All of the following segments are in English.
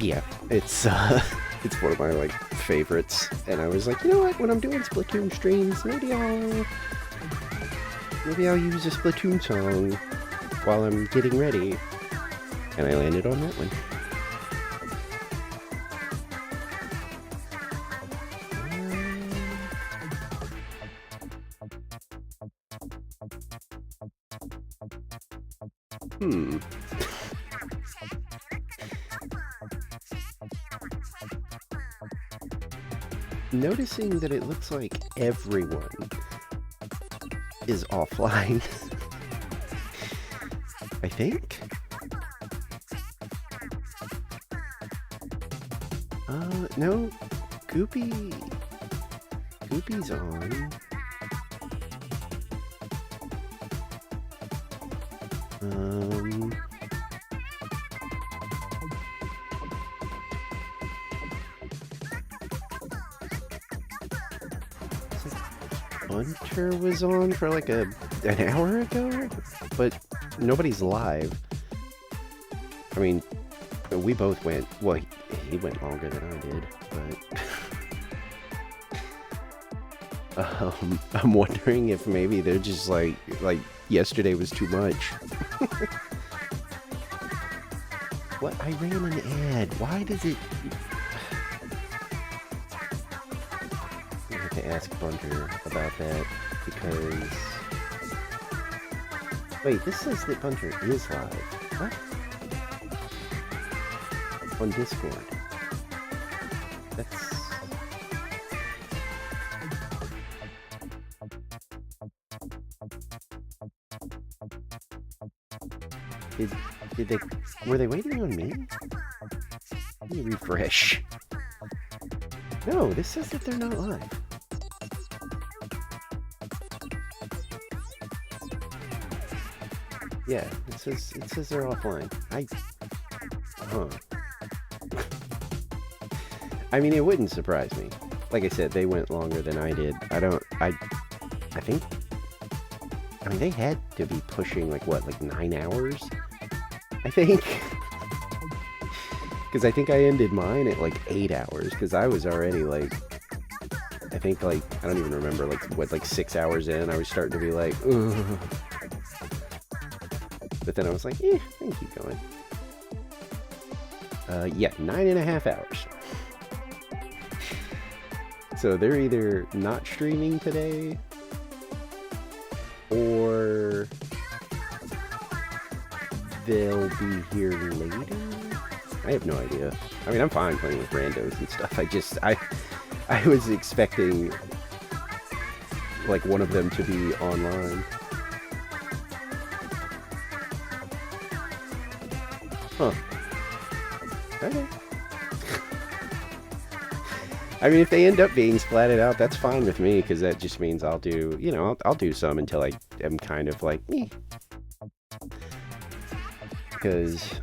Yeah, it's it's one of my like favorites, and I was like, you know what? When I'm doing Splatoon streams, maybe I'll use a Splatoon song while I'm getting ready, and I landed on that one. Noticing that it looks like everyone is offline. I think? No. Goopy's on. Hunter was on for like an hour ago, but nobody's live. I mean, we both went, well, he went longer than I did, but I'm wondering if maybe they're just like yesterday was too much. What? I ran an ad. Why does it... I have to ask Bunter about that, because... Wait, this says that Bunter is live. What? On Discord. That's... Did they... Were they waiting on me? Let me refresh. No, this says that they're not live. Yeah, it says they're offline. I mean, it wouldn't surprise me. Like I said, they went longer than I did. I think... I mean, they had to be pushing, like, what, like 9 hours? I think. Because I think I ended mine at, like, 8 hours. Because I was already, like... I think, like, I don't even remember, like, what, like 6 hours in, I was starting to be like, ugh. But then I was like, I can keep going. Yeah, 9.5 hours. So they're either not streaming today, or they'll be here later? I have no idea. I mean, I'm fine playing with randos and stuff. I was expecting, like, one of them to be online. Huh. Okay. I mean, if they end up being splatted out, that's fine with me, because that just means I'll do, you know, I'll do some until I am kind of like, me. Because,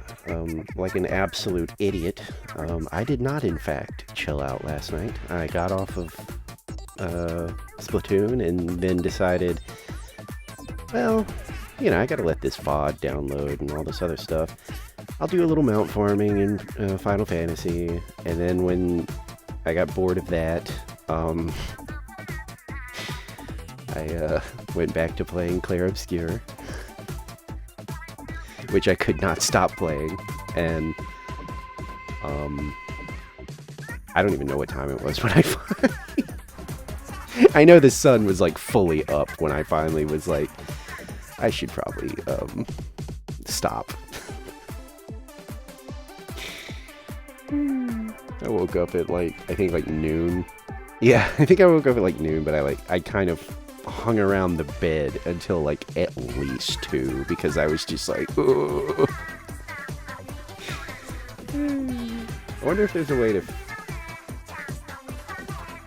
like an absolute idiot, I did not, in fact, chill out last night. I got off of, Splatoon, and then decided, well, you know, I gotta let this VOD download and all this other stuff. I'll do a little mount farming in Final Fantasy, and then when I got bored of that, I went back to playing Clair Obscur, which I could not stop playing, and I don't even know what time it was when I finally... I know the sun was like fully up when I finally was like, I should probably stop. I woke up at like, I think like noon. Yeah, I think I woke up at like noon, but I kind of hung around the bed until like at least 2, because I was just like, ugh. I wonder if there's a way to...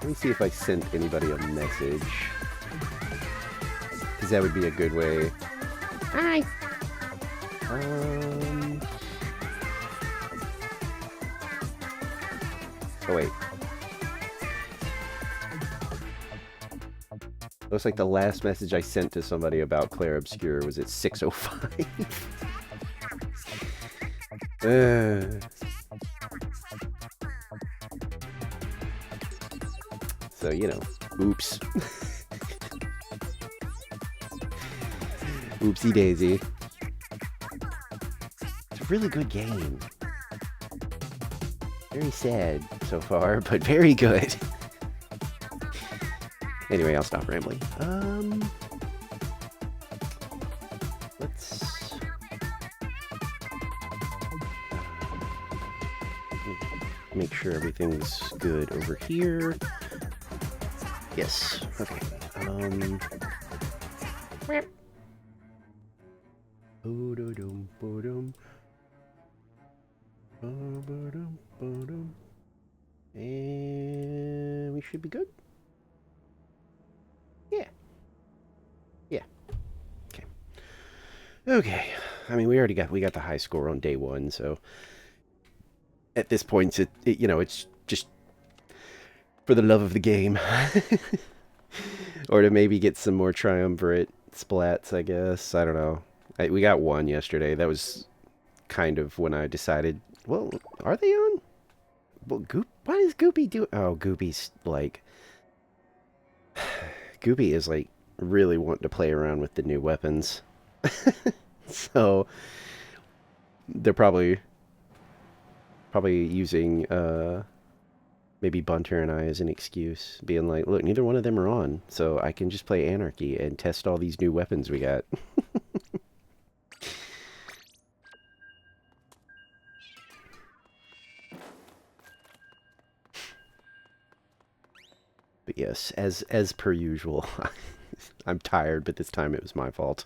Let me see if I sent anybody a message, because that would be a good way. Hi! Oh, wait. Looks like the last message I sent to somebody about Clair Obscur was at 6:05. So, you know, oops. Oopsie daisy. It's a really good game. Very sad so far, but very good. Anyway, I'll stop rambling. Let's make sure everything's good over here. Yes. Okay. And we should be good. Yeah. Yeah. Okay. Okay. I mean, we got the high score on day one, so at this point, you know, it's just for the love of the game, or to maybe get some more Triumvirate SPLETS, I guess. I don't know. We got one yesterday. That was kind of when I decided, well, are they on? Well, what is Goopy doing? Oh, Goopy's like... Goopy is like really wanting to play around with the new weapons. So they're probably using maybe Bunter and I as an excuse, being like, look, neither one of them are on, so I can just play Anarchy and test all these new weapons we got. But yes, as per usual, I'm tired, but this time it was my fault.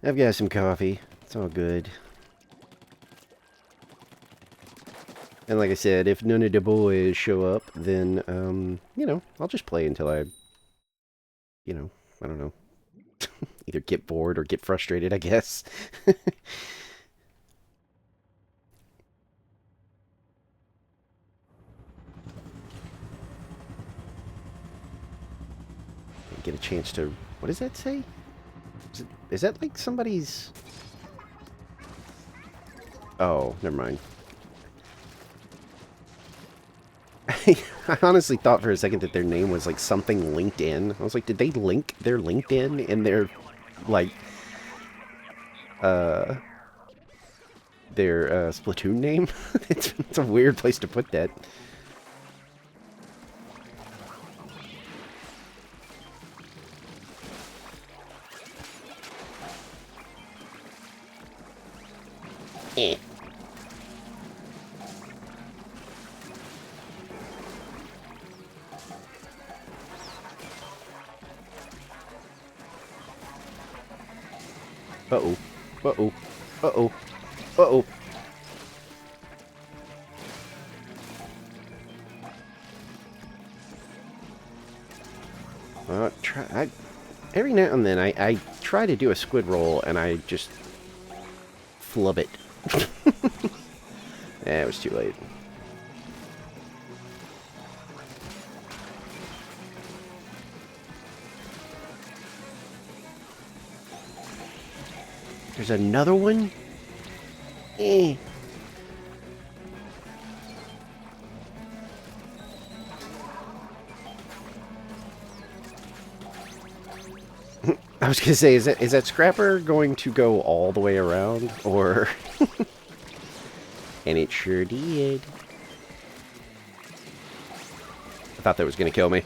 I've got some coffee. It's all good. And like I said, if none of the boys show up, then, you know, I'll just play until I, you know, I don't know. Either get bored or get frustrated, I guess. Get a chance to... What does that say? Is that like somebody's... Oh, never mind. I honestly thought for a second that their name was like something LinkedIn. I was like, did they link their LinkedIn in their, like, their Splatoon name? It's a weird place to put that. Eh. Uh-oh. Uh-oh. Uh-oh. Uh-oh. Every now and then I try to do a squid roll and I just flub it. Yeah, it was too late. There's another one? Eh. I was gonna say, is that Scrapper going to go all the way around, or... And it sure did. I thought that was gonna kill me.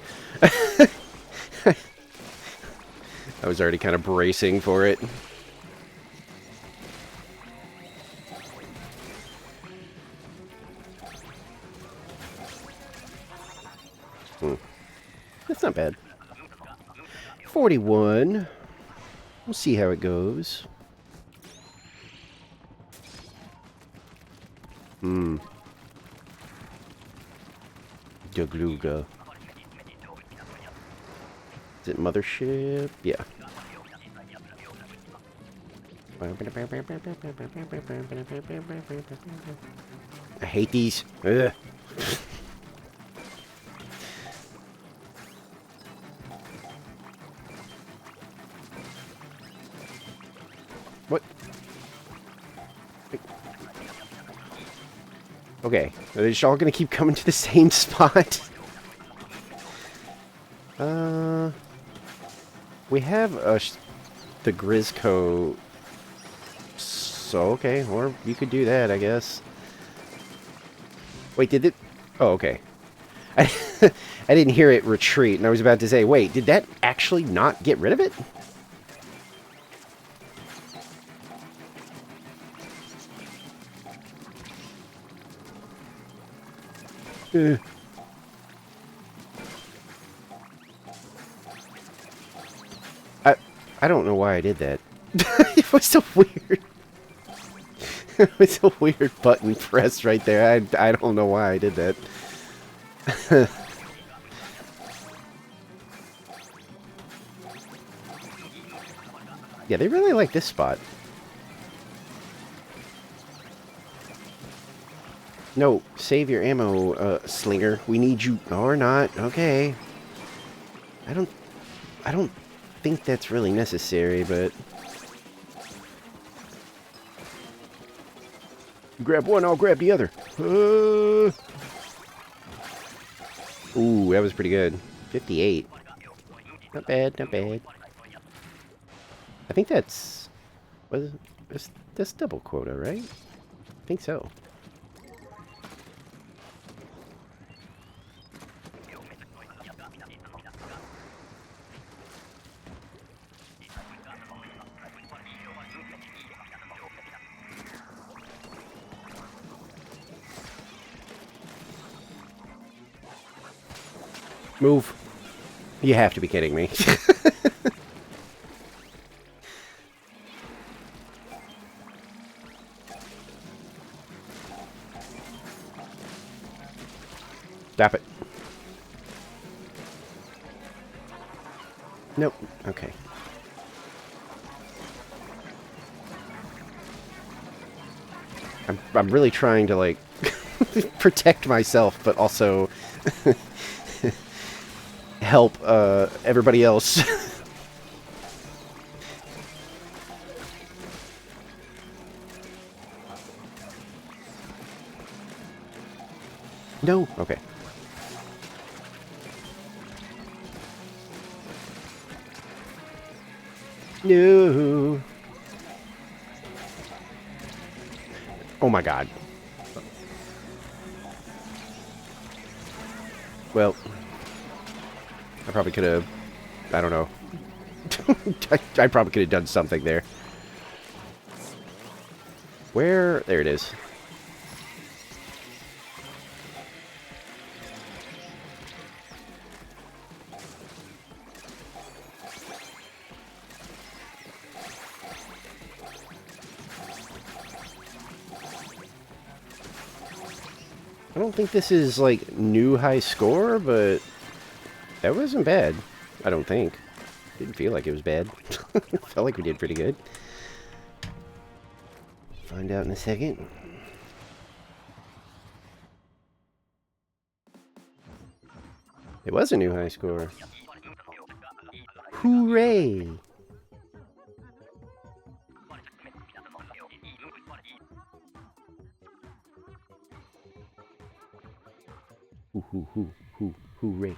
I was already kind of bracing for it. That's not bad. 41. We'll see how it goes. Dagluga. Is it Mothership? Yeah. I hate these. Ugh. What? Okay, are they just all gonna keep coming to the same spot? We have the Grizzco. So, okay, or you could do that, I guess. Wait, did it? Oh, okay. I, I didn't hear it retreat, and I was about to say, wait, did that actually not get rid of it? I I don't know why I did that. It was so weird. It was a weird button press right there. I don't know why I did that. Yeah, they really like this spot. No, save your ammo, Slinger. We need you or not. Okay. I don't think that's really necessary, but you grab one, I'll grab the other. Ooh, that was pretty good. 58. Not bad, not bad. I think that's that's double quota, right? I think so. Move. You have to be kidding me. Stop it. Nope. Okay. I'm really trying to, like, protect myself, but also help everybody else. No. Okay. No. Oh my god. Well, I probably could have... I don't know. I probably could have done something there. Where? There it is. I don't think this is, like, new high score, but that wasn't bad. I don't think. Didn't feel like it was bad. Felt like we did pretty good. Find out in a second. It was a new high score. Hooray! Hooray.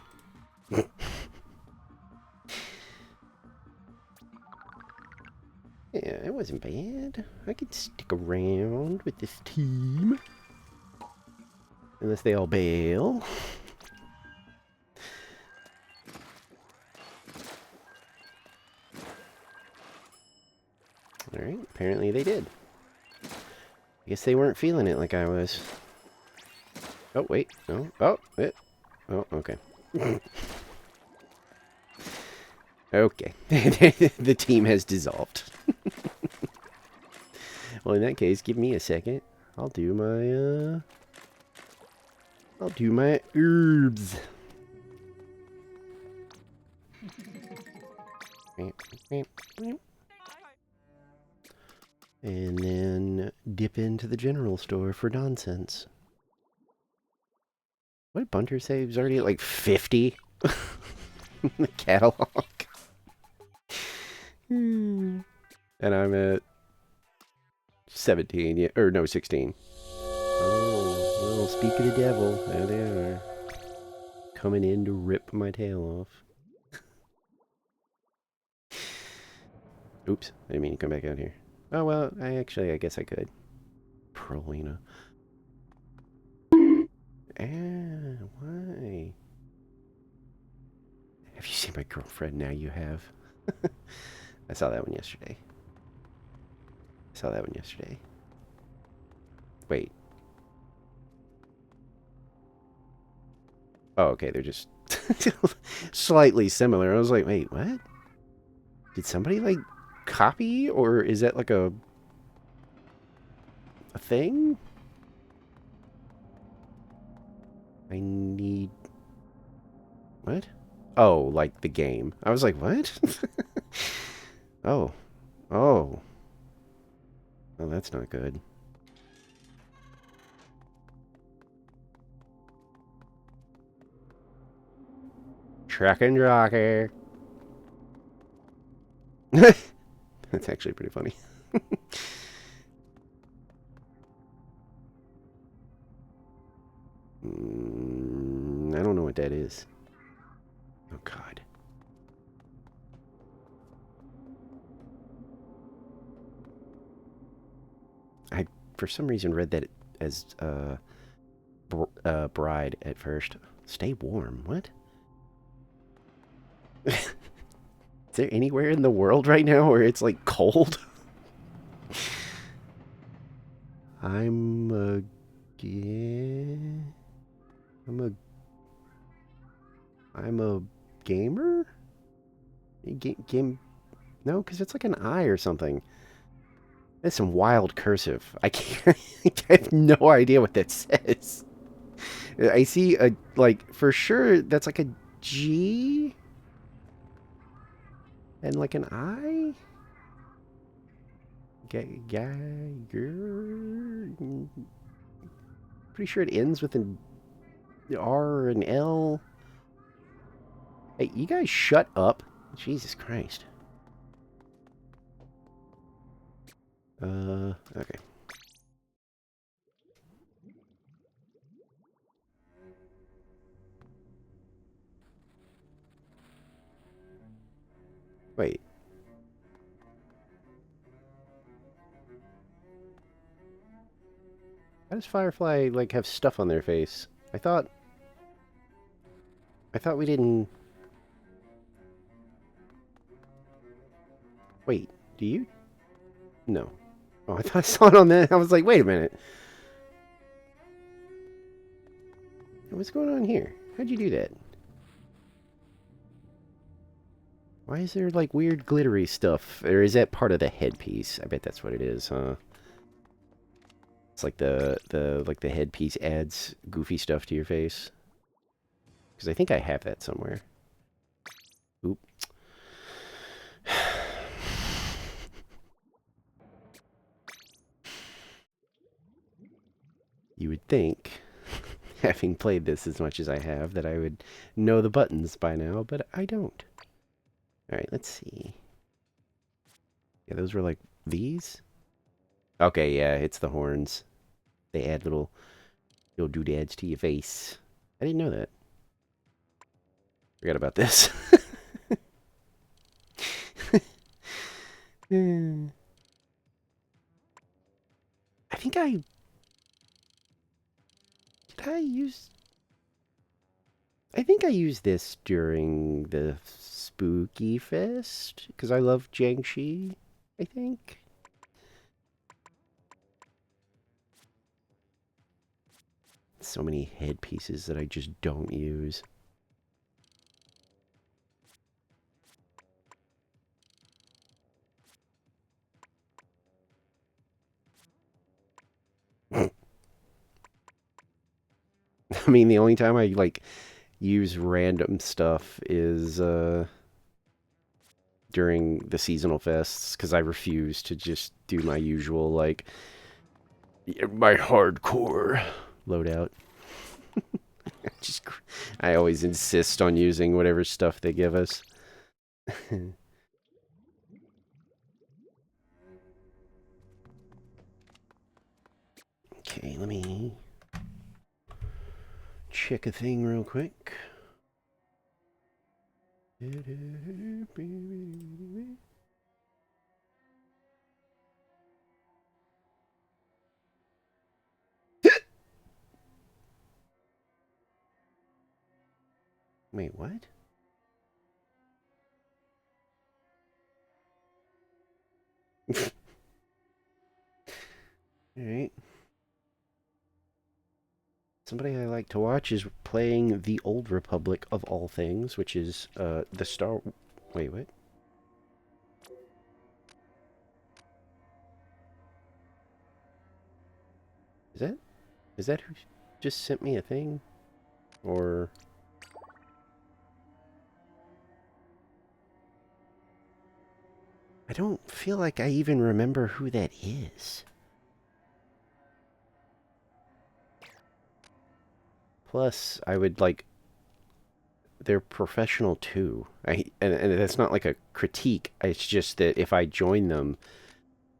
Yeah, it wasn't bad. I could stick around with this team. Unless they all bail. Alright, apparently they did. I guess they weren't feeling it like I was. Oh, wait. No. Oh, it. Oh, okay. Okay. The team has dissolved. Well, in that case, give me a second. I'll do my herbs. And then dip into the general store for nonsense. What did Bunter say? He was already at like 50 in the catalog. And I'm at 17, yeah, or no, 16. Oh, well, speak of the devil, there they are. Coming in to rip my tail off. Oops, I didn't mean to come back out here. Oh, well, I guess I could. Prolina. Ah, why? Have you seen my girlfriend? Now you have. I saw that one yesterday. Wait. Oh, okay, they're just slightly similar. I was like, wait, what? Did somebody, like, copy? Or is that, like, a thing? I need... What? Oh, like the game. I was like, what? Oh. Oh. Oh, that's not good. Truck and jockey. That's actually pretty funny. I don't know what that is. Oh, God. I, for some reason, read that as, bride at first. Stay warm. What? Is there anywhere in the world right now where it's, like, cold? I'm a... Yeah... I'm a gamer? Game... No, because it's like an I or something. That's some wild cursive. I can't... I have no idea what that says. I see a... Like, for sure, that's like a G? And like an I? Pretty sure it ends with an R or an L. Hey, you guys shut up. Jesus Christ. Okay. Wait. How does Firefly, like, have stuff on their face? I thought we didn't... Wait, do you? No. Oh, I thought I saw it on that. I was like, wait a minute. What's going on here? How'd you do that? Why is there, like, weird glittery stuff? Or is that part of the headpiece? I bet that's what it is, huh? It's like the headpiece adds goofy stuff to your face. Because I think I have that somewhere. Oop. You would think, having played this as much as I have, that I would know the buttons by now, but I don't. Alright, let's see. Yeah, those were like these? Okay, yeah, it's the horns. They add little doodads to your face. I didn't know that. Forgot about this. I think I... Did I use... I think I used this during the Spooky Fest, because I love Jiangxi, I think. So many headpieces that I just don't use. I mean, the only time I, like, use random stuff is, during the seasonal fests, because I refuse to just do my usual, like, my hardcore loadout. Just, I always insist on using whatever stuff they give us. Okay, let me check a thing real quick. Wait, what? Alright. Somebody I like to watch is playing The Old Republic of all things, which is the Star... Wait, what? Is that who just sent me a thing? Or... I don't feel like I even remember who that is. Plus, I would like... They're professional too. And that's not like a critique. It's just that if I join them,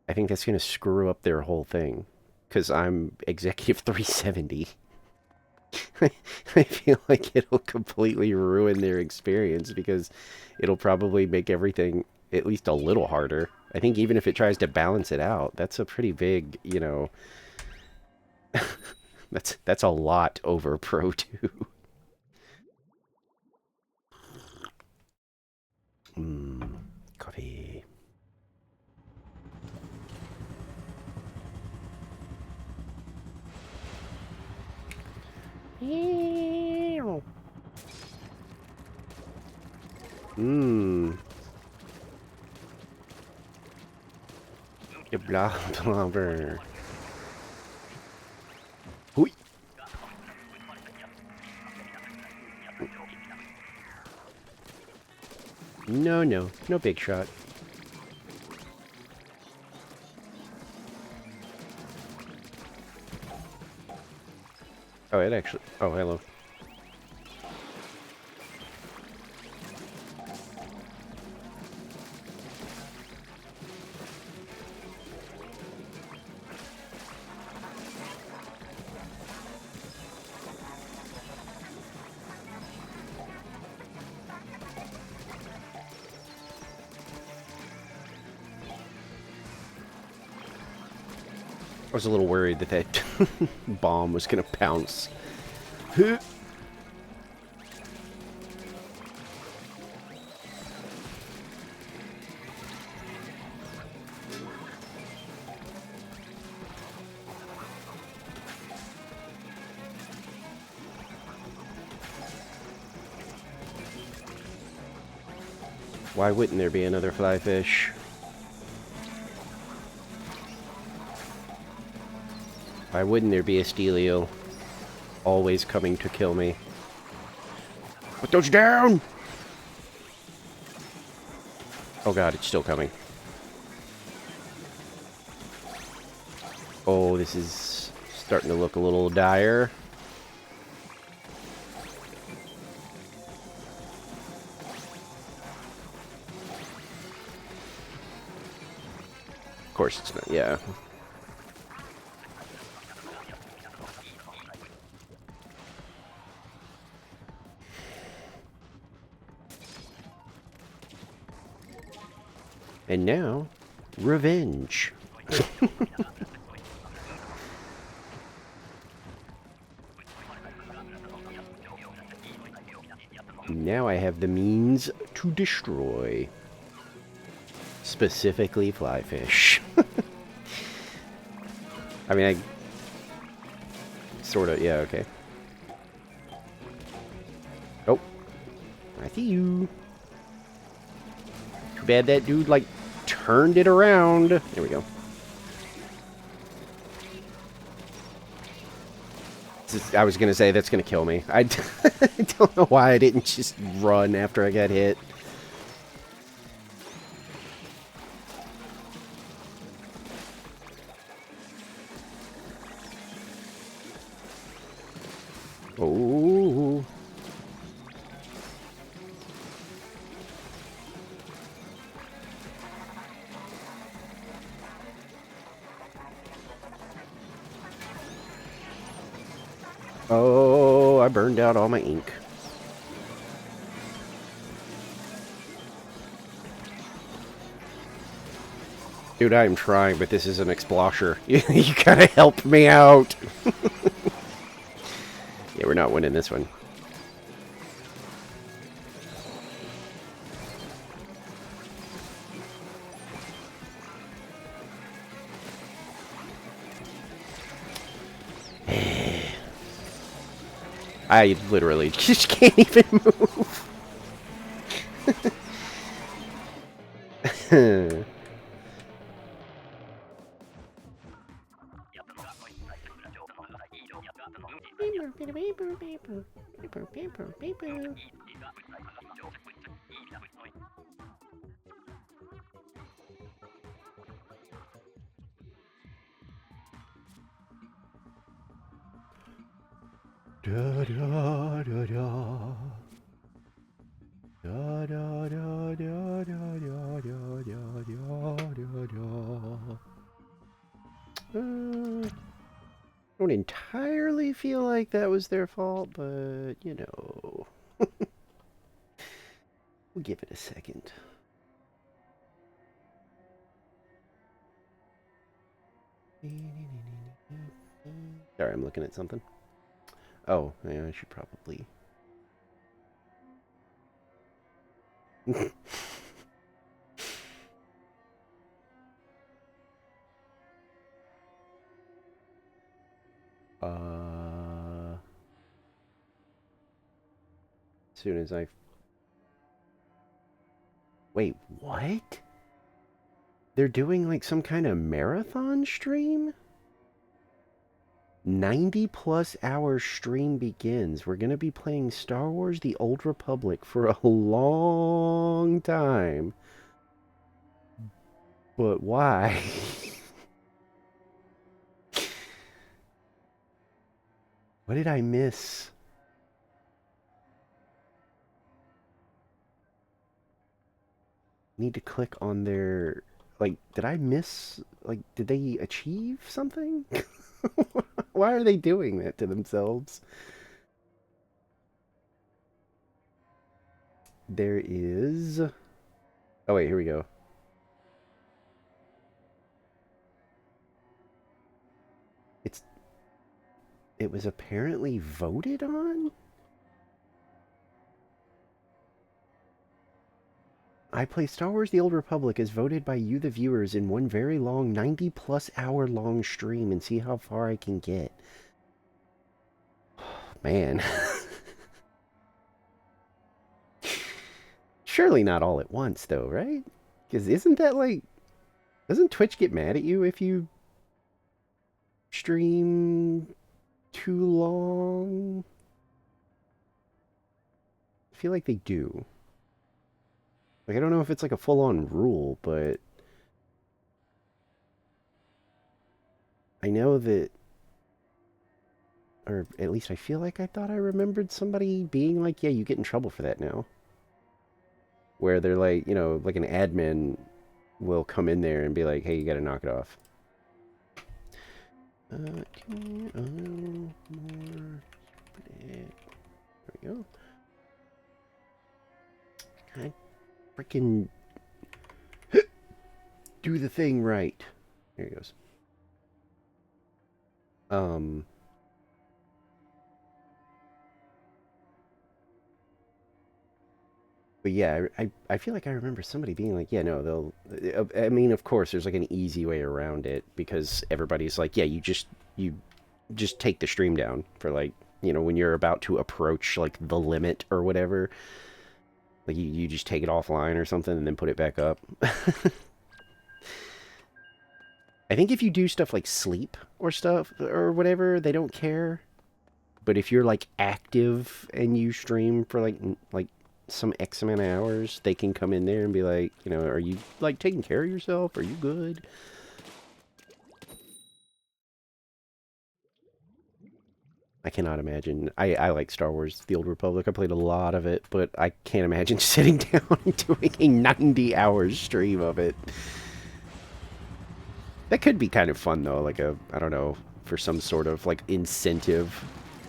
I think that's going to screw up their whole thing. Because I'm Executive 370. I feel like it'll completely ruin their experience because it'll probably make everything at least a little harder. I think even if it tries to balance it out, that's a pretty big, you know... that's a lot over Pro 2. Coffee. The blah blah blah. Hui. No big shot. Oh, it actually... Oh, hello. I was a little worried that bomb was going to pounce. Why wouldn't there be another flyfish? Why wouldn't there be a Steelio always coming to kill me? Put those down! Oh god, it's still coming. Oh, this is starting to look a little dire. Of course it's not, yeah. And now, revenge. Now I have the means to destroy. Specifically flyfish. I mean, I... Sort of, yeah, okay. Oh. I see you. Too bad that dude, like, turned it around. There we go. I was gonna say, that's gonna kill me. I don't know why I didn't just run after I got hit. Oh. Oh, I burned out all my ink. Dude, I am trying, but this is an explosher. You gotta help me out. Yeah, we're not winning this one. I literally just can't even move. Da da da da. Da da da da da da da da da da. Don't entirely feel like that was their fault, but you know, we'll give it a second. Sorry, I'm looking at something. Oh, yeah, I should probably. As soon as I. Wait, what? They're doing like some kind of marathon stream? 90 plus hour stream begins. We're going to be playing Star Wars The Old Republic for a long time. But why? What did I miss? Need to click on their... Like, did I miss... Like, did they achieve something? Why are they doing that to themselves? There is... Oh, wait, here we go. It was apparently voted on? I play Star Wars The Old Republic as voted by you, the viewers, in one very long 90 plus hour long stream and see how far I can get. Man. Surely not all at once, though, right? Because isn't that like... Doesn't Twitch get mad at you if you stream too long? I feel like they do. Like, I don't know if it's like a full-on rule, but I know that, or at least I feel like I thought I remembered somebody being like, yeah, you get in trouble for that now. Where they're like, you know, like an admin will come in there and be like, hey, you gotta knock it off. Can a little more. There we go. I freaking do the thing right. There he goes. But yeah, I feel like I remember somebody being like, yeah, no, they'll... I mean, of course, there's like an easy way around it because everybody's like, yeah, you just take the stream down for like, you know, when you're about to approach like the limit or whatever. Like you just take it offline or something and then put it back up. I think if you do stuff like sleep or stuff or whatever, they don't care. But if you're like active and you stream for like some X amount of hours, they can come in there and be like, you know, are you like taking care of yourself? Are you good? I cannot imagine. I like Star Wars The Old Republic. I played a lot of it, but I can't imagine sitting down and doing a 90-hour stream of it. That could be kind of fun, though. Like I don't know, for some sort of, like, incentive.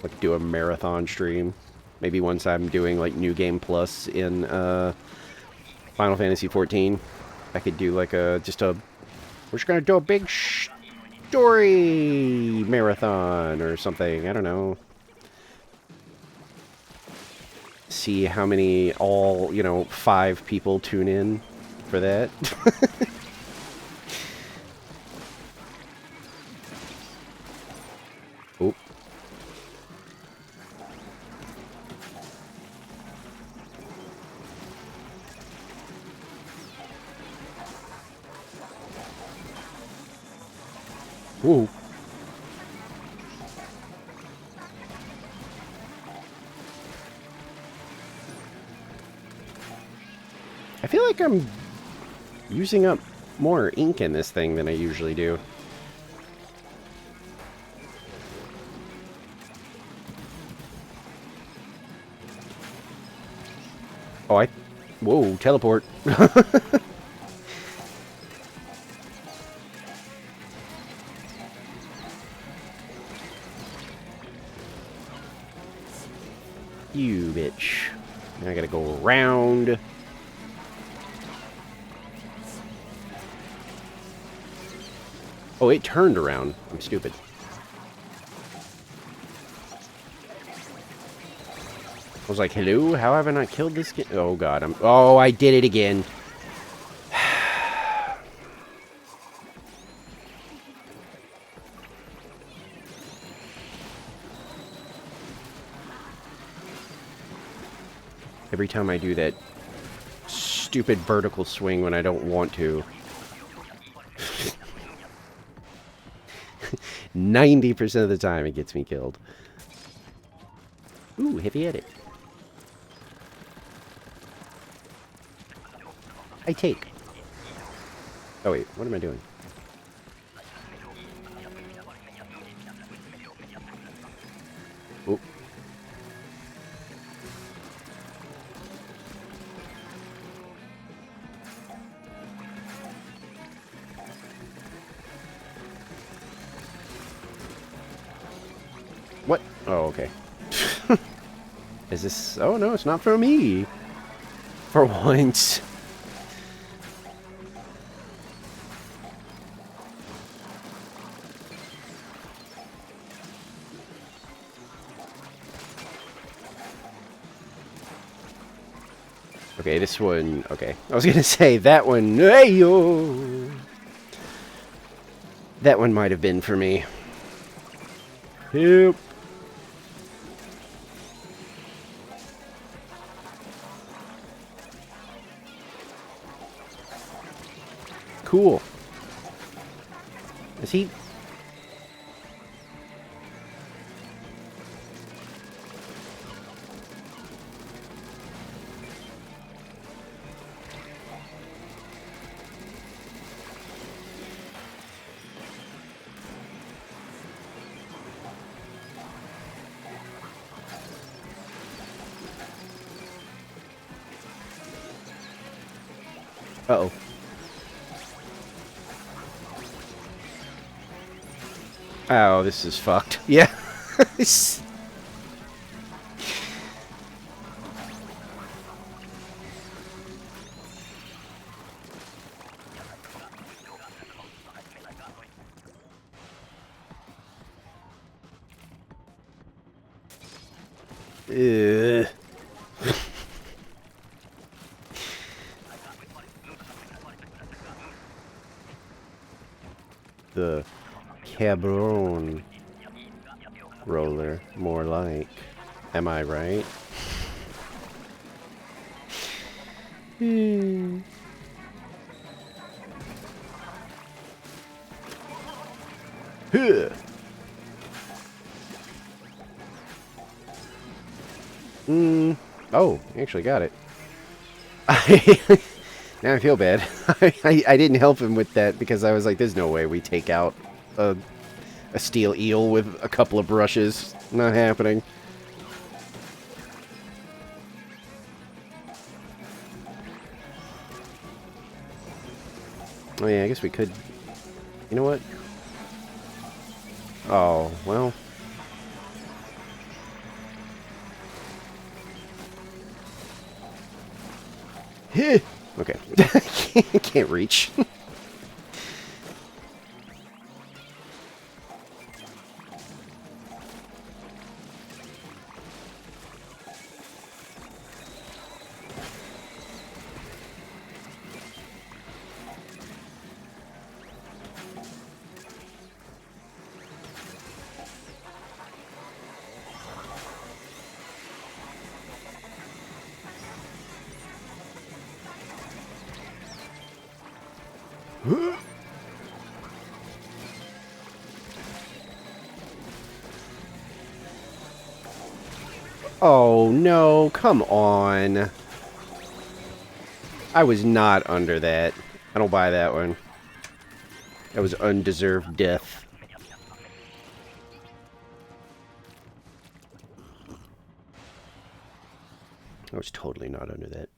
Like, do a marathon stream. Maybe once I'm doing, like, New Game Plus in, Final Fantasy XIV, I could do, like, we're just gonna do a big story marathon or something. I don't know. See how many you know, 5 people tune in for that. Ooh. I feel like I'm using up more ink in this thing than I usually do. Oh, whoa, teleport. You bitch. Now I gotta go around. Oh, it turned around. I'm stupid. I was like, hello? How have I not killed this kid? Oh, God. Oh, I did it again. Every time I do that stupid vertical swing when I don't want to. 90% of the time it gets me killed. Ooh, heavy edit. I take. Oh wait, what am I doing? Oh. What? Oh, okay. Is this... Oh, no, it's not for me. For once. Okay, this one... Okay. I was gonna say, that one... Hey-yo! That one might have been for me. Yep. Cool. Is he... Uh-oh. Oh, this is fucked. Yeah. The cabron roller, more like. Am I right? Oh, actually got it. Now I feel bad. I didn't help him with that because I was like, there's no way we take out a steel eel with a couple of brushes. Not happening. Oh yeah, I guess we could... You know what? Oh, well... Okay. Can't reach. Oh, no. Come on. I was not under that. I don't buy that one. That was undeserved death. I was totally not under that.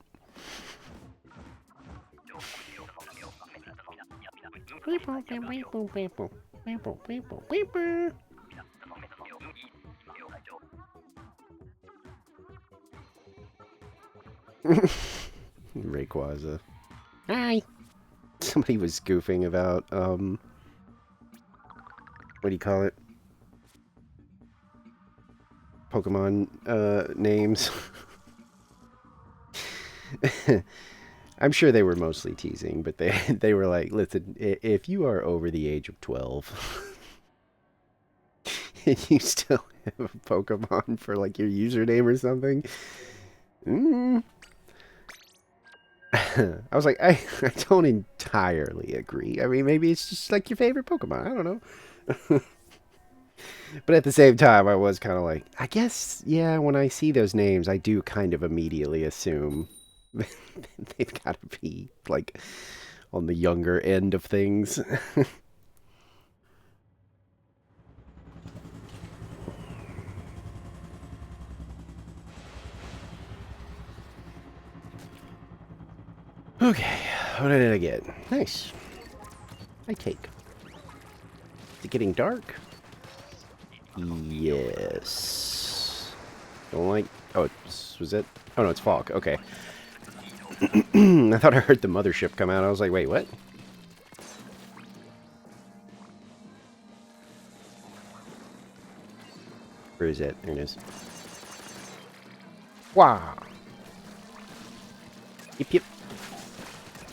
Rayquaza. Hi. Somebody was goofing about, what do you call it? Pokemon, names. I'm sure they were mostly teasing, but they were like, listen, if you are over the age of 12, and you still have a Pokemon for, like, your username or something, I was like, I don't entirely agree. I mean, maybe it's just, like, your favorite Pokemon. I don't know. But at the same time, I was kind of like, I guess, yeah, when I see those names, I do kind of immediately assume they've got to be, like, on the younger end of things. Okay, what did I get? Nice. I take. Is it getting dark? Yes. Don't like... Oh, was it? Oh, no, it's fog. Okay. I thought I heard the mothership come out. I was like, wait, what? Where is it? There it is. Wow. Yep, yep.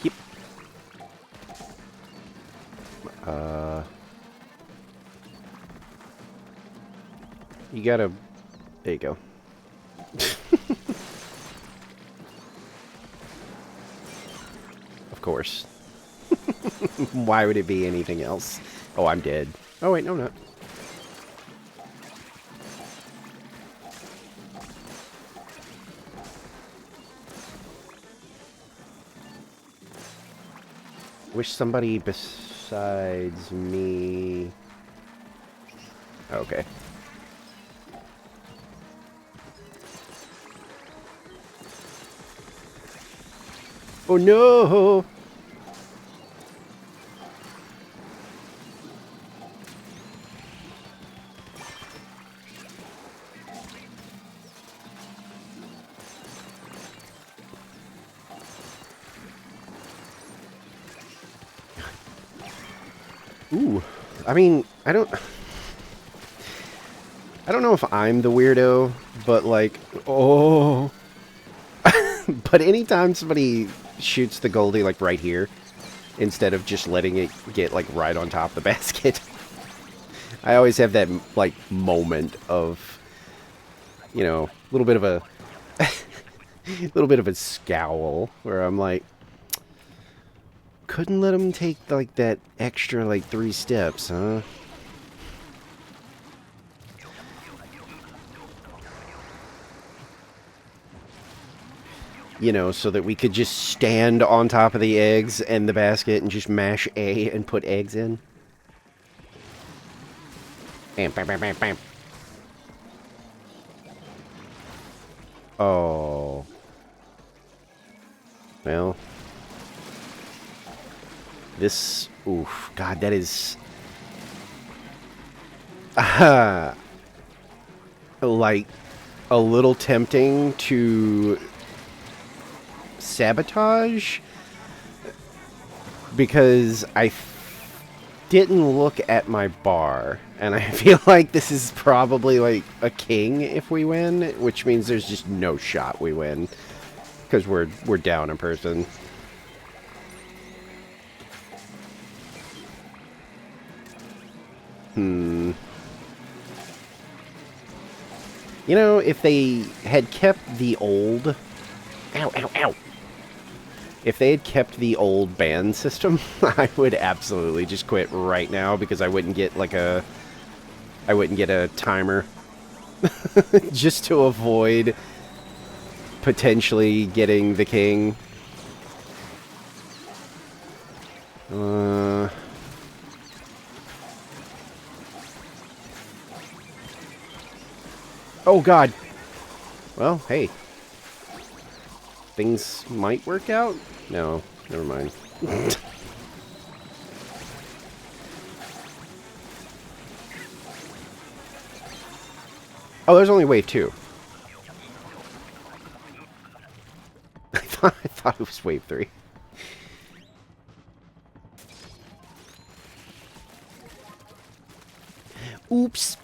Yep. You gotta... There you go. Of course. Why would it be anything else? Oh, I'm dead. Oh, wait, no, I'm not. Wish somebody besides me... Okay. Oh no! Ooh. I mean, I don't know if I'm the weirdo, but like, oh. But anytime somebody shoots the Goldie, like, right here, instead of just letting it get, like, right on top of the basket, I always have that, like, moment of, you know, a little bit of a... little bit of a scowl, where I'm like, couldn't let him take, like, that extra, like, 3 steps, huh? You know, so that we could just stand on top of the eggs and the basket and just mash A and put eggs in. Bam, bam, bam, bam, bam. Oh. Well. This... Oof. God, that is... like, a little tempting to... sabotage, because I didn't look at my bar, and I feel like this is probably like a king if we win, which means there's just no shot we win because we're down a person. You know, if they had kept the old... Ow, ow, ow! If they had kept the old ban system, I would absolutely just quit right now because I wouldn't get like a... I wouldn't get a timer. just to avoid potentially getting the king. Oh god. Well, hey. Things might work out? No, never mind. Oh, there's only wave 2. I thought it was wave 3. Oops.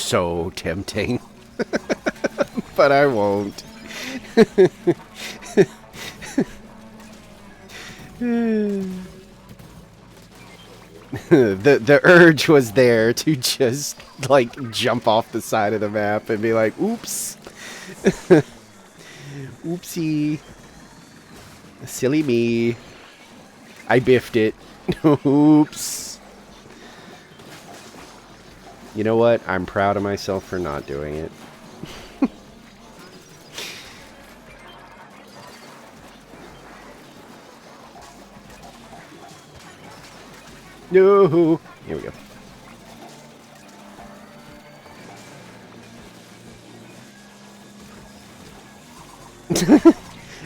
So tempting. But I won't. the urge was there to just like jump off the side of the map and be like, oops. Oopsie. Silly me. I biffed it. Oops. You know what? I'm proud of myself for not doing it. No. Here we go.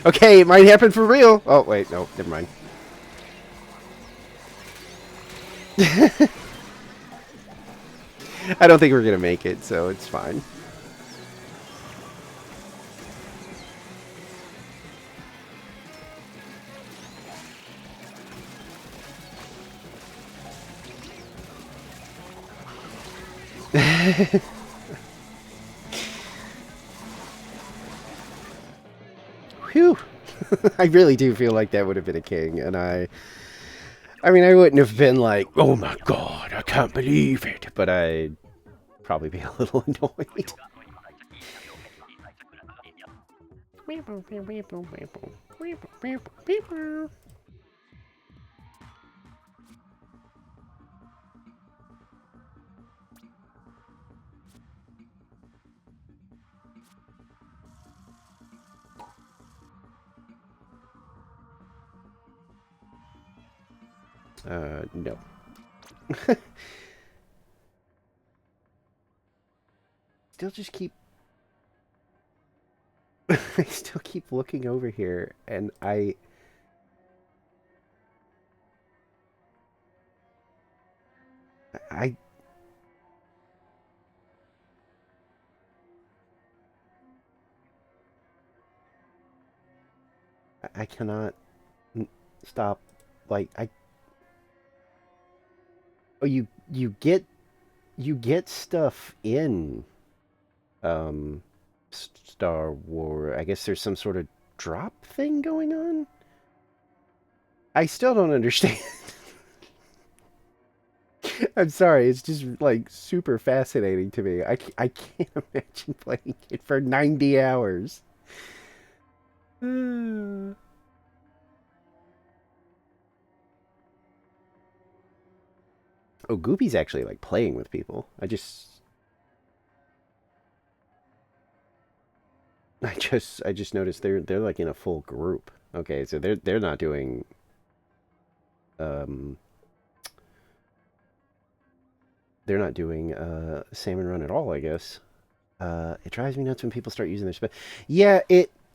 Okay, it might happen for real. Oh, wait, no, never mind. I don't think we're gonna make it, so it's fine. Whew. I really do feel like that would have been a king, and I mean, I wouldn't have been like, oh my god, I can't believe it, but I'd probably be a little annoyed. No. Still just keep... I still keep looking over here, and I cannot stop. Like, oh, you get stuff in Star Wars. I guess there's some sort of drop thing going on. I still don't understand. I'm sorry, it's just like super fascinating to me. I can't imagine playing it for 90 hours. Oh, Goopy's actually like playing with people. I just noticed they're like in a full group. Okay, so they're not doing um they're not doing salmon run at all, I guess. It drives me nuts when people start using their spell. Yeah,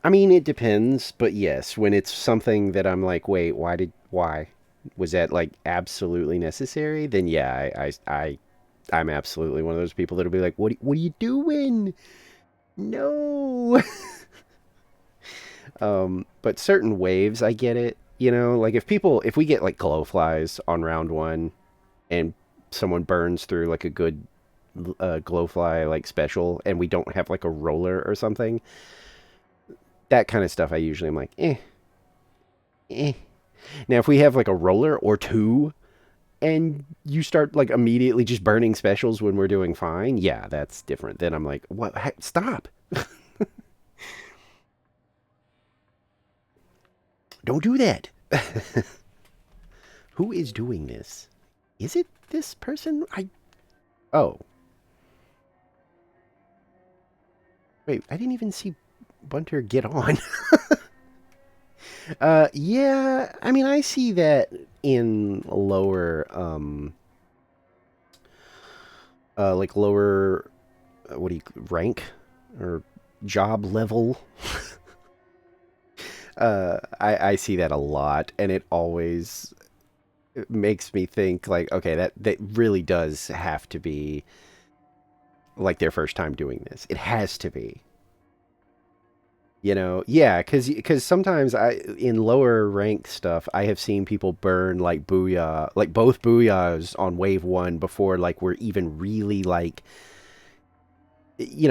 I mean it depends, but yes, when it's something that I'm like, wait, why was that like absolutely necessary? Then yeah, I'm absolutely one of those people that'll be like, what are you doing? No. But certain waves, I get it. You know, like if we get like glowflies on round 1 and someone burns through like a good glowfly like special and we don't have like a roller or something, that kind of stuff I usually am like, eh. Now, if we have like a roller or two, and you start like immediately just burning specials when we're doing fine, yeah, that's different. Then I'm like, what? Stop! Don't do that. Who is doing this? Is it this person? Oh. Wait, I didn't even see Bunter get on. Yeah, I mean, I see that in lower, like lower, what do you, rank? Or job level? I see that a lot, and it always makes me think, like, okay, that really does have to be, like, their first time doing this. It has to be. You know, yeah, because sometimes in lower rank stuff, I have seen people burn like booyah, like both booyahs on wave one before like we're even really like,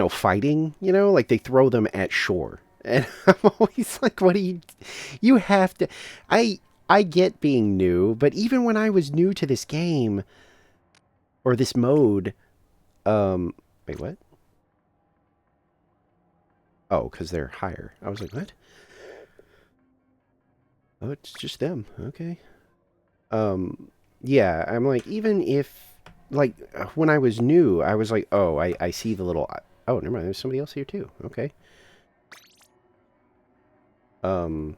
fighting. Like they throw them at shore, and I'm always like, what do you have to? I get being new, but even when I was new to this game or this mode, wait, what? Oh, because they're higher. I was like, what? Oh, it's just them. Okay. Yeah, I'm like, even if, like, when I was new, I was like, oh, I see the little, oh, never mind, there's somebody else here too. Okay. Um,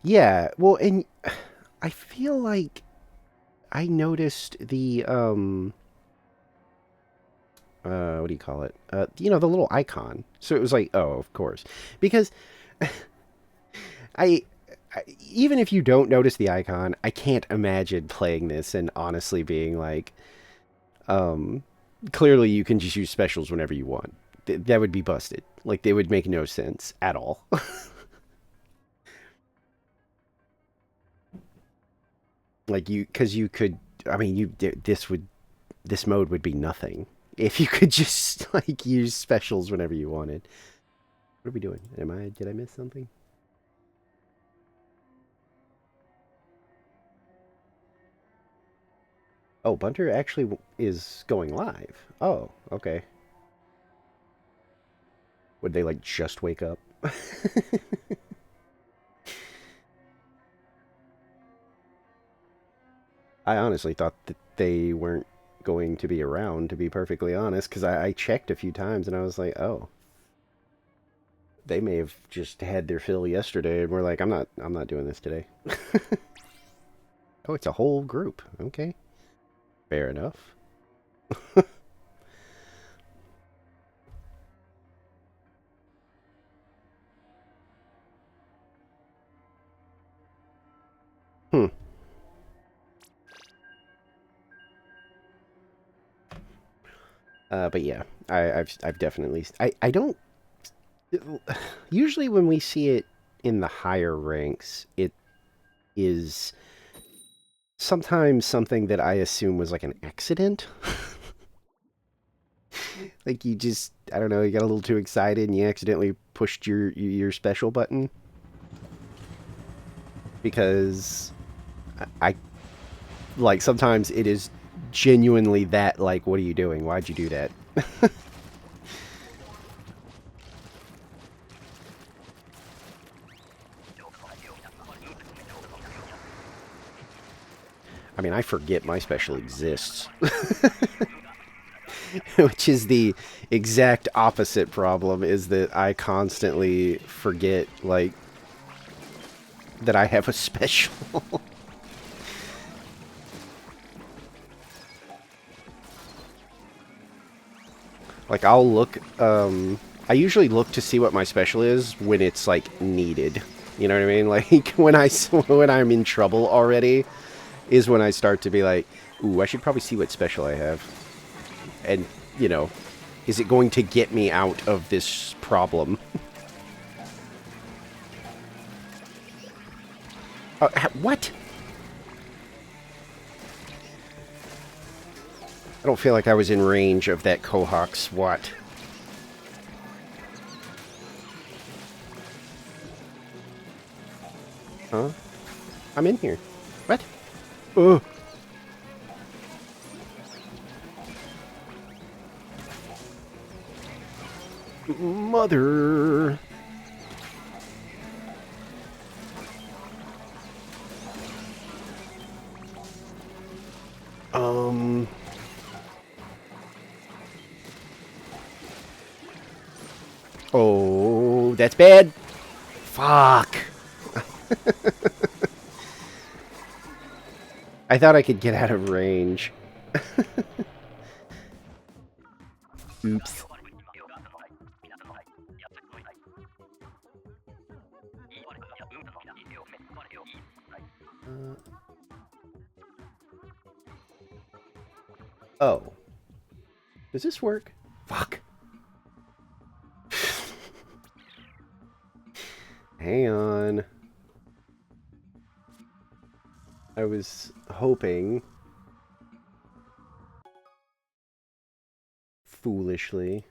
yeah, well, and I feel like I noticed the, what do you call it? The little icon. So it was like, oh, of course. Because I, even if you don't notice the icon, I can't imagine playing this and honestly being like, clearly you can just use specials whenever you want. That would be busted. Like, they would make no sense at all. Like, because you could, I mean, this mode would be nothing if you could just, like, use specials whenever you wanted. What are we doing? Did I miss something? Oh, Bunter actually is going live. Oh, okay. Would they, like, just wake up? I honestly thought that they weren't going to be around, to be perfectly honest, because I checked a few times and I was like, oh, they may have just had their fill yesterday and we're like, I'm not doing this today. Oh, it's a whole group. Okay. Fair enough. Hmm. But yeah, I've definitely I don't usually when we see it in the higher ranks, it is sometimes something that I assume was like an accident. Like you just, I don't know, you got a little too excited and you accidentally pushed your special button. Because I like sometimes it is genuinely that, like, what are you doing? Why'd you do that? I mean, I forget my special exists. Which is the exact opposite problem, is that I constantly forget, like, that I have a special. Like, I'll look, I usually look to see what my special is when it's, like, needed. You know what I mean? Like, when I'm in trouble already is when I start to be like, ooh, I should probably see what special I have. And, is it going to get me out of this problem? What? I don't feel like I was in range of that Quahog SWAT. Huh? I'm in here. What? Oh. Mother. Oh, that's bad. Fuck. I thought I could get out of range. Oops. Oh. Does this work? Fuck. Hang on. I was hoping, foolishly,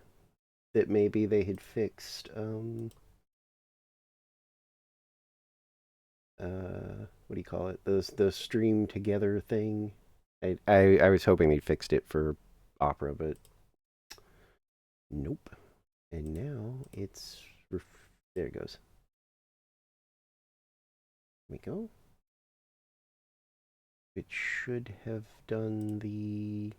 that maybe they had fixed, what do you call it? The stream together thing. I was hoping they fixed it for Opera, but nope. And now it's, there it goes. There we go. It should have done the...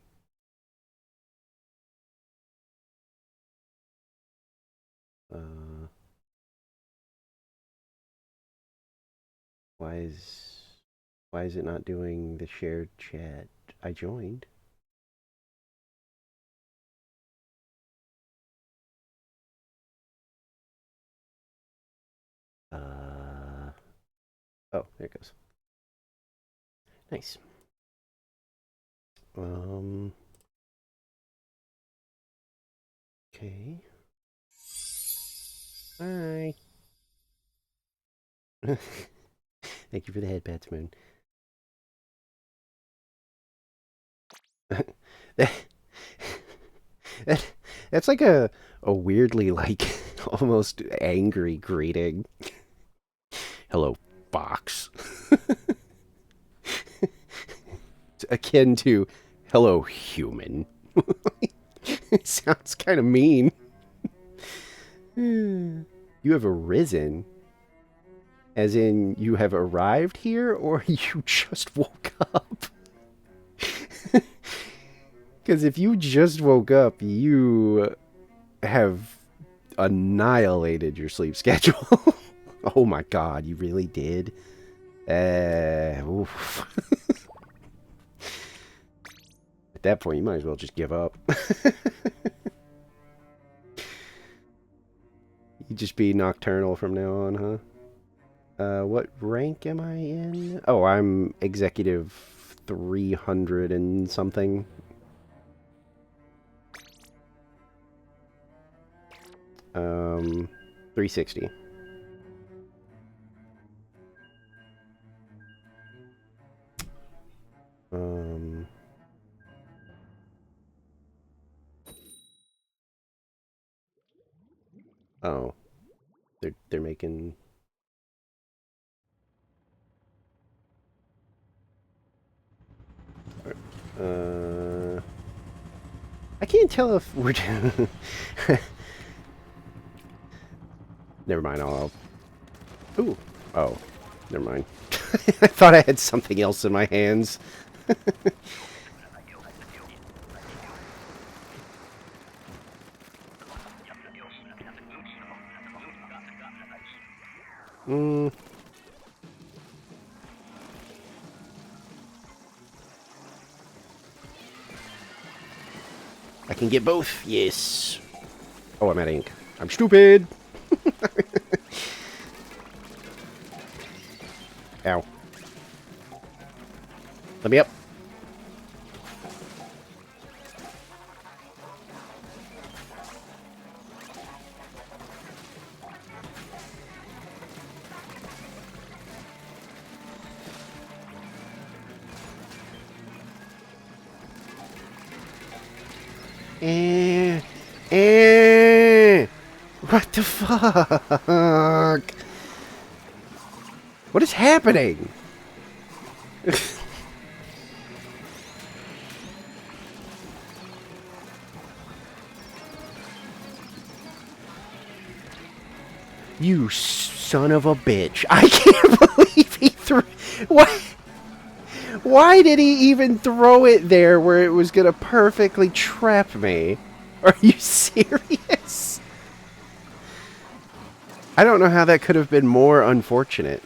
Why is it not doing the shared chat? I joined. Oh, there it goes. Nice. Okay. Bye. Thank you for the head pats, Moon. That's like a weirdly, like, almost angry greeting. Hello, Fox. It's akin to, hello, human. It sounds kind of mean. You have arisen. As in, you have arrived here, or you just woke up? Because if you just woke up, you have annihilated your sleep schedule. Oh my god, you really did? Oof. At that point, you might as well just give up. You just be nocturnal from now on, huh? What rank am I in? Oh, I'm executive 300 and something. Um, 360. Oh, they're making. I can't tell if we're. Never mind. I'll. Ooh. Oh, never mind. I thought I had something else in my hands. I can get both. Yes. Oh, I'm at ink. I'm stupid. Ow. Let me up. What the fuck? What is happening? You son of a bitch. I can't believe he threw... Why did he even throw it there where it was going to perfectly trap me? Are you serious? I don't know how that could have been more unfortunate.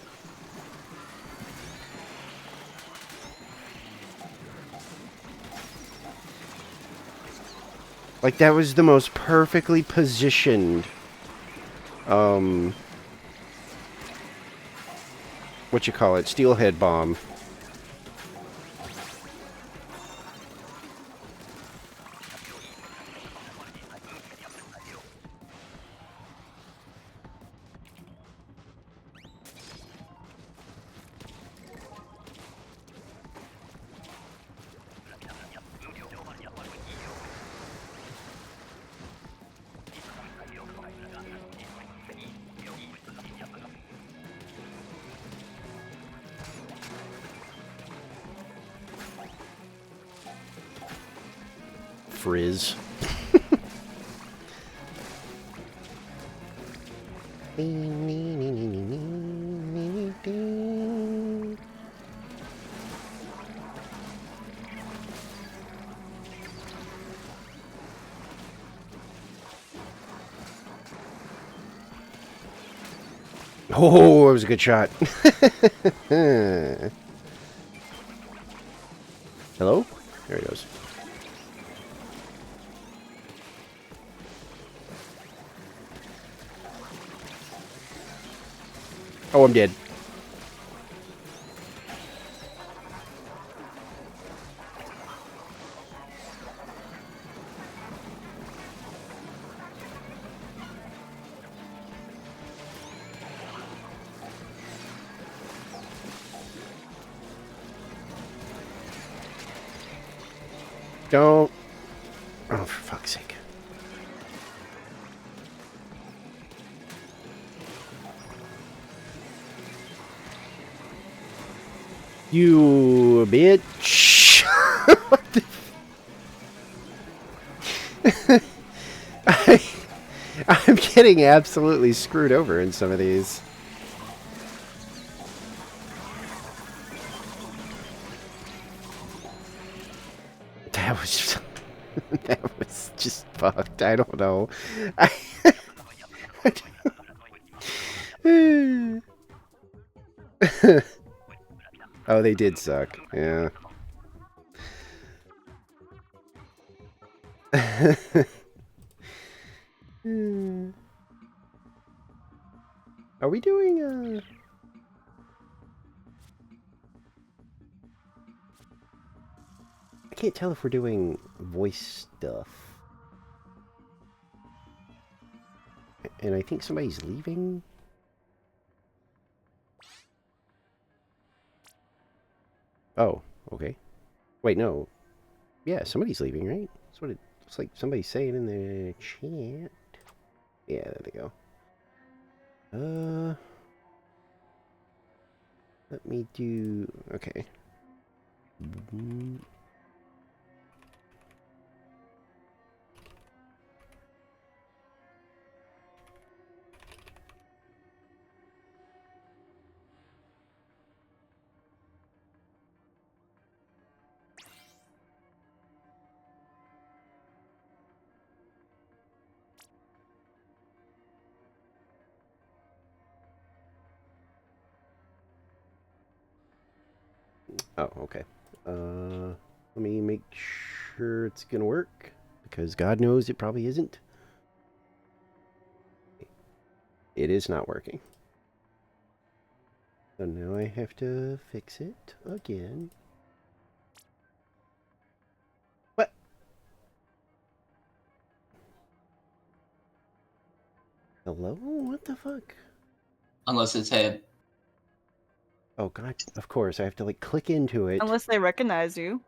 Like, that was the most perfectly positioned, what you call it, steelhead bomb. Frizz. Oh, that was a good shot. Hello? There he goes. Oh, I'm dead. Don't. Oh, for fuck's sake. You bitch. What the I'm getting absolutely screwed over in some of these. That was... that was just fucked. I don't know. Oh, they did suck. Yeah. Are we doing, I can't tell if we're doing voice stuff. And I think somebody's leaving. Oh, okay. Wait, no. Yeah, somebody's leaving, right? That's what it looks like somebody's saying in the chat. Yeah, there they go. Let me do... Okay. Oh, okay. Let me make sure it's gonna work, because God knows it probably isn't. It is not working. So now I have to fix it again. What? Hello? What the fuck? Unless it's head. Oh god, of course, I have to like click into it. Unless they recognize you.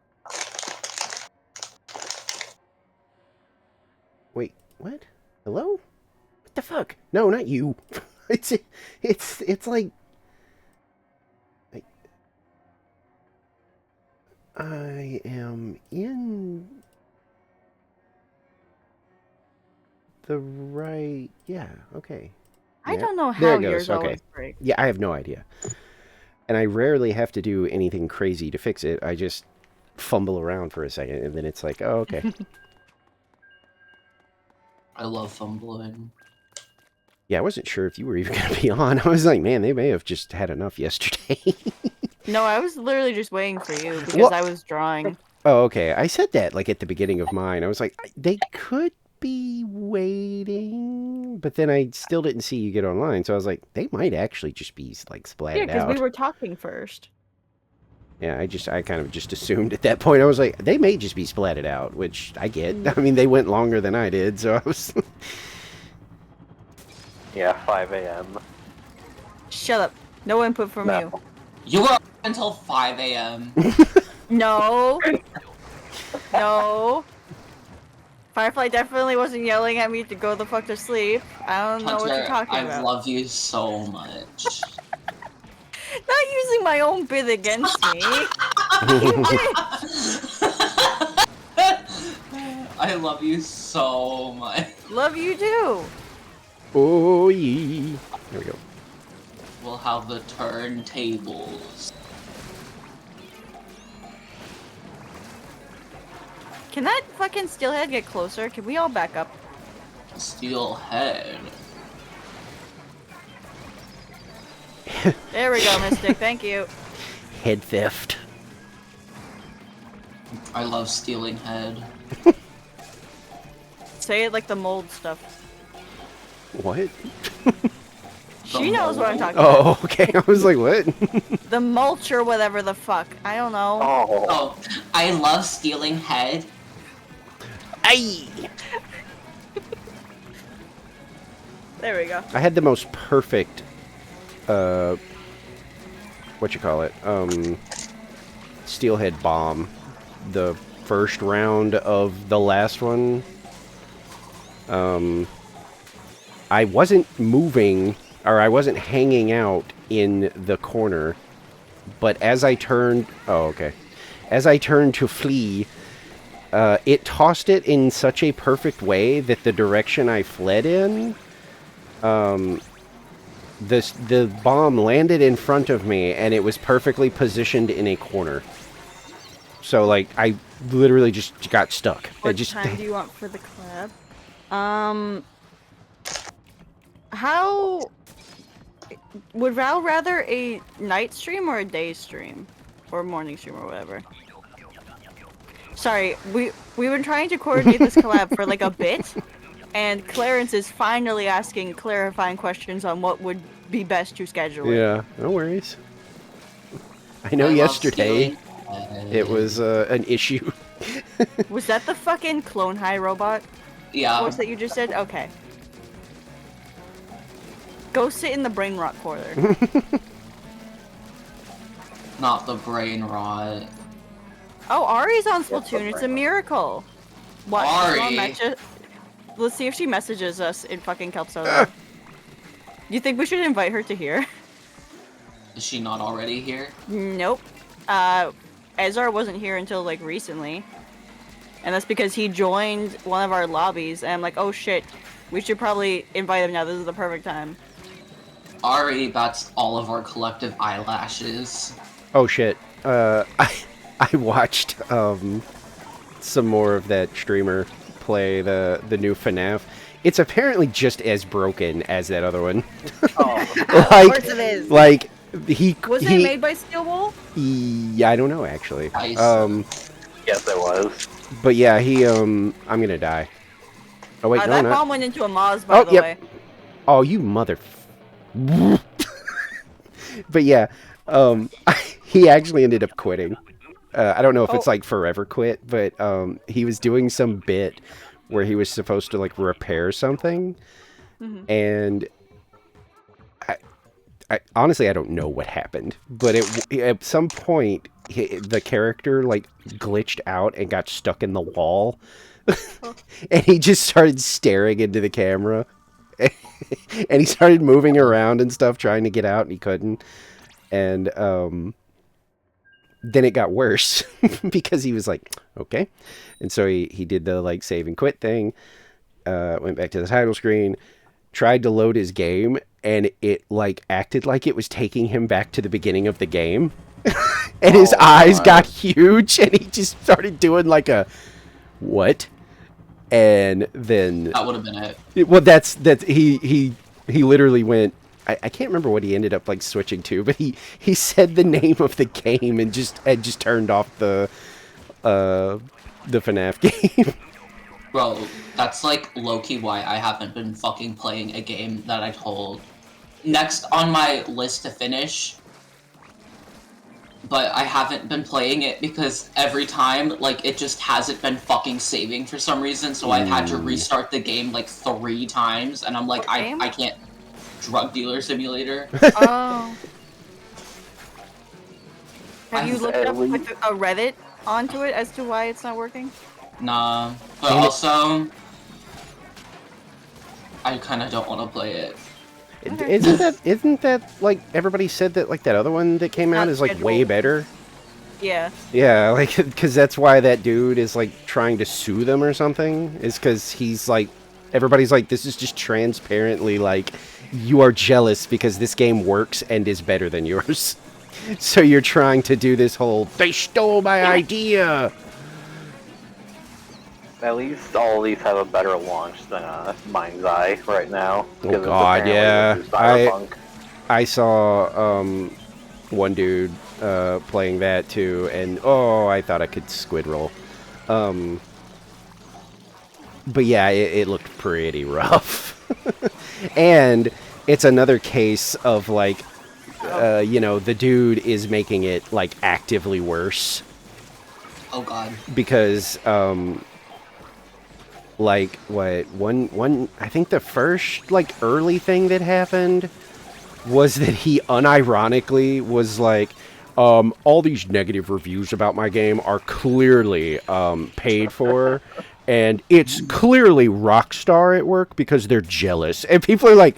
Wait, what? Hello? What the fuck? No, not you. it's like I am in the right... Yeah, okay. I don't know There how it goes. yours Okay. always break. Yeah, I have no idea. And I rarely have to do anything crazy to fix it. I just fumble around for a second, and then it's like, oh, okay. I love fumbling. Yeah, I wasn't sure if you were even going to be on. I was like, man, they may have just had enough yesterday. No, I was literally just waiting for you because Well- I was drawing. Oh, okay. I said that, like, at the beginning of mine. I was like, they could be waiting, but then I still didn't see you get online, so I was like, they might actually just be, like, Yeah, splatted because out. we were talking first. Yeah, I kind of just assumed at that point. I was like, they may just be splatted out, which I get. I mean, they went longer than I did, so I was... Yeah, 5 a.m. Shut up. No input from No. you. You were up until 5 a.m. No. No. Firefly definitely wasn't yelling at me to go the fuck to sleep. I don't know what you're Hunter, talking I about. love you so much. Not using my own bid against me. I love you so much. Love you too. Oh, yeah. There we go. We'll have the turntables. Can that fucking steelhead get closer? Can we all back up? Steelhead. There we go, Mystic. Thank you. Head theft. I love stealing head. Say it like the mold stuff. What? She knows what I'm talking about. Oh, okay. I was like, what? The mulch or whatever the fuck. I don't know. Oh, Oh, I love stealing head. Aye! There we go. I had the most perfect, what you call it, steelhead bomb. The first round of the last one. I wasn't moving, or I wasn't hanging out in the corner, but as I turned, oh, okay. As I turned to flee, it tossed it in such a perfect way that the direction I fled in, the bomb landed in front of me, and it was perfectly positioned in a corner. So, like, I literally just got stuck. What time do you want for the collab? How... Would Val rather a night stream or a day stream? Or morning stream or whatever? Sorry, we've been trying to coordinate this collab for like a bit, and Clarence is finally asking clarifying questions on what would be best to schedule it. Yeah, no worries. I know I love yesterday stealing head. it was an issue. Was that the fucking clone high robot Yeah. voice that you just said? Okay. Go sit in the brain rot corner. Not the brain rot. Oh, Ari's on Splatoon. It's a miracle. What? Ari. Let's see if she messages us in fucking Kelpsoda. You think we should invite her to here? Is she not already here? Nope. Ezra wasn't here until like recently. And that's because he joined one of our lobbies and I'm like, oh shit, we should probably invite him now. This is the perfect time. Ari, that's all of our collective eyelashes. Oh shit. I watched some more of that streamer play the new FNAF. It's apparently just as broken as that other one. oh. Of course it is. Like Was it made by Steel Wool? Yeah, I don't know actually. Nice. Yes, it was. But yeah, I'm gonna die. Oh wait, no, That not. bomb went into a Moz, by the yep. way. Oh, you mother. But yeah, he actually ended up quitting. I don't know if it's like forever quit, but he was doing some bit where he was supposed to like repair something, and I honestly I don't know what happened, but at some point the character like glitched out and got stuck in the wall, and he just started staring into the camera. And he started moving around and stuff, trying to get out, and he couldn't. And then it got worse because he was like, okay. And so he did the like save and quit thing, went back to the title screen, tried to load his game, and it like acted like it was taking him back to the beginning of the game. And his eyes got huge, and he just started doing like a what? And then That would have been it. well, that's he literally went. I can't remember what he ended up like switching to, but he said the name of the game and just turned off the FNAF game. Bro, that's like low-key why I haven't been fucking playing a game that I told. Next on my list to finish, but I haven't been playing it because every time, like, it just hasn't been fucking saving for some reason, so I've had to restart the game like 3 times, and I'm like, I can't. Drug Dealer Simulator. Oh. Have you looked up like a Reddit onto it as to why it's not working? Nah, but also, I kind of don't want to play it. Isn't that like everybody said that like that other one that came out is like way better? Yeah. Yeah, like because that's why that dude is like trying to sue them or something. Is because he's like everybody's like this is just transparently like you are jealous because this game works and is better than yours. So you're trying to do this whole they stole my idea. At least all of these have a better launch than Mind's Eye right now. Oh god, yeah. I saw one dude playing that too, and oh, I thought I could squid roll. But yeah, it looked pretty rough. And it's another case of like, you know, the dude is making it like actively worse. Oh god. Because like one I think the first like early thing that happened was that he unironically was like all these negative reviews about my game are clearly paid for and it's clearly Rockstar at work because they're jealous. And people are like,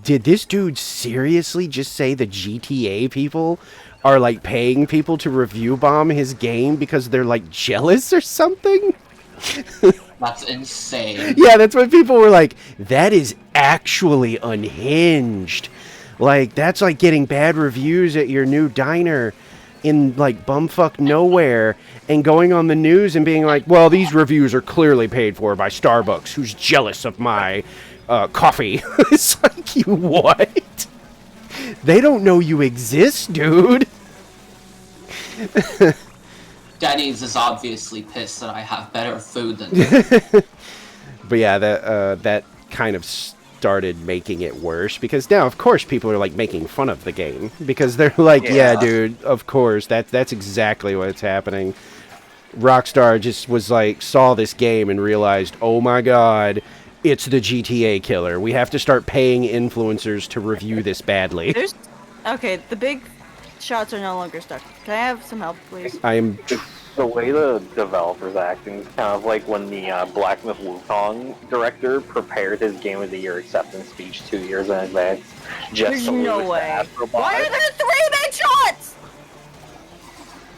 did this dude seriously just say the GTA people are like paying people to review bomb his game because they're like jealous or something? That's insane. Yeah, that's what people were like, that is actually unhinged. Like, that's like getting bad reviews at your new diner in like bumfuck nowhere and going on the news and being like, well, these reviews are clearly paid for by Starbucks, who's jealous of my coffee. It's like, you what? They don't know you exist, dude. Denny's is obviously pissed that I have better food than them. But yeah, that kind of started making it worse because now, of course, people are like making fun of the game because they're like, yeah dude, of course, that's exactly what's happening. Rockstar just was like, saw this game and realized, oh my god, it's the GTA killer. We have to start paying influencers to review this badly. Okay, the big shots are no longer stuck. Can I have some help, please? I am. The way the developer's acting is kind of like when the Black Myth Wukong director prepared his Game of the Year acceptance speech 2 years in advance. There's no way. Why are there 3 big shots?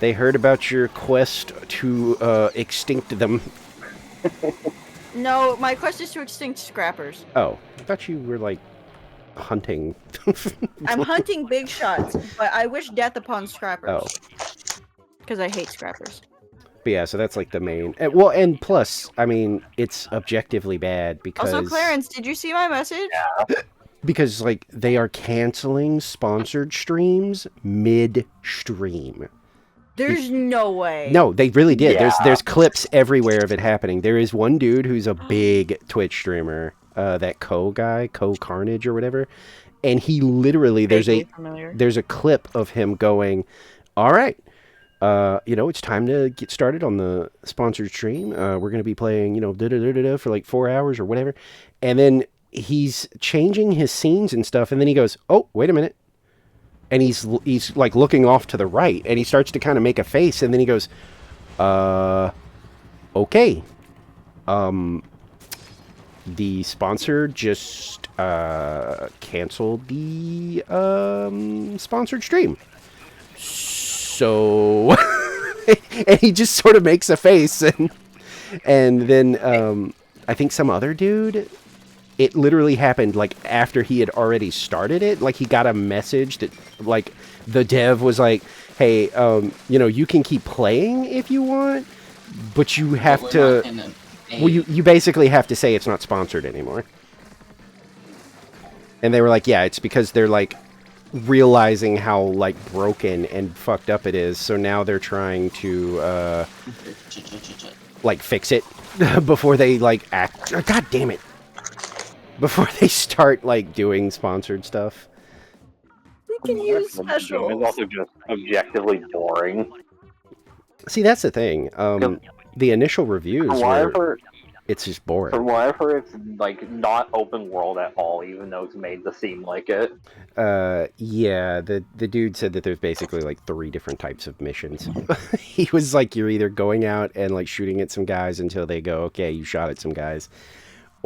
They heard about your quest to extinct them. No, my quest is to extinct scrappers. Oh, I thought you were like hunting. I'm hunting big shots, but I wish death upon scrappers. Oh. Because I hate scrappers. But yeah, so that's like the main. Well, and plus, I mean, it's objectively bad because. Also, Clarence, did you see my message? Yeah. Because like they are canceling sponsored streams mid-stream. There's no way. No, they really did. Yeah. There's clips everywhere of it happening. There is one dude who's a big Twitch streamer, that Co Carnage or whatever, and he literally there's a clip of him going, "All right, you know, it's time to get started on the sponsored stream. We're gonna be playing, you know, for like 4 hours or whatever," and then he's changing his scenes and stuff, and then he goes, "Oh, wait a minute." And he's like looking off to the right, and he starts to kind of make a face, and then he goes, okay. The sponsor just canceled the sponsored stream. so, and he just sort of makes a face, and then I think some other dude. It literally happened like after he had already started it. Like he got a message that like the dev was like, "Hey, you know, you can keep playing if you want, but you have to." Well, you basically have to say it's not sponsored anymore. And they were like, "Yeah, it's because they're like realizing how like broken and fucked up it is. So now they're trying to like fix it before they like act. Oh, God damn it." Before they start, like, doing sponsored stuff. We can use specials. It's also just objectively boring. See, that's the thing. The initial reviews were... It's just boring. From what I've heard, it's, like, not open world at all, even though it's made to seem like it. Yeah, the dude said that there's basically, like, 3 different types of missions. He was like, you're either going out and, like, shooting at some guys until they go, okay, you shot at some guys.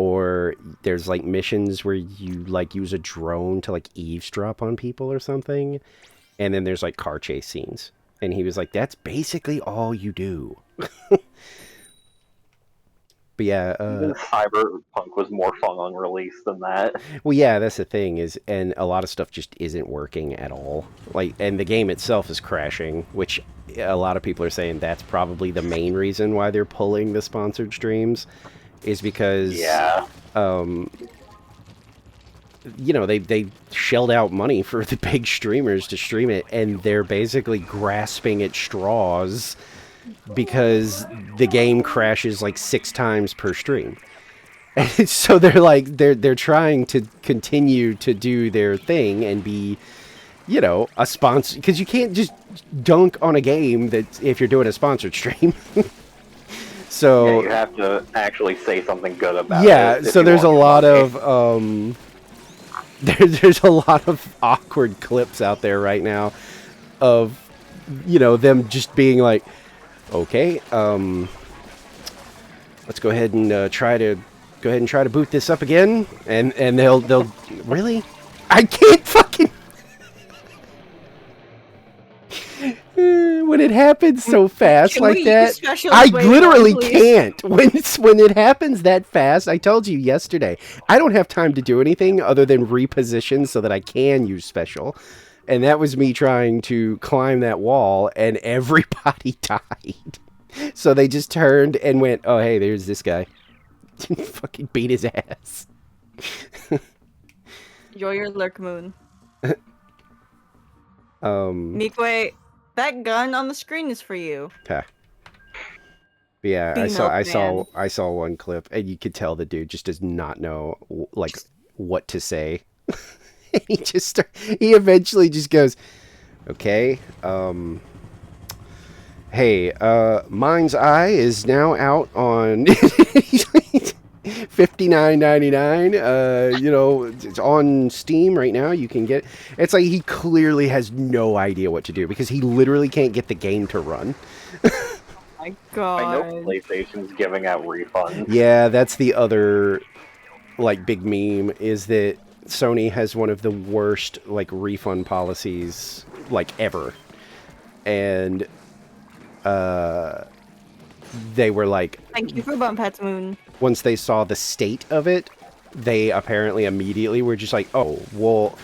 Or there's, like, missions where you, like, use a drone to, like, eavesdrop on people or something. And then there's, like, car chase scenes. And he was like, that's basically all you do. But yeah, Cyberpunk was more fun on release than that. Well, yeah, that's the thing is, and a lot of stuff just isn't working at all. Like, and the game itself is crashing, which a lot of people are saying that's probably the main reason why they're pulling the sponsored streams. Is because, yeah. You know, they shelled out money for the big streamers to stream it, and they're basically grasping at straws because the game crashes like 6 times per stream. And so they're like, they're trying to continue to do their thing and be, you know, a sponsor, because you can't just dunk on a game that if you're doing a sponsored stream. So yeah, you have to actually say something good about it. Yeah, so there's a lot of there's a lot of awkward clips out there right now of, you know, them just being like, okay, let's go ahead and try to boot this up again, and they'll really, I can't fucking. When it happens so fast like that, I literally can't. When it happens that fast, I told you yesterday, I don't have time to do anything other than reposition so that I can use special. And that was me trying to climb that wall, and everybody died. So they just turned and went, oh, hey, there's this guy. Fucking beat his ass. Enjoy your lurk moon. Mikwe, that gun on the screen is for you. Okay. Yeah, I saw one clip, and you could tell the dude just does not know like what to say. he eventually just goes, okay, hey, Mind's Eye is now out on $59.99. You know, it's on Steam right now. You can get. It's like he clearly has no idea what to do because he literally can't get the game to run. My God. I know PlayStation's giving out refunds. Yeah, that's the other like big meme is that Sony has one of the worst like refund policies like ever, and they were like, thank you for Bump Hats Moon. Once they saw the state of it, they apparently immediately were just like, oh, well,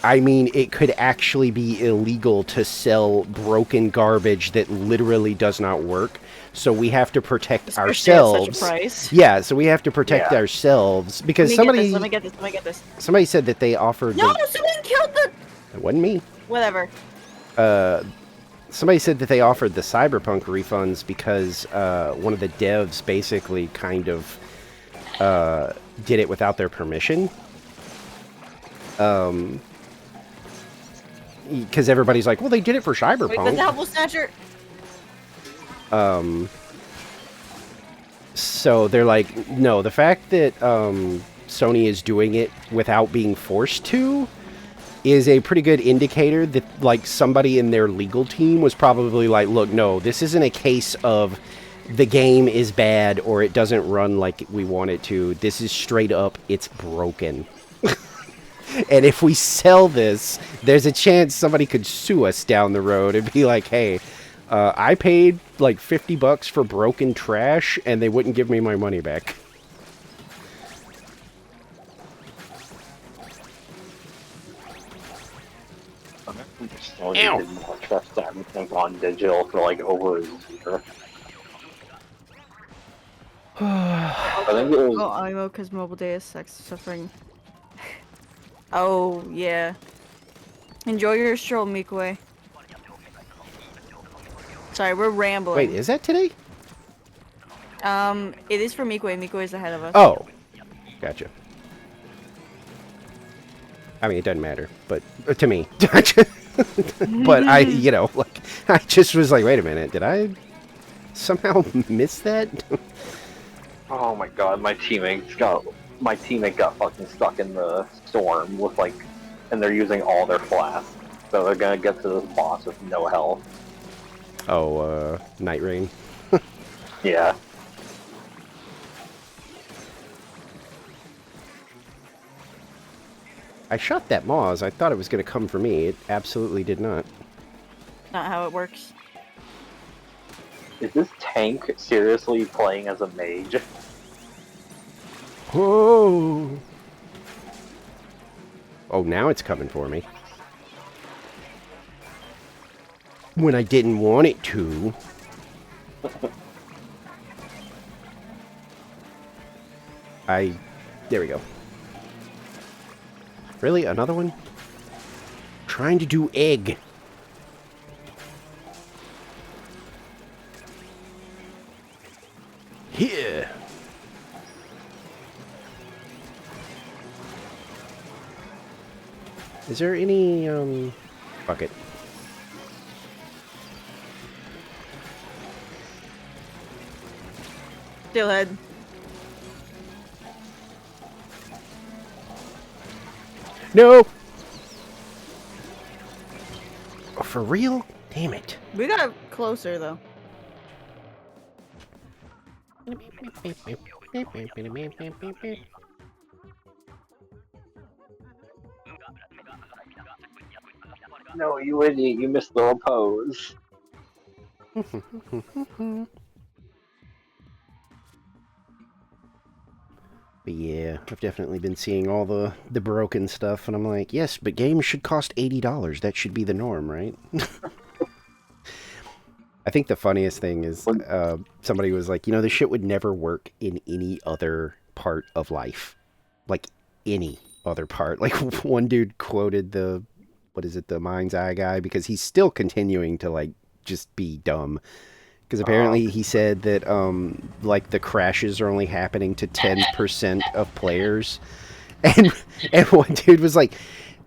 I mean, it could actually be illegal to sell broken garbage that literally does not work. So we have to protect ourselves. At such a price. Yeah, so we have to protect ourselves because Let me get this. Somebody said that they offered. No, someone killed the. It wasn't me. Whatever. Somebody said that they offered the Cyberpunk refunds because one of the devs basically kind of did it without their permission. Because everybody's like, well, they did it for Cyberpunk. Wait, the Apple Snatcher. So they're like, no, the fact that Sony is doing it without being forced to is a pretty good indicator that like somebody in their legal team was probably like, look, no, this isn't a case of the game is bad or it doesn't run like we want it to. This is straight up, it's broken. And if we sell this, there's a chance somebody could sue us down the road and be like, hey, I paid like $50 for broken trash and they wouldn't give me my money back. Ow. Did more trust everything on digital for like over a year. I think it was... Oh, I know, because mobile data is suffering. Oh, yeah. Enjoy your stroll, Mikue. Sorry, we're rambling. Wait, is that today? It is for Mikue. Mikue is ahead of us. Oh, gotcha. I mean, it doesn't matter, but to me. But I, you know, like, I just was like, wait a minute, did I somehow miss that? Oh my god, my teammate got fucking stuck in the storm with like, and they're using all their flasks, so they're gonna get to this boss with no health. Oh, Night Rain. Yeah. I shot that Moz. I thought it was going to come for me. It absolutely did not. Not how it works. Is this tank seriously playing as a mage? Whoa! Oh, now it's coming for me. When I didn't want it to. There we go. Really? Another one? Trying to do egg. Here. Is there any, bucket? Steelhead. No! Oh, for real? Damn it. We got closer, though. No, you idiot, you missed the repose. But yeah, I've definitely been seeing all the broken stuff, and I'm like, yes, but games should cost $80. That should be the norm, right? I think the funniest thing is somebody was like, you know, this shit would never work in any other part of life. Like, any other part. Like, one dude quoted the Mind's Eye guy, because he's still continuing to, like, just be dumb. Because apparently he said that, like, the crashes are only happening to 10% of players. And one dude was like,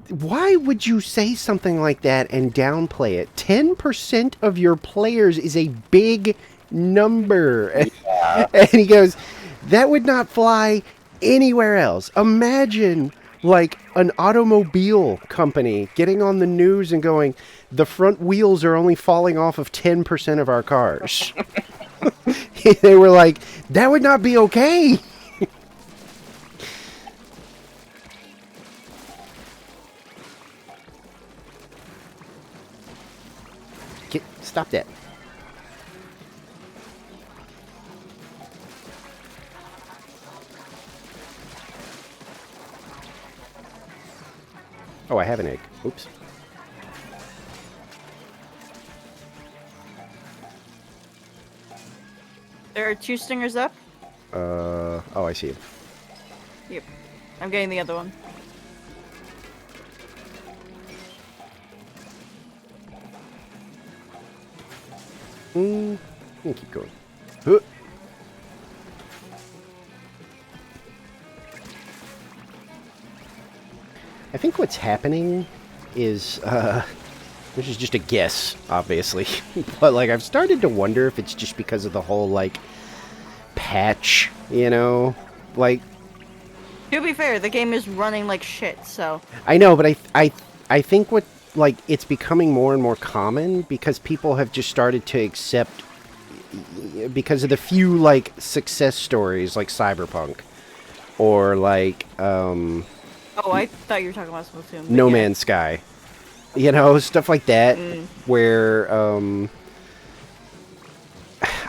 why would you say something like that and downplay it? 10% of your players is a big number. Yeah. And he goes, that would not fly anywhere else. Imagine, like, an automobile company getting on the news and going, the front wheels are only falling off of 10% of our cars. They were like, that would not be okay. Stop that. Oh, I have an egg. Oops. There are 2 stingers up. Oh, I see him. Yep. I'm getting the other one. We'll keep going. Huh. I think what's happening is, this is just a guess, obviously, but, like, I've started to wonder if it's just because of the whole, like, patch, you know? Like... To be fair, the game is running like shit, so... I know, but I think what, like, it's becoming more and more common because people have just started to accept, because of the few, like, success stories like Cyberpunk, or, like, Oh, I thought you were talking about Splatoon. No yeah. Man's Sky. You know, stuff like that, where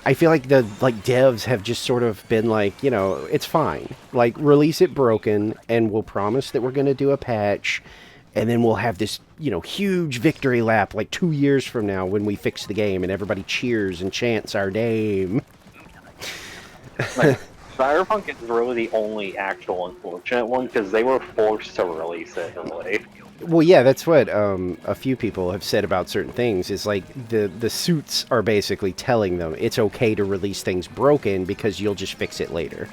I feel like the devs have just sort of been like, you know, it's fine. Like, release it broken, and we'll promise that we're going to do a patch, and then we'll have this, you know, huge victory lap like 2 years from now when we fix the game, and everybody cheers and chants our name. Like, Cyberpunk is really the only actual unfortunate one because they were forced to release it in a way. Well, yeah, that's what a few people have said about certain things. Is like the suits are basically telling them it's okay to release things broken because you'll just fix it later,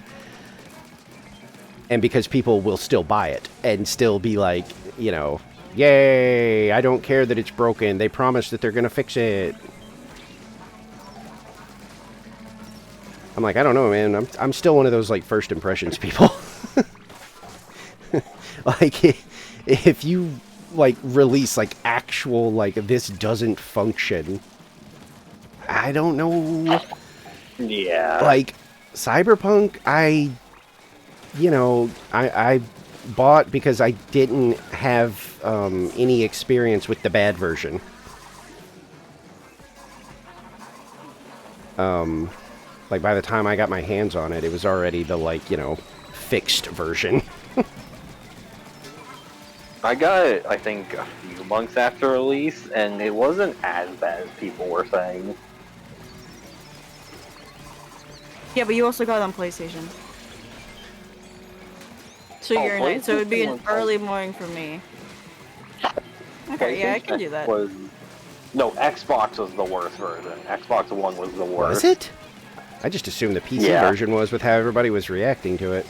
and because people will still buy it and still be like, you know, yay! I don't care that it's broken. They promise that they're gonna fix it. I'm like, I don't know, man. I'm still one of those like first impressions people. Like, if you like release like actual like this doesn't function, I don't know. Yeah. Like Cyberpunk, I bought because I didn't have any experience with the bad version. Like by the time I got my hands on it, it was already the like, you know, fixed version. I got it, I think, a few months after release, and it wasn't as bad as people were saying. Yeah, but you also got it on PlayStation. So you're night. So it would be an early morning for me. Okay, yeah, I can do that. No, Xbox was the worst version. Xbox One was the worst. Was it? I just assumed the PC version was with how everybody was reacting to it.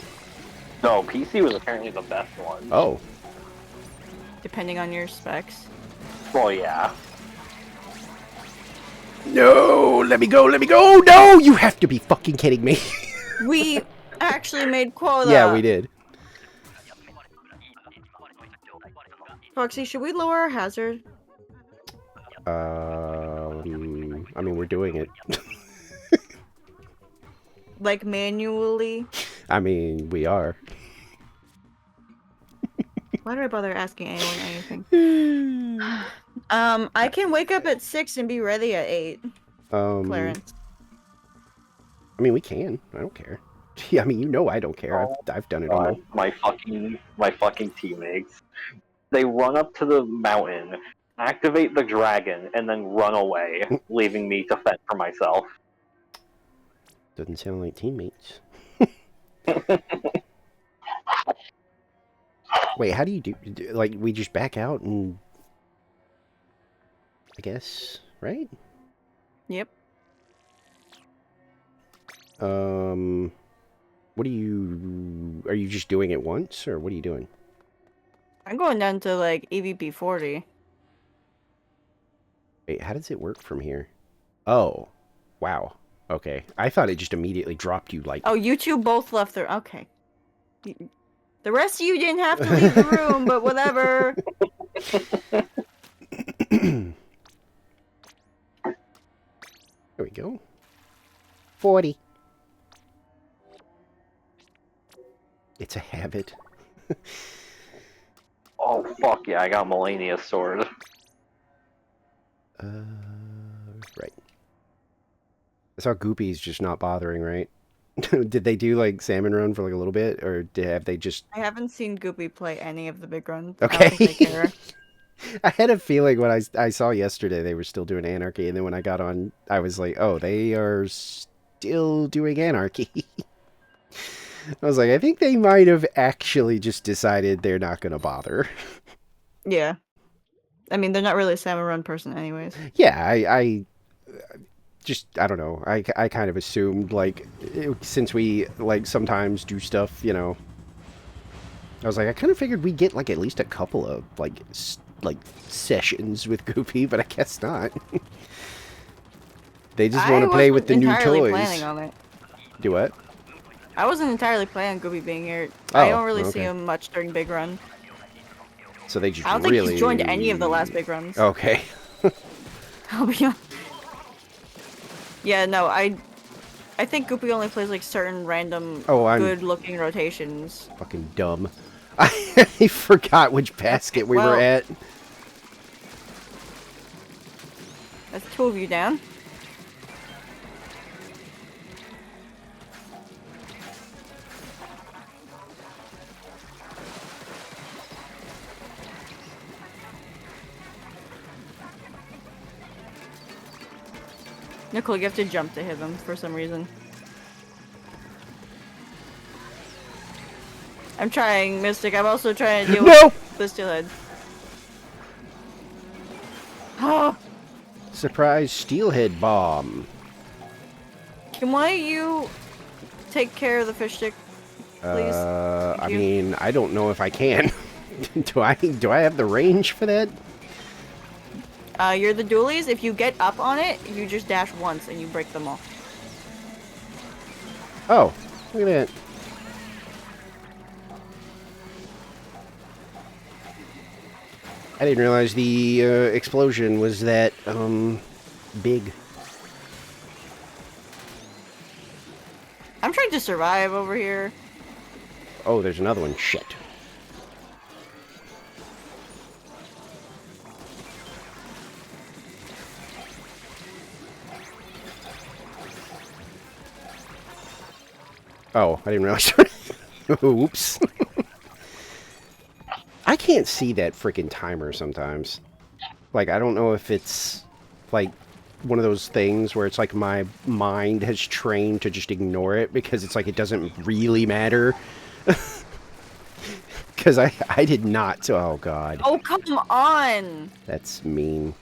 No, PC was apparently the best one. Oh. Depending on your specs. Well, yeah. No, let me go, let me go. No, you have to be fucking kidding me. We actually made quota. Yeah, we did. Foxy, should we lower our hazard? I mean, we're doing it. Like manually? I mean, we are. Why do I bother asking anyone anything? I can wake up at 6 and be ready at 8. Clarence. I mean, we can. I don't care. Yeah, I mean, you know I don't care. I've done it all. My fucking teammates. They run up to the mountain, activate the dragon, and then run away, leaving me to fend for myself. Doesn't sound like teammates. Wait, how do you do? Like, we just back out and... I guess, right? Yep. What do you... Are you just doing it once, or what are you doing? I'm going down to, like, EVP 40. Wait, how does it work from here? Oh. Wow. Okay. I thought it just immediately dropped you, like... Oh, you two both left their... Okay. The rest of you didn't have to leave the room, but whatever. There we go. 40. It's a habit. Oh, fuck yeah, I got Melania's sword. Right. I saw Goopy's just not bothering, right? Did they do, like, Salmon Run for, like, a little bit? Or have they just... I haven't seen Goopy play any of the big runs. Okay. I don't think they care. I had a feeling when I saw yesterday they were still doing Anarchy, and then when I got on, I was like, oh, they are still doing Anarchy. I was like, I think they might have actually just decided they're not going to bother. Yeah. I mean, they're not really a Salmon Run person anyways. Yeah, I don't know. I kind of assumed, like, since we, like, sometimes do stuff, you know, I was like, I kind of figured we'd get, like, at least a couple of, like sessions with Goopy, but I guess not. They just want to play with the new toys. Planning on it. Do what? I wasn't entirely planning on Goopy being here. Oh, I don't really see okay. him much during Big Run. So they just I don't think he's joined any of the last Big Runs. Okay. I'll be honest. Yeah, no, I think Goopy only plays like certain random good-looking rotations. Fucking dumb. I forgot which basket we were at. That's 2 of you down. Nicole, you have to jump to hit them for some reason. I'm trying, Mystic. I'm also trying to deal with the steelhead. Oh! Surprise steelhead bomb. Can one of you take care of the fish stick, please? I mean, I don't know if I can. Do I have the range for that? You're the dualies. If you get up on it, you just dash once and you break them all. Oh, look at that. I didn't realize the explosion was that big. I'm trying to survive over here. Oh, there's another one. Shit. Oh, I didn't realize. Oops. I can't see that freaking timer sometimes. Like, I don't know if it's, like, one of those things where it's like my mind has trained to just ignore it because it's like it doesn't really matter. Because I did not. So, oh, God. Oh, come on! That's mean.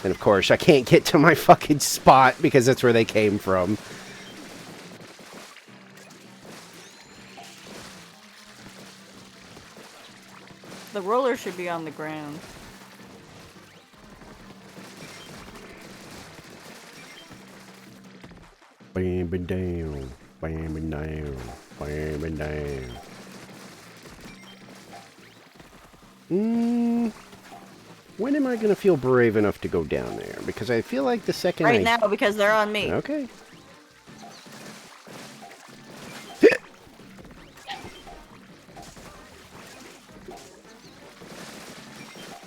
And, of course, I can't get to my fucking spot because that's where they came from. The roller should be on the ground. Bam and down, bam and down, bam and down. When am I gonna feel brave enough to go down there? Because I feel like the second Right now, because they're on me. Okay.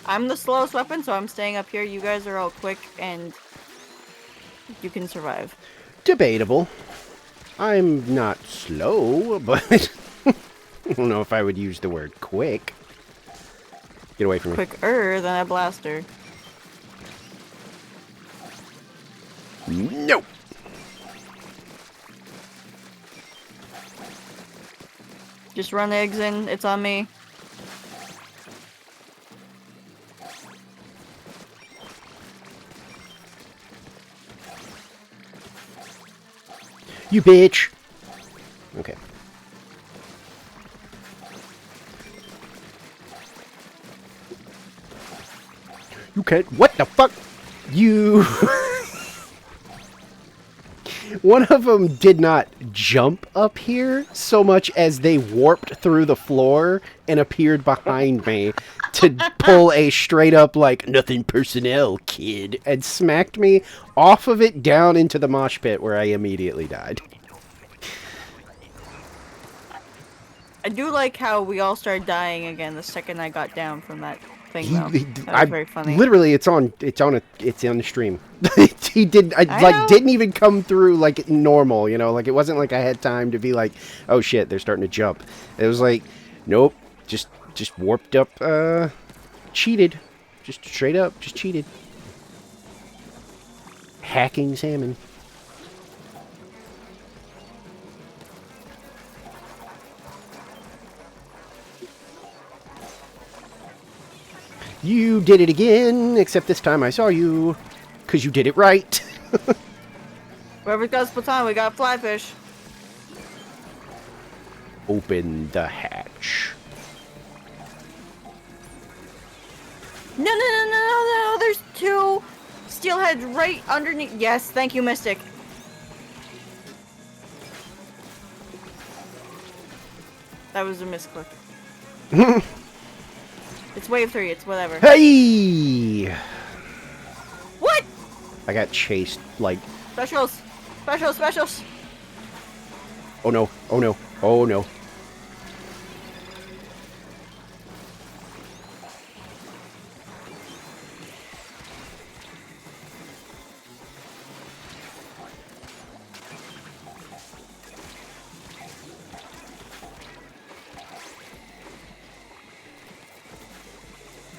I'm the slowest weapon, so I'm staying up here. You guys are all quick, and you can survive. Debatable. I'm not slow, but I don't know if I would use the word quick. Get away from me. Quicker than a blaster. No. Just run eggs in. It's on me. You bitch. Okay. You can't. What the fuck? You. One of them did not jump up here so much as they warped through the floor and appeared behind me to pull a straight up like nothing personnel, kid, and smacked me off of it down into the mosh pit where I immediately died. I do like how we all started dying again the second I got down from that thing, though. That was very funny. Literally, it's on the stream. He didn't even come through like normal, you know, like it wasn't like I had time to be like, oh shit, they're starting to jump. It was like, nope, just warped up, cheated, just straight up, just cheated. Hacking salmon. You did it again, except this time I saw you, because you did it right. Whoever's got Splatoon, we got flyfish. Open the hatch. No, there's 2 steelheads right underneath. Yes, thank you, Mystic. That was a misclick. It's wave 3, it's whatever. Hey! What? I got chased, like... Specials! Specials! Oh no, oh no, oh no.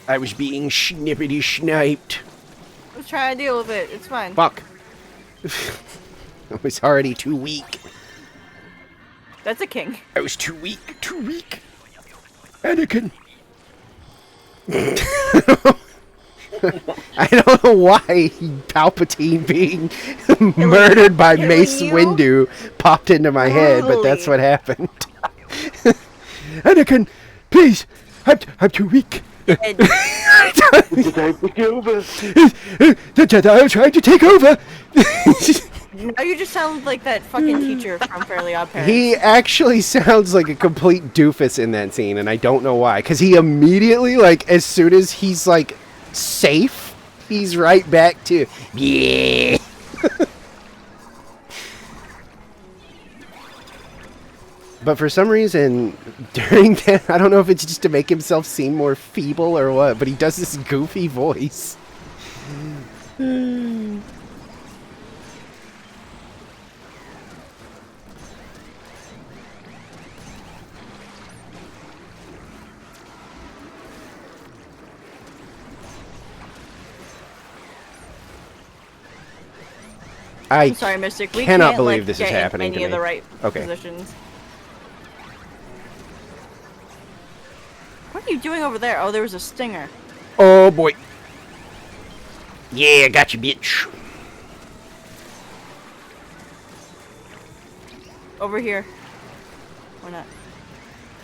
I was being snippety sniped. I was trying to deal with it. It's fine. Fuck. I was already too weak. That's a king. I was too weak. Too weak. Anakin. I don't know why Palpatine being murdered by Mace Windu popped into my head, but that's what happened. Anakin, please, I'm too weak. The Jedi are trying to take over. Now you just sound like that fucking teacher from Fairly Odd Parents. He actually sounds like a complete doofus in that scene, and I don't know why. Because he immediately, like, as soon as he's, like, safe, he's right back to, yeah. But for some reason, during that, I don't know if it's just to make himself seem more feeble or what, but he does this goofy voice. I'm sorry, Mystic. We cannot can't, believe like, this is get happening any to of me. the right Okay. positions. What are you doing over there? Oh, there was a stinger. Oh boy. Yeah, got you, bitch. Over here. Or not.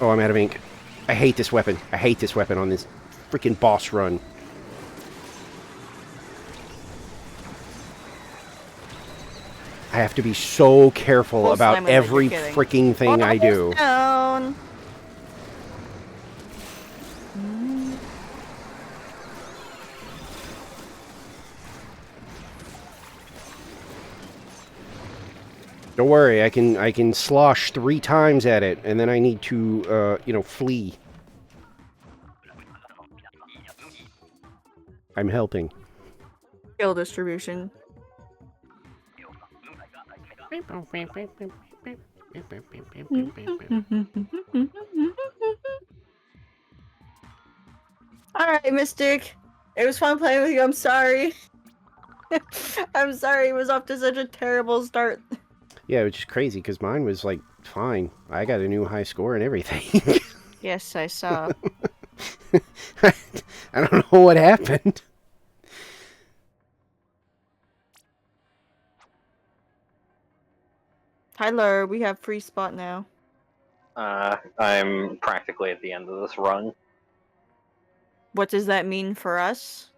Oh, I'm out of ink. I hate this weapon. I hate this weapon on this freaking boss run. I have to be so careful Full about slime with it, every you're kidding. freaking thing I do. Down. Don't worry, I can slosh 3 times at it, and then I need to, you know, flee. I'm helping. Skill distribution. Alright, Mystic. It was fun playing with you. I'm sorry. I'm sorry it was off to such a terrible start. Yeah, which is crazy, because mine was, like, fine. I got a new high score and everything. Yes, I saw. I don't know what happened. Tyler, we have free spot now. I'm practically at the end of this run. What does that mean for us?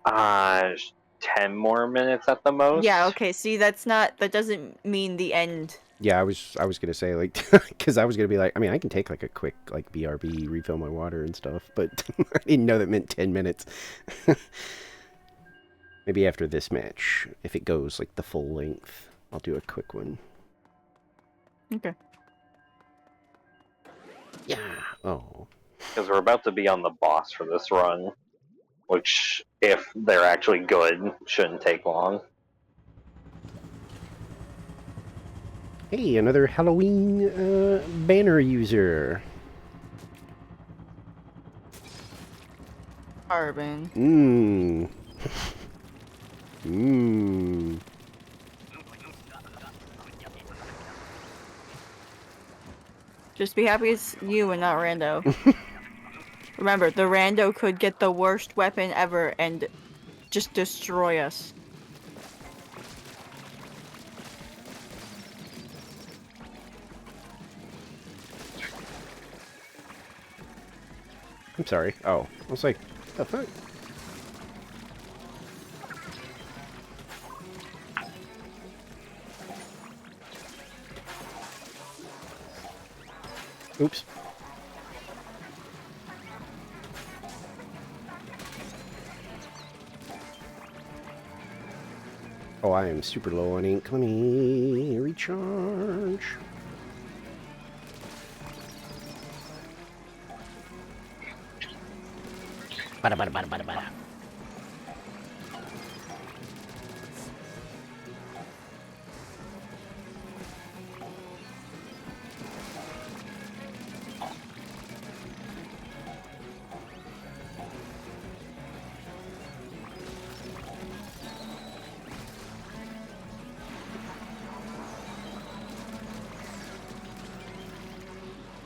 10 more minutes at the most. Yeah, okay, see, that doesn't mean the end. Yeah, I was gonna say, like, because I was gonna be like, I mean, I can take, like, a quick, like, BRB, refill my water and stuff, but I didn't know that meant 10 minutes. Maybe after this match, if it goes, like, the full length, I'll do a quick one. Okay. Yeah. Oh. Because we're about to be on the boss for this run, which, if they're actually good, shouldn't take long. Hey, another Halloween banner user. Carbon. Mmm. Mmm. Just be happy it's you and not Rando. Remember, the Rando could get the worst weapon ever and just destroy us. I'm sorry. Oh, I was like, what the fuck? Oops. Oh, I am super low on ink. Let me recharge. Bada, bada, bada, bada, bada.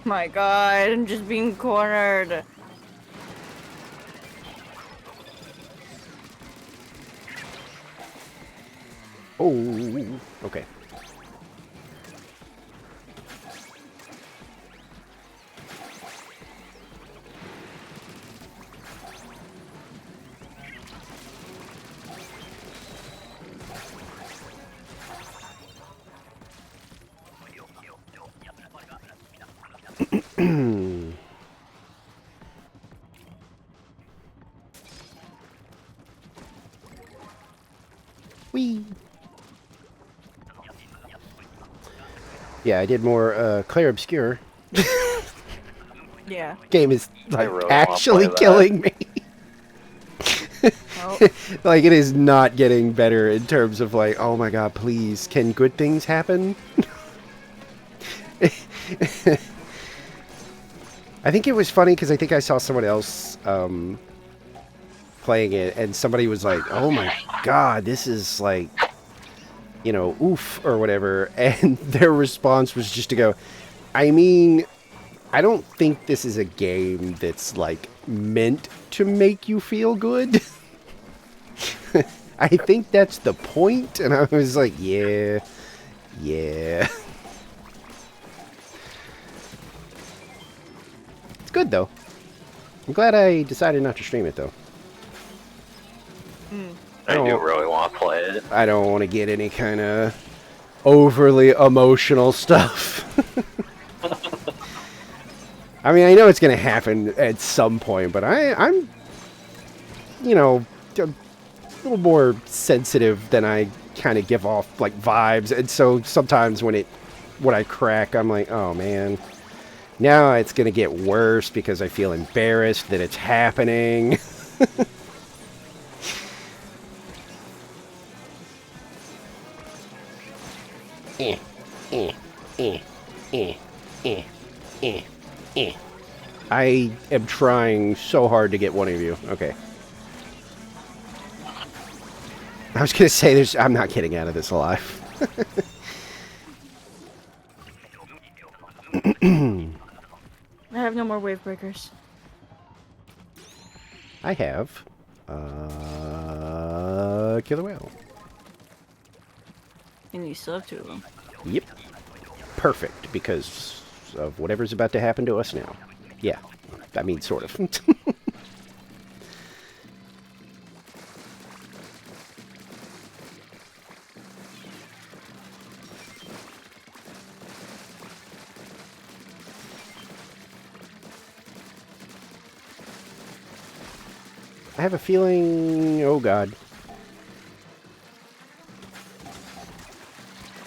my god, I'm just being cornered. Oh, okay. Whee! Yeah, I did more Clair Obscure. Yeah. Game is like really actually wanna play killing me. Oh. Like it is not getting better in terms of like, oh my god, please, can good things happen? I think it was funny because I think I saw someone else playing it, and somebody was like, oh my god, this is like, you know, oof, or whatever, and their response was just to go, I mean, I don't think this is a game that's like meant to make you feel good. I think that's the point, and I was like, yeah. It's good though. I'm glad I decided not to stream it though. I do really want to play it. I don't want to get any kind of overly emotional stuff. I mean, I know it's going to happen at some point, but I'm, you know, a little more sensitive than I kind of give off, like, vibes. And so sometimes when I crack, I'm like, oh, man. Now it's going to get worse because I feel embarrassed that it's happening. I am trying so hard to get one of you. Okay. I was gonna say I'm not getting out of this alive. I have no more wave breakers. I have killer whale. And you still have 2 of them. Yep. Perfect, because of whatever's about to happen to us now. Yeah. I mean, sort of. I have a feeling... Oh, God.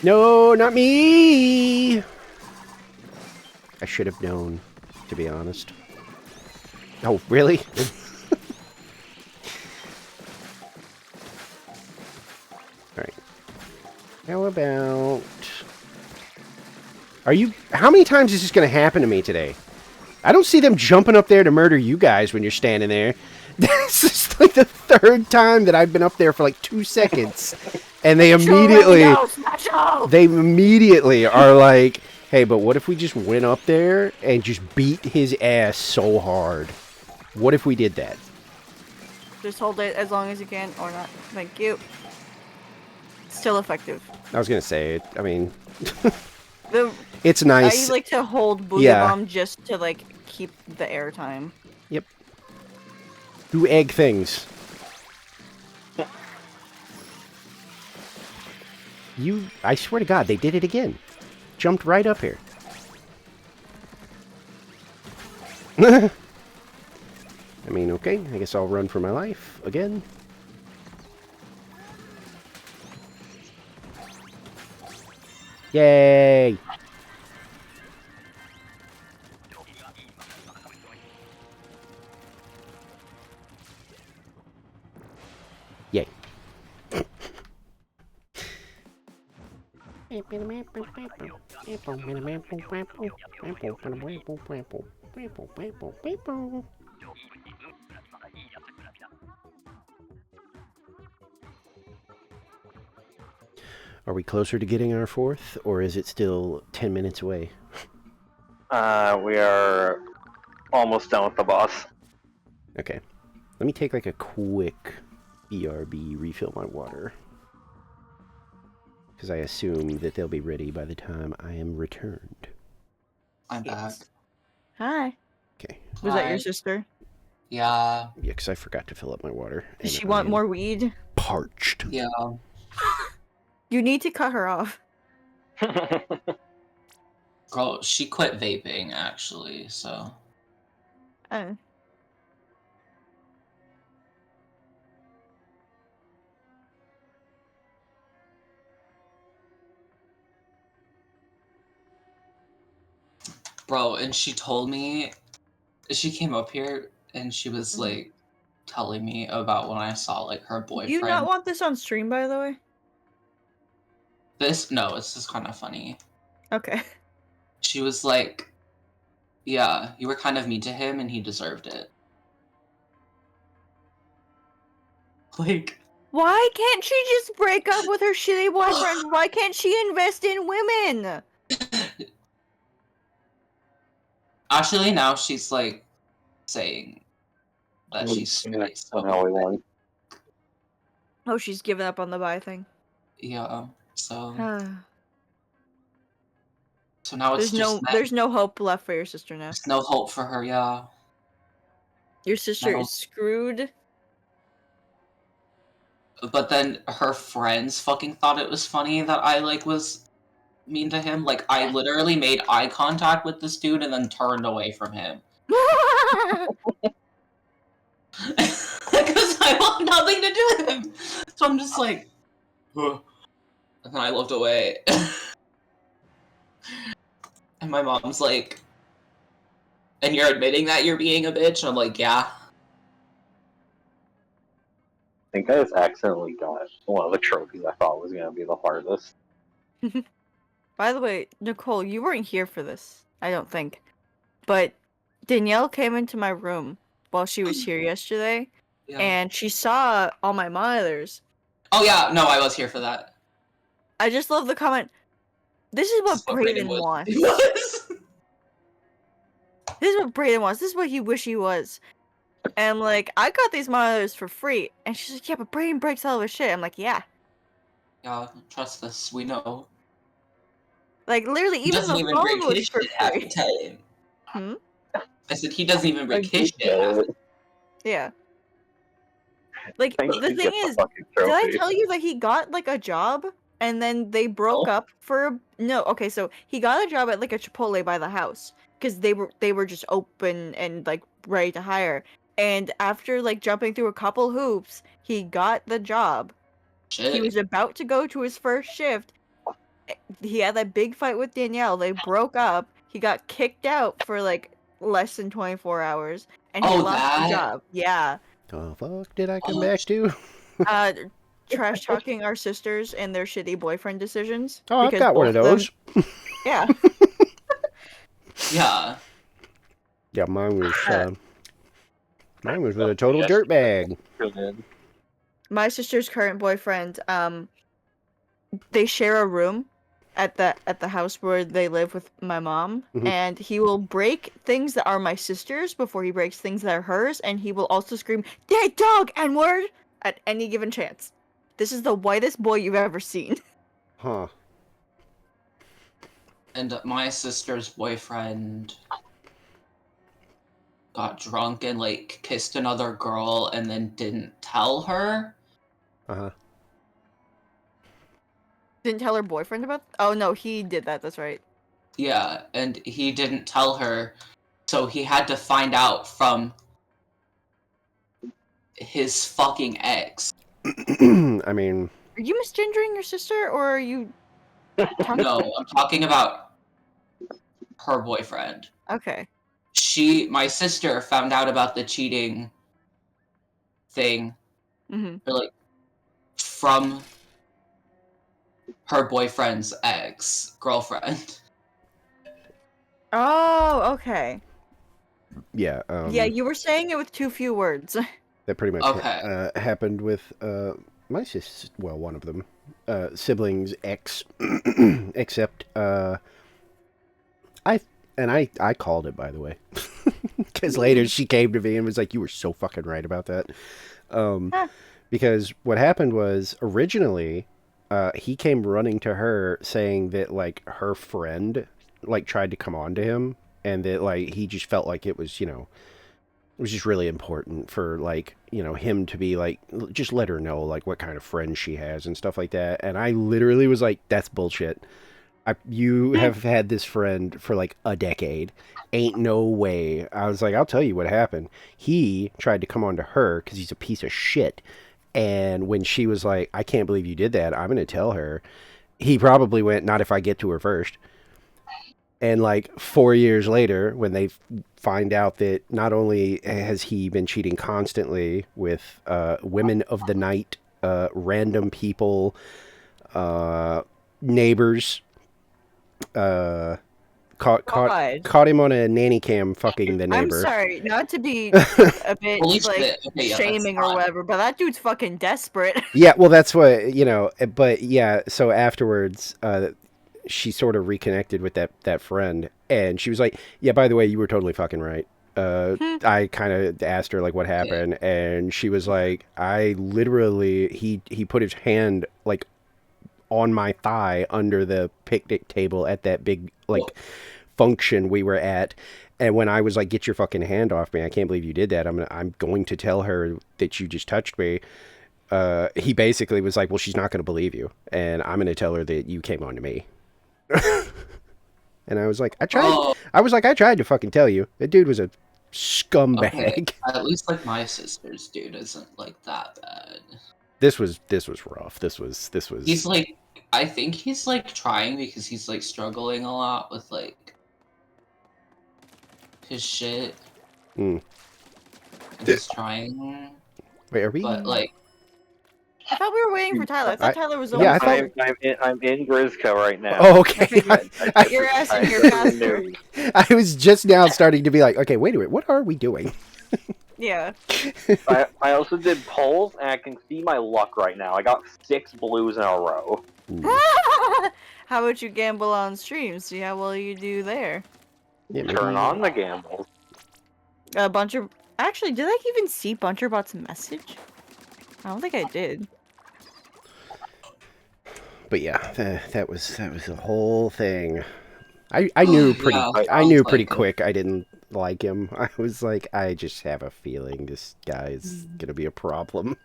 No, not me! I should have known, to be honest. Oh, really? Alright. How about... Are you... How many times is this going to happen to me today? I don't see them jumping up there to murder you guys when you're standing there. This is like the 3rd time that I've been up there for like 2 seconds. And they immediately... They immediately are like, hey, but what if we just went up there and just beat his ass so hard? What if we did that? Just hold it as long as you can, or not. Thank you. Still effective. I was going to say it. I mean... The, it's nice. I like to hold Booyah Bomb just to, like, keep the airtime. Yep. Do egg things. I swear to God, they did it again. Jumped right up here. I mean, okay, I guess I'll run for my life again. Yay! Yay. Are we closer to getting our 4th, or is it still 10 minutes away? We are almost done with the boss. Okay. Let me take like a quick BRB, refill my water. Because I assume that they'll be ready by the time I am returned. I'm back. Hi. Okay. Was that your Hi. sister? Yeah. Yeah, because I forgot to fill up my water. Does she I want am more weed? parched. Yeah. You need to cut her off. Girl, she quit vaping, actually, so... Oh. Bro, and she told me... She came up here, and she was, like, telling me about when I saw, like, her boyfriend. Do you not want this on stream, by the way? No, it's just kind of funny. Okay. She was like, yeah, you were kind of mean to him, and he deserved it. Like... Why can't she just break up with her shitty boyfriend? Why can't she invest in women? Actually, now she's, like, saying that she's straight. So, How we won. Oh, she's given up on the bi thing. yeah, so... There's So now it's just... no hope left for your sister now. There's no hope for her, yeah. Your sister is screwed. But then her friends fucking thought it was funny that I, like, was mean to him. Like, I literally made eye contact with this dude and then turned away from him. Because I want nothing to do with him. So I'm just like... Ugh. And then I looked away. And my mom's like... And you're admitting that you're being a bitch? And I'm like, yeah. I think I just accidentally got one of the trophies I thought was going to be the hardest. By the way, Nicole, you weren't here for this, I don't think. But Danielle came into my room while she was here yesterday, Yeah. and she saw all my monitors. Oh yeah, no, I was here for that. I just love the comment, this is what Brayden wants. This is what Brayden wants. This is what he wish he was. And like, I got these monitors for free. And she's like, yeah, but Brayden breaks all of his shit. I'm like, yeah. Yeah, trust us, we know. Like, literally, He even doesn't the even phone break was his for shit half the free. time. Hmm? I said he doesn't even break his shit half the time. Yeah. Like, I think the he thing gets the is, fucking did I trophy. tell you that he got, like, a job? And then they broke up for... No, okay, so he got a job at, like, a Chipotle by the house. Because they were just open and, like, ready to hire. And after, like, jumping through a couple hoops, he got the job. Shit. He was about to go to his first shift. He had that big fight with Danielle. They broke up. He got kicked out for, like, less than 24 hours. And he lost the job. Yeah. Oh, fuck did I come back to? Trash talking our sisters and their shitty boyfriend decisions. Oh, I've got one of those. Yeah. Yeah. Yeah, mine was with a total dirtbag. My sister's current boyfriend, they share a room at the house where they live with my mom, and he will break things that are my sister's before he breaks things that are hers, and he will also scream, "Dead dog, N-word!" at any given chance. This is the whitest boy you've ever seen. Huh. And my sister's boyfriend got drunk and, like, kissed another girl and then didn't tell her. Uh-huh. Didn't tell her boyfriend about... Oh, no, he did that, that's right. Yeah, and he didn't tell her, so he had to find out from his fucking ex. I mean... Are you misgendering your sister, or are you... No, I'm talking about her boyfriend. Okay. My sister found out about the cheating thing, or, like, from her boyfriend's ex-girlfriend. Oh, okay. Yeah, yeah, you were saying it with too few words. That pretty much happened with my sister, well, one of them, siblings' ex, except I And I called it, by the way. Because later she came to me and was like, you were so fucking right about that. Because what happened was, originally, he came running to her saying that, like, her friend, like, tried to come on to him. And that, like, he just felt like it was, you know, it was just really important for, like, you know, him to be, like, just let her know, like, what kind of friends she has and stuff like that. And I literally was like, that's bullshit. You have had this friend for, like, a decade. Ain't no way. I was like, I'll tell you what happened. He tried to come on to her because he's a piece of shit. And when she was like, I can't believe you did that, I'm going to tell her, he probably went, not if I get to her first. And like 4 years later, when they find out that not only has he been cheating constantly with women of the night, random people, neighbors, caught him on a nanny cam fucking the neighbor. I'm sorry, not to be a bit like shaming or whatever, but that dude's fucking desperate. Yeah, well, that's what, you know, but yeah, so afterwards, she sort of reconnected with that friend, and she was like, yeah, by the way, you were totally fucking right. I kind of asked her, like, what happened, and she was like, I literally, he put his hand, like, on my thigh under the picnic table at that big, like, function we were at, and when I was like, get your fucking hand off me, I can't believe you did that, I'm going to tell her that you just touched me. He basically was like, well, she's not going to believe you, and I'm going to tell her that you came on to me. And I was like, I tried to fucking tell you. That dude was a scumbag. Okay. At least like my sister's dude isn't like that bad. This was rough. This was He's like, I think he's like trying because he's like struggling a lot with like his shit. And he's trying. Wait, are we? But like, I thought we were waiting for Tyler. I thought Tyler was yeah, I'm in Grizco right now. Oh, okay. You're asking your password. I was just now starting to be like, okay, wait a minute, what are we doing? Yeah. I also did polls, and I can see my luck right now. I got 6 blues in a row. How about you gamble on stream? See how well you do there. Yeah, Turn on the gambles. A bunch of... Actually, did I even see Buncherbot's message? I don't think I did. But yeah, that was the whole thing. I knew pretty quick I didn't like him. I was like, I just have a feeling this guy is gonna be a problem.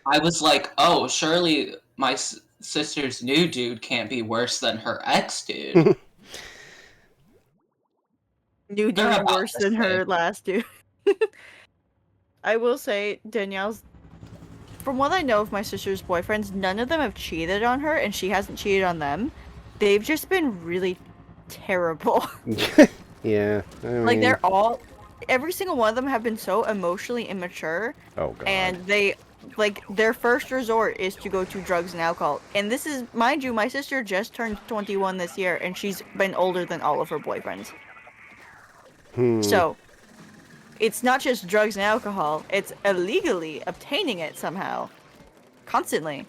I was like, oh, surely my sister's new dude can't be worse than her ex dude. New dude worse than her last dude. I will say, Danielle's... From what I know of my sister's boyfriends, none of them have cheated on her, and she hasn't cheated on them. They've just been really terrible. Yeah. I mean... Like, they're all... Every single one of them have been so emotionally immature. Oh, God. And they... Like, their first resort is to go to drugs and alcohol. And this is... Mind you, my sister just turned 21 this year, and she's been older than all of her boyfriends. So... It's not just drugs and alcohol, it's illegally obtaining it somehow. Constantly.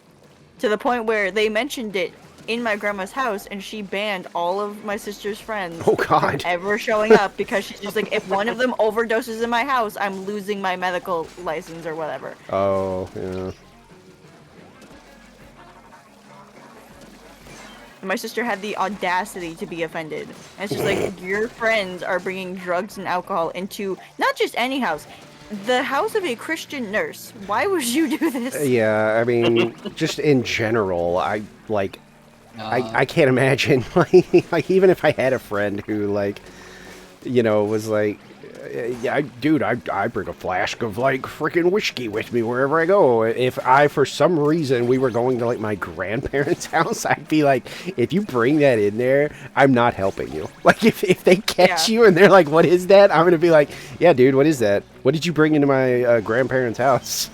To the point where they mentioned it in my grandma's house, and she banned all of my sister's friends from ever showing up, because she's just like, if one of them overdoses in my house, I'm losing my medical license or whatever. Oh, yeah. And my sister had the audacity to be offended. And it's just like, your friends are bringing drugs and alcohol into not just any house, the house of a Christian nurse. Why would you do this? Yeah, I mean, just in general, I can't imagine, like, even if I had a friend who, like, you know, was like, yeah, dude, I bring a flask of, like, freaking whiskey with me wherever I go. If for some reason, we were going to, like, my grandparents' house, I'd be like, if you bring that in there, I'm not helping you. Like, if they catch you and they're like, what is that? I'm going to be like, yeah, dude, what is that? What did you bring into my grandparents' house?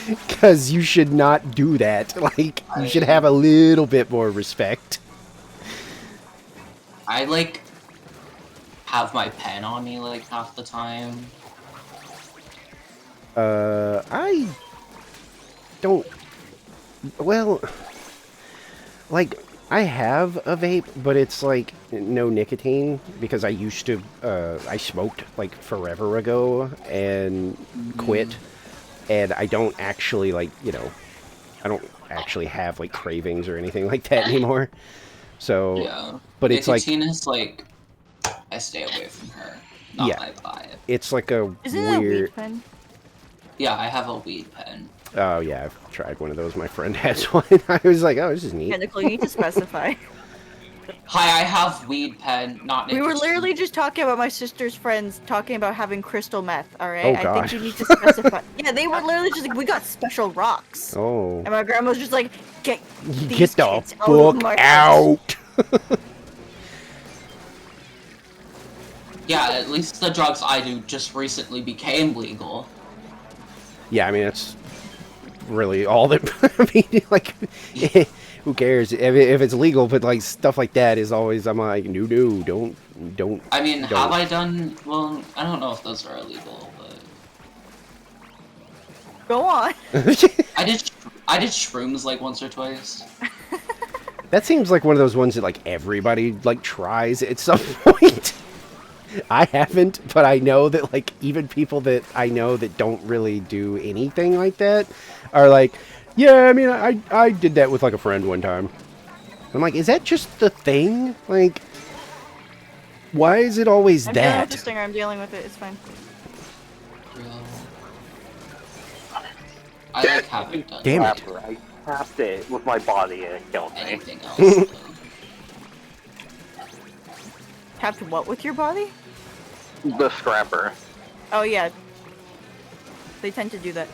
Because you should not do that. Like, you should have a little bit more respect. I, like... have my pen on me like half the time. I don't. Well, like, I have a vape, but it's like no nicotine because I used to, I smoked like forever ago and quit. And I don't actually like, you know, I don't actually have like cravings or anything like that anymore. So, Yeah. but it's like, nicotine is like, I stay away from her. Not my vibe. it's like a Isn't it a weed pen? Yeah, I have a weed pen. Oh yeah, I've tried one of those. My friend has one. I was like, oh, this is neat. Technically, you need to specify. Hi, I have weed pen, not nicotine. We were literally just talking about my sister's friends talking about having crystal meth, alright? Oh, I God. think you need to specify. Yeah, they were literally just like, we got special rocks. Oh. And my grandma was just like, get these Get the kids out of fuck my house. out! Yeah, at least the drugs I do just recently became legal. Yeah, I mean, that's really all that, I mean, like, who cares? If it's legal, but, like, stuff like that is always, I'm like, no, don't. I mean, don't. have I done, well, I don't know if those are illegal, but... Go on. I did shrooms, like, once or twice. That seems like one of those ones that, like, everybody, like, tries at some point. I haven't, but I know that, like, even people that I know that don't really do anything like that are like, yeah, I mean, I did that with, like, a friend one time. I'm like, is that just the thing? Like, why is it always I'm dealing with that? the stinger, I'm dealing with it, it's fine. I like haven't done Damn it. I tapped it with my body and it killed me. anything else, though. Tapped what with your body? The scrapper. Oh yeah. They tend to do that.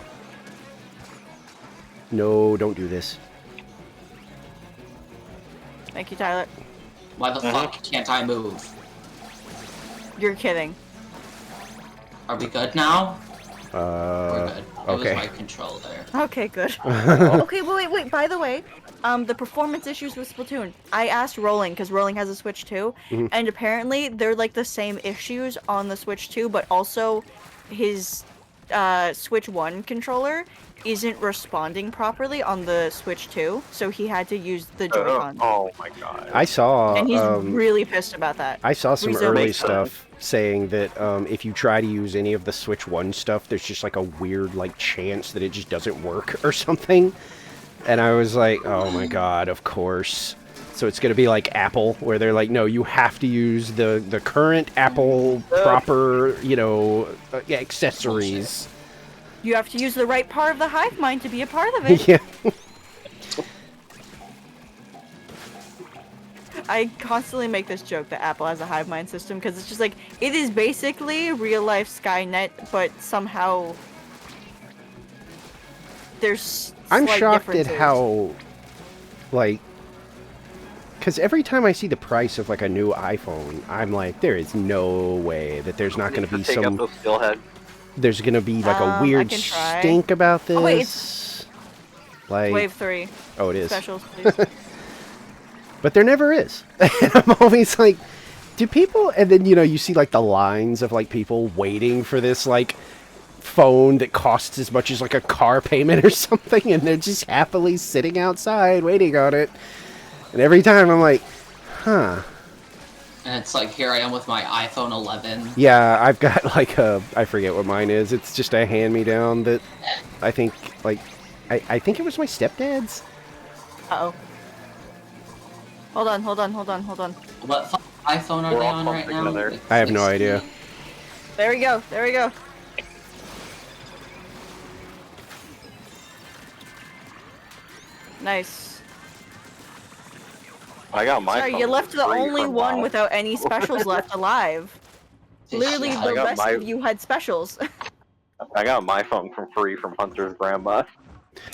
No, don't do this. Thank you, Tyler. Why the fuck can't I move? You're kidding. Are we good now? We're good. It okay. was my controller. Okay, good. Okay, wait. By the way, the performance issues with Splatoon. I asked Rolling because Rolling has a Switch too, and apparently they're like the same issues on the Switch 2, but also his Switch 1 controller isn't responding properly on the Switch 2, so he had to use the Joy-Con. Oh my god. I saw... And he's really pissed about that. I saw some Resume early makes stuff saying that if you try to use any of the Switch 1 stuff, there's just like a weird like chance that it just doesn't work or something. And I was like, oh my god, of course. So it's going to be like Apple, where they're like, no, you have to use the current Apple proper, you know, accessories. You have to use the right part of the hive mind to be a part of it. Yeah. I constantly make this joke that Apple has a hive mind system because it's just like, it is basically real life Skynet, but somehow there's I'm slight shocked at differences. how, like, because every time I see the price of like a new iPhone, I'm like, there is no way that there's not going to be Take up some. those steelhead. There's going to be like a I weird can try. stink about this. Oh, wait, it's like, Wave 3. oh, it is. Specials, please. But there never is. And I'm always like, do people, and then, you know, you see like the lines of like people waiting for this like phone that costs as much as like a car payment or something, and they're just happily sitting outside waiting on it. And every time I'm like, huh. And it's like, here I am with my iPhone 11. Yeah, I've got like a, I forget what mine is. It's just a hand-me-down that I think, like, I think it was my stepdad's. Uh-oh. Hold on. What iPhone are We're they all on right pumping now? together. Like I have no 16? idea. There we go. Nice. I got my Sorry, phone you left for the free only from one Mom. without any specials left alive. Literally, Yeah. the I got rest my- of you had specials. I got my phone for free from Hunter's grandma.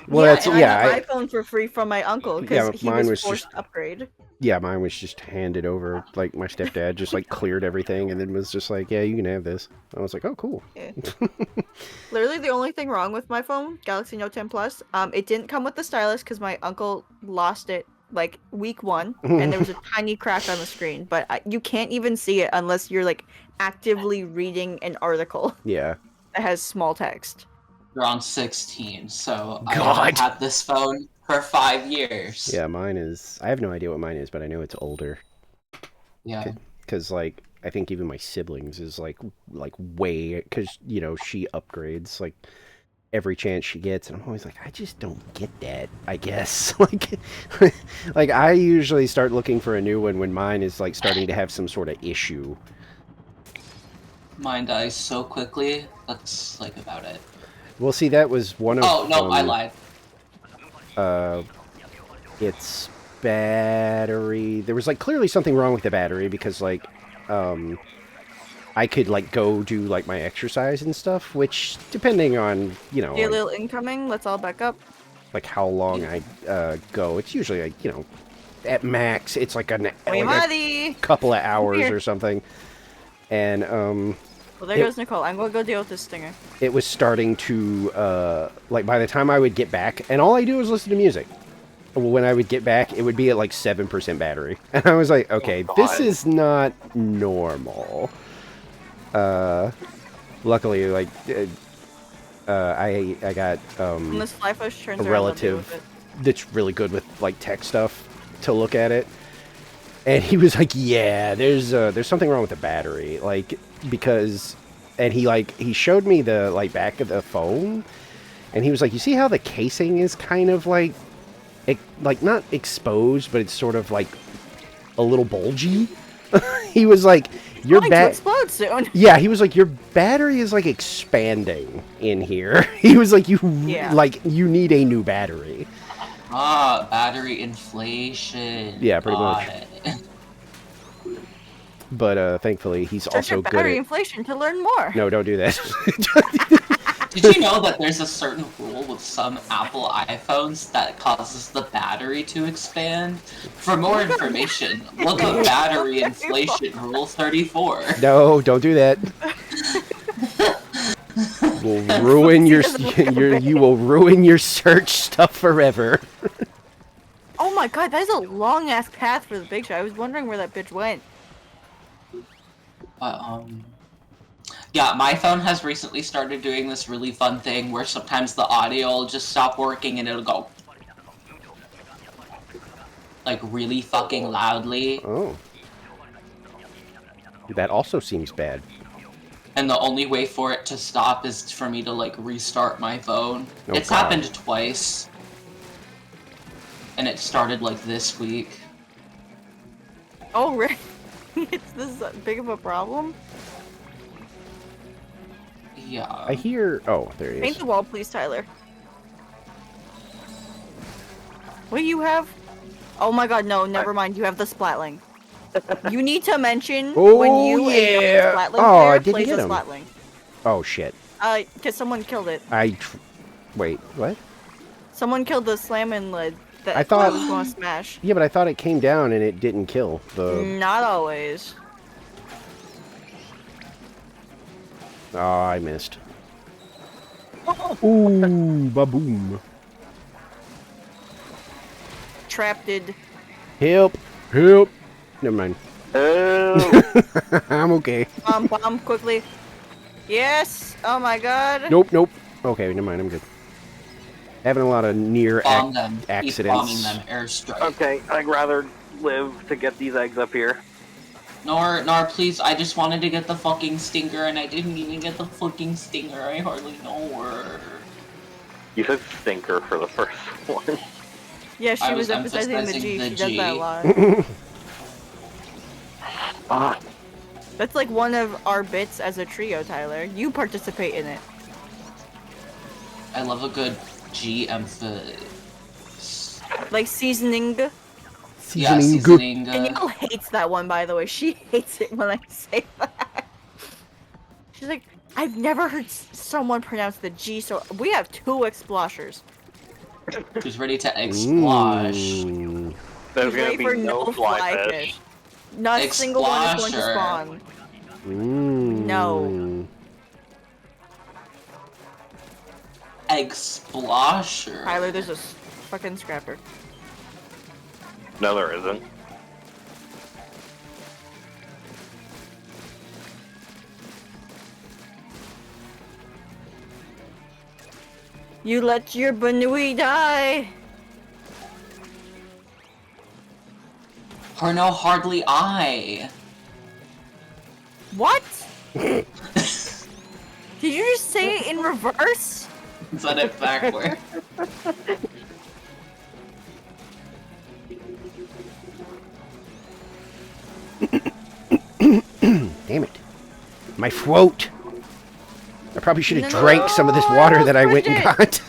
Well, yeah, that's, and yeah, I got my phone for free from my uncle Yeah, because he mine was was forced just- to upgrade. yeah, mine was just handed over. Like, my stepdad just, like, cleared everything and then was just like, yeah, you can have this. I was like, oh, cool. Yeah. Literally, the only thing wrong with my phone, Galaxy Note 10 Plus, it didn't come with the stylus because my uncle lost it like week 1, and there was a tiny crack on the screen. But you can't even see it unless you're like actively reading an article Yeah. that has small text. You're on 16, so I God. haven't had this phone for 5 years. Yeah, mine is, I have no idea what mine is, but I know it's older. Yeah. Because, like, I think even my siblings is, like way... Because, you know, she upgrades, like, every chance she gets. And I'm always like, I just don't get that, I guess. Like, I usually start looking for a new one when mine is, like, starting to have some sort of issue. Mine dies so quickly. That's, like, about it. Well, see, that was one of... Oh, no, I lied. Its battery... There was, like, clearly something wrong with the battery because, like, I could, like, go do, like, my exercise and stuff, which, depending on, you know... A like, little incoming, let's all back up. like, how long I go. It's usually, like, you know, at max, it's, like, a couple of hours or something. And, well, there goes Nicole. I'm gonna go deal with this stinger. It was starting to, like, by the time I would get back, and all I do is listen to music. When I would get back, it would be at, like, 7% battery. And I was like, okay, this is not normal. Luckily, like, I got, When this flyfish turns a around, I'll deal with relative it. that's really good with, like, tech stuff to look at it. And he was like, yeah, there's something wrong with the battery. Like, because... And he showed me the, like, back of the phone. And he was like, you see how the casing is kind of, like, not exposed, but it's sort of, like, a little bulgy? He was like, your Going to explode soon. Yeah, he was like, your battery is, like, expanding in here. He was like, you need a new battery. Ah, battery inflation. Yeah, pretty Got much. it. But also Search your good battery at... inflation to learn more. No, don't do that. Did you know that there's a certain rule with some Apple iPhones that causes the battery to expand? For more information, look up battery inflation rule 34. No, don't do that. Will ruin you will ruin your search stuff forever. Oh my god, that is a long ass path for the big shot. I was wondering where that bitch went. Yeah, my phone has recently started doing this really fun thing where sometimes the audio will just stop working and it'll go like really fucking loudly. Oh. That also seems bad. And the only way for it to stop is for me to, like, restart my phone. Oh, it's God. happened twice. And it started, like, this week. Oh, really? It's this big of a problem? Yeah. I hear... Oh, there he is. Paint the wall, please, Tyler. What do you have? Oh my god, no, never mind. You have the Splatling. You need to mention when you a Splatling player I didn't plays get a him. Splatling. Oh, shit. Because someone killed it. Wait, what? Someone killed the slamming lid that I thought... was going to smash. Yeah, but I thought it came down and it didn't kill the... Not always. Oh, I missed. Ooh, baboom. Trapped. Help. Help. Never mind. Oh. I'm okay. Bomb quickly. Yes! Oh my god. Nope. Okay, never mind, I'm good. Having a lot of near Bomb them. accidents. Keep bombing them. Airstrike. Okay, I'd rather live to get these eggs up here. Nor, please, I just wanted to get the fucking stinger and I didn't even get the fucking stinger. I hardly know her. You said stinker for the first one. Yeah, she was emphasizing the G. She does that a lot. Ah. That's like one of our bits as a trio, Tyler. You participate in it. I love a good G emphasis. Like seasoning. Yeah, seasoning. Danielle hates that one, by the way. She hates it when I say that. She's like, I've never heard someone pronounce the G, so we have 2 exploshers. Who's ready to explosh? There's She's gonna ready be for no flyfish. Not a single one is going to spawn. No. Explosher. Tyler, there's a fucking scrapper. No, there isn't. You let your Banui die! Or no, hardly I. What? Did you just say it in reverse? Said it backward. Damn it. My throat! I probably should have drank some of this water that I went and got.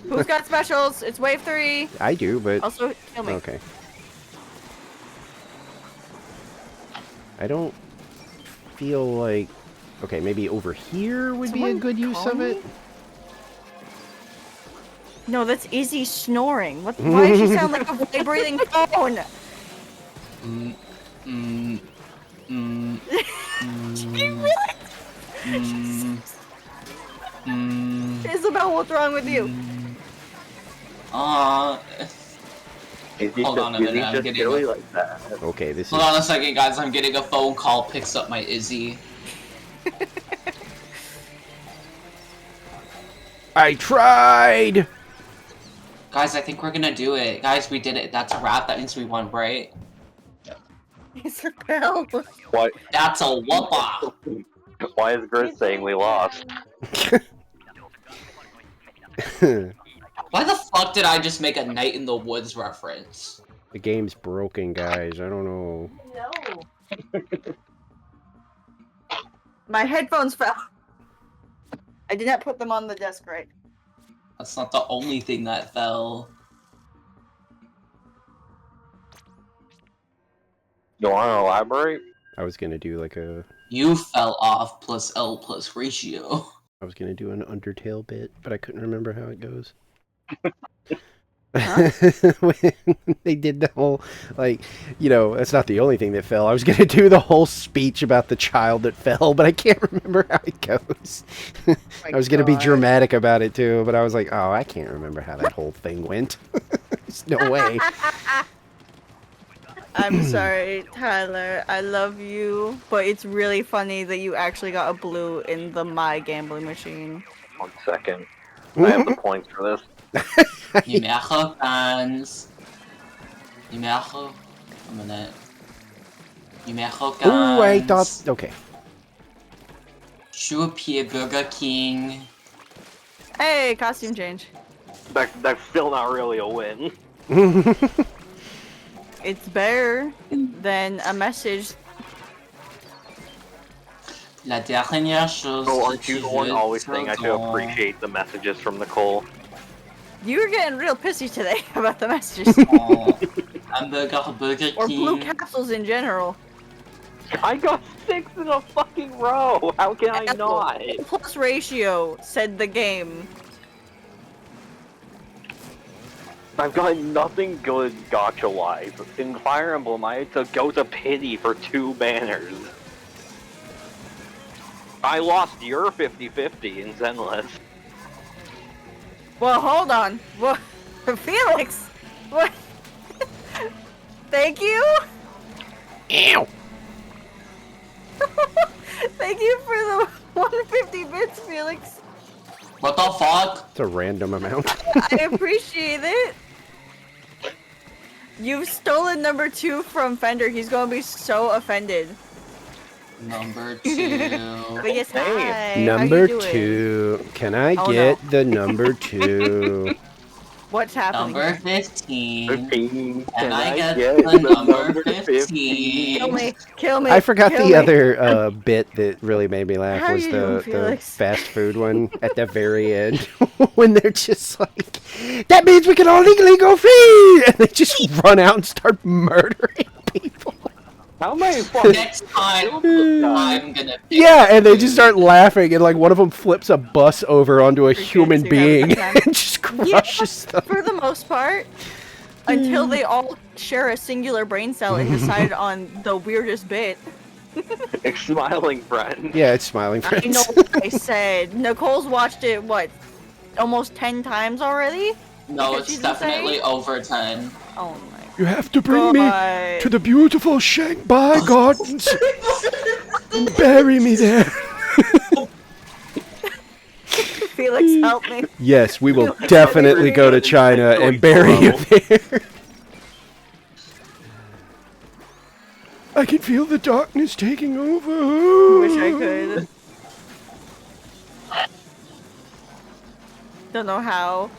Who's got specials? It's wave 3. I do, but... Also, kill me. Okay. I don't feel like... Okay, maybe over here would be a good use of it? No, that's Izzy snoring. What? Why does she sound like a vibrating phone? She really... Isabel, what's wrong with you? Hold on a minute, I'm getting silly like that? Okay, this is... Hold on a second, guys, I'm getting a phone call, picks up my Izzy. I tried! Guys, I think we're gonna do it. Guys, we did it. That's a wrap. That means we won, right? Isabel. What? That's a whopper! Why is Grizz saying we lost? Why the fuck did I just make a Night in the Woods reference? The game's broken, guys. I don't know. No. My headphones fell. I did not put them on the desk right. That's not the only thing that fell. You want to elaborate? I was gonna do like a... You fell off plus L plus ratio. I was gonna do an Undertale bit, but I couldn't remember how it goes. Huh? When they did the whole, like, you know, that's not the only thing that fell. I was gonna do the whole speech about the child that fell, but I can't remember how it goes. I was gonna be dramatic about it too, but I was like, oh, I can't remember how that whole thing went. There's no way. I'm sorry, Tyler. I love you, but it's really funny that you actually got a blue in the My Gambling Machine. 1 second. I have the points for this. Numero guns. Numero. A minute. Numero guns. Oh, I thought... Okay. Choupier Burger King. Hey, costume change. That's still not really a win. It's better than a message. La dernière chose. Oh, aren't you the one always saying I should appreciate the messages from Nicole? You were getting real pissy today about the messages. Hamburger Burger King. Or blue capsules in general. I got 6 in a fucking row! How can I not? Plus ratio, said the game. I've got nothing good gacha-wise. In Fire Emblem, I had to go to pity for 2 banners. I lost your 50-50 in Zenless. Well, hold on. What? Felix! What? Thank you? Ew! Thank you for the 150 bits, Felix. What the fuck? It's a random amount. I appreciate it. You've stolen number 2 from Fender. He's gonna be so offended. Number 2. But yes, hi. Number How you doing? 2. Can I Oh, get no. the number 2? What's happening? Number 15. 15. And I get get the number 15. Kill me. Kill me. I forgot Kill the me. other bit that really made me laugh How was you doing, the Felix? fast food one at the very end when they're just like, that means we can all legally go free! And they just run out and start murdering people. How many fucking... Next time, I'm gonna pick Yeah, and they just start laughing, and like one of them flips a bus over onto a human so you're having being a good time. and just crushes them. For the most part, until they all share a singular brain cell and decide on the weirdest bit. Smiling friend. Yeah, it's smiling I friends. know what I said. Nicole's watched it, what, almost 10 times already? No, Because it's she's definitely insane? over 10. Oh my You have to bring me God. to the beautiful Shanghai Gardens and bury me there. Felix, help me. Yes, we will definitely go to China and bury you there. I can feel the darkness taking over. Wish I could. Don't know how.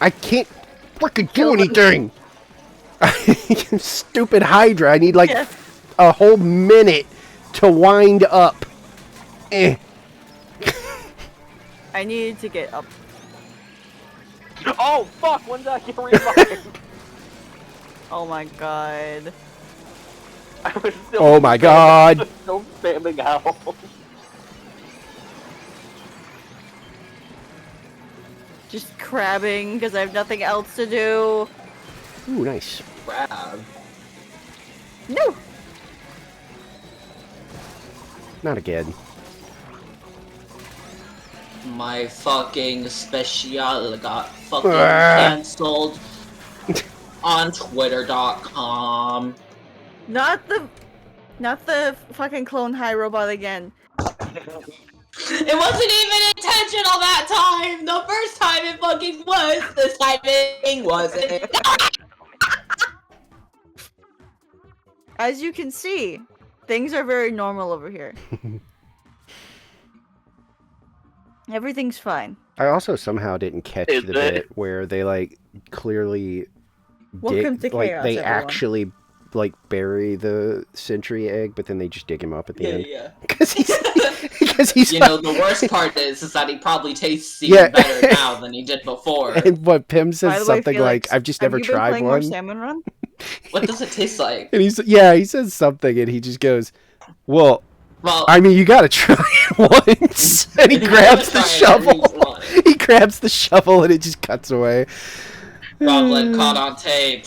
I can't freaking do anything. Stupid Hydra. I need like a whole minute to wind up. Eh. I needed to get up. Oh fuck! When did I get revived? Oh my god. I was still Oh my god. Still spamming out. Just crabbing because I have nothing else to do. Ooh, nice. Crab. No. Not again. My fucking special got fucking cancelled on Twitter.com. Not the fucking clone high robot again. It wasn't even intentional that time! The first time it fucking was, this time it wasn't. As you can see, things are very normal over here. Everything's fine. I also somehow didn't catch the bit where they like clearly Welcome to like chaos, they everyone. actually like bury the sentry egg, but then they just dig him up at the end. Yeah. Because he's You know, the worst part is that he probably tastes even better now than he did before. And what Pim By says the way, something Felix, like, "I've just never have you been tried playing one." More Salmon Run? What does it taste like? And he says something, and he just goes, "Well, Well, I mean, you gotta try it once." And he grabs the shovel. He grabs the shovel, and it just cuts away. Goblin caught on tape.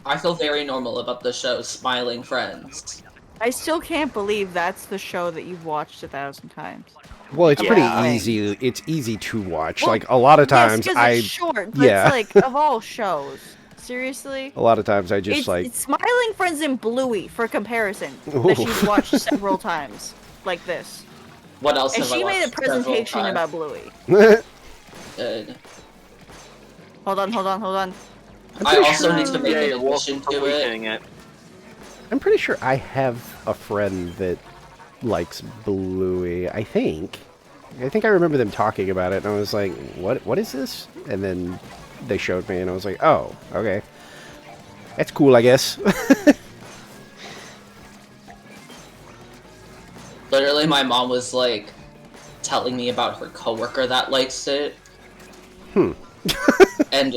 I feel very normal about the show Smiling Friends. I still can't believe that's the show that you've watched 1,000 times. Well, it's pretty Yeah. easy. It's easy to watch. Well, like a lot of times, yes, 'cause it's short, but yeah. it's like of all shows. Seriously? A lot of times, I just It's Smiling Friends and Bluey for comparison Ooh. that she's watched several times, like this. What else And have I she made a watched several presentation times? about Bluey. Good. Hold on. I also need to make Yeah, an you're addition welcome to for it. weakening it. I'm pretty sure I have a friend that likes Bluey. I think I remember them talking about it, and I was like, "What is this?" And then they showed me, and I was like, "Oh, okay, that's cool, I guess." Literally, my mom was like telling me about her coworker that likes it. And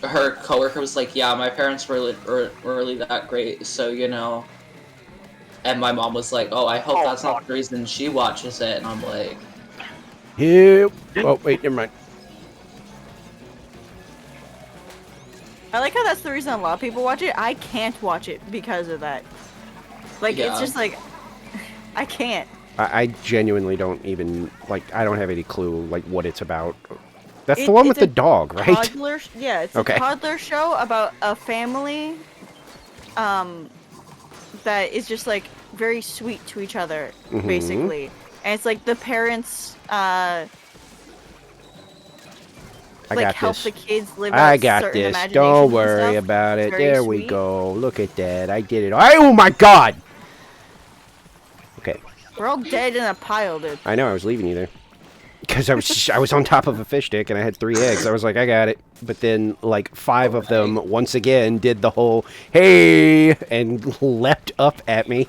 her coworker was like, "Yeah, my parents were really that great, so you know." And my mom was like, "Oh, I hope that's not the reason she watches it." And I'm like, Yep. Oh wait, never mind. I like how that's the reason a lot of people watch it. I can't watch it because of that. Like, Yeah. it's just like, I can't. I genuinely don't even like. I don't have any clue like what it's about. That's the one with the dog, right? Toddler, yeah, it's Okay. a toddler show about a family that is just like very sweet to each other, Mhm. basically. And it's like the parents I like got help this. the kids live out I got certain this. imaginations Don't and worry stuff. about It's it. very There we sweet. go. Look at that. I did it. Oh my god! Okay. We're all dead in a pile, dude. I know, I was leaving you there. Because I was on top of a fish stick and I had 3 eggs. I was like, I got it. But then, like, 5 of them, once again, did the whole, hey, and leapt up at me.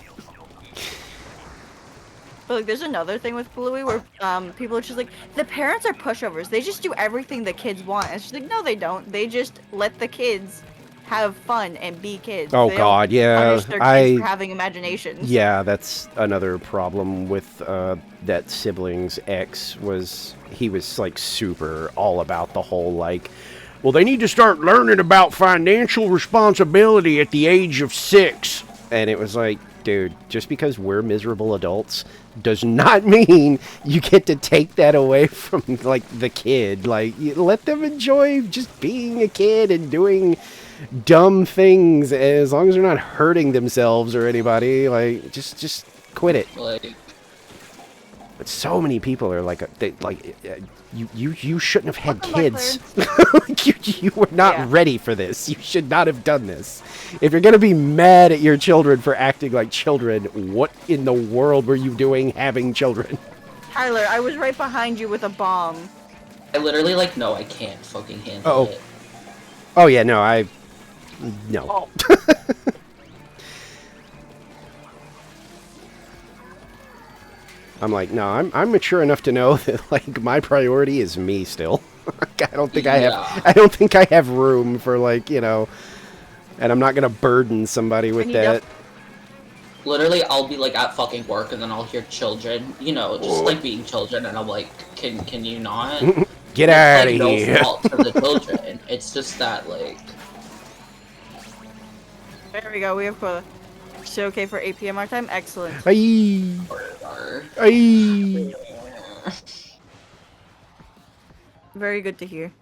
But like, there's another thing with Bluey where people are just like, the parents are pushovers. They just do everything the kids want. And she's like, no, they don't. They just let the kids have fun and be kids. Oh They god, don't yeah. punish their kids for having imaginations. Yeah, that's another problem with that sibling's ex was he was like super all about the whole like, well, they need to start learning about financial responsibility at the age of 6. And it was like, dude, just because we're miserable adults does not mean you get to take that away from like the kid. Like, you let them enjoy just being a kid and doing dumb things as long as they're not hurting themselves or anybody. Like, just quit it. like, But so many people are like, you shouldn't have had Welcome back, kids. Like, you were not ready for this. You should not have done this. If you're gonna be mad at your children for acting like children, what in the world were you doing having children? Tyler, I was right behind you with a bomb. I literally like, no, I can't fucking handle it. Oh yeah, no, no. Oh. I'm like, no, I'm mature enough to know that like my priority is me still. I don't think I have room for like, you know, and I'm not gonna burden somebody with that. Literally, I'll be like at fucking work and then I'll hear children, you know, just like being children, and I'm like, can you not? Get out of here. here. No fault for the children. It's just that like. There we go. We have quota. So okay for 8 p.m. our time. Excellent. Aye. Aye. Very good to hear.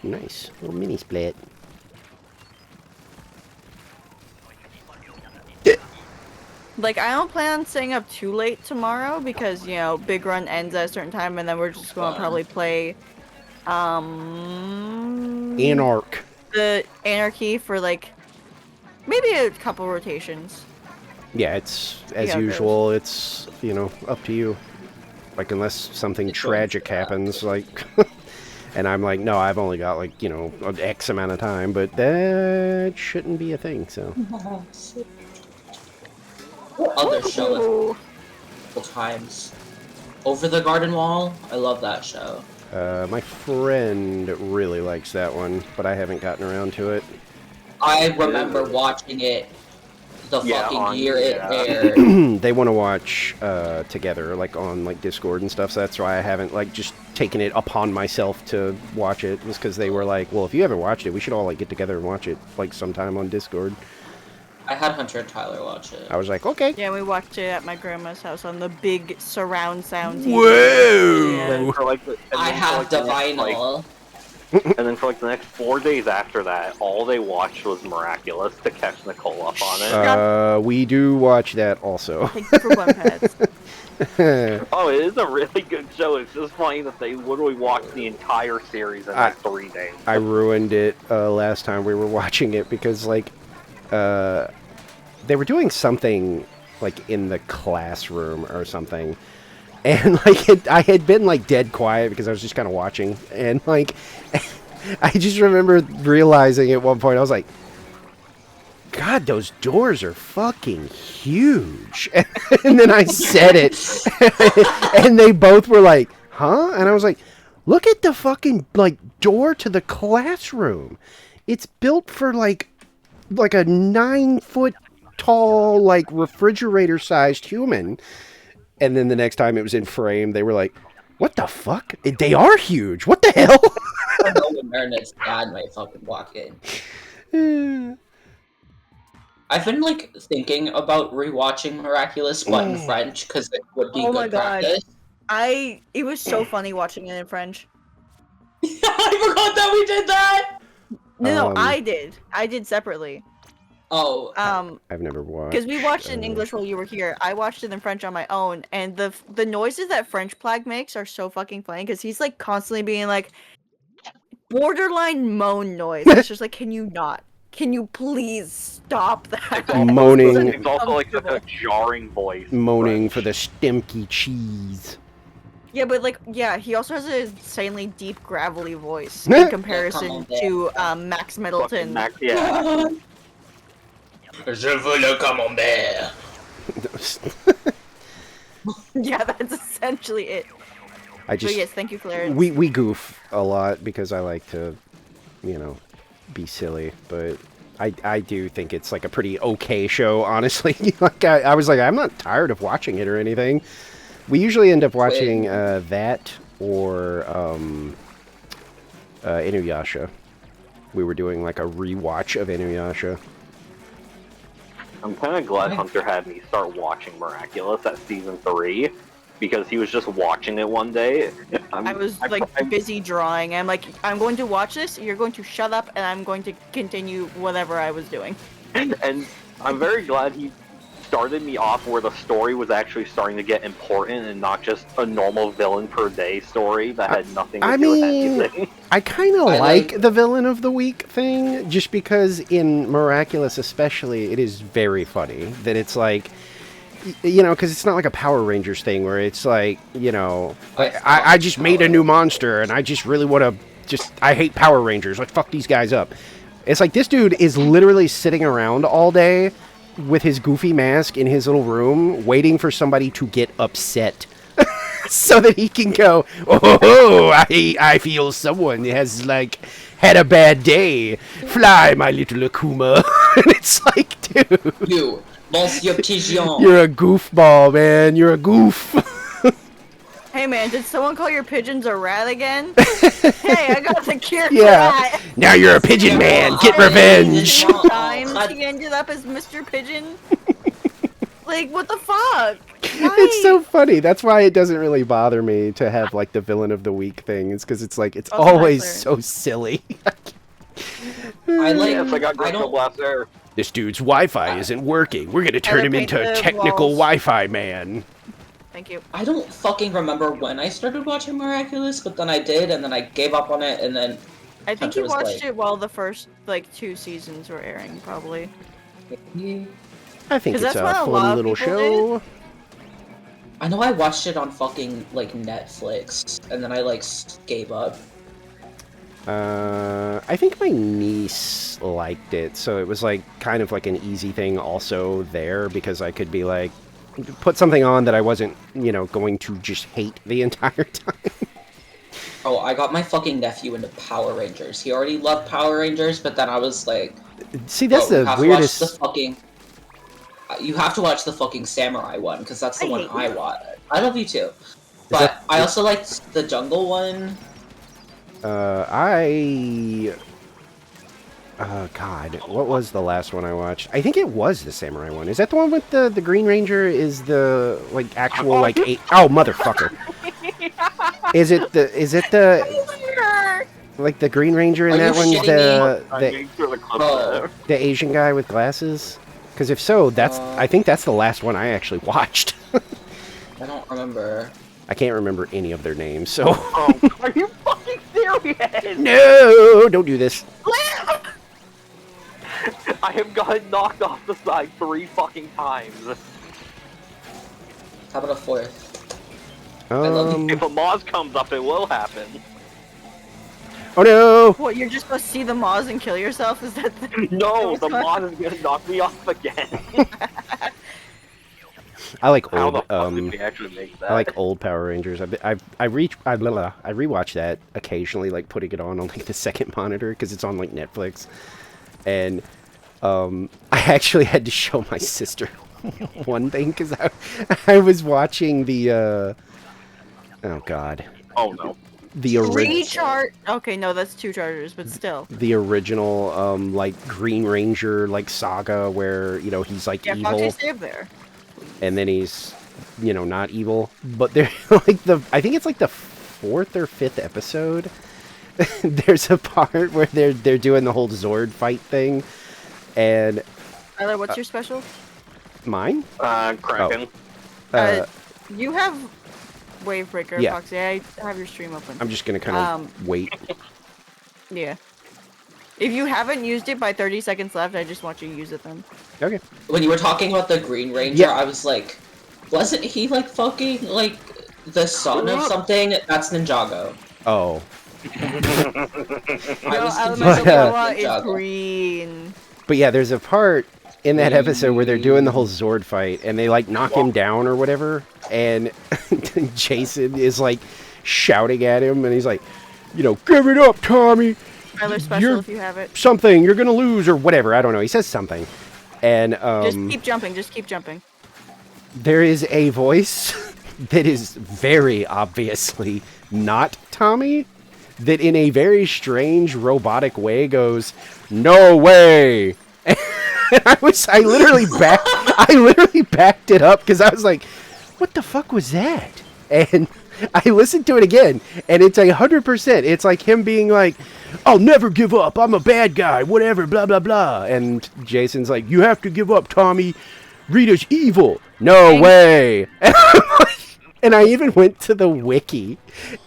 Nice little mini split. Like, I don't plan on staying up too late tomorrow because, you know, Big Run ends at a certain time and then we're just going to probably play, Anarch. The Anarchy for, like, maybe a couple rotations. Yeah, it's, as usual, it's, you know, up to you. Like, unless something tragic happens, like... And I'm like, no, I've only got, like, you know, an X amount of time, but that shouldn't be a thing, so... Other show times. Over the Garden Wall? I love that show. My friend really likes that one, but I haven't gotten around to it. I remember watching it the fucking year it aired. They want to watch together, like on like Discord and stuff, so that's why I haven't like just taken it upon myself to watch it, was because they were like, well, if you haven't watched it, we should all like get together and watch it like sometime on Discord. I had Hunter and Tyler watch it. I was like, okay. Yeah, we watched it at my grandma's house on the big surround sound TV. Whoa! Yeah. I have the vinyl. And then for like the next 4 days after that, all they watched was Miraculous to catch Nicole up on it. We do watch that also. Thank you for one pads. Oh, it is a really good show. It's just funny that they literally watched the entire series in like 3 days. I ruined it last time we were watching it because like they were doing something like in the classroom or something, and like I had been like dead quiet because I was just kind of watching, and like I just remember realizing at one point I was like, God, those doors are fucking huge. And then I said it, and they both were like, huh? And I was like, look at the fucking like door to the classroom. It's built for like a 9-foot tall, like refrigerator-sized human. And then the next time it was in frame, they were like, what the fuck? They are huge. What the hell? I know when Marinette's dad might fucking walk in. I've been like thinking about rewatching Miraculous but in French because it would be good practice. It was so funny watching it in French. I forgot that we did that! No, I did. I did separately. Oh. I've never watched. Because we watched it in English while you were here. I watched it in French on my own, and the noises that French Plague makes are so fucking funny because he's like constantly being like borderline moan noise. It's just like, can you not? Can you please stop that? Moaning. It's also like such a jarring voice. Moaning for the stemky cheese. Yeah, but like, yeah, he also has an insanely deep, gravelly voice in comparison to Max Middleton. Yeah. Je veux le camembert. Yeah, that's essentially it. But yes, thank you, Clarence. We goof a lot because I like to, you know, be silly, but I do think it's like a pretty okay show, honestly. Like I was like, I'm not tired of watching it or anything. We usually end up watching that or Inuyasha. We were doing like a rewatch of Inuyasha. I'm kind of glad Hunter had me start watching Miraculous at season 3, because he was just watching it one day. I was like busy drawing. I'm like, I'm going to watch this, you're going to shut up, and I'm going to continue whatever I was doing. And I'm very glad he started me off where the story was actually starting to get important and not just a normal villain per day story that had nothing to do with anything. I kind of like the villain of the week thing, just because in Miraculous especially, it is very funny that it's like, you know, because it's not like a Power Rangers thing where it's like, you know, I just made a new monster and I just really want to I hate Power Rangers. Let's fuck these guys up. It's like this dude is literally sitting around all day with his goofy mask in his little room waiting for somebody to get upset so that he can go, oh, I feel someone has, like, had a bad day. Fly, my little Akuma. And it's like, dude. You, Monsieur Pigeon. You're a goofball, man. You're a goof. Hey man, did someone call your pigeons a rat again? Hey, I got the cure for Yeah. that. Now you're a pigeon man. Get revenge. Times he ended up as Mr. Pigeon. Like, what the fuck? Why? It's so funny. That's why it doesn't really bother me to have, like, the villain of the week thing. It's because it's like, it's always so silly. Yes, I got Gecko Blaster. This dude's Wi-Fi isn't working. We're going to turn him into a technical Wi-Fi man. Thank you. I don't fucking remember when I started watching Miraculous, but then I did, and then I gave up on it, and then... I think you watched it while the first, like, 2 seasons were airing, probably. I think it's a fun little show. I know I watched it on fucking, like, Netflix, and then I, like, gave up. I think my niece liked it, so it was, like, kind of like an easy thing also there, because I could be, like, put something on that I wasn't, you know, going to just hate the entire time. Oh, I got my fucking nephew into Power Rangers. He already loved Power Rangers, but then I was like... See, that's the weirdest... You have to watch the fucking Samurai one, because that's the one I watched. I love you too. But I also liked the Jungle one. God, what was the last one I watched? I think it was the Samurai one. Is that the one with the Green Ranger is the, like, actual, like, oh, motherfucker. Is it the, like, the Green Ranger in that one's the Asian guy with glasses? Because if so, I think that's the last one I actually watched. I don't remember. I can't remember any of their names, so... Are you fucking serious? No! Don't do this. I have gotten knocked off the side 3 fucking times. How about a 4th? If a Moz comes up, it will happen. Oh no! What, you're just supposed to see the Moz and kill yourself? Is that the... No, the Moz is gonna knock me off again. I like How old. the fuck did we actually make that? I like old Power Rangers. I rewatch that occasionally, like putting it on like the second monitor because it's on like Netflix, and I actually had to show my sister one thing because I was watching the oh god. Oh no. The original. Okay, no, that's 2 chargers, but still. The original, like Green Ranger, like saga where you know he's like evil. Foxy, stay up there. And then he's, you know, not evil. But they're like I think it's like the 4th or 5th episode. There's a part where they're doing the whole Zord fight thing, and. Tyler, what's your special? Mine? Kraken. You have Wavebreaker, yeah. Foxy. I have your stream open. I'm just gonna kind of wait. Yeah. If you haven't used it by 30 seconds left, I just want you to use it then. Okay. When you were talking about the Green Ranger, I was like, wasn't he like fucking like the son of something? That's Ninjago. Oh. I is green. But yeah, there's a part in that episode where they're doing the whole Zord fight, and they like knock him down or whatever, and Jason is like shouting at him, and he's like, you know, give it up, Tommy. Tyler special if you have it. Something, you're gonna lose, or whatever, I don't know. He says something. And, just keep jumping, just keep jumping. There is a voice that is very obviously not Tommy, that in a very strange, robotic way goes, no way! And I literally backed it up, because I was like, what the fuck was that? And I listened to it again, and it's 100%. It's like him being like, I'll never give up. I'm a bad guy. Whatever, blah, blah, blah. And Jason's like, you have to give up, Tommy. Rita's evil. No way. And I even went to the wiki,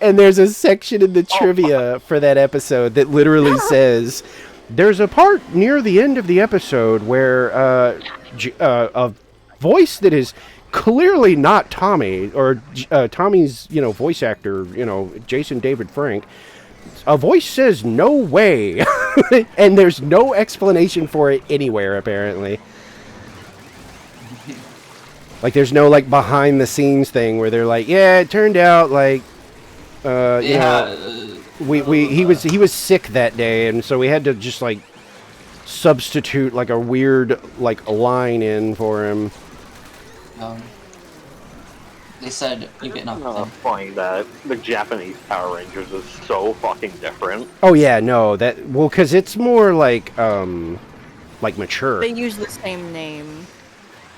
and there's a section in the trivia for that episode that literally says, there's a part near the end of the episode where a voice that is clearly not Tommy, or Tommy's, voice actor, Jason David Frank, a voice says, no way. And there's no explanation for it anywhere, apparently. Like, there's no, like, behind-the-scenes thing where they're like, yeah, it turned out, like, he was sick that day, and so we had to just, like, substitute, like, a weird, like, line in for him. They said you get nothing. I find that the Japanese Power Rangers is so fucking different. Oh, yeah, no, because it's more, like mature. They use the same name.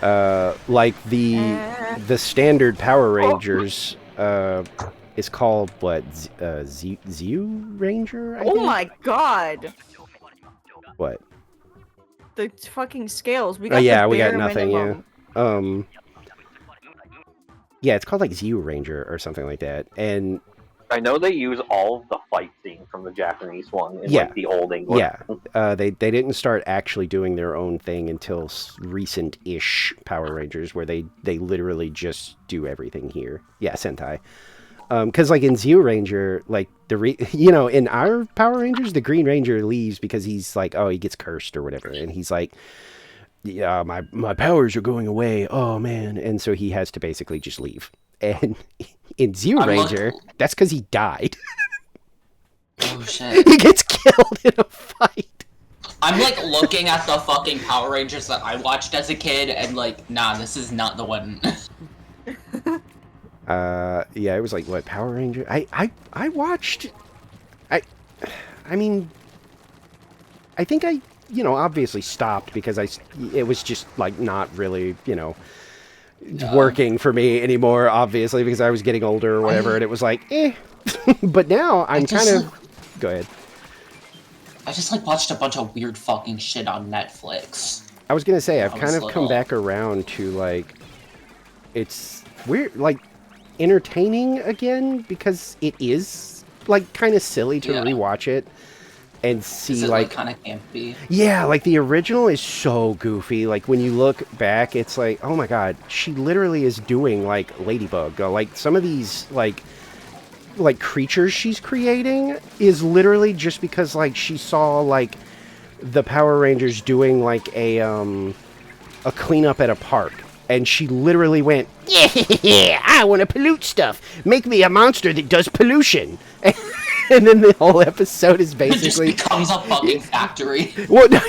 Like the standard Power Rangers is called what? Zeo Ranger? I think? My god! What? The fucking scales. We got we got bare nothing. minimum. Yeah. Yeah, it's called like Zeo Ranger or something like that, and. I know they use all of the fight scene from the Japanese one in like the old English. Yeah, they didn't start actually doing their own thing until recent-ish Power Rangers, where they literally just do everything here. Yeah, Sentai. Because like in Zeo Ranger, like in our Power Rangers, the Green Ranger leaves because he's like, oh, he gets cursed or whatever, and he's like, yeah, my powers are going away. Oh man, and so he has to basically just leave. And in Zeo Ranger, that's because he died. Oh shit. He gets killed in a fight. I'm like looking at the fucking Power Rangers that I watched as a kid and like, nah, this is not the one. Yeah, it was like, what, Power Ranger? I watched... I mean... I think I, obviously stopped because it was just, like, not really, working for me anymore, obviously, because I was getting older or whatever, and it was like, eh. But now I'm kind of... Go ahead. I just, like, watched a bunch of weird fucking shit on Netflix. I was gonna say, I've kind of come back around to, like... It's weird, like, entertaining again, because it is, like, kind of silly to rewatch it. And see, is it, like kind of campy. Yeah, like the original is so goofy. Like when you look back, it's like, oh my god, she literally is doing like Ladybug. Like some of these like creatures she's creating is literally just because like she saw like the Power Rangers doing like a cleanup at a park, and she literally went, yeah, I want to pollute stuff. Make me a monster that does pollution. And then the whole episode is basically... It just becomes a fucking factory. Well, no,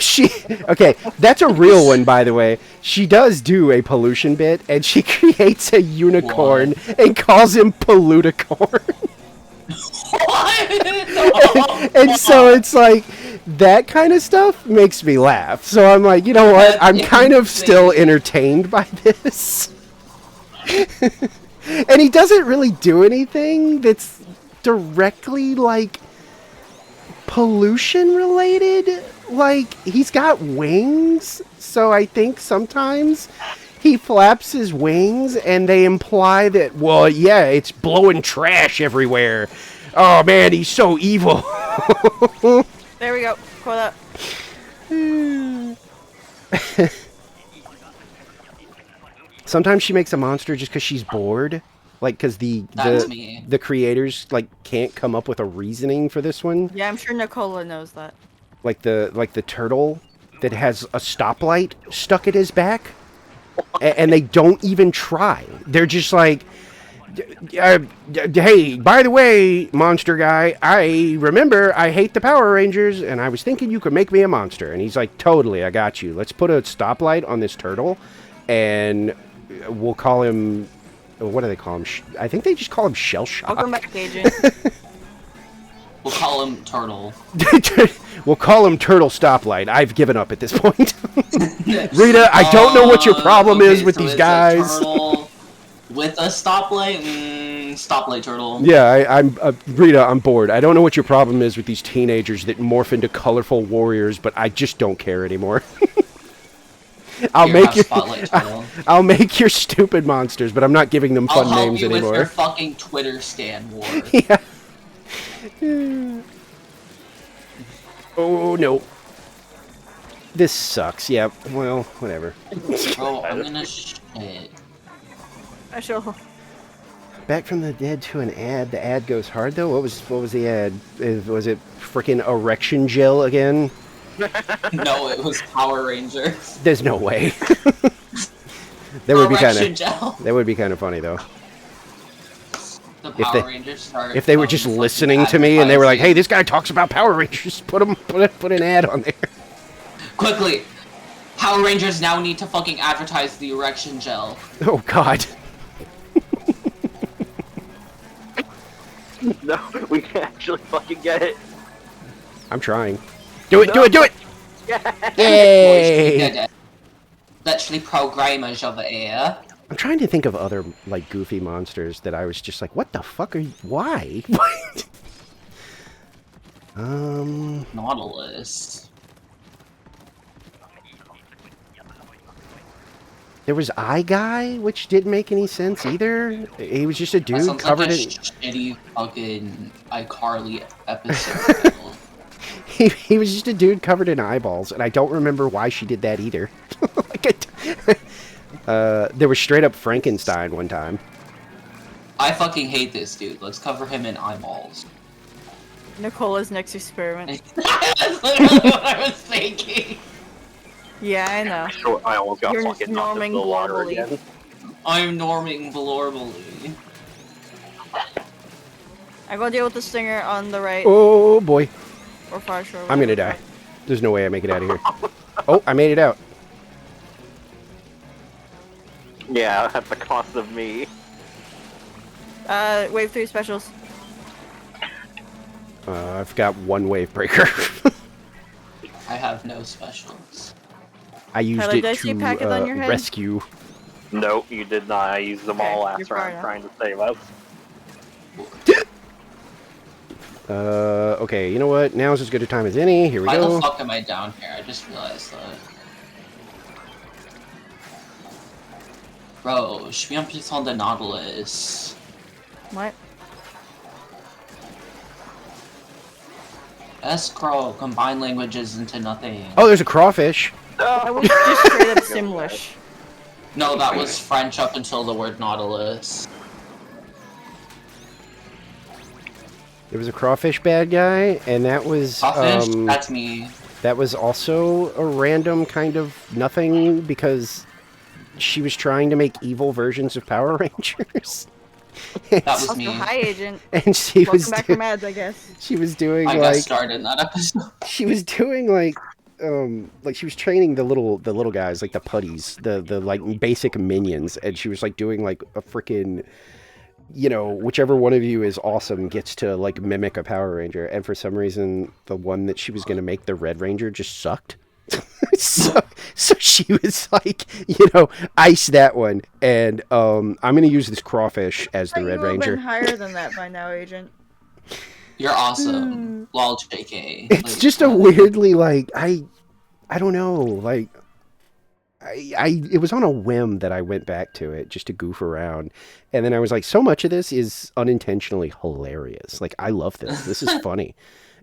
okay, that's a real one, by the way. She does do a pollution bit, and she creates a unicorn and calls him Polluticorn. What? And so it's like, that kind of stuff makes me laugh. So I'm like, you know what? I'm kind of still entertained by this. And he doesn't really do anything that's directly like pollution related. Like he's got wings, so I think sometimes he flaps his wings and they imply that, well, yeah, it's blowing trash everywhere. Oh man, he's so evil. There we go. Quote up. Sometimes she makes a monster just because she's bored. Like, because the creators, like, can't come up with a reasoning for this one. Yeah, I'm sure Nicola knows that. Like the turtle that has a stoplight stuck at his back. And they don't even try. They're just like, hey, by the way, monster guy, I remember I hate the Power Rangers, and I was thinking you could make me a monster. And he's like, totally, I got you. Let's put a stoplight on this turtle, and we'll call him... What do they call him? I think they just call him Shell Shock. Welcome back, Agent. We'll call him Turtle. We'll call him Turtle Stoplight. I've given up at this point. Rita, I don't know what your problem is with these guys. Turtle with a stoplight? Stoplight Turtle. Yeah, I'm Rita, I'm bored. I don't know what your problem is with these teenagers that morph into colorful warriors, but I just don't care anymore. I'll make your stupid monsters, but I'm not giving them fun names anymore. I'll help you with your fucking Twitter stan war. Yeah. Oh no. This sucks. Yeah. Well, whatever. Bro, I'm gonna shit. Special. Back from the dead to an ad. The ad goes hard though. What was the ad? Was it freaking erection gel again? No, it was Power Rangers. There's no way. That would be kind of funny though. The Power Rangers start. If they were just listening to me and they were like, "Hey, this guy talks about Power Rangers. Put an ad on there." Quickly, Power Rangers now need to fucking advertise the erection gel. Oh God. No, we can actually fucking get it. I'm trying. Do it! Do it! Yay! Literally programmers over here. I'm trying to think of other like goofy monsters that I was just like, what the fuck are you? Why? Nautilus. There was Eye Guy, which didn't make any sense either. He was just a dude covered in shitty fucking iCarly episode. he was just a dude covered in eyeballs, and I don't remember why she did that either. There was straight up Frankenstein one time. I fucking hate this dude. Let's cover him in eyeballs. Nicola's next experiment. That's literally what I was thinking. Yeah, I know. Sure, I almost got You're fucking knocked into the water again. I'm norming Valorbally. I go deal with the stinger on the right. Oh boy. Or far shore. I'm gonna die. There's no way I make it out of here. Oh, I made it out. Yeah, at the cost of me. Wave 3 specials. I've got one wave breaker. I have no specials. I used Tyler, it did I see a packet on your to head? rescue. Nope, you did not. I used them all last you're round far trying to save us. Okay, you know what? Now's as good a time as any. Here we go. Why the fuck am I down here? I just realized that. Bro, je suis impuissant de Nautilus. What? Escrow, combine languages into nothing. Oh, there's a crawfish. I was just straight up Simlish. No, that was French up until the word Nautilus. There was a crawfish bad guy, and that was Crawfish? That's me. That was also a random kind of nothing because she was trying to make evil versions of Power Rangers. That was me. Also, hi, Agent. And she Welcome was back from ads, I guess. She was doing I like got started in that episode. She was doing like she was training the little guys, like the putties, the like basic minions, and she was like doing like a freaking, you know, whichever one of you is awesome gets to like mimic a Power Ranger, and for some reason the one that she was going to make, the Red Ranger, just sucked. so she was like, you know, ice that one, and I'm going to use this crawfish as the Red Ranger. Been higher than that by now, Agent. You're awesome. Lol, JK. It's like, just a weirdly like I don't know, like it was on a whim that I went back to it just to goof around, and then I was like, so much of this is unintentionally hilarious. Like, I love this. This is funny.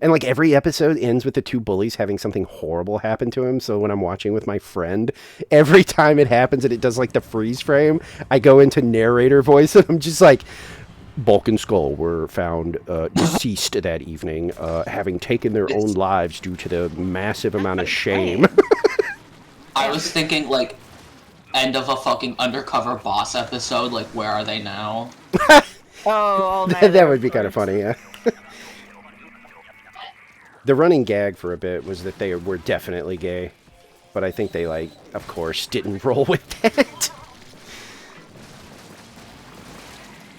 And like every episode ends with the two bullies having something horrible happen to him. So when I'm watching with my friend, every time it happens and it does like the freeze frame, I go into narrator voice and I'm just like, Bulk and Skull were found deceased that evening, having taken their own lives due to the massive amount of shame. I was thinking like end of a fucking Undercover Boss episode, like where are they now? All night. That would be kind of funny, yeah. The running gag for a bit was that they were definitely gay, but I think they, like, of course, didn't roll with that.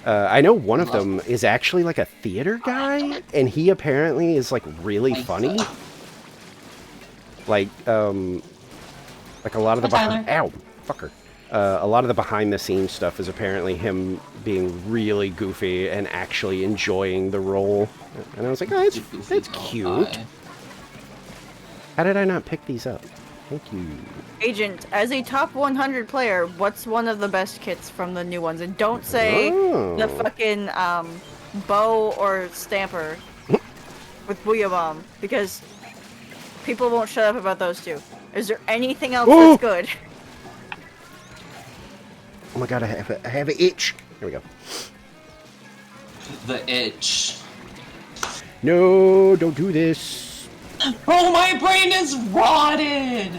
I know one of them is actually, like, a theater guy, and he apparently is, like, really funny. Like a lot of the a lot of the behind-the-scenes stuff is apparently him being really goofy and actually enjoying the role. And I was like, oh, that's cute. How did I not pick these up? Thank you. Agent, as a top 100 player, what's one of the best kits from the new ones? And don't say the fucking bow or stamper with Booyah Bomb, because people won't shut up about those two. Is there anything else that's good? Oh my god, I have an itch. Here we go. The itch. No, don't do this. Oh, my brain is rotted!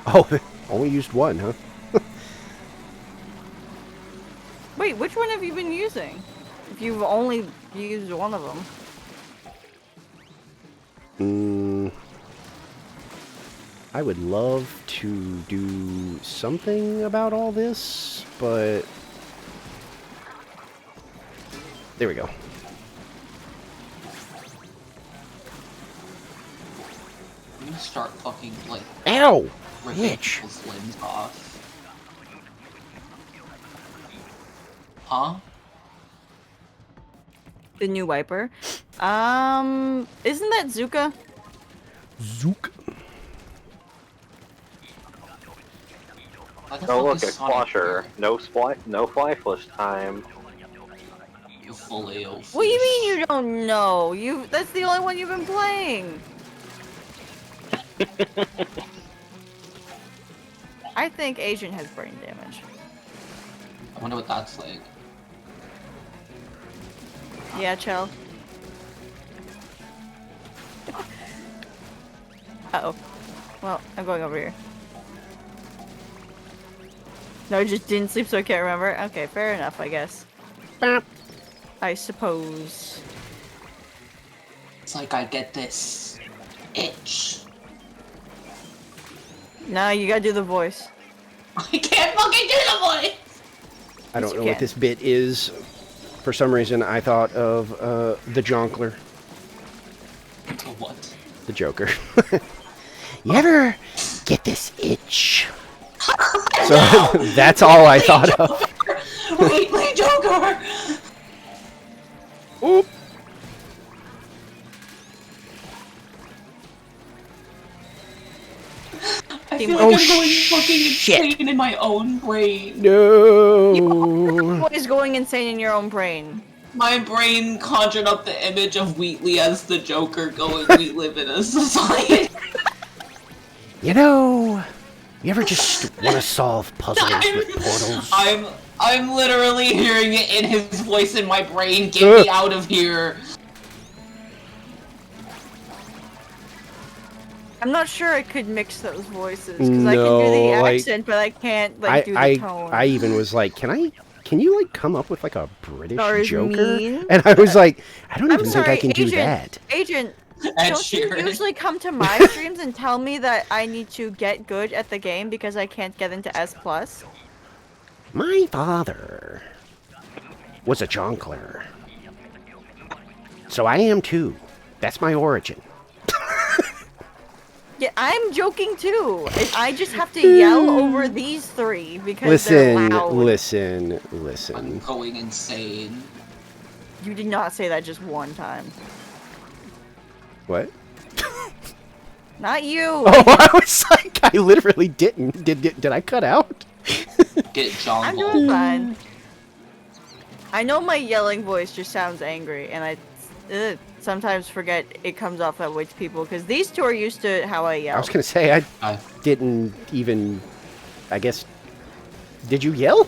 Oh, only used one, huh? Wait, which one have you been using? If you've only used one of them. I would love to do something about all this, but... There we go. I'm gonna start fucking, like... Ow! Ripping Itch. people's limbs off. Huh? The new wiper. Isn't that Zuka? Zook. Oh look, a Squasher. No fly flush time. You fully What do you mean you don't know? That's the only one you've been playing. I think Agent has brain damage. I wonder what that's like. Yeah, Chell. Uh-oh. Well, I'm going over here. No, I just didn't sleep, so I can't remember. Okay, fair enough, I guess. I suppose. It's like I get this itch. No, you gotta do the voice. I can't fucking do the voice! I don't you know can. what this bit is. For some reason, I thought of the Jonkler. What? The Joker. You ever get this itch? So that's all I thought of. Wait, Joker! Oop. I feel like I'm going fucking insane in my own brain. No. What is going insane in your own brain? My brain conjured up the image of Wheatley as the Joker going, we live in a society. You know, you ever just want to solve puzzles with portals? I'm literally hearing it in his voice in my brain. Get me out of here. I'm not sure I could mix those voices, because I can do the accent, but I can't, like, do the tone. I even was like, can you, like, come up with, like, a British Joker? Mean? And I was like, I don't even sorry, think I can Agent, do that. Agent, Ed don't you Sheeran. usually come to my streams and tell me that I need to get good at the game because I can't get into S+? My father was a Jonkler. So I am too. That's my origin. Yeah, I'm joking too. I just have to yell over these three because they're loud. Listen. I'm going insane. You did not say that just one time. What? Not you. Oh, I was like, I literally didn't. Did I cut out? Get John. I'm doing fine. I know my yelling voice just sounds angry, and I sometimes forget it comes off that way to people, because these two are used to how I yell. I was gonna say, I didn't even, I guess, did you yell?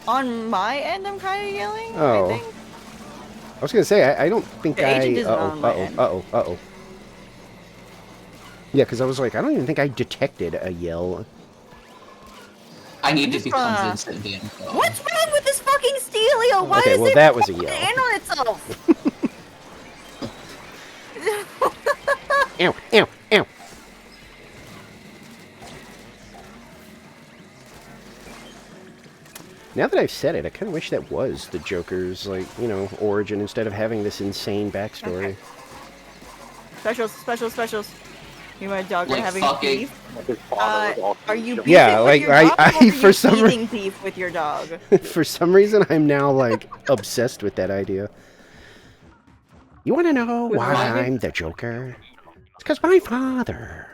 On my end, I'm kind of yelling, Oh. I think. I was gonna say, I don't think The agent isn't on my end. Uh-oh. Yeah, because I was like, I don't even think I detected a yell. I need to be convinced of the info. What's wrong with this fucking Steelio? Why Okay, is well, it that was a in yell. on itself? Ow, ow, ow. Now that I've said it, I kind of wish that was the Joker's, like, you know, origin instead of having this insane backstory. Okay. Specials. You and my dog are Like having fucking- beef. His father was also Are you Joker. beefing Yeah, with like, your dog, I or are for you some eating beef with your dog? For some reason, I'm now, like, obsessed with that idea. You want to know why I'm the Joker? It's because my father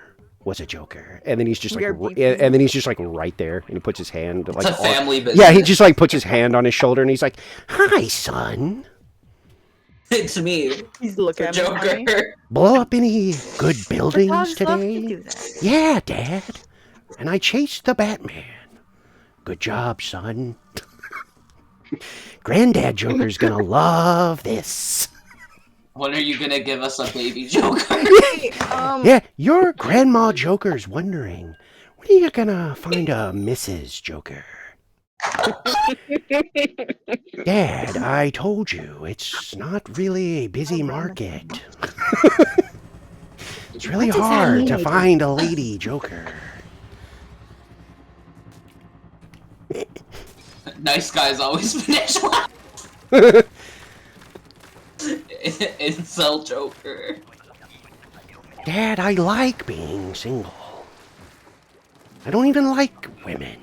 was a Joker. And then he's just like, and then he's just like right there, and he puts his hand like, it's a family business. Yeah, he just like puts his hand on his shoulder, and he's like, "Hi, son. It's me. He's looking at Joker. me. Blow up any good buildings Love to today?" do that. Yeah, Dad. And I chased the Batman. Good job, son. Granddad Joker's gonna love this. When are you gonna give us a baby Joker? Yeah, your Grandma Joker's wondering, when are you gonna find a Mrs. Joker? Dad, I told you, it's not really a busy market. It's really hard to find a lady Joker. Nice guys always finish last. Incel Joker. Dad, I like being single. I don't even like women.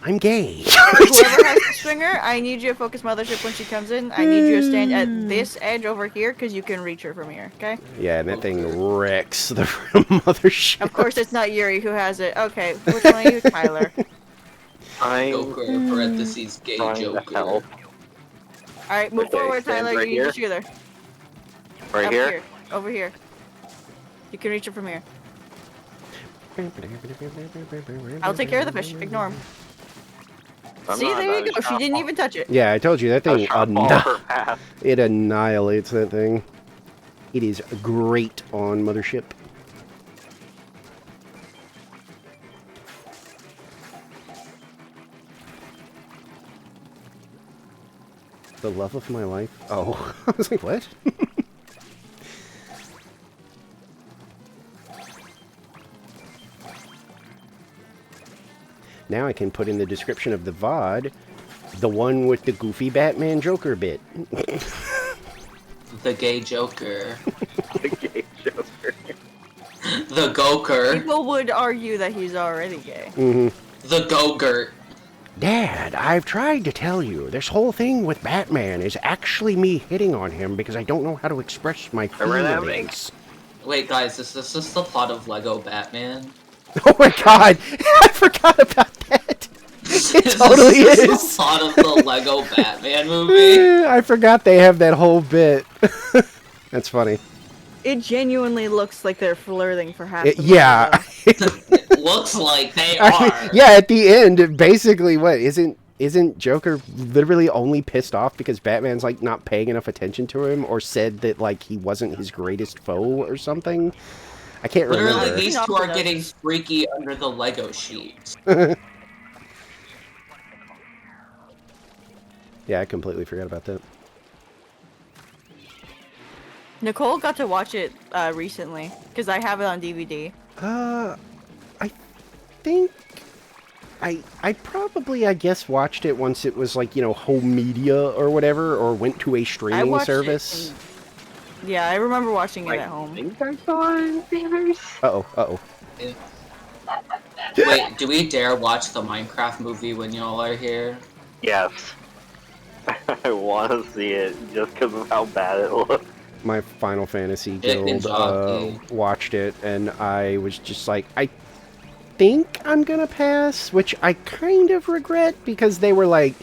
I'm gay. Whoever has the swinger, I need you to focus Mothership when she comes in. I need you to stand at this edge over here, because you can reach her from here, okay? Yeah, and that thing wrecks the mothership. Of course, it's not Yuri who has it. Okay, which one are you, Tyler? Joker, parentheses, gay Joker. Alright, move forward, Tyler. right You need to shoot her. Right Up here? Over here. You can reach her from here. I'll take care of the fish. Ignore him. See, there you go. She didn't even touch it. Yeah, I told you, that thing, Path. it annihilates that thing. It is great on Mothership. The love of my life? Oh, I was like, what? Now I can put in the description of the VOD, the one with the goofy Batman Joker bit. The gay Joker. The gay Joker. The Goker. People would argue that he's already gay. Mm-hmm. The Gogurt. Dad, I've tried to tell you, this whole thing with Batman is actually me hitting on him because I don't know how to express my feelings. Wait, guys, is this the plot of Lego Batman? Oh my god, I forgot about that. It totally is. The plot of the Lego Batman movie. I forgot they have that whole bit. That's funny. It genuinely looks like they're flirting for half the yeah. It looks like they are. Yeah, at the end, basically, what, isn't Joker literally only pissed off because Batman's, like, not paying enough attention to him, or said that, like, he wasn't his greatest foe or something? I can't remember. Literally, these two are getting freaky under the Lego sheets. Yeah, I completely forgot about that. Nicole got to watch it recently, because I have it on DVD. I think I probably, I guess, watched it once it was, like, you know, home media or whatever, or went to a streaming service. Yeah, I remember watching it at home. I think I saw it in theaters. Uh-oh. Wait, do we dare watch the Minecraft movie when y'all are here? Yes. I want to see it just because of how bad it looks. My Final Fantasy guild watched it, and I was just like, I think I'm gonna pass, which I kind of regret, because they were like,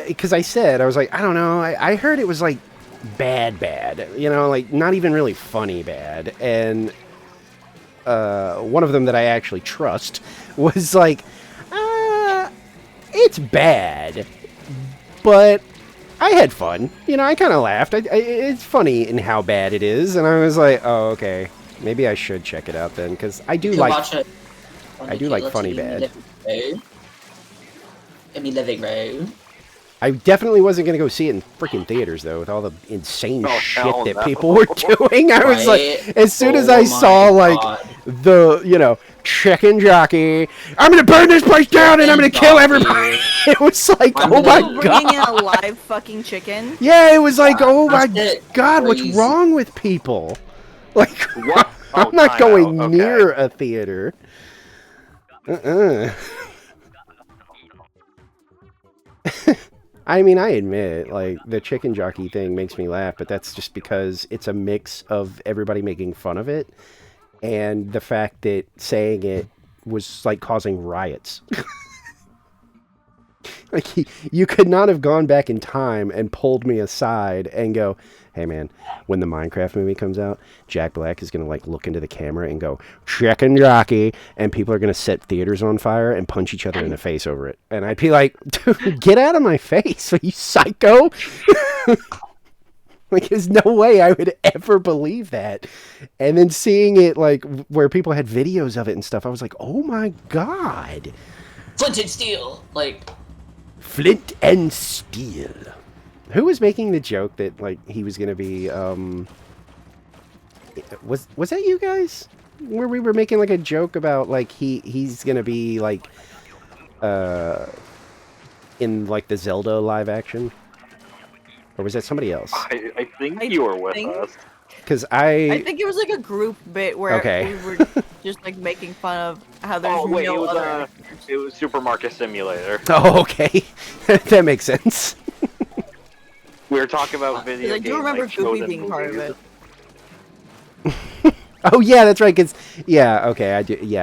because I was like, I don't know, I heard it was like bad, you know, like not even really funny bad, and one of them that I actually trust was like, it's bad, but I had fun. You know, I kind of laughed. It's funny in how bad it is, and I was like, oh, okay. Maybe I should check it out then, because I do like... Watch it. I do like funny bad. In my living room. I definitely wasn't going to go see it in freaking theaters, though, with all the insane shit that no. people were doing. I was like, as soon as I saw, like, the, you know, chicken jockey, I'm going to burn this place down and I'm going to kill everybody. It was like, oh my god. Bringing in a live fucking chicken. Yeah, it was like, oh my god, crazy. what's wrong with people? Like, What? I'm not going okay. near a theater. I mean, I admit, like, the chicken jockey thing makes me laugh, but that's just because it's a mix of everybody making fun of it and the fact that saying it was, like, causing riots. Like, you could not have gone back in time and pulled me aside and go, hey, man, when the Minecraft movie comes out, Jack Black is going to, like, look into the camera and go, chicken jockey, and people are going to set theaters on fire and punch each other in the face over it. And I'd be like, dude, get out of my face. Are you psycho? Like, there's no way I would ever believe that. And then seeing it, like, where people had videos of it and stuff, I was like, oh, my God. Flint and Steel! Like... Flint and Steel. Who was making the joke that, like, he was going to be, Was that you guys? Where we were making, like, a joke about, like, he's going to be, like, in, like, the Zelda live action? Or was that somebody else? I think you were with us. Because I think it was like a group bit where we were just like making fun of how there's no other. It was Super Market Simulator. Oh, okay. That makes sense. We were talking about video games. I do remember Goofy being part of it. Oh yeah, that's right. Cause okay, I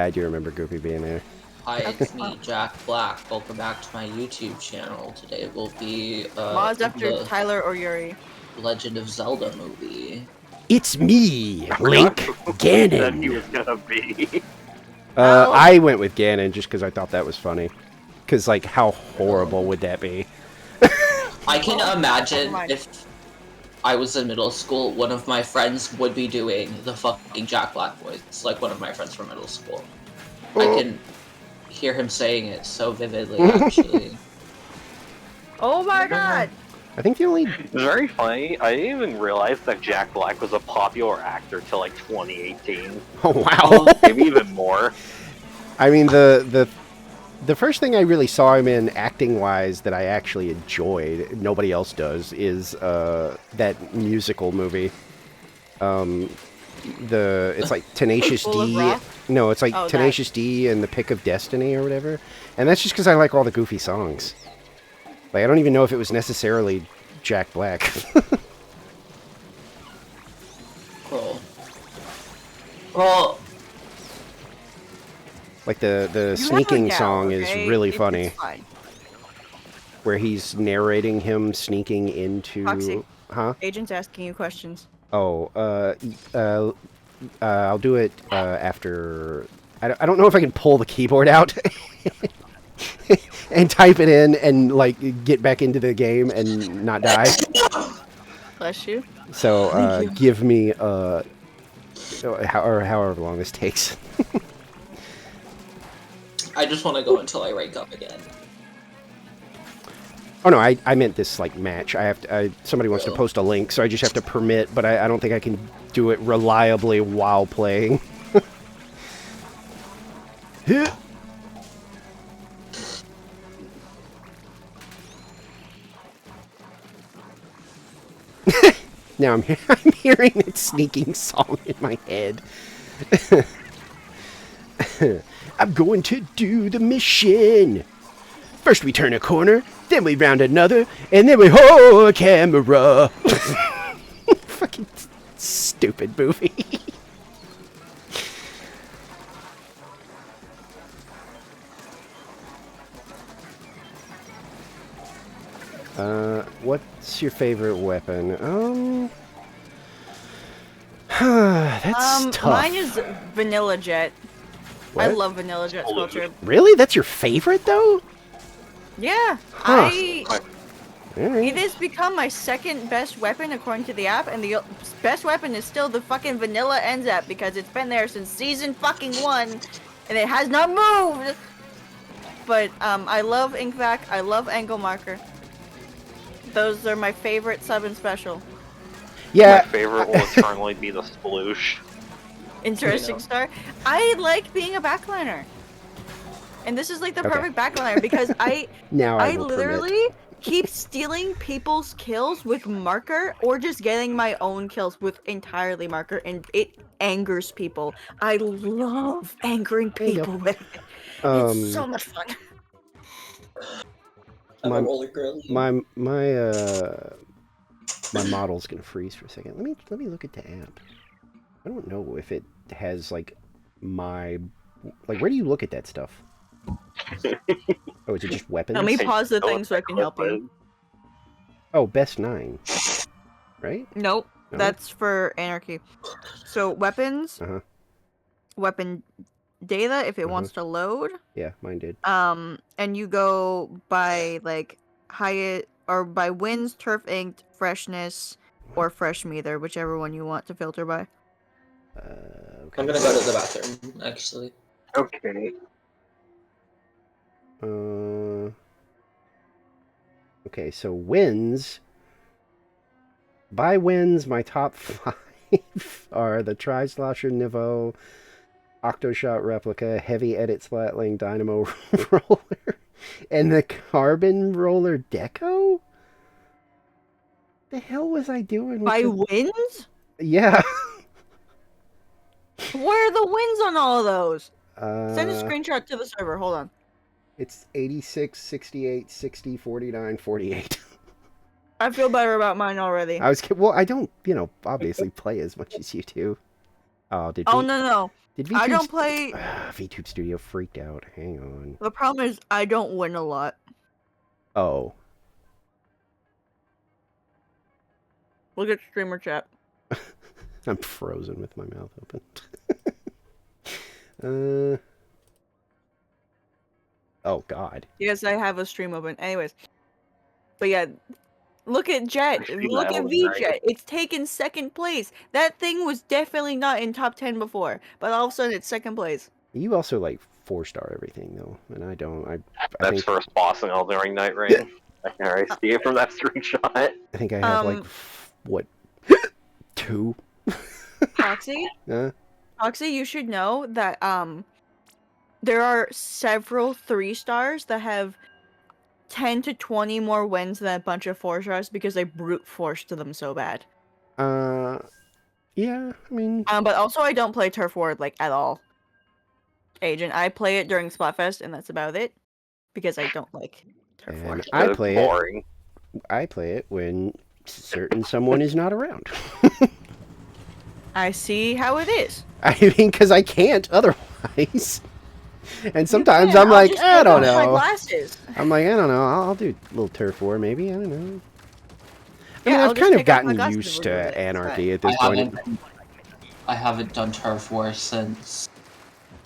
do remember Goofy being there. Hi, it's me, Jack Black. Welcome back to my YouTube channel. Today will be mods after Tyler or Yuri. Legend of Zelda movie. It's me, Link Ganon. That he was gonna be. I went with Ganon just because I thought that was funny. Because, like, how horrible would that be? I can imagine if I was in middle school, one of my friends would be doing the fucking Jack Black voice. It's like one of my friends from middle school. I can hear him saying it so vividly, actually. Oh my god! I think the only... It's very funny. I didn't even realize that Jack Black was a popular actor till like 2018. Oh wow! Maybe even more. I mean, the first thing I really saw him in acting-wise that I actually enjoyed, nobody else does, is that musical movie. It's like Tenacious D. No, it's like Tenacious D and the Pick of Destiny or whatever. And that's just because I like all the goofy songs. Like, I don't even know if it was necessarily Jack Black. Cool. Well, like the sneaking song is really funny. Where he's narrating him sneaking into... Foxy. Huh? Agent's asking you questions. Oh, I'll do it after... I don't know if I can pull the keyboard out and type it in and, like, get back into the game and not die. Bless you. So, give me, however long this takes. I just want to go until I rank up again. Oh no, I meant this, like, match. Somebody wants to post a link, so I just have to permit, but I don't think I can do it reliably while playing. Now I'm hearing that sneaking song in my head. I'm going to do the mission. First we turn a corner, then we round another, and then we hold a camera. Fucking stupid movie. What's your favorite weapon? That's tough. Mine is Vanilla Jet. What? I love Vanilla Jet Sculpture. Really? That's your favorite, though? Yeah. Huh. It has become my second best weapon according to the app, and the best weapon is still the fucking Vanilla NZAP because it's been there since season fucking 1, and it has not moved! But, I love Ink Vac, I love Angle Marker. Those are my favorite sub and special. My Yeah. favorite will eternally be the Sploosh. Interesting start. I like being a backliner. And this is like the perfect backliner because I literally keep stealing people's kills with marker or just getting my own kills with entirely marker, and it angers people. I love angering people with it. It's so much fun. I'm a roller girl. My model's gonna freeze for a second. Let me look at the app. I don't know if it has like my where do you look at that stuff? Oh, is it just weapons? Let me pause the thing so I can help you. Oh, best 9. Right? Nope. No? That's for anarchy. So weapons. Weapon data if it wants to load. Yeah, mine did. And you go by like Hyatt or by wins, turf inked, freshness, or fresh meter, whichever one you want to filter by. Okay. I'm gonna go to the bathroom, actually. Okay. Okay, so wins. By wins, my top 5 are the Tri-Slosher Nivo, Octoshot Replica, Heavy Edit Splatling Dynamo Roller, and the Carbon Roller Deco? The hell was I doing with By wins? Yeah. Where are the wins on all of those? Send a Uh, screenshot to the server. Hold on. It's 86, 68, 60, 49, 48. I feel better about mine already. Well, I don't, obviously play as much as you do. Oh, no. Did I don't play... VTube Studio freaked out. Hang on. The problem is I don't win a lot. Oh. Look at streamer chat. I'm frozen with my mouth open. Oh, God. Yes, I have a stream open. Anyways. But yeah, look at Jet. Look at VJet. It's taken second place. That thing was definitely not in top 10 before. But all of a sudden, it's second place. You also, 4-star everything, though. And I don't. I That's think... first boss in Elden Ring Night Rain. I can already see it from that screenshot. I think I have, what? 2? Foxy? Foxy, you should know that, there are several 3-stars that have 10 to 20 more wins than a bunch of 4-stars because they brute forced them so bad. Yeah, I mean... But also I don't play Turf War, at all. Agent, I play it during Splatfest, and that's about it. Because I don't like Turf War. I play it. I play it when certain someone is not around. I see how it is. I mean, because I can't otherwise. And sometimes I'm like, I don't know. I'm like, I don't know. I'll do a little Turf War, maybe. I don't know. I mean, I've kind of gotten used to Anarchy at this point. I haven't done Turf War since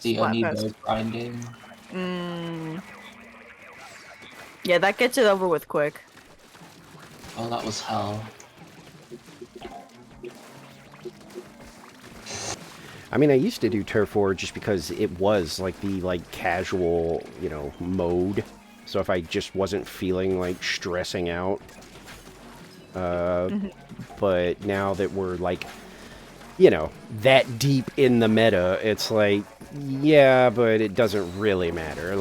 the Onibo grinding. Yeah, that gets it over with quick. Oh, that was hell. I mean, I used to do Turf War just because it was the casual, mode. So if I just wasn't feeling like stressing out, but now that we're that deep in the meta, it's yeah, but it doesn't really matter.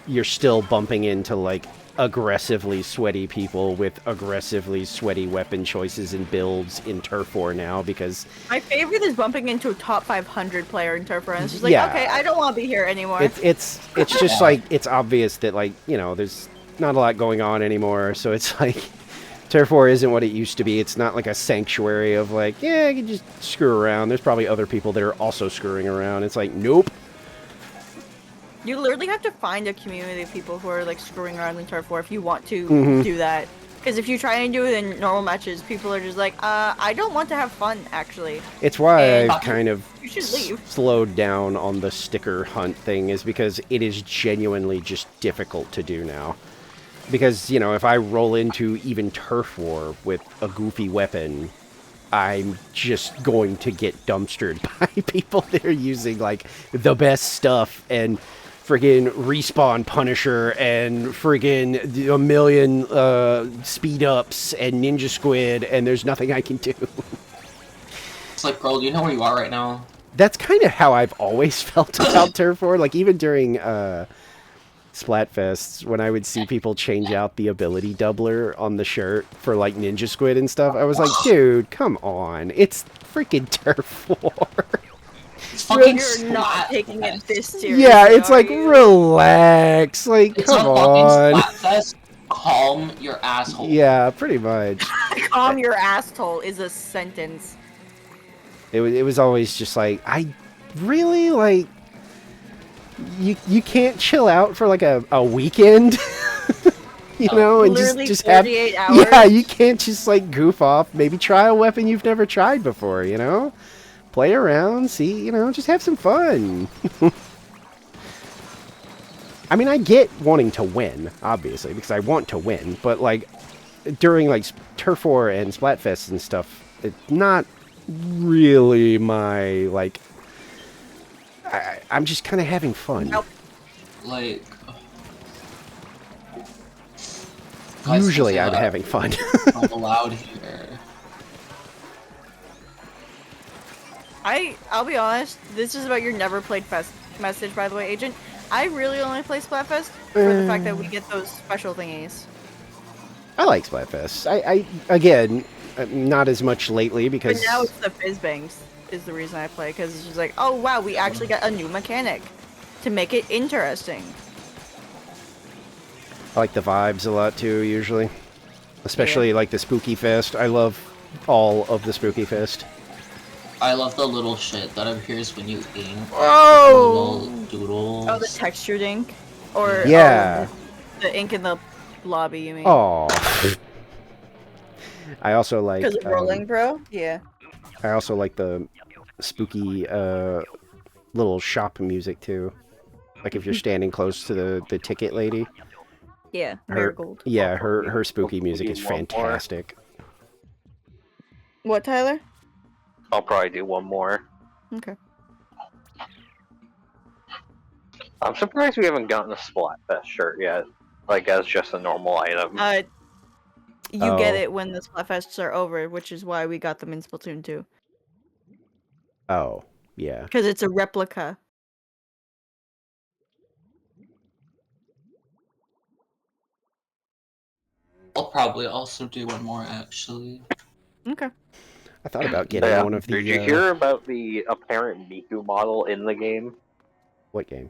You're still bumping into aggressively sweaty people with aggressively sweaty weapon choices and builds in Turf War now because... My favorite is bumping into a top 500 player in Turf War, and it's just okay, I don't want to be here anymore. It's just it's obvious that there's not a lot going on anymore, so it's Turf War isn't what it used to be. It's not a sanctuary of yeah, you can just screw around. There's probably other people that are also screwing around. It's nope. You literally have to find a community of people who are screwing around in Turf War if you want to do that. Because if you try and do it in normal matches, people are just I don't want to have fun, actually. It's why I've kind of leave. slowed down on the sticker hunt thing, is because it is genuinely just difficult to do now. Because, if I roll into even Turf War with a goofy weapon, I'm just going to get dumpstered by people that are using, the best stuff and friggin' Respawn Punisher and friggin' a million speed-ups and Ninja Squid, and there's nothing I can do. It's bro, do you know where you are right now? That's kind of how I've always felt about Turf War. Even during Splatfests, when I would see people change out the ability doubler on the shirt for Ninja Squid and stuff, I was like, dude, come on. It's freaking Turf War. You're not taking it this seriously. Yeah, it's relax. Come on. Splatfest calm your asshole. Yeah, pretty much. Calm your asshole is a sentence. It was always just like, I really, like, you can't chill out for like a weekend, you know, and Literally just have 48 hours. Yeah, you can't just like goof off. Maybe try a weapon you've never tried before, you know, play around, see, you know, just have some fun. I mean, I get wanting to win, obviously, because I want to win, but like during like Turf War and Splatfest and stuff, it's not really my like. I'm just kind of having fun. Nope. Like, usually I'm having fun. I'm allowed here. I'll be honest, this is about your never played fest message, by the way, Agent. I really only play Splatfest for the fact that we get those special thingies. I like Splatfest. I again, not as much lately because... But now it's the Fizzbangs is the reason I play, because it's just like, oh wow, we actually got a new mechanic to make it interesting. I like the vibes a lot too, usually. Especially like the Spooky Fest. I love all of the Spooky Fest. I love the little shit that appears when you ink. Oh! Little doodles. Oh, the textured ink? Or yeah. The ink in the lobby, you mean? Oh. I also like... Because of rolling, bro? Yeah. I also like the spooky little shop music too. Like if you're standing close to the ticket lady. Yeah, Marigold. Yeah, her spooky music is fantastic. What, Tyler? I'll probably do one more. Okay. I'm surprised we haven't gotten a Splatfest shirt yet. Like, as just a normal item. You get it when the Splatfests are over, which is why we got them in Splatoon 2. Oh, yeah. Because it's a replica. I'll probably also do one more, actually. Okay. I thought about getting one of the... Did you hear about the apparent Miku model in the game? What game?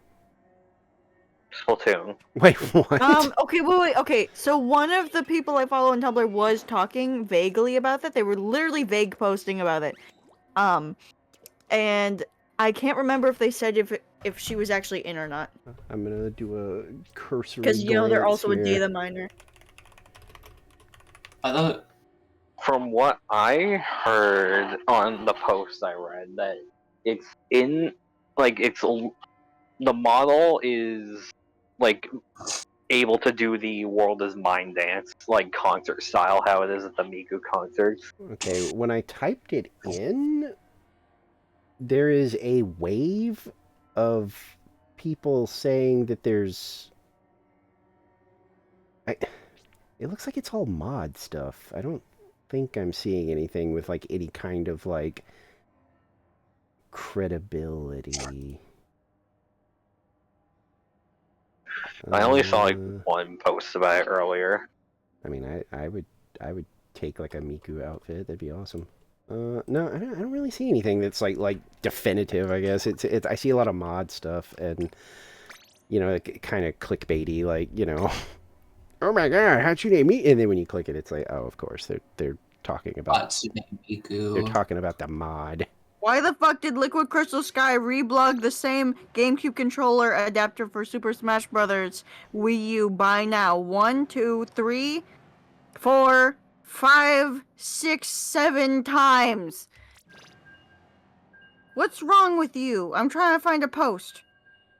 Splatoon. Wait, what? Okay, wait, okay. So one of the people I follow on Tumblr was talking vaguely about that. They were literally vague posting about it. And I can't remember if they said if she was actually in or not. I'm gonna do a cursory Because, you know, they're also here. a data miner. I thought... From what I heard on the post I read, that it's in, like, the model is, like, able to do the World is Mine dance, like, concert style, how it is at the Miku concerts. Okay, when I typed it in, there is a wave of people saying that there's... It looks like it's all mod stuff. I don't think I'm seeing anything with like any kind of like credibility. I only saw like one post about it earlier. I mean, I would take like a Miku outfit. That'd be awesome. No, I don't really see anything that's like definitive. I guess it's I see a lot of mod stuff and you know, kind of clickbaity, like, you know. Oh my god, how'd you name me? And then when you click it, it's like, oh, of course, they're talking about... They're talking about the mod. Why the fuck did Liquid Crystal Sky reblog the same GameCube controller adapter for Super Smash Bros. Wii U? Buy now. 1, 2, 3, 4, 5, 6, 7 times. What's wrong with you? I'm trying to find a post.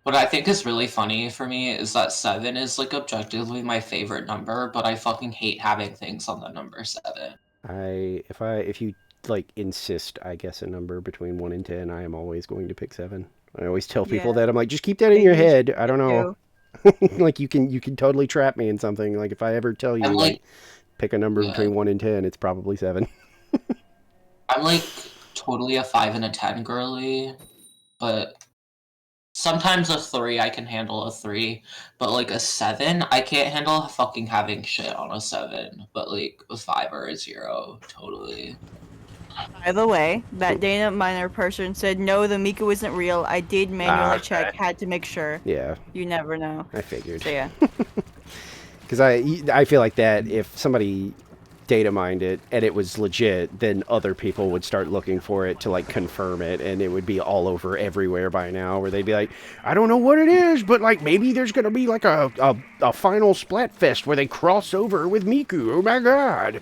What I think is really funny for me is that 7 is, like, objectively my favorite number, but I fucking hate having things on the number 7. If you, like, insist I guess a number between 1 and 10, I am always going to pick 7. I always tell people that. I'm like, just keep that in your head. I don't know. Like, you can totally trap me in something. Like, if I ever tell you, like, pick a number between 1 and 10, it's probably 7. I'm, like, totally a 5 and a 10 girly, but... Sometimes a 3, I can handle a 3, but, like, a 7, I can't handle fucking having shit on a 7, but, like, a 5 or a 0, totally. By the way, that data miner person said, no, the Miku isn't real. I did manually check, had to make sure. Yeah. You never know. I figured. So, yeah. Because I feel like that if somebody data mined it and it was legit, then other people would start looking for it to like confirm it, and it would be all over everywhere by now, where they'd be like, I don't know what it is, but like maybe there's gonna be like a final Splatfest where they cross over with Miku. Oh my god.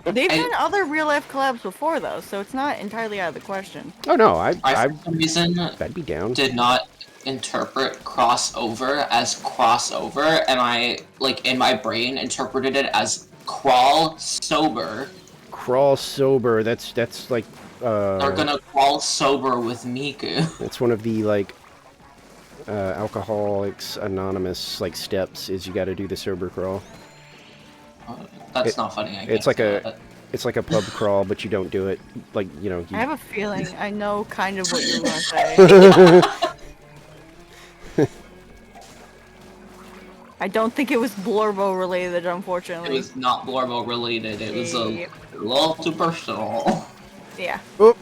They've done other real life collabs before though, so it's not entirely out of the question. Oh no, I for some reason I'd be down. Did not interpret crossover as crossover, and I like in my brain interpreted it as crawl sober. Crawl sober. That's like They're gonna crawl sober with Miku. That's one of the like Alcoholics Anonymous like steps is you got to do the sober crawl. That's not funny. It's like a pub crawl, but you don't do it like I have a feeling I know kind of what you're gonna say. I don't think it was Blorbo related, unfortunately. It was not Blorbo related. It was a little too personal. Yeah. Oh.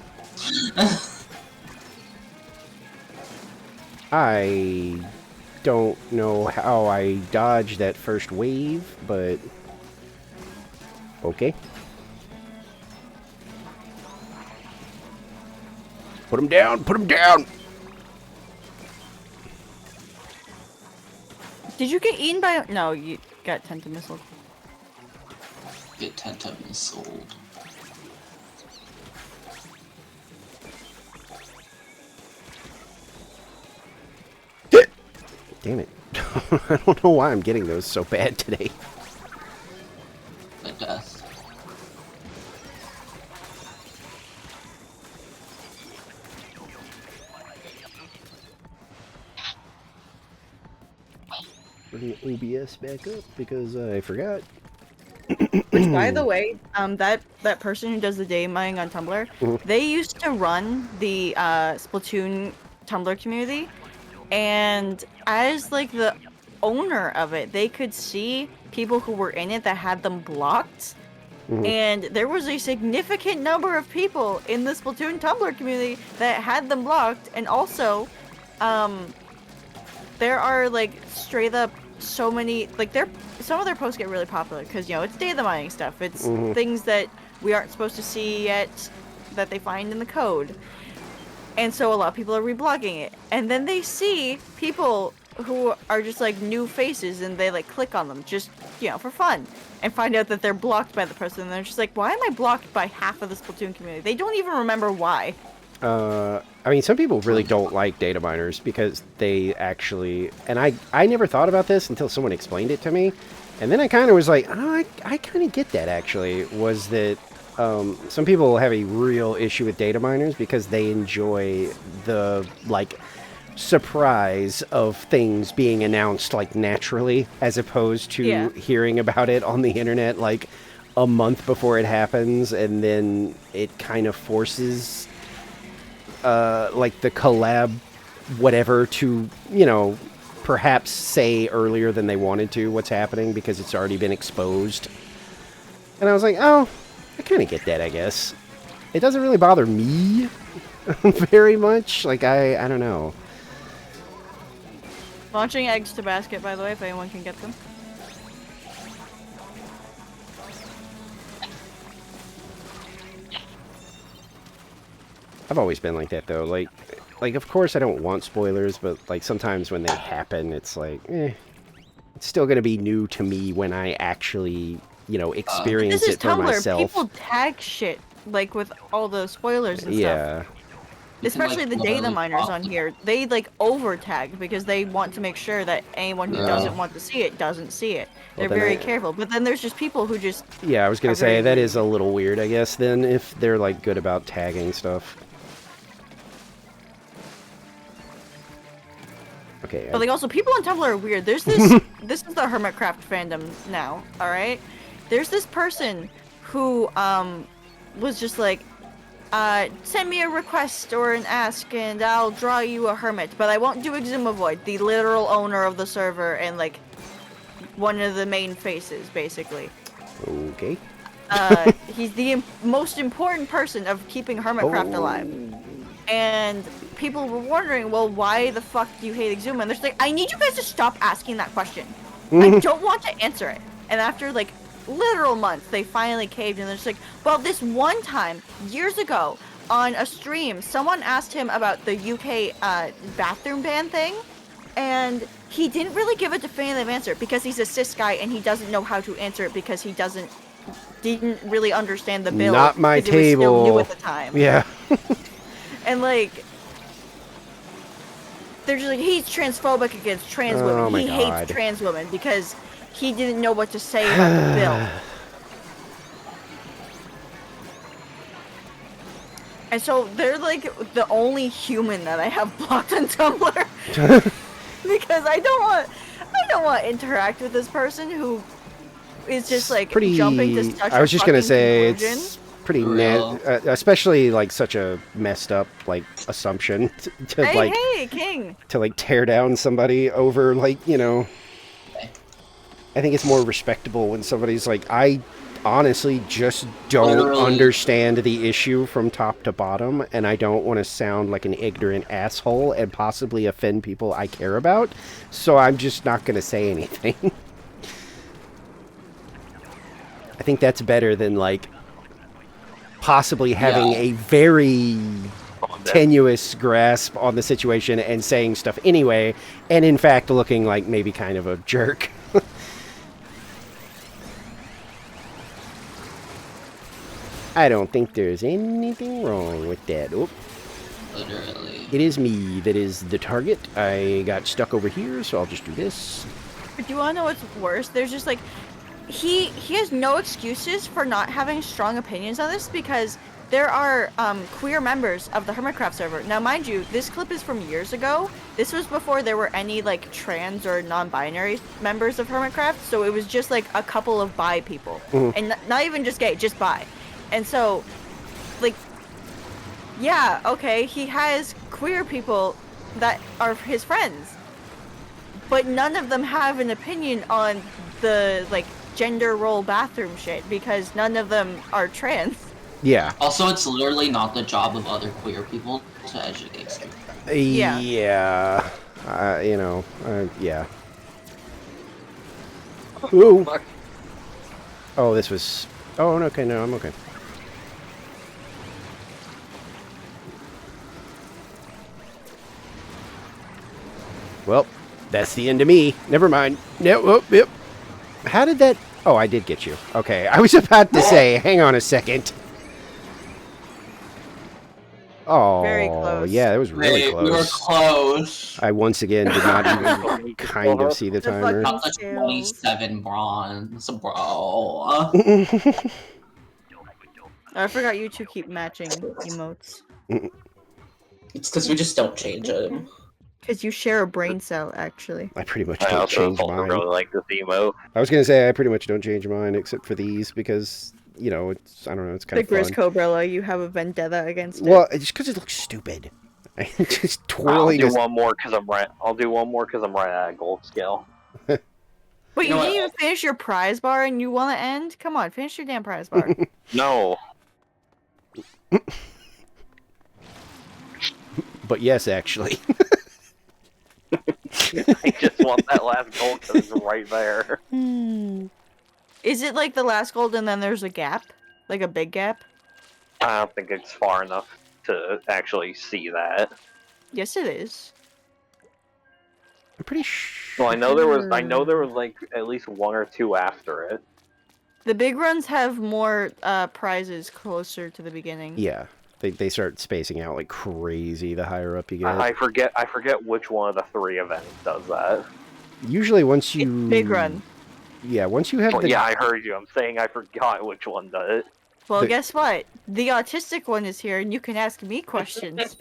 I don't know how I dodged that first wave, but okay. Put him down! Put him down! Did you get eaten by? No, you got Tenta-missiled. Get Tenta-missiled. Damn it. I don't know why I'm getting those so bad today. The death. Bring OBS back up because I forgot. Which, by the way, that person who does the day mining on Tumblr, they used to run the Splatoon Tumblr community, and as like the owner of it, they could see people who were in it that had them blocked, and there was a significant number of people in the Splatoon Tumblr community that had them blocked, and also, there are like straight up so many like some of their posts get really popular because it's data mining stuff. It's things that we aren't supposed to see yet that they find in the code, and so a lot of people are reblogging it, and then they see people who are just like new faces and they like click on them just for fun and find out that they're blocked by the person, and they're just like, why am I blocked by half of the Splatoon community? They don't even remember why. I mean, some people really don't like data miners because they actually, and I never thought about this until someone explained it to me, and then I kind of was like, oh, I kind of get that actually, was that some people have a real issue with data miners because they enjoy the, like, surprise of things being announced, like, naturally, as opposed to hearing about it on the internet, like, a month before it happens, and then it kind of forces like the collab whatever to perhaps say earlier than they wanted to what's happening because it's already been exposed. And I was like, oh, I kind of get that, I guess. It doesn't really bother me very much. Like, I don't know. Launching eggs to basket, by the way, if anyone can get them. I've always been like that, though. Like, of course I don't want spoilers, but, like, sometimes when they happen, it's like, it's still going to be new to me when I actually, experience it for Tumblr. myself. People tag shit, like, with all the spoilers and stuff. Especially the data miners on here. They, like, over-tag because they want to make sure that anyone who doesn't want to see it doesn't see it. They're very careful. But then there's just people who just... Yeah, I was going to say, that is a little weird, I guess, then, if they're, like, good about tagging stuff. Okay. But like also people on Tumblr are weird. There's this this is the Hermitcraft fandom now, alright? There's this person who was just like, send me a request or an ask and I'll draw you a hermit, but I won't do Exumavoid, the literal owner of the server and like one of the main faces, basically. Okay. He's the most important person of keeping Hermitcraft alive. And people were wondering, well, why the fuck do you hate Exuma? And they're just like, I need you guys to stop asking that question. I don't want to answer it. And after like literal months, they finally caved, and they're just like, well, this one time years ago on a stream, someone asked him about the UK bathroom ban thing, and he didn't really give a definitive answer because he's a cis guy and he doesn't know how to answer it because he didn't really understand the bill. Not my 'cause it was still new table. at the time. Yeah. And like, they're just like, he's transphobic against trans women. Oh my He God. hates trans women because he didn't know what to say about the bill. And so they're like the only human that I have blocked on Tumblr because I don't want to interact with this person who is just like Pretty. jumping to such I was a just gonna fucking say conclusion. it's pretty Real. especially like such a messed up like assumption to Hey, like hey, King. to like tear down somebody over like, you know. I think it's more respectable when somebody's like, I honestly just don't Literally. understand the issue from top to bottom, and I don't want to sound like an ignorant asshole and possibly offend people I care about, so I'm just not going to say anything. I think that's better than like possibly having a very tenuous grasp on the situation and saying stuff anyway, and in fact looking like maybe kind of a jerk. I don't think there's anything wrong with that. Oh, Literally. it is me that is the target. I got stuck over here, so I'll just do this. But do you want to know what's worse? There's just like, he has no excuses for not having strong opinions on this because there are queer members of the Hermitcraft server. Now, mind you, this clip is from years ago. This was before there were any like trans or non-binary members of Hermitcraft, so it was just like a couple of bi people, and not even just gay, just bi. And so, like, yeah, okay, he has queer people that are his friends, but none of them have an opinion on the like gender role bathroom shit because none of them are trans. Yeah. Also, it's literally not the job of other queer people to educate you. Yeah. Yeah. You know, yeah. Ooh. Oh, this was... Oh, okay, no, I'm okay. Well, that's the end of me. Never mind. No, oh, yep. How did that... Oh, I did get you. Okay, I was about to say, hang on a second. Oh, Very close. yeah, it was really Hey, close. we were close. I once again did not even kind of see the The timer. Got the Scales. 27 bronze, bro. I forgot you two keep matching emotes. It's because we just don't change them. Because you share a brain cell, actually. I pretty much I don't also change also mine. really like this emo. I was gonna say I pretty much don't change mine except for these because, you know, it's, I don't know, it's kind The of fun. Grizz Cobrella, you have a vendetta against Well, it. it's just because it looks stupid. Just I'll twirling. do one more because I'm right. I'll do one more because I'm right at gold scale. Wait, You you know didn't what? even finish your prize bar and you want to end? Come on, finish your damn prize bar. No. But yes, actually. I just want that last gold because it's right there. Is it like the last gold and then there's a gap? Like a big gap? I don't think it's far enough to actually see that. Yes, it is. I'm pretty sure. Well, I know there was like at least one or two after it. The big runs have more prizes closer to the beginning. Yeah, they start spacing out like crazy the higher up you get. I forget which one of the three events does that. Usually once you... It's big run. Yeah, once you have Well, the... yeah, I heard you. I'm saying I forgot which one does it. Well, The- guess what? The autistic one is here and you can ask me questions.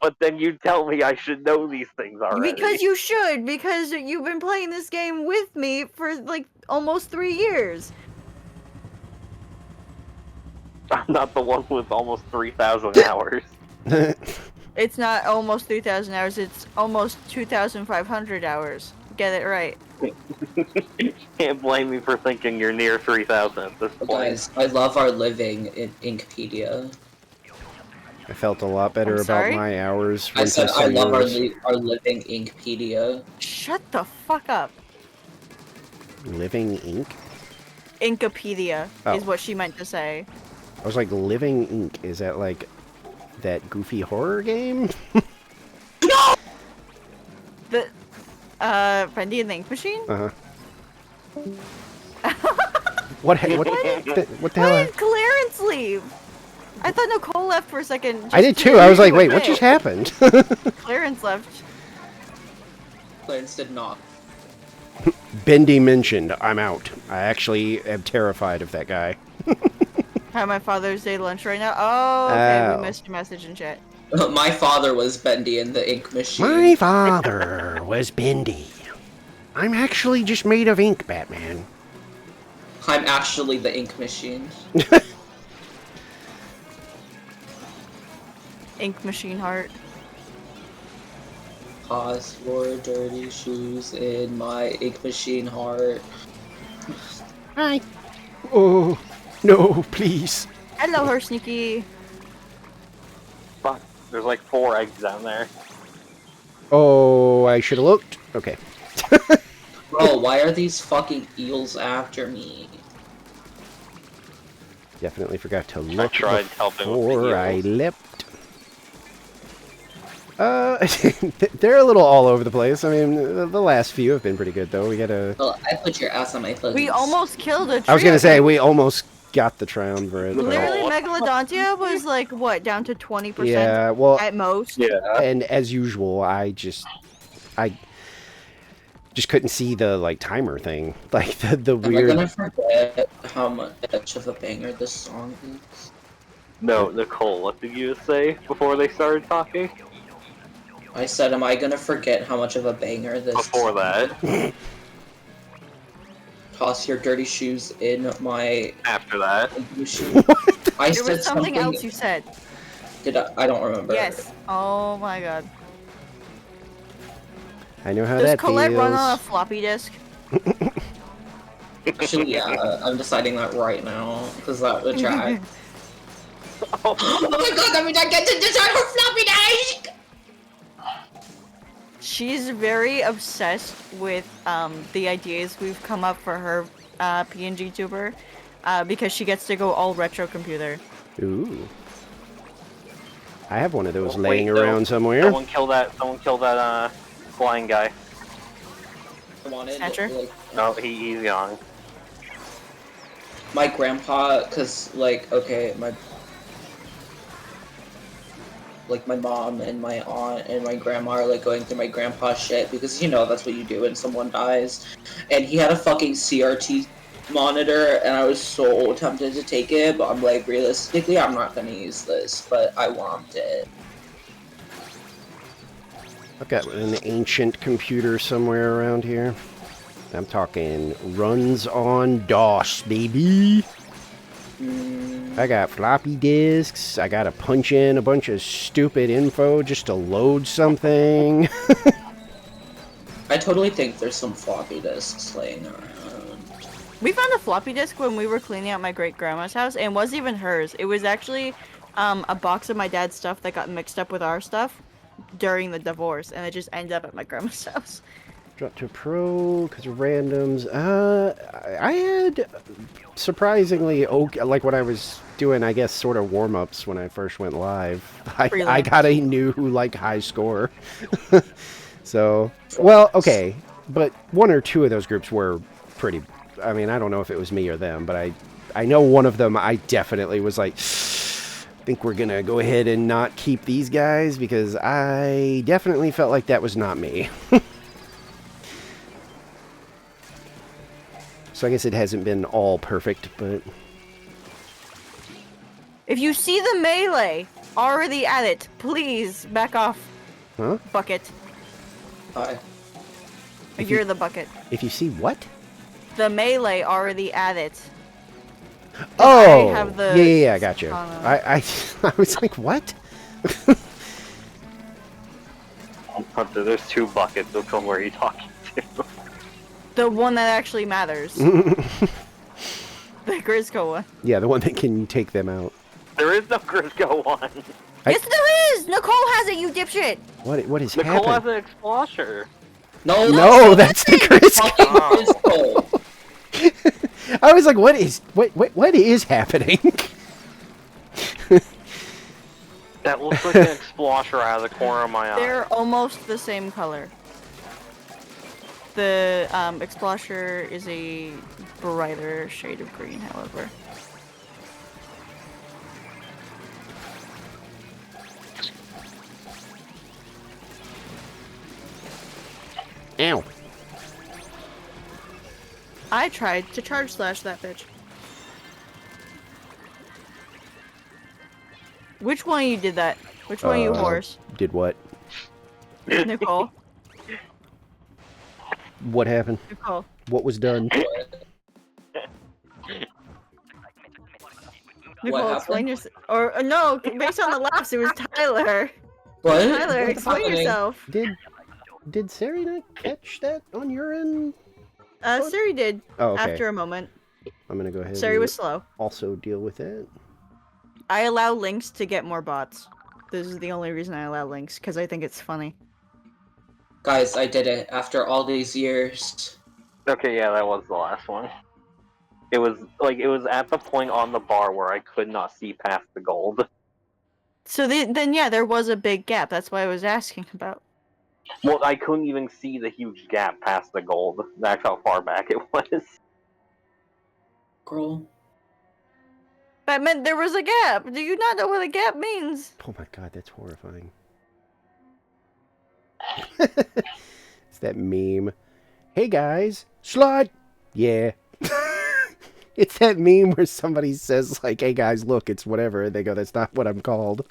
But then you tell me I should know these things already. Because you should, because you've been playing this game with me for like almost 3 years. I'm not the one with almost 3,000 hours. It's not almost 3,000 hours, it's almost 2,500 hours. Get it right. Can't blame me for thinking you're near 3,000 at this point. Guys, I love our living in Inkpedia. I felt a lot better I'm about sorry? my hours I once said saw I love yours. our living Inkpedia. Shut the fuck up. Living ink? Inkopedia Oh. is what she meant to say. I was like, Living Ink. Is that like that goofy horror game? The Bendy and the Ink Machine? Uh-huh. What the Why hell? did Clarence leave? I thought Nicole left for a second. I did too. I was like, wait, what just happened? Clarence left. Clarence did not. Bendy mentioned, I'm out. I actually am terrified of that guy. Have my Father's Day lunch right now. Oh, okay. Oh. We missed your message in chat. My father was Bendy in the ink machine. My father was Bendy. I'm actually just made of ink, Batman. I'm actually the ink machine. Ink Machine Heart. Pause for dirty shoes in my ink machine heart. Hi. Oh, no, please. Hello, her sneaky. Fuck, there's like 4 eggs down there. Oh, I should have looked. Okay. Bro, why are these fucking eels after me? Definitely forgot to look tried helping with the before I eels. leapt. They're a little all over the place. I mean, the last few have been pretty good, though. We got a... Well, I put your ass on my fuzzies. We almost killed a tree. I was gonna say, we almost got the Triumvirate. but- Literally, Megalodontia was like, what, down to 20% Yeah, well, at most? Yeah. and as usual, I just couldn't see the, like, timer thing. Like, the Am I weird... gonna forget how much of a banger this song is? No, Nicole, what did you say before they started talking? I said, am I gonna forget how much of a banger this Before that. Toss your dirty shoes in my After that. machine. I There said was something else you said. Did I don't remember. Yes. Oh my god. I know how Does that Colette feels. run on a floppy disk? Actually, yeah, I'm deciding that right now because that would track. Oh my god, that means I get to design her floppy disk! She's very obsessed with the ideas we've come up for her PNG tuber because she gets to go all retro computer. Ooh. I have one of those Oh, laying wait, no. around somewhere. Someone kill that flying guy. I wanted, Snatcher? like, No, he's young. my grandpa, cause like, okay, my mom and my aunt and my grandma are like going through my grandpa's shit because you know that's what you do when someone dies, and he had a fucking CRT monitor and I was so tempted to take it, but I'm like, realistically I'm not gonna use this, but I want it. I've got an ancient computer somewhere around here. I'm talking runs on DOS, baby. I got floppy disks. I gotta punch in a bunch of stupid info just to load something. Mm-hmm. I totally think there's some floppy disks laying around. We found a floppy disk when we were cleaning out my great grandma's house, and it wasn't even hers. It was actually a box of my dad's stuff that got mixed up with our stuff during the divorce, and it just ended up at my grandma's house. Drop to pro because of randoms. I had surprisingly okay, like when I was doing, I guess, sort of warm-ups when I first went live. I got a new like high score. So, well, okay, but one or two of those groups were pretty. I mean, I don't know if it was me or them, but I know one of them. I definitely was like, I think we're gonna go ahead and not keep these guys because I definitely felt like that was not me. So I guess it hasn't been all perfect, but... If you see the melee already at it, please back off. Huh? Bucket. Hi. You're the bucket. If you see what? The melee already at it. Oh! I have the... Yeah, I got you. I was like, what? Hunter, there's 2 buckets. Which one were you talking to? The one that actually matters. The Grisco one. Yeah, the one that can take them out. There is no Grisco one. Yes, there is! Nicole has it, you dipshit! What is Nicole happening? has an explosion. No, No, that's the Crisco! fucking Grisco. I was like, what is happening? That looks like an Explosher out of the corner of my eye. They're almost the same color. The Explosher is a brighter shade of green, however. Ow. I tried to charge slash that bitch. Which one of you did that? Which one of you horse? Did what? Nicole? What happened? Nicole. What was done? Nicole, explain yourself. Or no, based on the laughs, it was Tyler. What? Tyler, What's explain happening? yourself. Did Sari not catch that on your end? Sari did. Oh, okay. After a moment. I'm gonna go ahead. Sari and was slow. Also deal with it. I allow links to get more bots. This is the only reason I allow links, because I think it's funny. Guys, I did it after all these years. Okay, yeah, that was the last one. It was at the point on the bar where I could not see past the gold. So then yeah, there was a big gap. That's why I was asking about. Well, I couldn't even see the huge gap past the gold. That's how far back it was. Girl. That meant there was a gap. Do you not know what a gap means? Oh my god, that's horrifying. It's that meme. Hey guys, slut! Yeah. It's that meme where somebody says, like, hey guys, look, it's whatever. And they go, that's not what I'm called.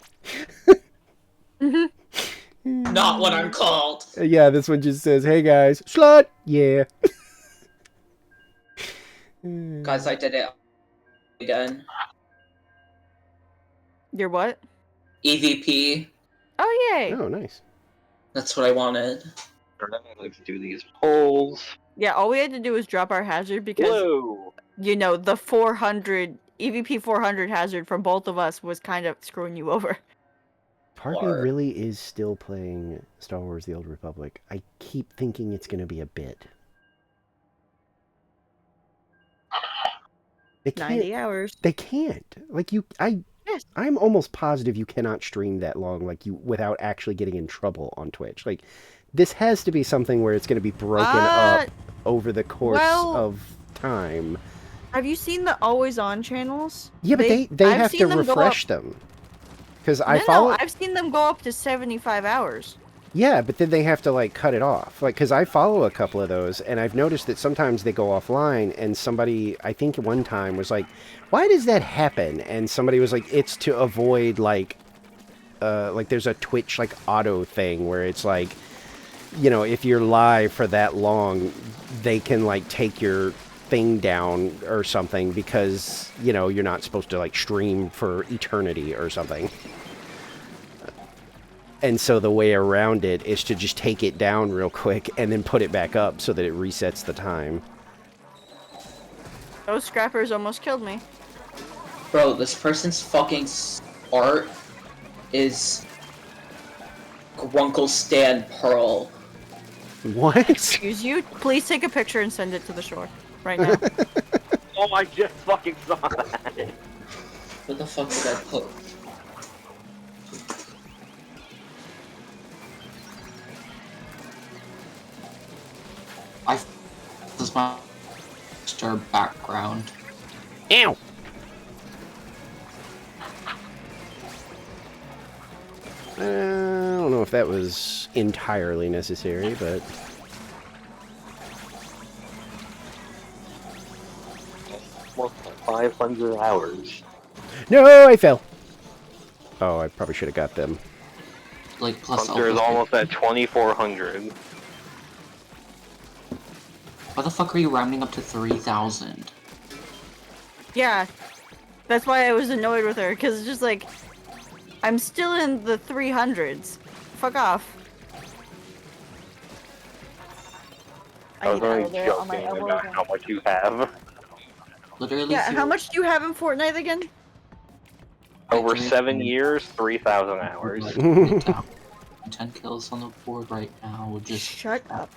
Not what I'm called. Yeah, this one just says, hey guys, slut! Yeah. Guys, I did it again. You're what? EVP. Oh, yay! Oh, nice. That's what I wanted. Let's do these polls. Yeah, all we had to do was drop our hazard because, Whoa! you know, the 400, EVP 400 hazard from both of us was kind of screwing you over. Part of me really is still playing Star Wars The Old Republic. I keep thinking it's going to be a bit. They can't, 90 hours. They can't. Like, Yes. I'm almost positive you cannot stream that long, like, without actually getting in trouble on Twitch. Like, this has to be something where it's going to be broken up over the course of time. Have you seen the always on channels? Yeah, but they have to refresh them. Because I've seen them go up to 75 hours. Yeah, but then they have to, like, cut it off. Like, because I follow a couple of those, and I've noticed that sometimes they go offline, and somebody, I think one time, was like, why does that happen? And somebody was like, it's to avoid, like there's a Twitch, like, auto thing, where it's like, you know, if you're live for that long, they can, like, take your thing down or something, because, you know, you're not supposed to, like, stream for eternity or something. And so the way around it is to just take it down real quick and then put it back up so that it resets the time. Those scrappers almost killed me. Bro, this person's fucking art is Grunkle Stan Pearl. What? Excuse you? Please take a picture and send it to the shore. Right now. Oh, I just fucking saw that. What the fuck did I put? This is my stir background. Ow! I don't know if that was entirely necessary, but... More than 500 hours. No, I fell! Oh, I probably should have got them. Like, plus Hunter is almost at 2,400. Why the fuck are you rounding up to 3,000? Yeah. That's why I was annoyed with her, because it's just like, I'm still in the 300s. Fuck off. I was only there on my joking elbow about again. how much you have. Literally. Yeah, how much do you have in Fortnite again? Over 7 years, 3,000 hours. 10 kills on the board right now. Just Shut up.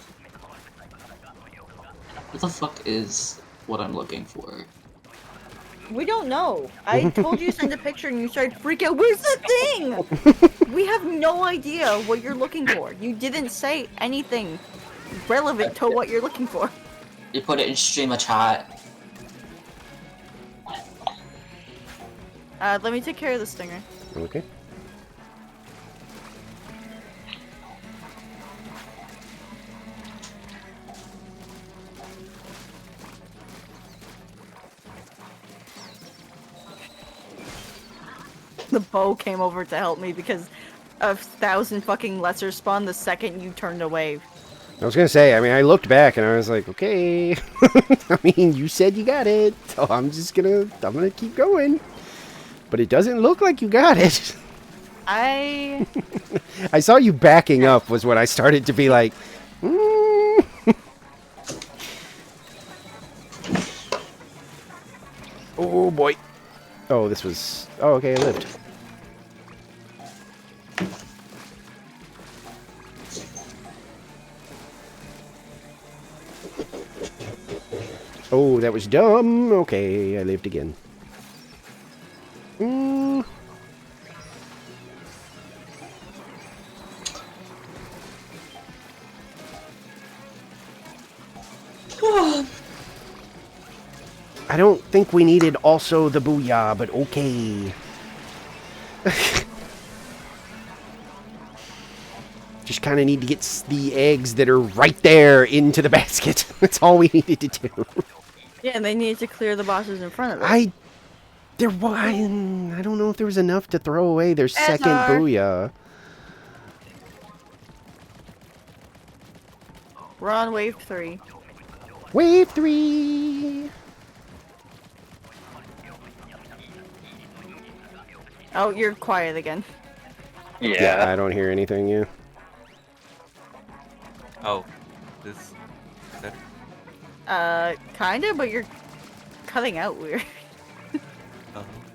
what the fuck is what I'm looking for. We don't know. I told you to send a picture and you started freaking out. Where's the thing? We have no idea what you're looking for. You didn't say anything relevant to what you're looking for. You put it in stream of chat. Let me take care of the stinger. Okay. The bow came over to help me because a 1,000 fucking lesser spawned the second you turned away. I was gonna say, I mean, I looked back and I was like, okay. I mean, you said you got it, so I'm gonna keep going. But it doesn't look like you got it. I saw you backing up was when I started to be like, Oh boy. Oh, this was... Oh, okay, I lived. Oh, that was dumb. Okay, I lived again. I don't think we needed also the booyah, but okay. Just kind of need to get the eggs that are right there into the basket. That's all we needed to do. Yeah, and they needed to clear the bosses in front of it. I don't know if there was enough to throw away their second booyah. We're on wave 3. Wave 3! Oh, you're quiet again. Yeah. I don't hear anything, yeah. Oh, this... That... Kinda, but you're cutting out weird.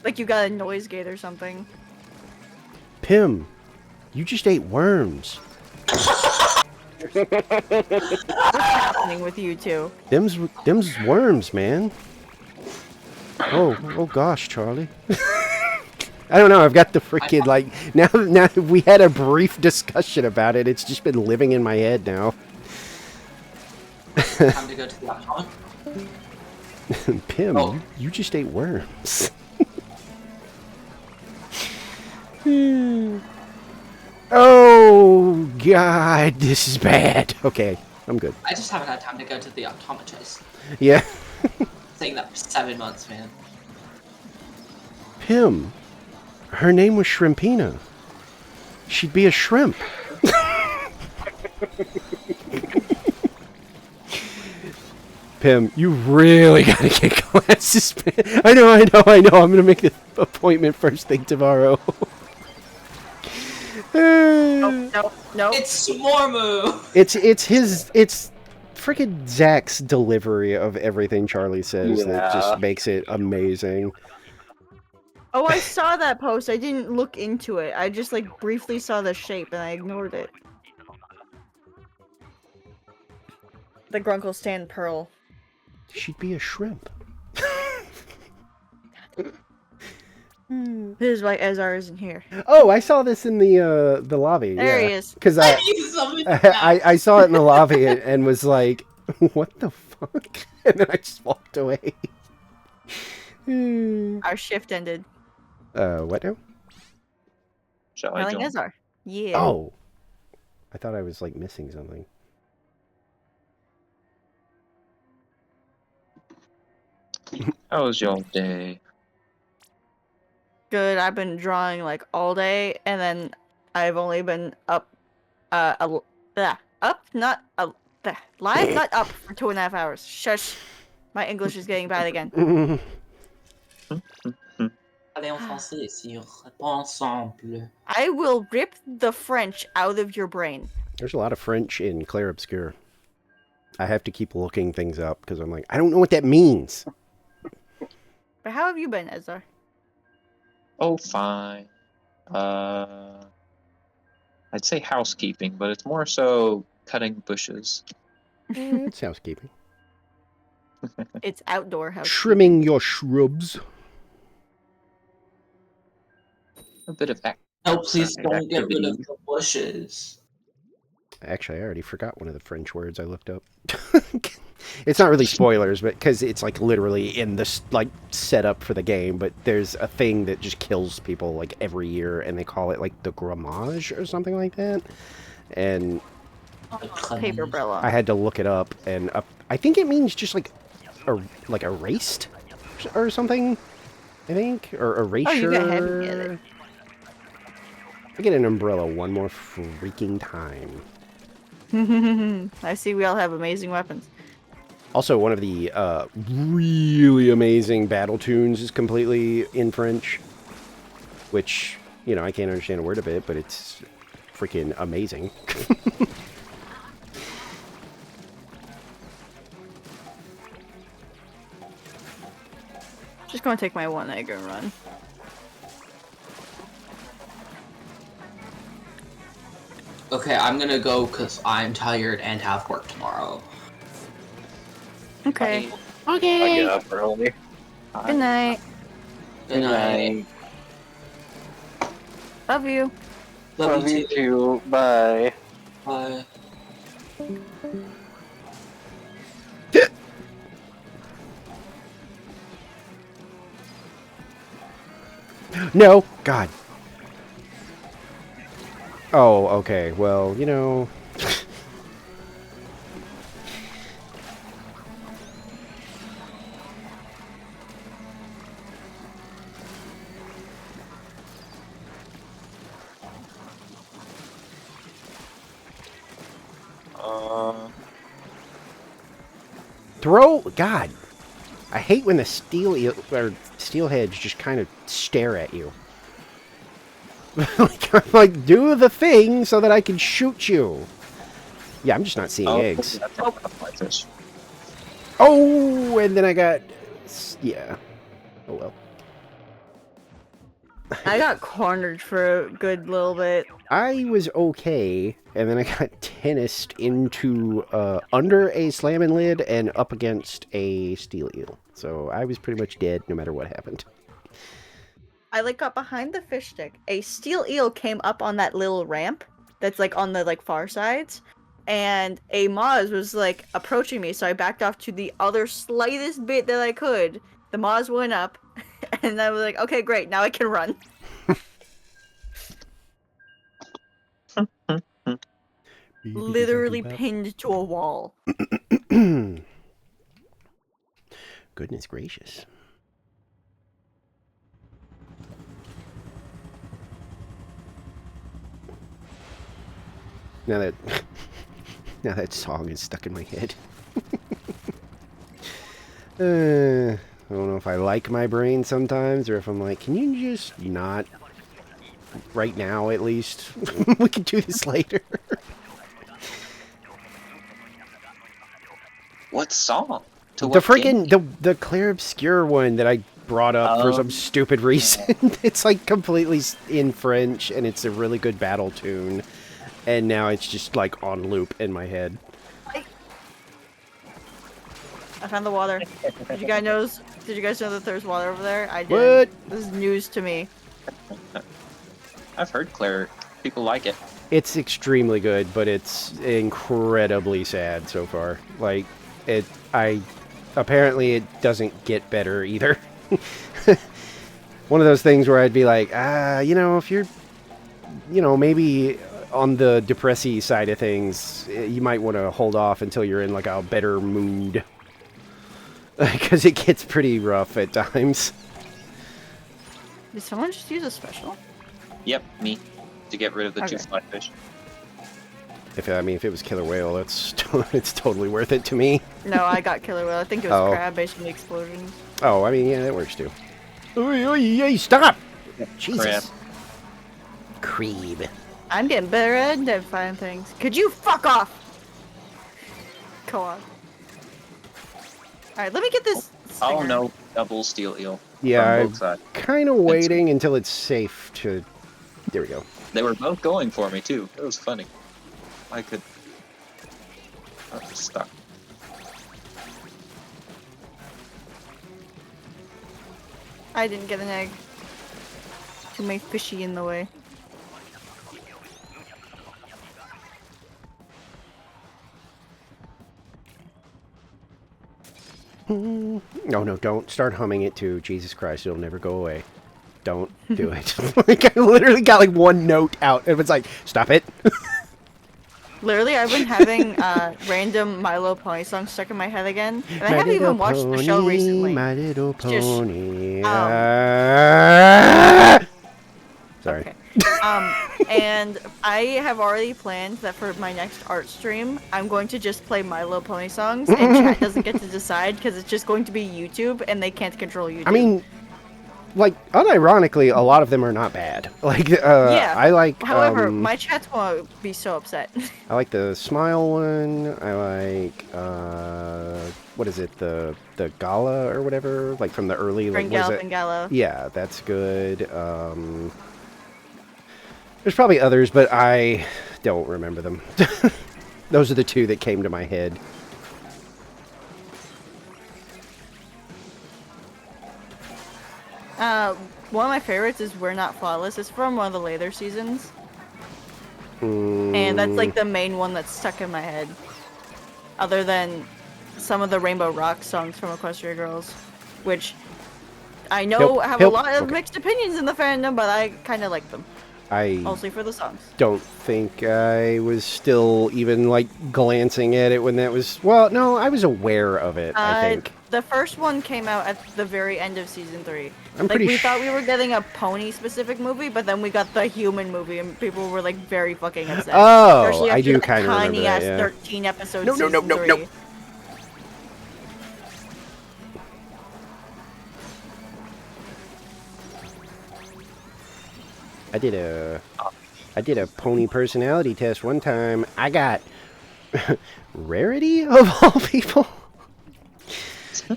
Like you got a noise gate or something. Pim, you just ate worms. What's happening with you two? Them's worms, man. Oh gosh, Charlie. I don't know, I've got the freaking, like, now we had a brief discussion about it, it's just been living in my head now. Time to go to the option. Pim, you just ate worms. Oh, God, this is bad. Okay, I'm good. I just haven't had time to go to the optometrist. Yeah. Saying that for 7 months, man. Pim, her name was Shrimpina. She'd be a shrimp. Pim, you really gotta get glasses, man. I know. I'm gonna make the appointment first thing tomorrow. No. It's Swarmu! It's freaking Zach's delivery of everything Charlie says that just makes it amazing. Oh, I saw that post. I didn't look into it. I just like briefly saw the shape and I ignored it. The Grunkle Stand Pearl. She'd be a shrimp. This is why Ezar isn't here. Oh, I saw this in the lobby. There he is. Because I saw it in the lobby and was like, what the fuck? And then I just walked away. Our shift ended. What now? Shall I Telling join? Ezar. Yeah. Oh. I thought I was like missing something. How was your day? Good. I've been drawing like all day, and then I've only been up, live, not up for 2.5 hours. Shush. My English is getting bad again. Allez en français, si on répond ensemble. I will rip the French out of your brain. There's a lot of French in Clair Obscur. I have to keep looking things up because I'm like, I don't know what that means. But how have you been, Ezra? Oh, fine. I'd say housekeeping, but it's more so cutting bushes. It's housekeeping. It's outdoor house. Trimming your shrubs. A bit of No, please outside don't get rid of activity. the bushes. Actually, I already forgot one of the French words I looked up. It's not really spoilers, but because it's like literally in this like setup for the game. But there's a thing that just kills people like every year, and they call it like the grammage or something like that. And Paper umbrella. I had to look it up, and I think it means just like erased or something. I think or erasure. Oh, you got heavy at it. I get an umbrella one more freaking time. I see we all have amazing weapons. Also, one of the really amazing battle tunes is completely in French, which, you know, I can't understand a word of it, but it's freaking amazing. Just gonna take my one egg and run. Okay, I'm gonna go because I'm tired and have work tomorrow. Okay. I get up early. Good night. Good night. Love you. Love you too. too. Bye. Bye. No! God. Oh, okay. Well, you know... Throw... God. I hate when the steelheads just kind of stare at you. like, do the thing so that I can shoot you. Yeah, I'm just not seeing eggs. Fish. Oh, and then I got... Yeah. Oh, well. I got cornered for a good little bit. I was okay, and then I got tennised into under a slamming lid and up against a steel eel. So I was pretty much dead no matter what happened. I like got behind the fish stick. A steel eel came up on that little ramp that's like on the like far sides, and a Moz was like approaching me, so I backed off to the other slightest bit that I could. The Moz went up, and I was like, okay, great, now I can run. Literally pinned to a wall. Goodness gracious. Now that song is stuck in my head. I don't know if I like my brain sometimes, or if I'm like, can you just not right now at least? We can do this later. What song? To The what freaking game? the clear obscure one that I brought up for some stupid reason. It's like completely in French, and it's a really good battle tune. And now it's just like on loop in my head. I found the water. Did you guys know that there's water over there? I did. What? This is news to me. I've heard Claire. People like it. It's extremely good, but it's incredibly sad so far. Like, apparently it doesn't get better either. One of those things where I'd be like, you know, if you're, you know, maybe on the depressy side of things, you might want to hold off until you're in like a better mood. Because it gets pretty rough at times. Did someone just use a special? Yep, me. To get rid of the two Okay. flatfish. If it was killer whale, it's totally worth it to me. No, I got killer whale. I think it was crab based on the explosions. Oh, I mean, yeah, that works too. Oy, stop! Jesus. Creeb. I'm getting better at identifying things. Could you fuck off? Go on. Alright, let me get this. Oh stinger. no, double steel eel. Yeah, From I'm both sides. kind of waiting until it's safe to... There we go. They were both going for me too. It was funny. I was stuck. I didn't get an egg. Too many fishy in the way. No, no, don't start humming it too. Jesus Christ, it'll never go away. Don't do it. Like, I literally got like one note out, and it's like, stop it. Literally, I've been having random My Little Pony songs stuck in my head again, and I haven't even watched the show recently. My Little Pony. Sorry. Okay. And I have already planned that for my next art stream, I'm going to just play My Little Pony songs, and chat doesn't get to decide because it's just going to be YouTube, and they can't control YouTube. I mean, like, unironically, a lot of them are not bad. Like, yeah. I like. However, my chat's gonna be so upset. I like the Smile one. I like, what is it? The Gala or whatever, like from the early. Spring Gallop and Gala. Yeah, that's good. There's probably others, but I don't remember them. Those are the two that came to my head. One of my favorites is We're Not Flawless. It's from one of the later seasons. And that's like the main one that's stuck in my head. Other than some of the Rainbow Rock songs from Equestria Girls, which I know have a lot of mixed opinions in the fandom, but I kind of like them. Mostly for the songs. Don't think I was still even like glancing at it when that was. Well, no, I was aware of it. I think the first one came out at the very end of season 3. I'm pretty we thought we were getting a pony-specific movie, but then we got the human movie, and people were like very fucking upset. Oh, especially after I do kind of remember that. Tiny-ass Yeah. 13 episodes. No. I did a pony personality test one time. I got Rarity of all people.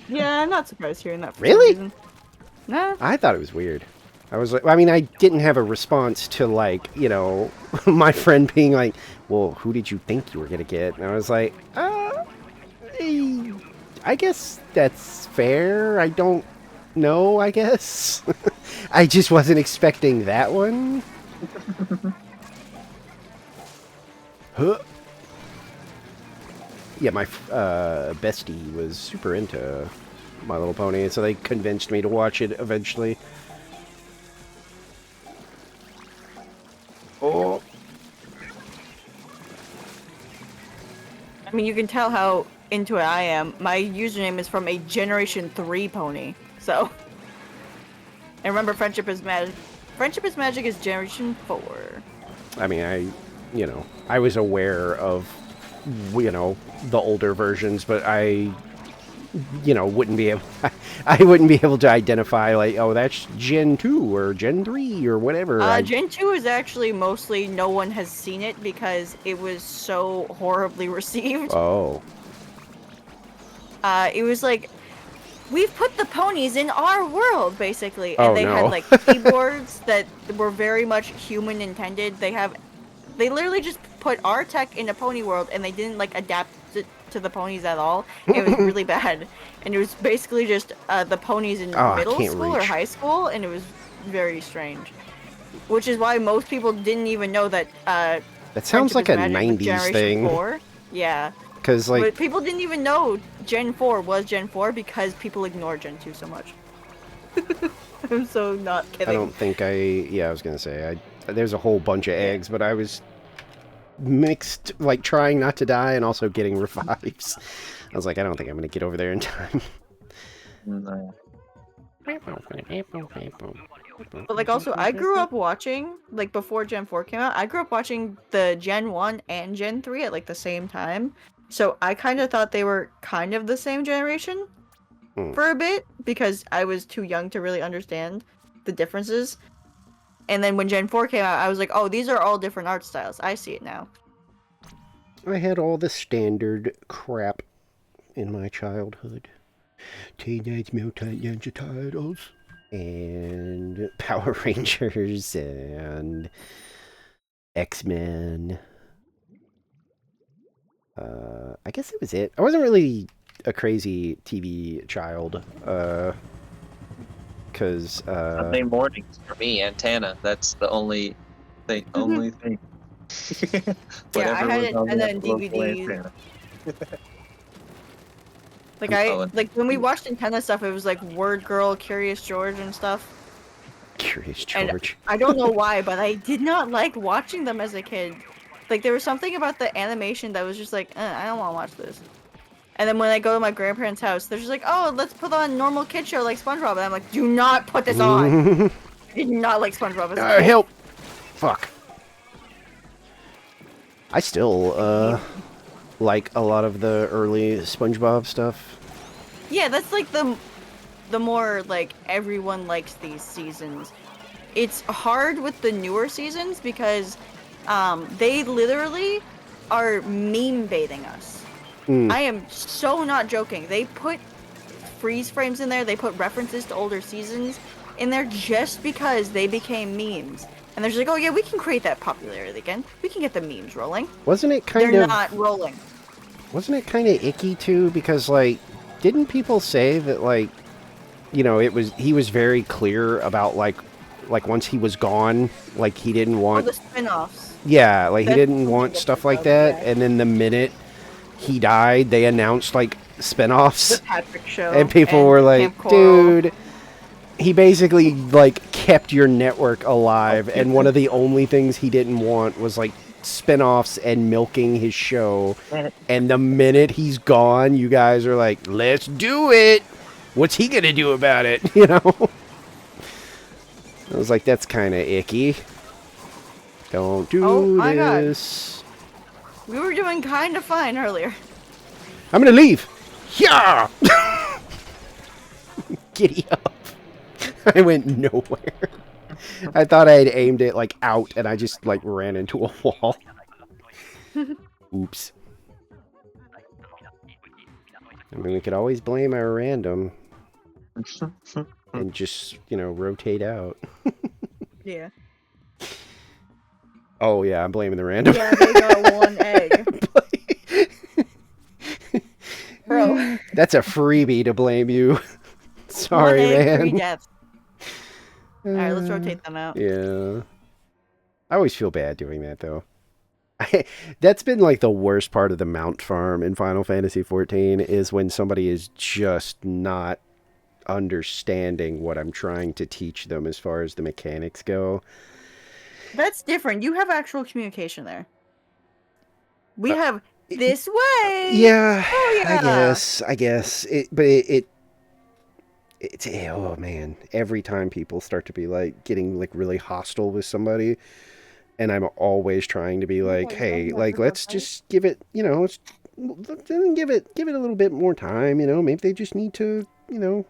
Yeah, I'm not surprised hearing that. For Really? some reason. No. I thought it was weird. I was like, I mean, I didn't have a response to like, you know, my friend being like, "Well, who did you think you were gonna get?" And I was like, I guess that's fair. I don't know. I guess I just wasn't expecting that one. Huh. Yeah, my bestie was super into My Little Pony, and so they convinced me to watch it eventually. Oh. I mean, you can tell how into it I am. My username is from a Generation 3 pony, so. And remember, Friendship is Magic. Friendship is Magic is Generation 4. I mean, I was aware of, the older versions, but I wouldn't be able, I wouldn't be able to identify like, oh, that's Gen 2 or Gen 3 or whatever. Gen 2 is actually mostly no one has seen it because it was so horribly received. Oh. It was like, we've put the ponies in our world, basically. Oh, And they no. had like keyboards that were very much human intended. They literally just put our tech in a pony world and they didn't like adapt it to the ponies at all. It was really bad. And it was basically just the ponies in middle school or high school, and it was very strange. Which is why most people didn't even know that That sounds like a 90s thing. 4. Yeah. Because like, But people didn't even know Gen 4 was Gen 4 because people ignored Gen 2 so much. I'm so not kidding. I don't think I was gonna say, there's a whole bunch of eggs, but I was mixed, like trying not to die and also getting revives. I was like, I don't think I'm gonna get over there in time. No. But like also, I grew up watching, like before Gen 4 came out, I grew up watching the Gen 1 and Gen 3 at like the same time. So I kind of thought they were kind of the same generation for a bit because I was too young to really understand the differences. And then when Gen 4 came out, I was like, oh, these are all different art styles. I see it now. I had all the standard crap in my childhood. Teenage Mutant Ninja Turtles and Power Rangers and X-Men. I guess that was it. I wasn't really a crazy TV child. because Sunday mornings for me and Tana. That's the only thing. Only thing. Yeah, I Whatever had was it, on and the then local DVDs. antenna. Like when we watched antenna stuff, it was like Word Girl, Curious George, and stuff. Curious And George. I don't know why, but I did not like watching them as a kid. Like there was something about the animation that was just like, I don't want to watch this. And then when I go to my grandparents' house, they're just like, oh, let's put on normal kid show like SpongeBob. And I'm like, do not put this on. I did not like SpongeBob as a kid. Help! Fuck. I still like a lot of the early SpongeBob stuff. Yeah, that's like the more like everyone likes these seasons. It's hard with the newer seasons because they literally are meme baiting us. I am so not joking. They put freeze frames in there, they put references to older seasons in there just because they became memes. And they're just like, oh yeah, we can create that popularity again. We can get the memes rolling. Wasn't it kind They're of... not rolling. Wasn't it kind of icky too? Because, like, didn't people say that, like, you know, he was very clear about, like once he was gone, like, he didn't want... Oh, the spin-offs. Yeah, like, he That's didn't something want that stuff they like love, that, yeah. and then the minute he died, they announced, like, spin-offs. The Patrick Show. And people were like, Camp Coral. dude, he basically, like, kept your network alive, and one of the only things he didn't want was, like, spin-offs and milking his show. And the minute he's gone, you guys are like, let's do it! What's he gonna do about it? You know? I was like, that's kind of icky. Don't do my God. this. We were doing kind of fine earlier. I'm gonna leave! Yeah! Giddy up. I went nowhere. I thought I had aimed it, like, out, and I just, like, ran into a wall. Oops. I mean, we could always blame our random. And just, you know, rotate out. Yeah. Oh, yeah, I'm blaming the random. Yeah, they got one egg. Bro. That's a freebie to blame you. Sorry, One egg, 3 man. deaths. Alright, let's rotate them out. Yeah. I always feel bad doing that, though. That's been, like, the worst part of the mount farm in Final Fantasy XIV, is when somebody is just not understanding what I'm trying to teach them as far as the mechanics go. That's different. You have actual communication there. We have this way. Yeah, Oh, yeah. I guess. It's oh man, every time people start to be like getting like really hostile with somebody, and I'm always trying to be like, hey, like, let's just give it, you know, let's give it a little bit more time, you know, maybe they just need to, you know,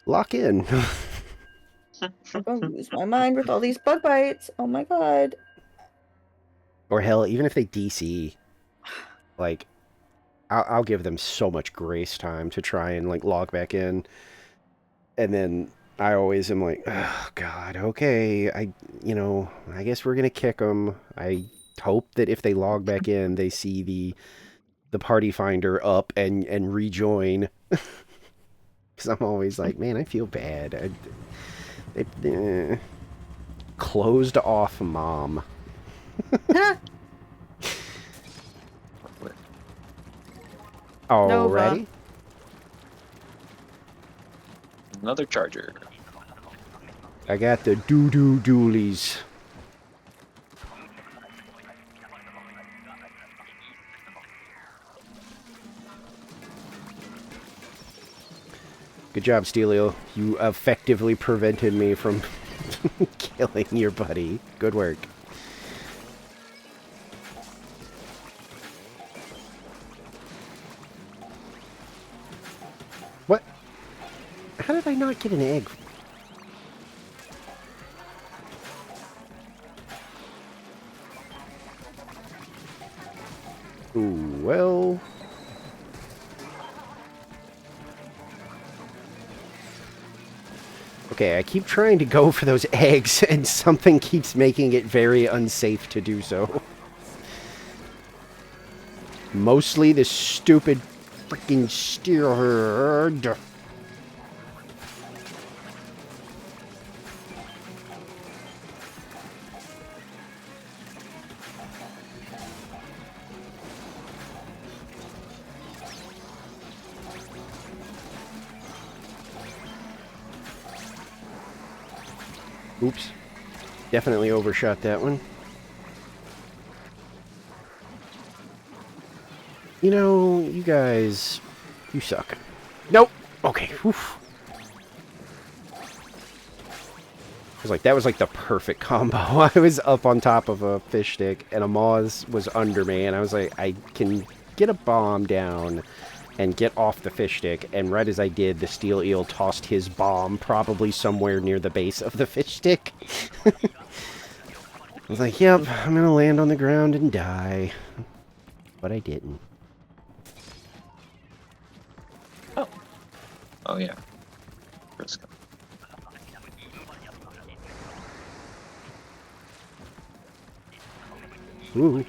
lock in. I'm gonna lose my mind with all these bug bites. Oh my god. Or hell, even if they DC, like, I'll give them so much grace time to try and, like, log back in. And then I always am like, oh, God, okay, you know, I guess we're going to kick them. I hope that if they log back in, they see the party finder up and rejoin. Because I'm always like, man, I feel bad. Closed off mom. Alrighty. Another charger. I got the doo-doo doolies. Good job, Steelio. You effectively prevented me from killing your buddy. Good work. What? How did I not get an egg? Ooh, well... Okay, I keep trying to go for those eggs, and something keeps making it very unsafe to do so. Mostly the stupid freaking steelhead. Oops. Definitely overshot that one. You know, you guys... You suck. Nope! Okay, oof. I was like, that was like the perfect combo. I was up on top of a fish stick, and a Moz was under me, and I was like, I can get a bomb down and get off the fish stick, and right as I did, the steel eel tossed his bomb probably somewhere near the base of the fish stick. I was like, yep, I'm gonna land on the ground and die. But I didn't. Oh yeah. Briscoe. Ooh.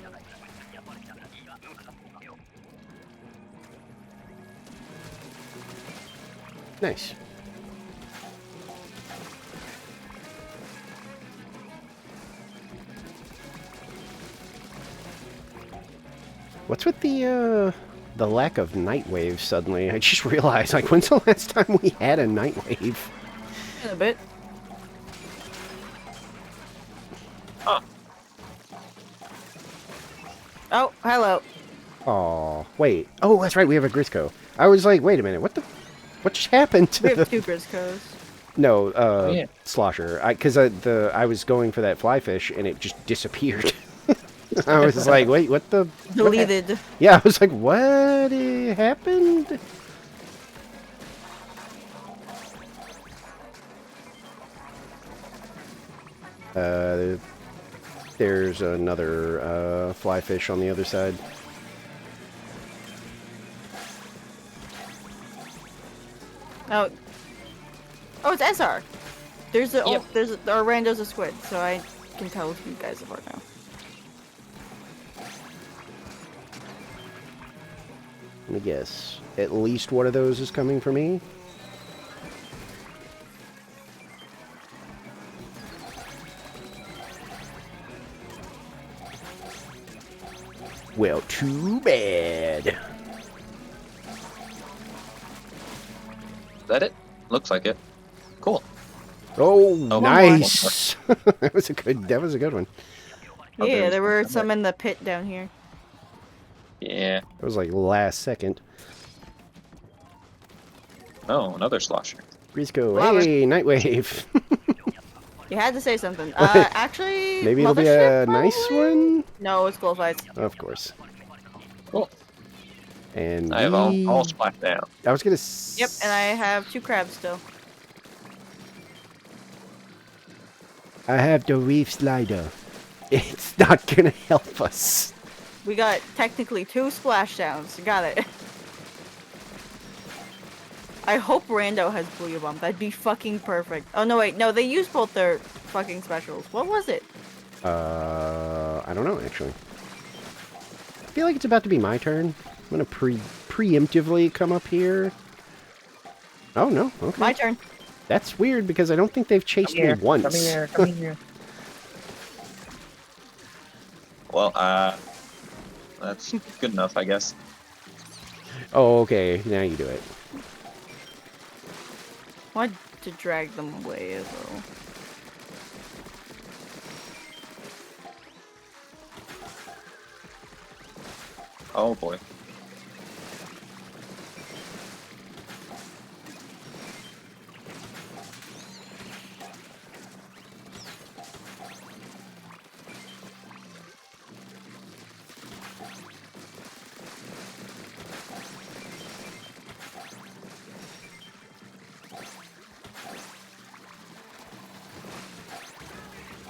Nice. What's with the lack of night wave suddenly? I just realized, like, when's the last time we had a night wave? In a bit. Huh. Oh, hello. Oh, wait. Oh, that's right, we have a Grisco. I was like, wait a minute, what just happened to We have the... 2 Griscos. No, yeah. Slosher. Because I was going for that fly fish, and it just disappeared. I was like, wait, what the... Deleted. Yeah, I was like, what happened? There's another fly fish on the other side. Oh. Oh, it's SR. There's a Yep. our rando's a squid, so I can tell who you guys are now. Let me guess. At least one of those is coming for me. Well, too bad. Is that it? Looks like it. Cool. Oh, Oh, nice. that was a good one. Oh, Yeah, there's there were one some in the pit down here. Yeah. That was like last second. Oh, another slosher. Briscoe, Lava. hey, night wave. You had to say something. What? Actually, Maybe it'll be Mothership, a nice probably? one. No, it's glow fights. Of course. Cool. And I have all splashed down. I was gonna. Yep, and I have 2 crabs still. I have the reef slider. It's not gonna help us. We got technically 2 splashdowns. Got it. I hope Rando has Booyah Bomb. That'd be fucking perfect. Oh no, wait, no, they used both their fucking specials. What was it? I don't know actually. I feel like it's about to be my turn. I'm gonna preemptively come up here. Oh no, okay. My turn. That's weird because I don't think they've chased me once. Come here, come here. Well, that's good enough, I guess. Oh, okay. Now you do it. Want to drag them away as well. Oh boy.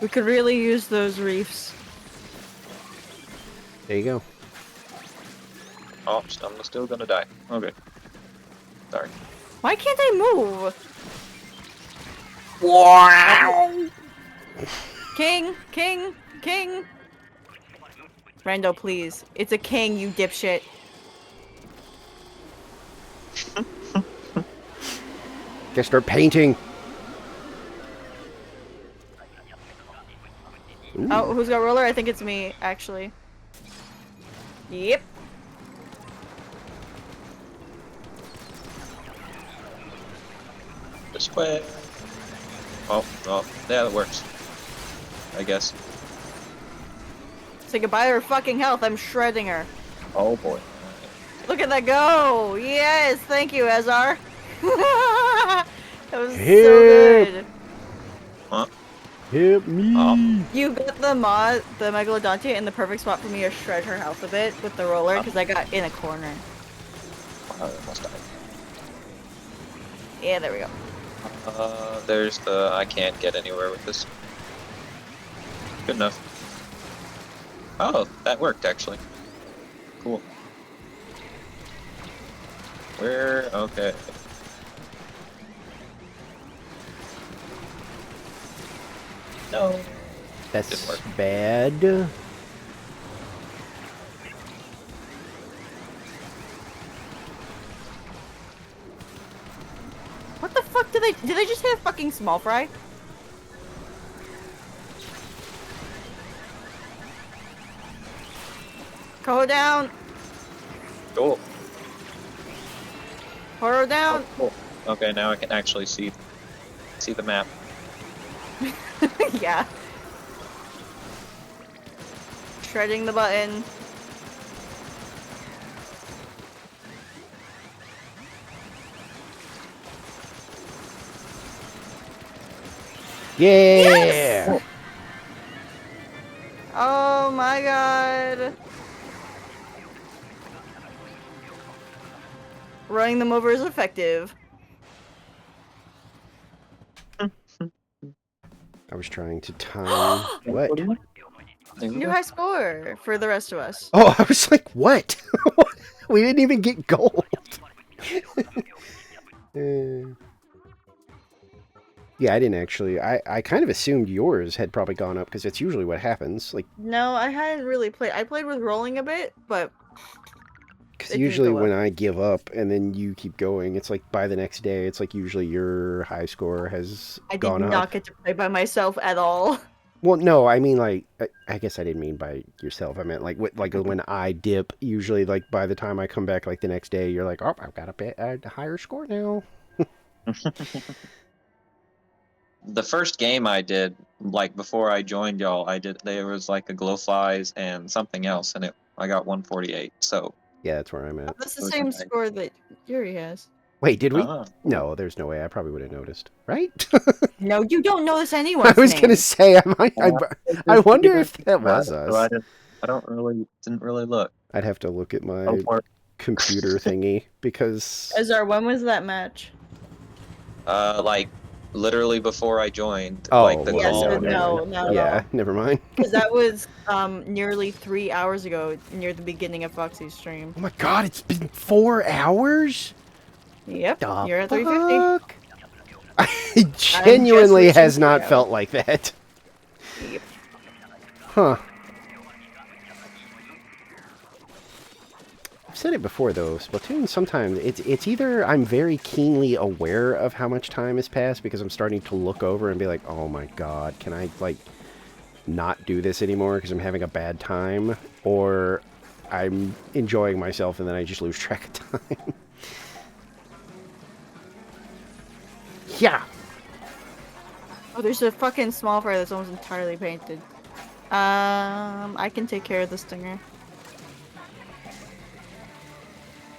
We could really use those reefs. There you go. Oh, I'm still gonna die. Okay. Sorry. Why can't I move? Wow! King! King! King! Rando, please. It's a king, you dipshit. Guess start painting. Ooh. Oh, who's got roller? I think it's me, actually. Yep. This way. Oh, yeah, that works. I guess. Say goodbye to her fucking health. I'm shredding her. Oh boy. Look at that go! Yes, thank you, Ezar. That was so Help! good. Huh? Help me! You got the Megalodontia, in the perfect spot for me to shred her health a bit with the roller, because I got in a corner. Almost died. Yeah, there we go. There's the... I can't get anywhere with this. Good enough. Oh, that worked, actually. Cool. Where? Okay. No. That's Didn't work. bad. What the fuck did they just hit a fucking small fry? Go down! Cool. Horror down! Oh, cool. Okay, now I can actually see the map. Yeah. Shredding the button. Yeah! Yes! Oh my god. Running them over is effective. I was trying to time. What? New high score for the rest of us. Oh, I was like, what? We didn't even get gold. Yeah, I didn't actually. I kind of assumed yours had probably gone up because it's usually what happens. Like, No, I hadn't really played. I played with rolling a bit, but because it usually didn't go when up. I give up and then you keep going, it's like by the next day, it's like usually your high score has I did gone not up. get to play by myself at all. Well, no, I mean like I guess I didn't mean by yourself. I meant like when I dip. Usually, like by the time I come back, like the next day, you're like, oh, I've got a higher score now. The first game I did, like before I joined y'all, there was like a Glowflies and something else, and I got 148. So Yeah, that's where I'm at. That's the Those same are nice. score that Yuri has. Wait, did we? cool. No, there's no way. I probably would have noticed, right? No, you don't know this I anyone's was name. gonna say I might. Uh, I just wonder even if that was so us. didn't really look. I'd have to look at Oh, my computer thingy because Ezra, when was that match? like literally before I joined. Oh, like the well, Yeah, call. so never no, mind. not at Yeah, all. never mind. Because that was nearly 3 hours ago, near the beginning of Foxy's stream. Oh my god, it's been 4 hours? Yep, The you're at 350. fuck? I genuinely reaching has 3 not hours. felt like that. Yep. Huh. I've said it before though, Splatoon sometimes it's either I'm very keenly aware of how much time has passed because I'm starting to look over and be like, oh my god, can I like not do this anymore because I'm having a bad time, or I'm enjoying myself and then I just lose track of time. Yeah. Oh, there's a fucking small fry that's almost entirely painted. I can take care of the stinger.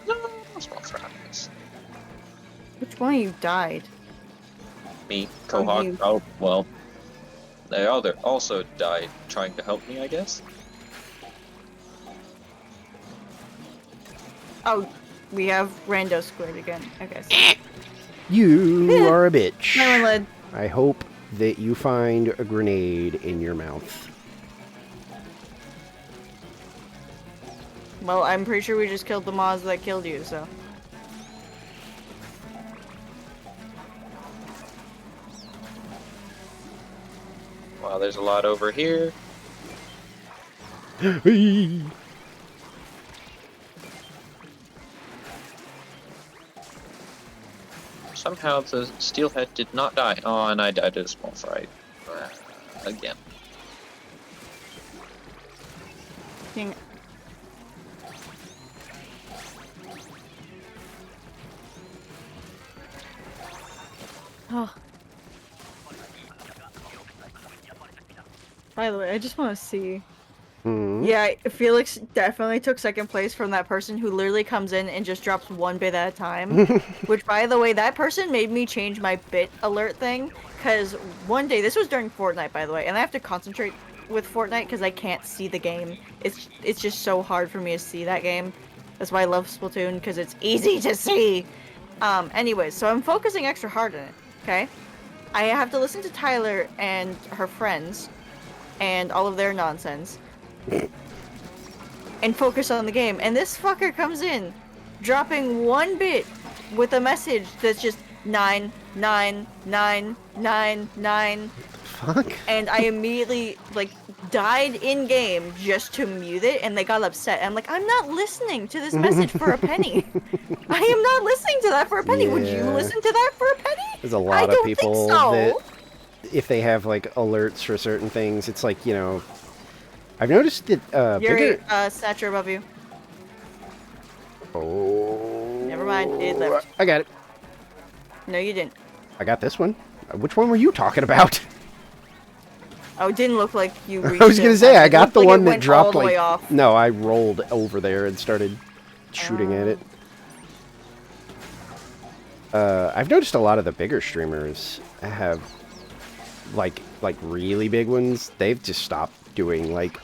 No, small fries. Which one of you died? Me, Oh, Quahog. you. Oh, well. The other also died trying to help me, I guess. Oh, we have Rando squared again. Okay. So. You are a bitch. My one led. I hope that you find a grenade in your mouth. Well, I'm pretty sure we just killed the Moz that killed you, so. Wow, there's a lot over here. Somehow the steelhead did not die. Oh, and I died to a small fry. Again. King. Oh. By the way, I just want to see. Hmm. Yeah, Felix definitely took second place from that person who literally comes in and just drops 1 bit at a time. Which, by the way, that person made me change my bit alert thing. Because one day, this was during Fortnite, by the way, and I have to concentrate with Fortnite because I can't see the game. It's just so hard for me to see that game. That's why I love Splatoon, because it's easy to see. Anyways, so I'm focusing extra hard on it, okay? I have to listen to Tyler and her friends and all of their nonsense and focus on the game. And this fucker comes in, dropping 1 bit with a message that's just 99999. Fuck. And I immediately like died in game just to mute it, and they got upset. I'm like, I'm not listening to this message for a penny. I am not listening to that for a penny. Would you Yeah. listen to that for a penny? There's a I lot of don't people think so. that, if they have like alerts for certain things, it's like, you know, I've noticed that Yuri, bigger. Snatcher above you. Oh. Never mind, it left. I got it. No, you didn't. I got this one. Which one were you talking about? Oh, it didn't look like you reached I was gonna it. say I It got looked the like it one that went dropped all the like. way off. No, I rolled over there and started shooting at it. I've noticed a lot of the bigger streamers have like really big ones. They've just stopped doing like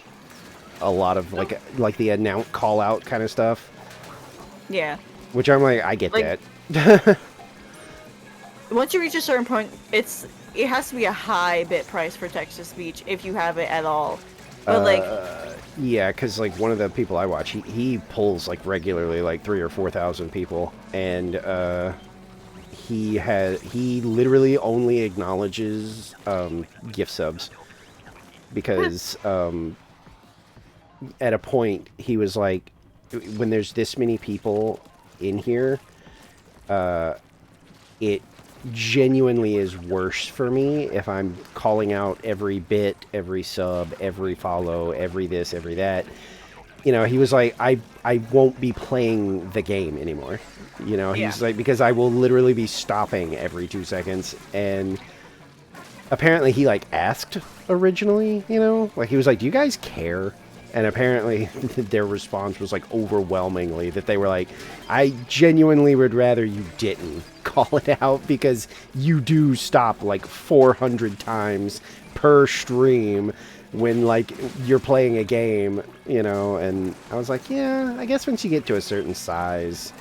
a lot of like the announce call out kind of stuff. Yeah. Which I'm like, I get Like- that. Once you reach a certain point, it has to be a high bit price for text-to-speech if you have it at all. But like, Yeah, because like one of the people I watch, he pulls like regularly like 3,000 or 4,000 people, and he literally only acknowledges gift subs because at a point he was like, when there's this many people in here, it genuinely is worse for me if I'm calling out every bit, every sub, every follow, every this, every that. You know, he was like, I won't be playing the game anymore. You know, he's like, because I will literally be stopping every 2 seconds. And apparently he like asked originally, you know, like he was like, do you guys care? And apparently their response was like overwhelmingly that they were like, I genuinely would rather you didn't call it out because you do stop like 400 times per stream when like you're playing a game, you know. And I was like, yeah, I guess once you get to a certain size,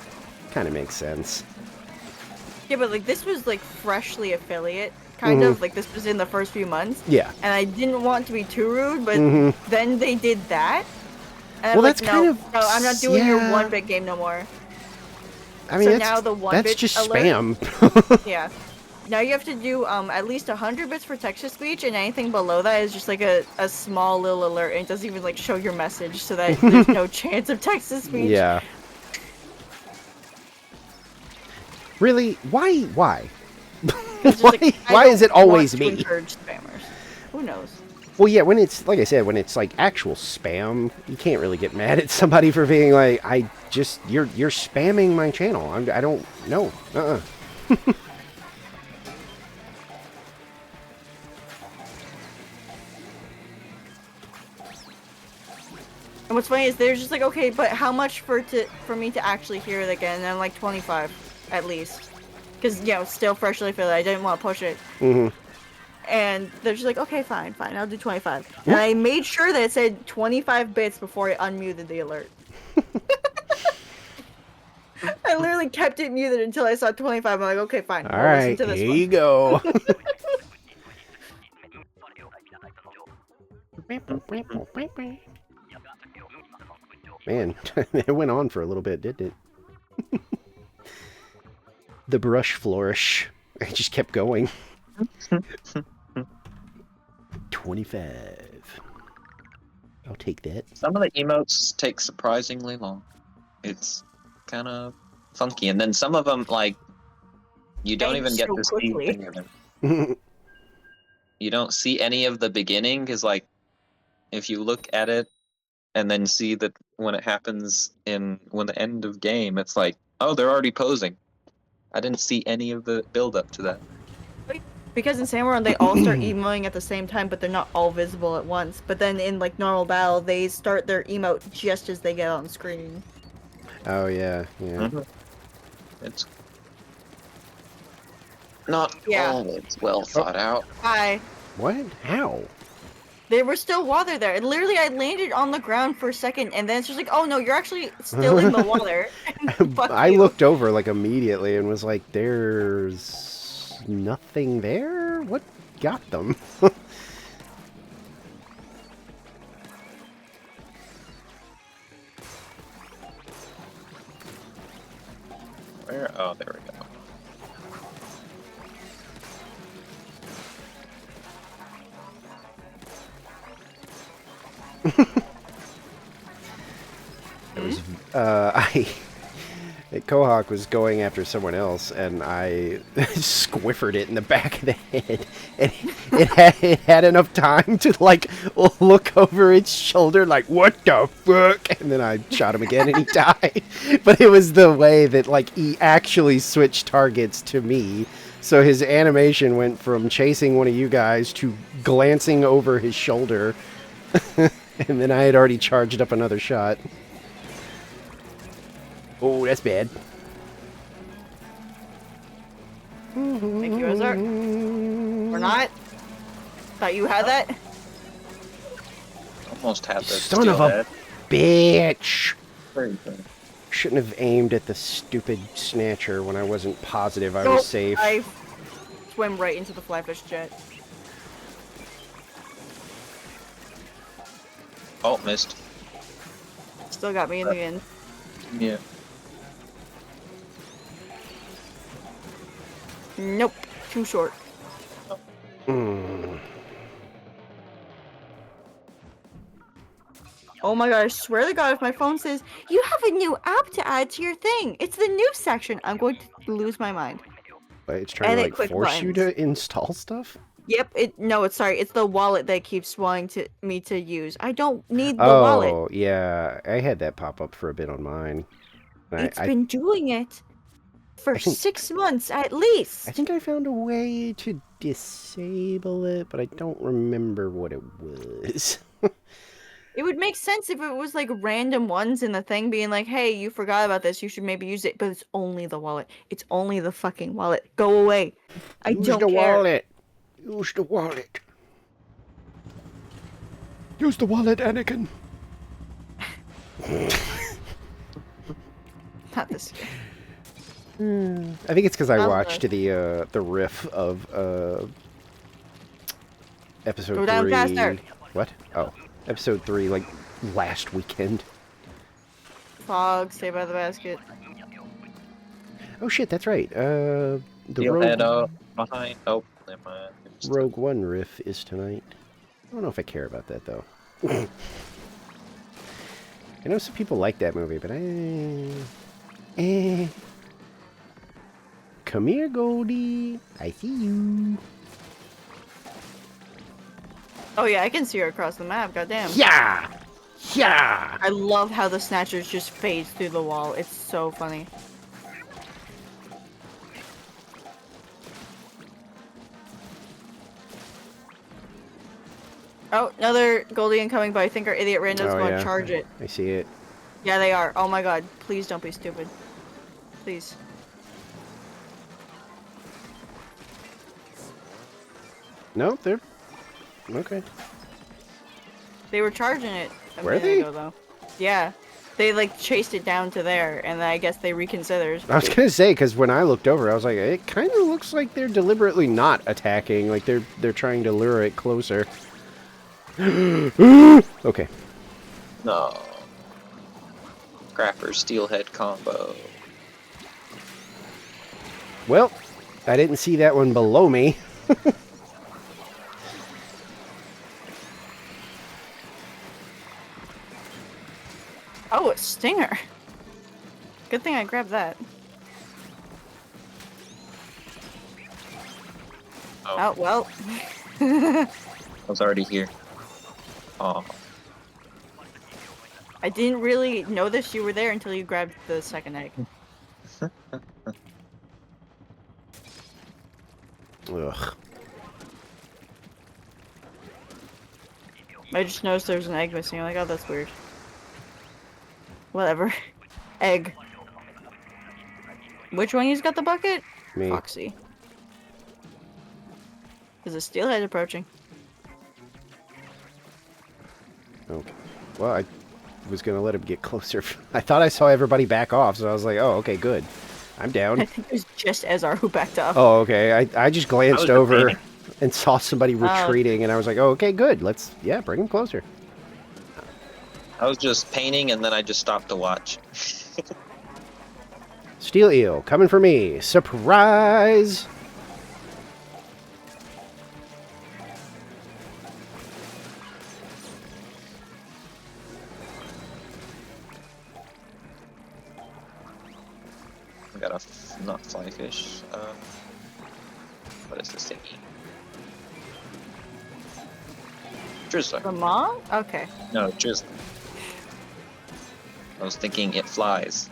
kind of makes sense. yeah, but like this was like freshly affiliate, kind of like this was in the first few months. Yeah. And I didn't want to be too rude, but then they did that. And Well, I'm like, that's kind of no, I'm not doing your yeah. 1 bit game no more. I mean, So that's, now the 1 that's bit just alert- spam. Yeah. Now you have to do at least 100 bits for text-to-speech, and anything below that is just like a small little alert, and it doesn't even like show your message, so that there's no chance of text-to-speech. Yeah. Really? Why? It's just like, I Why is don't it always want to me? encourage spammers. Who knows? Well, yeah, when it's, like I said, when it's like actual spam, you can't really get mad at somebody for being like, you're spamming my channel. I don't know. And what's funny is they're just like, okay, but how much for me to actually hear it again? And I'm like, 25, at least. Because, you know, still freshly affiliated, I didn't want to push it. And they're just like, okay, fine, I'll do 25. And I made sure that it said 25 bits before I unmuted the alert. I literally kept it muted until I saw 25. I'm like, okay, fine. All I'll right, listen to this here one. you go. Man, it went on for a little bit, didn't it? The brush flourish. It just kept going. 25. I'll take that. Some of the emotes take surprisingly long. It's kind of funky, and then some of them, like, you don't Fade even get so to see quickly. any of them. You don't see any of the beginning, because, like, if you look at it and then see that when it happens when the end of game, it's like, oh, they're already posing. I didn't see any of the build up to that. Because in Samurai they all start emoing at the same time, but they're not all visible at once. But then in like normal battle, they start their emote just as they get on screen. Oh yeah, yeah. It's not Yeah. always well thought out. Hi. What? How? There was still water there. And literally, I landed on the ground for a second, and then it's just like, oh no, you're actually still in the water. Fuck I you. looked over like immediately and was like, "There's nothing there. What got them?" Where? Oh, there we go. It was, Kohawk was going after someone else, and I squiffered it in the back of the head, and it had enough time to like look over its shoulder, like what the fuck, and then I shot him again, and he died. But it was the way that like he actually switched targets to me, so his animation went from chasing one of you guys to glancing over his shoulder, and then I had already charged up another shot. Oh, that's bad. Thank you, Ozark. Or not? Thought you had that? Almost had the Son of a bitch! Very good. Shouldn't have aimed at the stupid snatcher when I wasn't positive I was safe. I swim right into the flyfish jet. Oh, missed. Still got me in the end. Yeah. Nope. Too short. Mm. Oh my god, I swear to god, if my phone says, you have a new app to add to your thing, it's the news section, I'm going to lose my mind. But it's trying And to it like quick force you buttons. to install stuff? Yep, it's the wallet that keeps wanting me to use. I don't need the wallet. Oh, yeah. I had that pop up for a bit on mine. And It's been doing it for 6 months at least. I think I found a way to disable it, but I don't remember what it was. It would make sense if it was like random ones in the thing being like, hey, you forgot about this, you should maybe use it, but it's only the wallet. It's only the fucking wallet. Go away. I Use don't the care. wallet. Use the wallet. Use the wallet, Anakin. Not this. I think it's because I watched the riff of episode 3. Go down faster. What? Oh, episode 3, like last weekend. Fog, stay by the basket. Oh shit, that's right. The You'll head up behind. Oh, never mind. Rogue One riff is tonight. I don't know if I care about that though. I know some people like that movie, but Come here, Goldie. I see you. Oh yeah, I can see her across the map, goddamn. Yeah! Yeah! I love how the snatchers just phase through the wall. It's so funny. Oh, another Goldie incoming, but I think our idiot random's going to charge it. I see it. Yeah, they are. Oh my god. Please don't be stupid. Please. No, they're... Okay. They were charging it a Were minute they? ago, though. Yeah. They, like, chased it down to there, and I guess they reconsidered. I was gonna say, because when I looked over, I was like, it kind of looks like they're deliberately not attacking. Like, they're trying to lure it closer. Okay. No. Crapper steelhead combo. Well, I didn't see that one below me. Oh, a stinger. Good thing I grabbed that. Oh, well. I was already here. Oh. I didn't really notice you were there until you grabbed the second egg. Ugh. I just noticed there's an egg missing. I'm like, oh, that's weird. Whatever. Egg. Which one you's got the bucket? Me. Foxy. There's a steelhead approaching. Okay. Well, I was gonna let him get closer. I thought I saw everybody back off, so I was like, oh, okay, good. I'm down. I think it was just Ezar who backed off. Oh, okay. I just glanced over and saw somebody retreating, and I was like, oh, okay, good. Yeah, bring him closer. I was just painting, and then I just stopped to watch. Steel eel, coming for me. Surprise! I got a not fly fish. What is this thingy? Drizzler. The mom? Okay. No, drizzler. I was thinking it flies.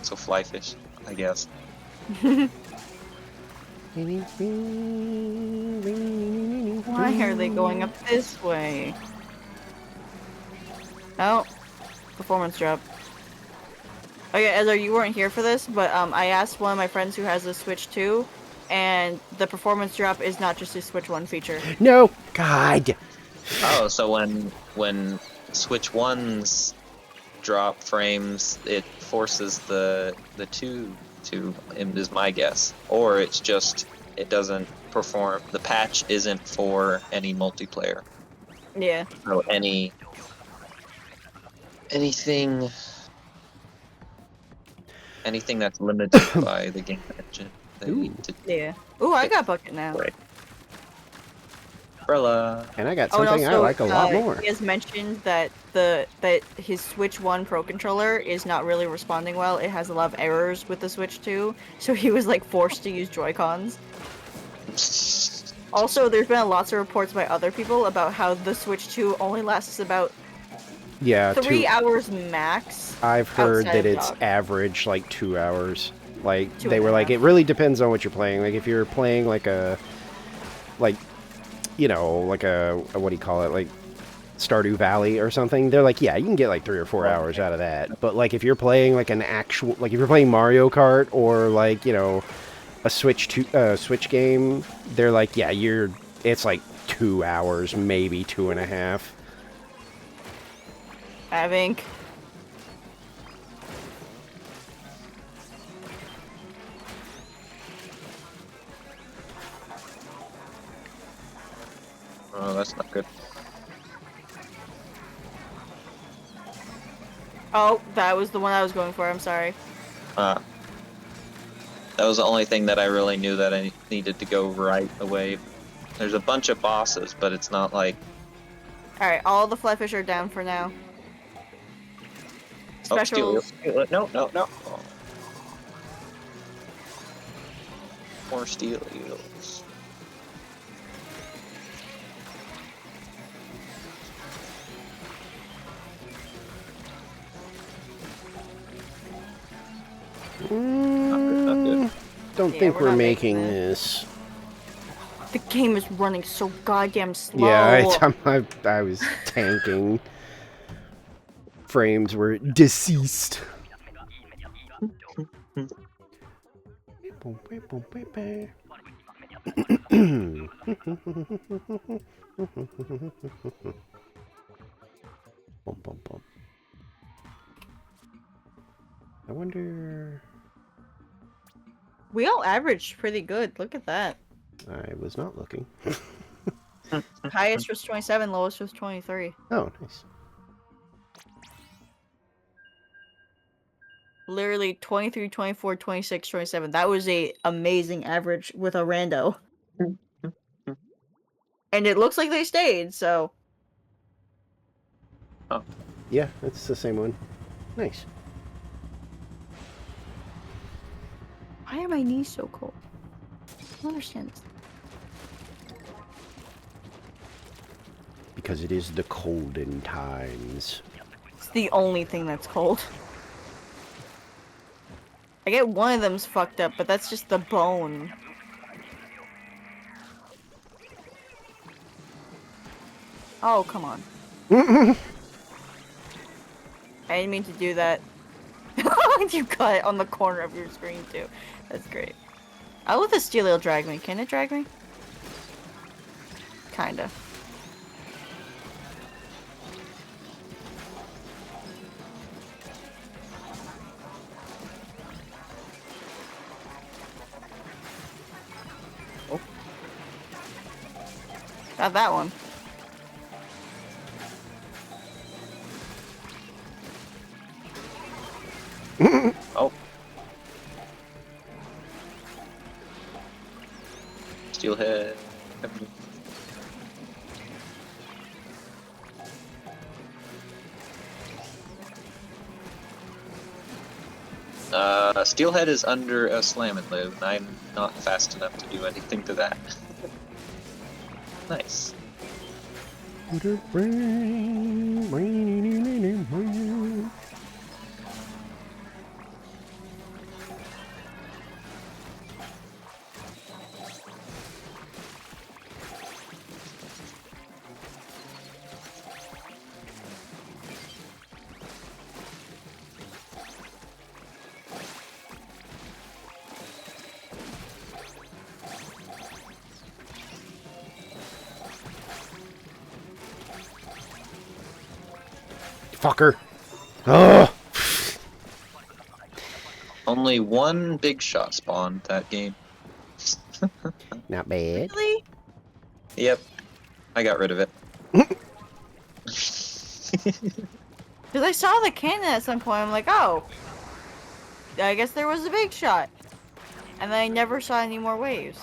So fly fish, I guess. Why are they going up this way? Oh. Performance drop. Okay, Ezra, you weren't here for this, but I asked one of my friends who has a Switch 2, and the performance drop is not just a Switch 1 feature. No! God! Oh, so when Switch 1's drop frames, it forces the 2 to, is my guess. Or it's just, it doesn't perform, the patch isn't for any multiplayer. Yeah. So anything that's limited by the game engine. They need to Yeah. Ooh, I got bucket now. right. Umbrella. And I got Oh, and something I also, like a lot more. He has mentioned that that his Switch 1 Pro controller is not really responding well. It has a lot of errors with the Switch 2, so he was like forced to use Joy-Cons. Also, there's been lots of reports by other people about how the Switch 2 only lasts about Yeah, 3 hours max. I've heard outside that of it's dock. average like 2 hours. Like Two they and were a like, half. it really depends on what you're playing. Like if you're playing like a, like, you know, like a what do you call it, like Stardew Valley or something. They're like, yeah, you can get like 3 or 4 hours out of that. But like if you're playing like an actual, like if you're playing Mario Kart or like, you know, a Switch game, they're like, yeah, it's like 2 hours, maybe 2.5. I think. Oh, that's not good. Oh, that was the one I was going for. I'm sorry. That was the only thing that I really knew that I needed to go right away. There's a bunch of bosses, but it's not like... Alright, all the flyfish are down for now. Oh, steal Specials. it. No. Oh. More steel eels. Not good. Don't Yeah, think we're we're not making making this. The game is running so goddamn slow. Yeah, I was tanking. Frames were deceased. I wonder... We all averaged pretty good. Look at that. I was not looking. Highest was 27, lowest was 23. Oh, nice. Literally 23, 24, 26, 27. That was a amazing average with a rando. And it looks like they stayed, so... Oh. Yeah, it's the same one. Nice. Why are my knees so cold? I don't understand this. Because it is the colden times. It's the only thing that's cold. I get one of them's fucked up, but that's just the bone. Oh, come on. I didn't mean to do that. You cut it on the corner of your screen too. That's great. I'll let the steel eel drag me. Can it drag me? Kinda. Oh. Got that one. Oh. Steelhead. Steelhead is under a slam and live, and I'm not fast enough to do anything to that. Nice. Fucker. Oh. Only one big shot spawned that game. Not bad. Really? Yep. I got rid of it. Because I saw the cannon at some point. I'm like, oh. I guess there was a big shot. And then I never saw any more waves.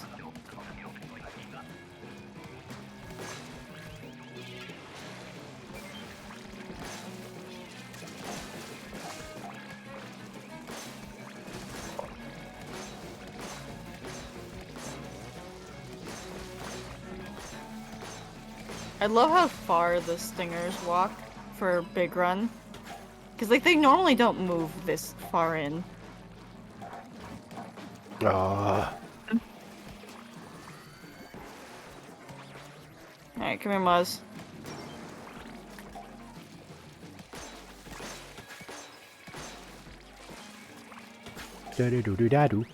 I love how far the stingers walk for a big run. Because like they normally don't move this far in. Ah. Alright, come here, Muzz. Da-do-do-do-da-do.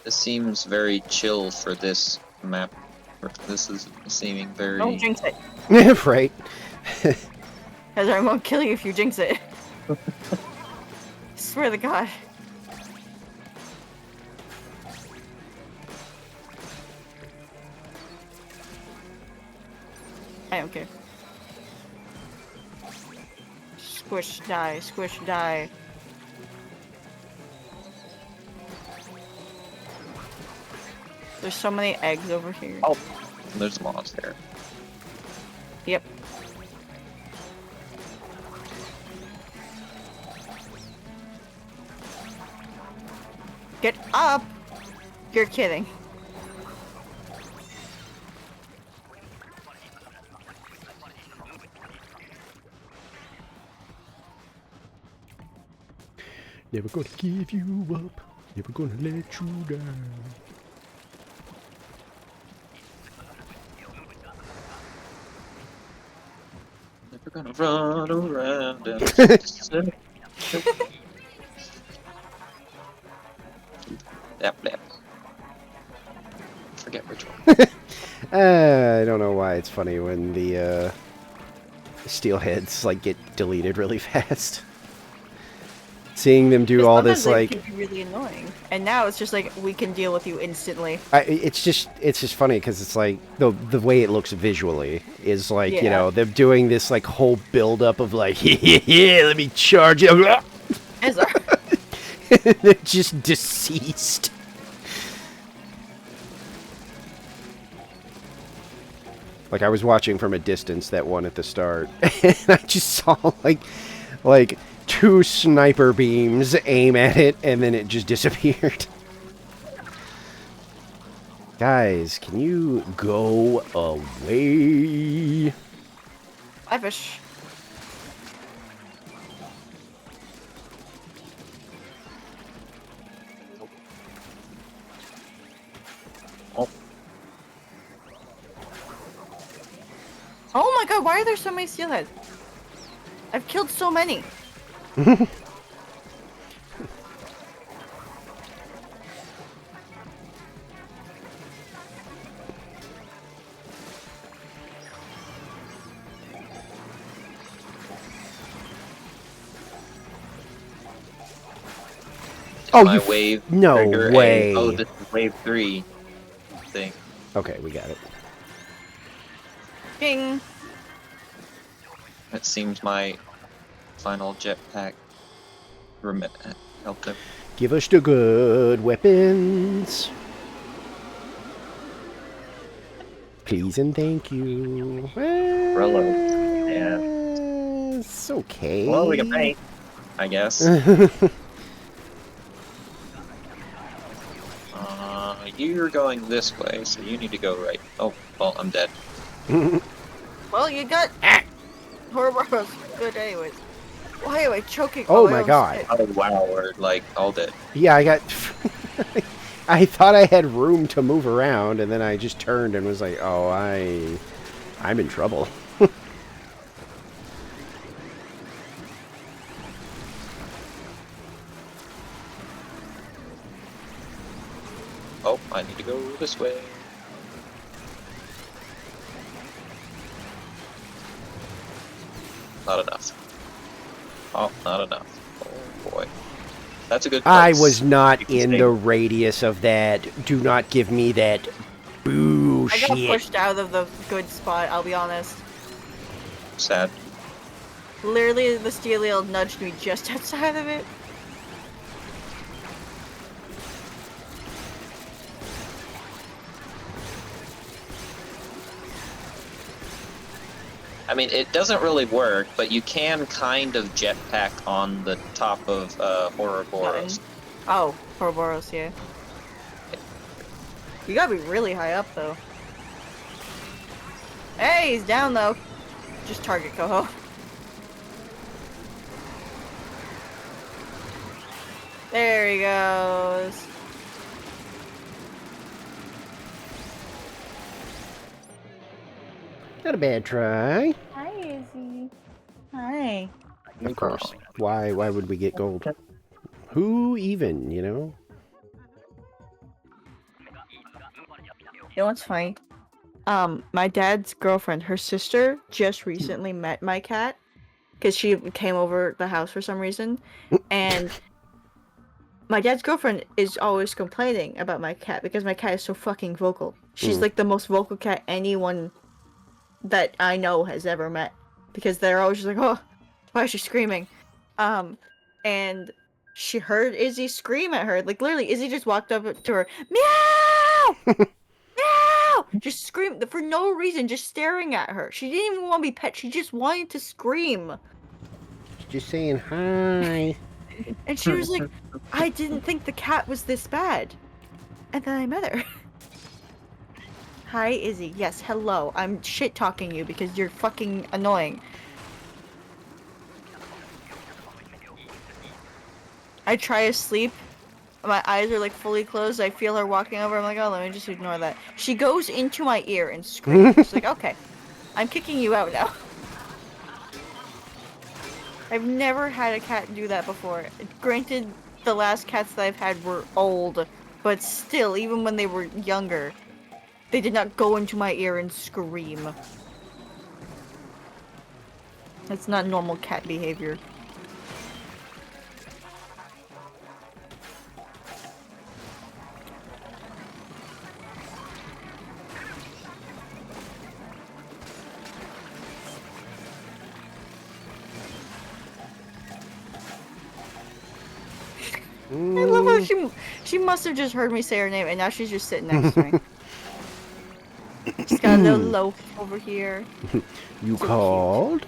This seems very chill for this map. This is seeming very... Don't jinx it. Right. Because I won't kill you if you jinx it. Swear to God. I don't care. Squish, die, squish, die. There's so many eggs over here. Oh, there's moths there. Yep. Get up! You're kidding. Never gonna give you up. Never gonna let you down. Never gonna run around and... Yep, yep. Forget which one. I don't know why it's funny when the steelheads like get deleted really fast. Seeing them do all this like it can be really annoying, and now it's just like we can deal with you instantly. it's just funny because it's like the way it looks visually is like, you Yeah. know, they're doing this like whole build up of like yeah, let me charge you. As our They're just deceased. Like I was watching from a distance that one at the start, and I just saw like 2 sniper beams aim at it, and then it just disappeared. Guys, can you go away? Bye, fish. Oh my god, why are there so many steelheads? I've killed so many. Oh, My you wave no trigger way. Oh, this is wave 3 thing. Okay, we got it. Ding. It seems my final jetpack helped him. Give us the good weapons. Please and thank you. Yeah. It's okay. Well, we can paint, I guess. You're going this way, so you need to go right. Oh, well, I'm dead. Well, you got Horror's good anyways. Why am I choking? Oh I my almost god. hit. Oh, wow, we're like all dead. Yeah, I got... I thought I had room to move around, and then I just turned and was like, oh, I'm in trouble. Oh, I need to go this way. Not enough. Oh, not enough. Oh boy. That's a good place. I was not You can in stay. the radius of that. Do not give me that I bullshit. got pushed out of the good spot, I'll be honest. Sad. Literally, the steel eel nudged me just outside of it. I mean, it doesn't really work, but you can kind of jetpack on the top of Ouroboros. Oh, Ouroboros, yeah. You gotta be really high up, though. Hey, he's down, though. Just target Coho. There he goes. Not a bad try. Hi, Izzy. Hi. Of course. Why would we get gold? Who even, you know? You know what's funny? My dad's girlfriend, her sister, just recently met my cat. Because she came over the house for some reason. And my dad's girlfriend is always complaining about my cat because my cat is so fucking vocal. She's like the most vocal cat anyone that I know has ever met. Because they're always just like, oh, why is she screaming? And she heard Izzy scream at her. Like, literally, Izzy just walked up to her, meow! Meow! Just screamed for no reason, just staring at her. She didn't even want to be pet, she just wanted to scream. Just saying hi. And she was like, I didn't think the cat was this bad. And then I met her. Hi, Izzy. Yes, hello. I'm shit-talking you because you're fucking annoying. I try to sleep. My eyes are like fully closed. I feel her walking over. I'm like, oh, let me just ignore that. She goes into my ear and screams. She's like, okay, I'm kicking you out now. I've never had a cat do that before. Granted, the last cats that I've had were old, but still, even when they were younger, they did not go into my ear and scream. That's not normal cat behavior. I love how she must have just heard me say her name, and now she's just sitting next to me. She's got a little loaf over here. You So called?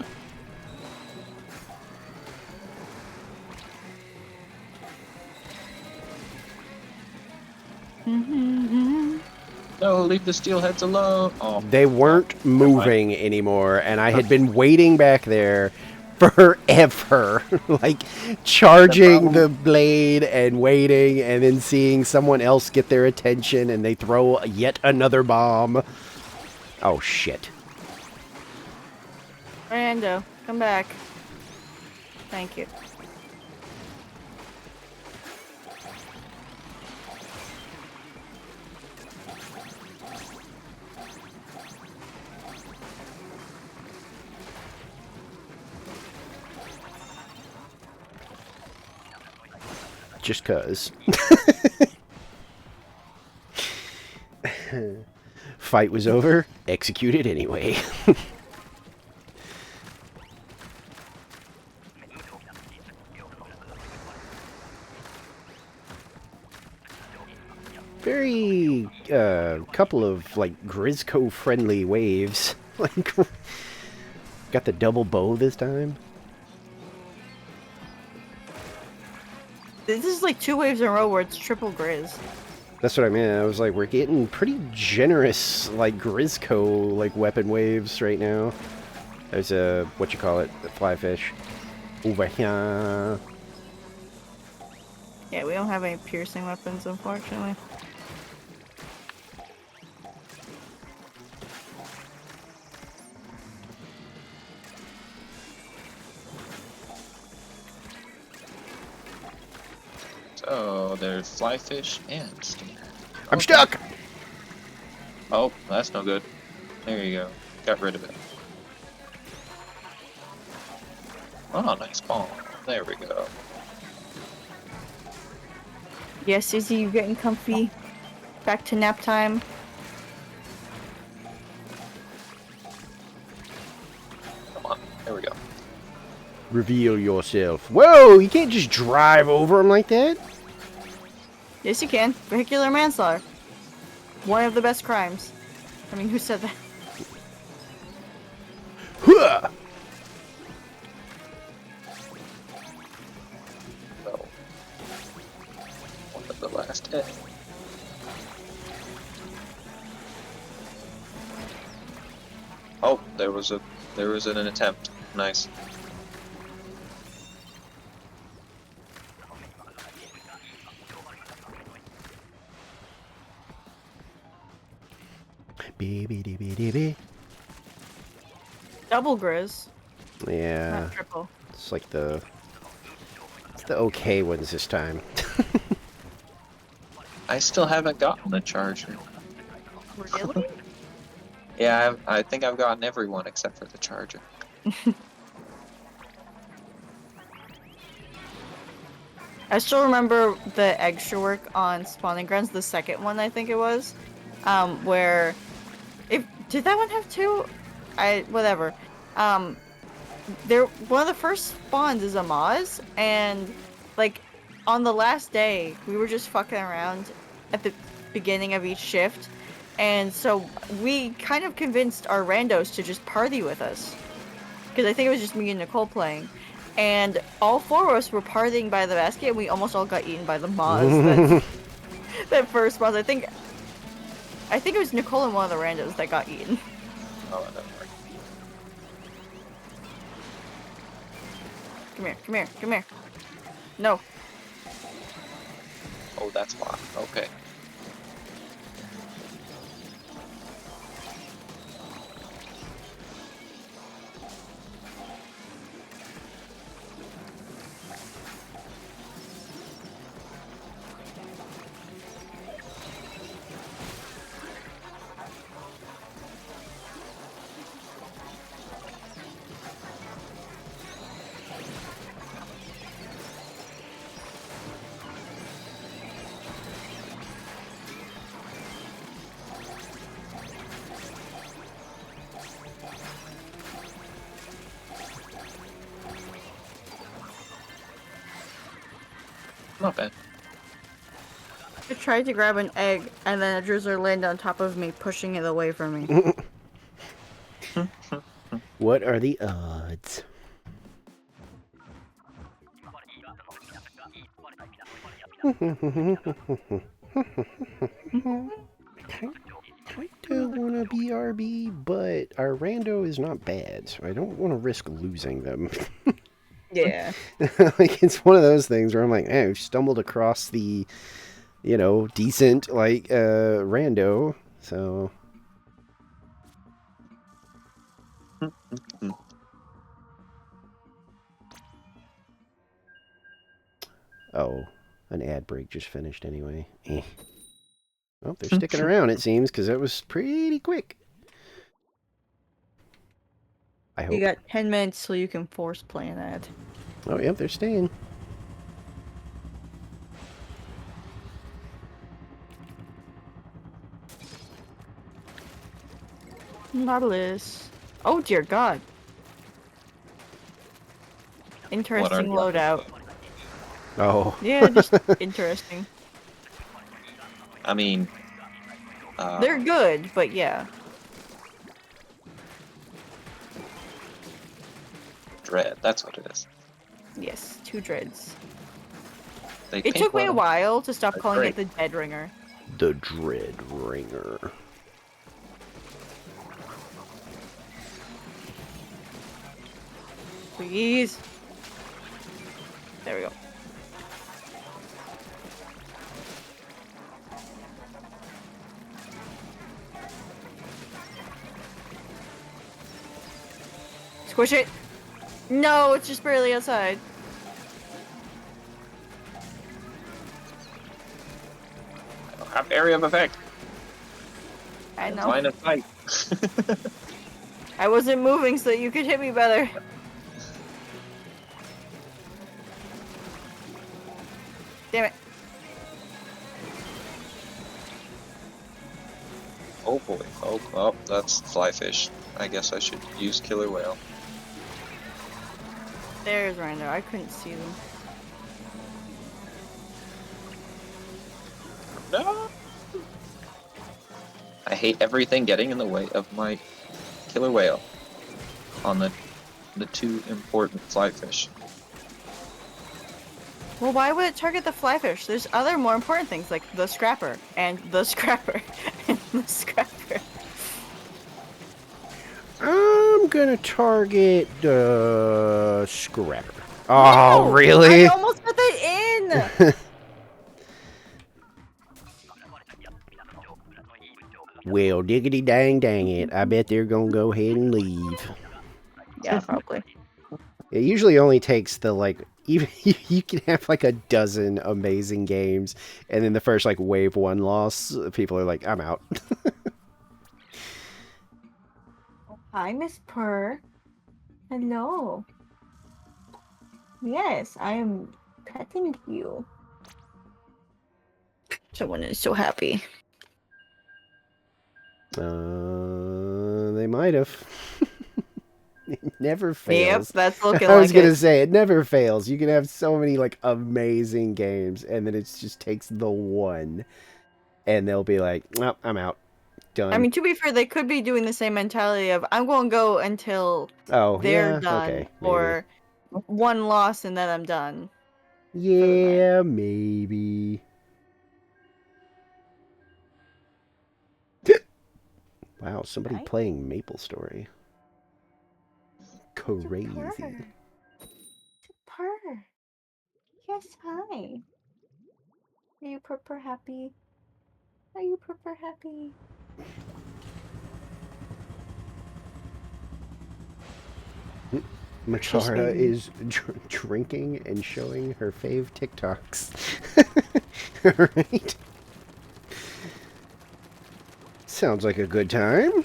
No, leave the steelheads alone. Oh, They weren't moving anymore, and I had been waiting back there forever. Like, charging the blade and waiting, and then seeing someone else get their attention, and they throw yet another bomb. Oh, shit. Rando, come back. Thank you. Just cuz. Fight was over, executed anyway. Very, couple of, like, Grisco friendly waves. Like, got the double bow this time. This is like 2 waves in a row where it's triple Grizz. That's what I meant. I was like, we're getting pretty generous, like, Grisco, like, weapon waves right now. There's a, what you call it, the fly fish. Over here. Yeah, we don't have any piercing weapons, unfortunately. So there's flyfish and stinger. I'm stuck! Oh, that's no good. There you go. Got rid of it. Oh, nice ball. There we go. Yes, Izzy, you getting comfy? Back to nap time. Come on. There we go. Reveal yourself. Whoa, you can't just drive over him like that. Yes, you can. Vehicular manslaughter. One of the best crimes. I mean, who said that? Huh! So, one of the last hit. Oh, there was an attempt. Nice. Baby. Double Grizz. Yeah. Not triple. It's like it's the okay ones this time. I still haven't gotten the charger. Really? Yeah, I think I've gotten everyone except for the charger. I still remember the extra work on spawning grounds, the second one I think it was, where did that one have 2? Whatever. One of the first spawns is a Maz, and like on the last day we were just fucking around at the beginning of each shift, and so we kind of convinced our randos to just party with us, because I think it was just me and Nicole playing. And all 4 of us were partying by the basket, and we almost all got eaten by the Maz. That first Maz, I think it was Nicole and one of the randos that got eaten. Oh, that worked. Come here. No. Oh, that's why. Okay. Not bad. I tried to grab an egg, and then a drizzler landed on top of me, pushing it away from me. What are the odds? Kinda wanna be RB, but our rando is not bad, so I don't want to risk losing them. Yeah. Like, it's one of those things where I'm like, hey, I've stumbled across the, decent, like, rando, so... Oh, an ad break just finished anyway. Eh. Well, they're sticking around, it seems, because that was pretty quick. I hope. You got 10 minutes so you can force play an ad. Oh, yep, they're staying. Nautilus. Oh dear God. Interesting What are- loadout. Oh. Yeah, just interesting. I mean, They're good, but yeah. Dread. That's what it is. Yes, 2 dreads. They It paint took me a well. while to stop They're calling great. it the Dead Ringer. The Dread Ringer. Please. There we go. Squish it. No, it's just barely outside. I don't have area of effect. I know. Line of sight. I wasn't moving so you could hit me better. Damn it. Oh boy. Oh, that's flyfish. I guess I should use killer whale. There's Rando. I couldn't see them. No. I hate everything getting in the way of my killer whale on the 2 important flyfish. Well, why would it target the flyfish? There's other more important things like the scrapper and the scrapper and the scrapper. I'm gonna target the Scrapper. Oh, No! really? I almost put that in! Well, diggity dang it. I bet they're gonna go ahead and leave. Yeah, probably. It usually only takes the, like, even you can have like a dozen amazing games, and then the first, like, wave 1 loss, people are like, I'm out. Hi, Miss Purr. Hello. Yes, I am petting you. Someone is so happy. They might have. It never fails. Yep, that's looking I was like gonna it. say, it never fails. You can have so many, like, amazing games, and then it just takes the one, and they'll be like, well, I'm out. Done. I mean, to be fair, they could be doing the same mentality of, I'm going to go until oh, they're yeah, done, okay, maybe. or 1 loss and then I'm done. Yeah, maybe. Wow, somebody Right? playing Maple Story. Crazy. Purr. Yes, hi. Are you purr happy? Are you purr happy? Machara is drinking and showing her fave TikToks. Alright. Sounds like a good time.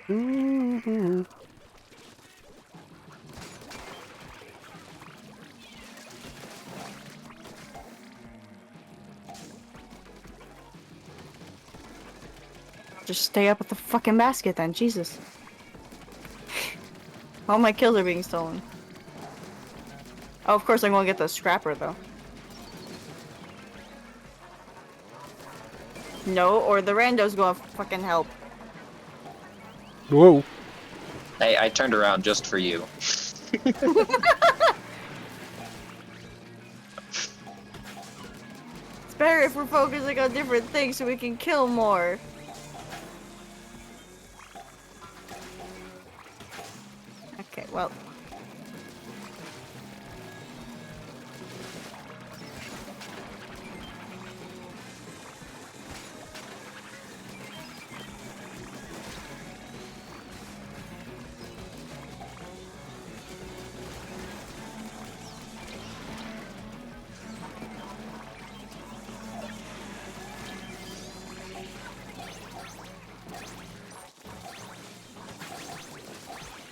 Mm-hmm. Just stay up with the fucking basket then, Jesus. All my kills are being stolen. Oh, of course I'm gonna get the scrapper though. No, or the rando's gonna fucking help. Whoa. Hey, I turned around just for you. It's better if we're focusing on different things so we can kill more. Okay, well.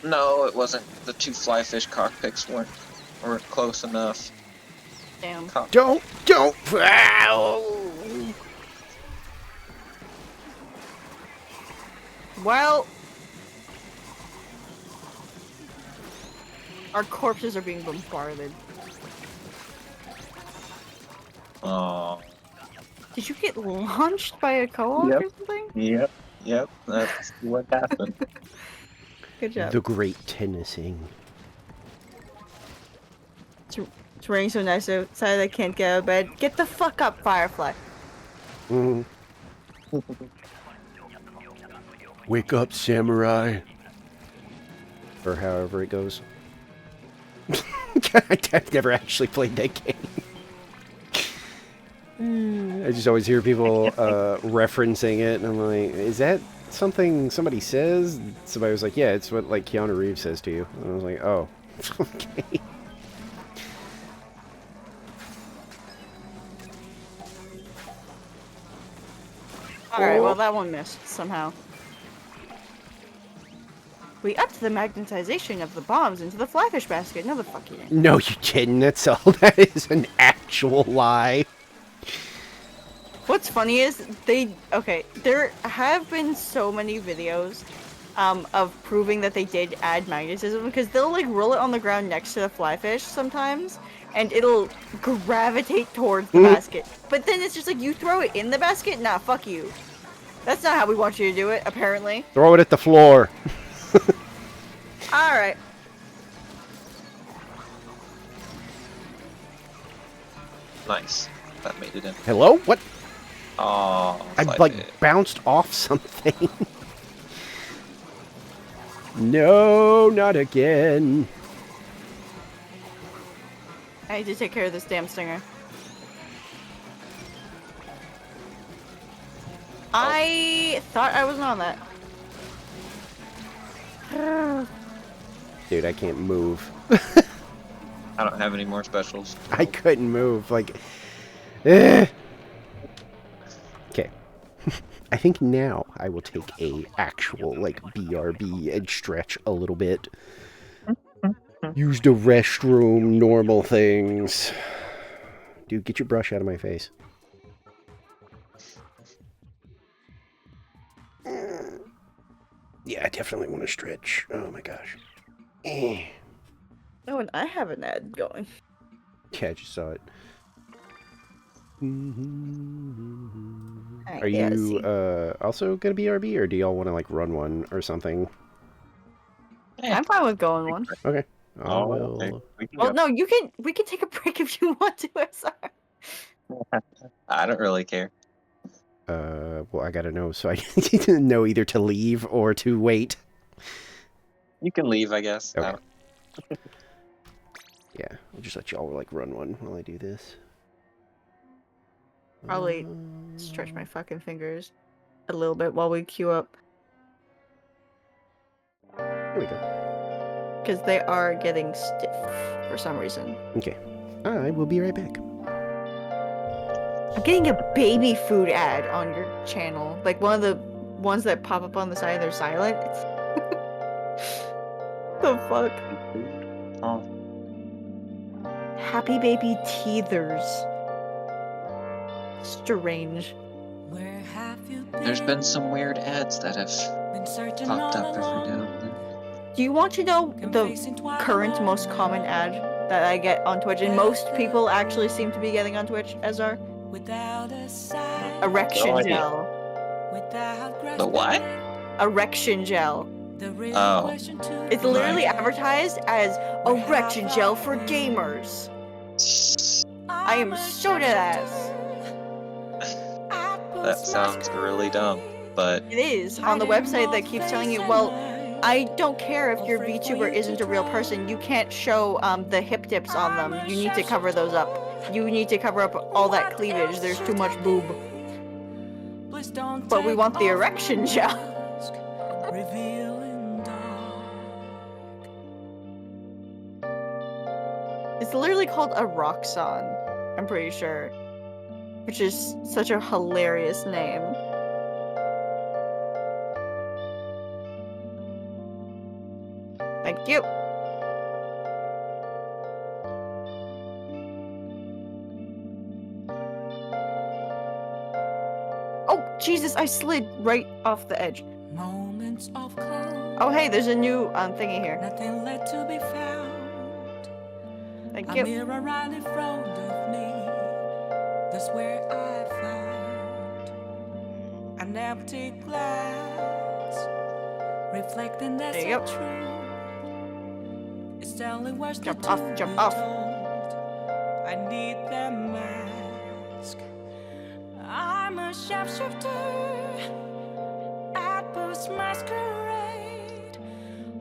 No, it wasn't. The 2 flyfish cockpits weren't close enough. Damn. Don't! Ow! Well, our corpses are being bombarded. Oh. Did you get launched by a co-op Yep. or something? Yep. That's what happened. Good job. The great tennising. It's raining so nice outside I can't get out of bed. Get the fuck up, Firefly. Mm. Wake up, samurai. Or however it goes. I've never actually played that game. I just always hear people referencing it, and I'm like, is that something somebody says? Somebody was like, yeah, it's what like Keanu Reeves says to you. And I was like, oh, okay. Alright, well that one missed, somehow. We upped the magnetization of the bombs into the flyfish basket. No, the fuck you didn't. No, you didn't. That's all. That is an actual lie. What's funny is, there have been so many videos of proving that they did add magnetism, because they'll like roll it on the ground next to the flyfish sometimes, and it'll gravitate towards the basket. But then it's just like, you throw it in the basket? Nah, fuck you. That's not how we want you to do it, apparently. Throw it at the floor. Alright. Nice. That made it in. Hello? What? Oh, I like bounced off something. No, not again. I need to take care of this damn stinger. I thought I wasn't on that. Dude, I can't move. I don't have any more specials. I couldn't move. Like, eh. Okay. I think now I will take a actual, like, BRB and stretch a little bit. Use the restroom, normal things. Dude, get your brush out of my face. Yeah, I definitely want to stretch. Oh my gosh. Eh. Oh, and I have an ad going. Yeah, I just saw it. Are Yeah, you see. also gonna be RB, or do y'all want to like run one or something? I'm fine with going one. Okay. Oh, Well, okay. We can Well, go. no, we can take a break if you want to, SR. I don't really care. well, I gotta know, so I need to know either to leave or to wait. You can leave, I guess. Okay. Yeah, I'll just let y'all like run one while I do this. Probably stretch my fucking fingers a little bit while we queue up. Here we go. Because they are getting stiff for some reason. Okay. I will be right back. I'm getting a baby food ad on your channel. Like one of the ones that pop up on the side, they're silent. The fuck? Oh. Happy baby teethers. Strange. There's been some weird ads that have popped up every now and then. Do you want to know the current most common ad that I get on Twitch, and most people actually seem to be getting on Twitch, Ezra? Erection No idea. gel. The what? Erection gel. Oh. It's literally advertised as erection gel for gamers. I am so dead ass. That sounds really dumb, but It is on the website that keeps telling you, well, I don't care if your VTuber isn't a real person. You can't show the hip dips on them. You need to cover those up. You need to cover up all that cleavage. There's too much boob. But we want the erection gel. It's literally called a Roxanne, I'm pretty sure. Which is such a hilarious name. Thank you. Oh, Jesus, I slid right off the edge. Moments of calm. Oh, hey, there's a new thingy here. Nothing left to be found. Thank A you. mirror right in front of me. That's where I found an empty glass, reflecting that's There you not true. It's telling words Jump not off, to jump be off. told. I need the mask. I'm a sharpshooter at post masquerade.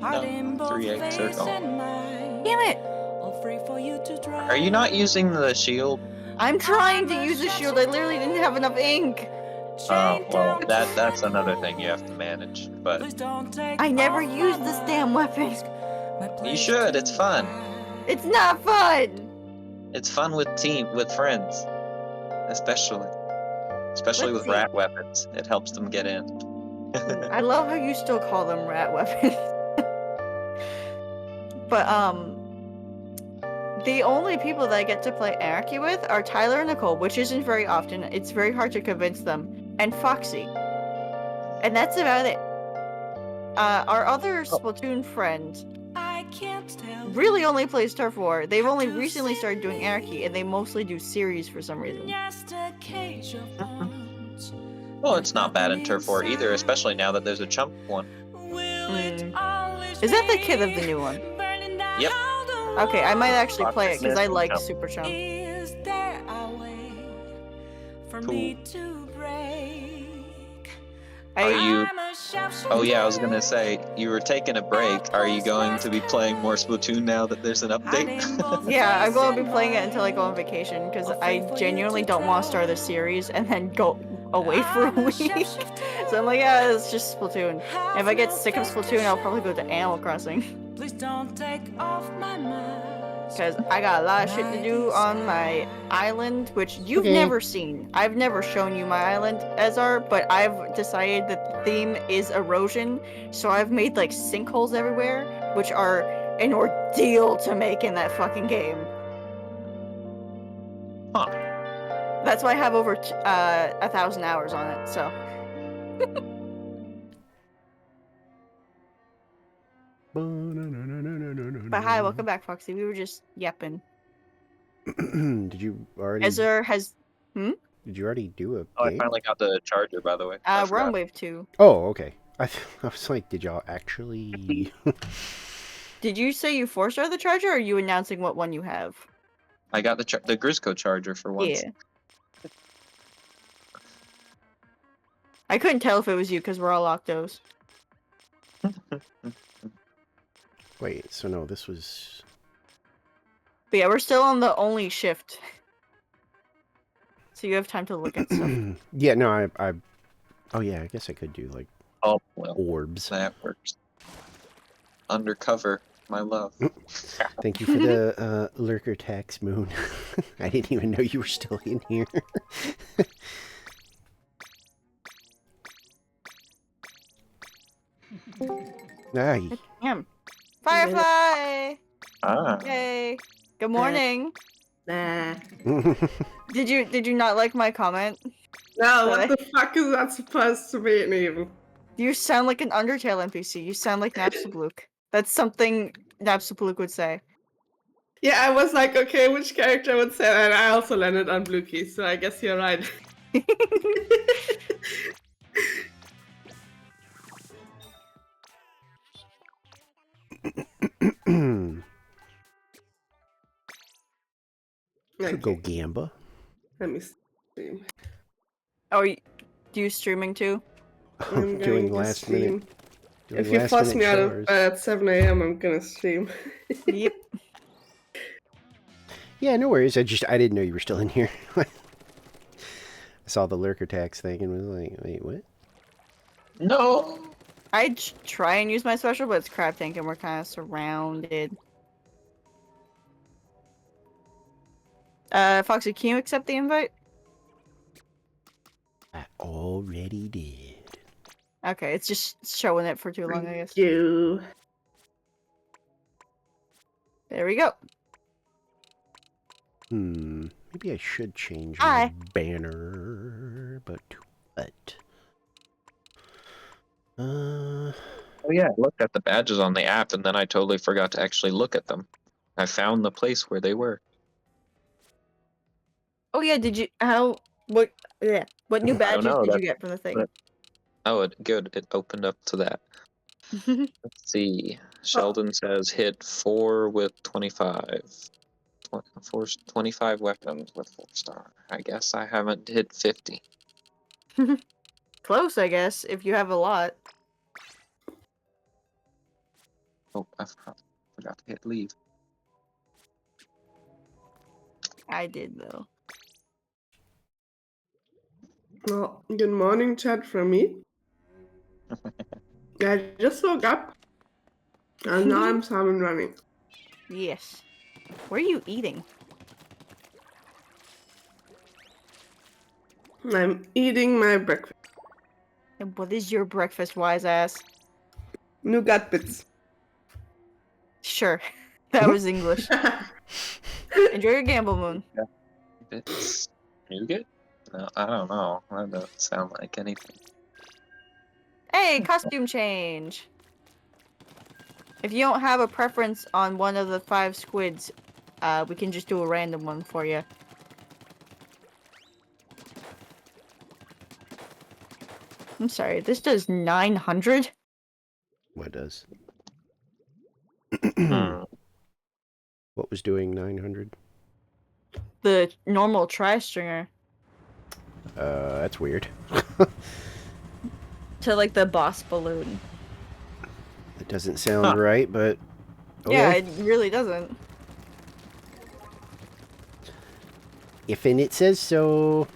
Heart in both 3x face circle. and mind. Damn it! All free for you to try. Are you not using the shield? I'm trying to use a shield. I literally didn't have enough ink. Oh, well, that's another thing you have to manage. But I never used this damn weapon. you should. It's fun. It's not fun. It's fun with friends, especially Let's with see. rat weapons. It helps them get in. I love how you still call them rat weapons. But the only people that I get to play Anarchy with are Tyler and Nicole, which isn't very often. It's very hard to convince them, and Foxy. And that's about it. Our other Splatoon friend really only plays Turf War. They've only recently started doing Anarchy, and they mostly do series for some reason. Well, it's not bad in Turf War either, especially now that there's a chump one. Is that the kid of the new one? Yep. Okay, I might actually play it because I Chump. like Super Chump. Is there a way for me to break? Are you? I'm a sharpshooter. Oh yeah, I was gonna say you were taking a break. Are you going to be playing more Splatoon now that there's an update? Yeah, I'm going to be playing it until I go on vacation because I genuinely don't want to start the series and then go away for a week. So I'm like, yeah, it's just Splatoon. And if I get sick of Splatoon, I'll probably go to Animal Crossing Please don't take off my mask. because I got a lot of shit to do on my island, which you've Okay. never seen. I've never shown you my island, Ezar, but I've decided that the theme is erosion, so I've made like sinkholes everywhere, which are an ordeal to make in that fucking game. Huh. That's why I have over 1,000 hours on it, so. But hi, welcome back, Foxy. We were just yapping. Did you already? Ezra has. Did you already do a Oh, I game? finally got the charger, by the way. I We're on forgot. wave 2. Oh, okay. I was like, did y'all actually? Did you say you 4-star the charger, or are you announcing what one you have? I got the Grisco charger for once. Yeah. I couldn't tell if it was you because we're all Octos. Wait, so no, this was. But yeah, we're still on the only shift. So you have time to look at stuff. Yeah, no, I. Oh yeah, I guess I could do like Oh well, orbs. that works. Undercover, my love. Thank you for the lurker tax, Moon. I didn't even know you were still in here. Aye. Damn. Firefly! Ah. Yay! Good morning. Nah. Did you not like my comment? No, what the fuck is that supposed to mean even? You sound like an Undertale NPC. You sound like Napstablook. That's something Napstablook would say. Yeah, I was like, okay, which character would say that? And I also landed on Blue Key, so I guess you're right. Could go Gamba. Let me stream. Oh, do you streaming too? I'm Doing going to last stream. minute. If you force me out of at 7 a.m., I'm gonna stream. Yep. Yeah, no worries. I didn't know you were still in here. I saw the lurker tax thing and was like, wait, what? No. I'd try and use my special, but it's crab tank and we're kind of surrounded. Foxy, can you accept the invite? I already did. Okay, it's just showing it for too long, I guess. You. There we go. Maybe I should change Hi. my banner, but what? Oh yeah, I looked at the badges on the app, and then I totally forgot to actually look at them. I found the place where they were. Oh yeah, did you what new badges know, did you get from the thing? Oh, good. It opened up to that. Let's see. Sheldon says hit 4 with 25. 25 weapons with 4-star. I guess I haven't hit 50. Close, I guess, if you have a lot. Oh, I forgot to hit leave. I did though. Well, good morning, chat from me. I just woke up, and now I'm salmon running. Yes. Where are you eating? I'm eating my breakfast. And what is your breakfast, wise ass? Nougat bits. Sure. That was English. Enjoy your gamble, Moon. It's nougat? No, I don't know. That doesn't sound like anything. Hey, costume change! If you don't have a preference on one of the 5 squids, we can just do a random one for you. I'm sorry, this does 900? What does? Hmm. What was doing 900? The normal tri-stringer. That's weird. To, like, the boss balloon. That doesn't sound right, but okay. Yeah, it really doesn't. If in it says so.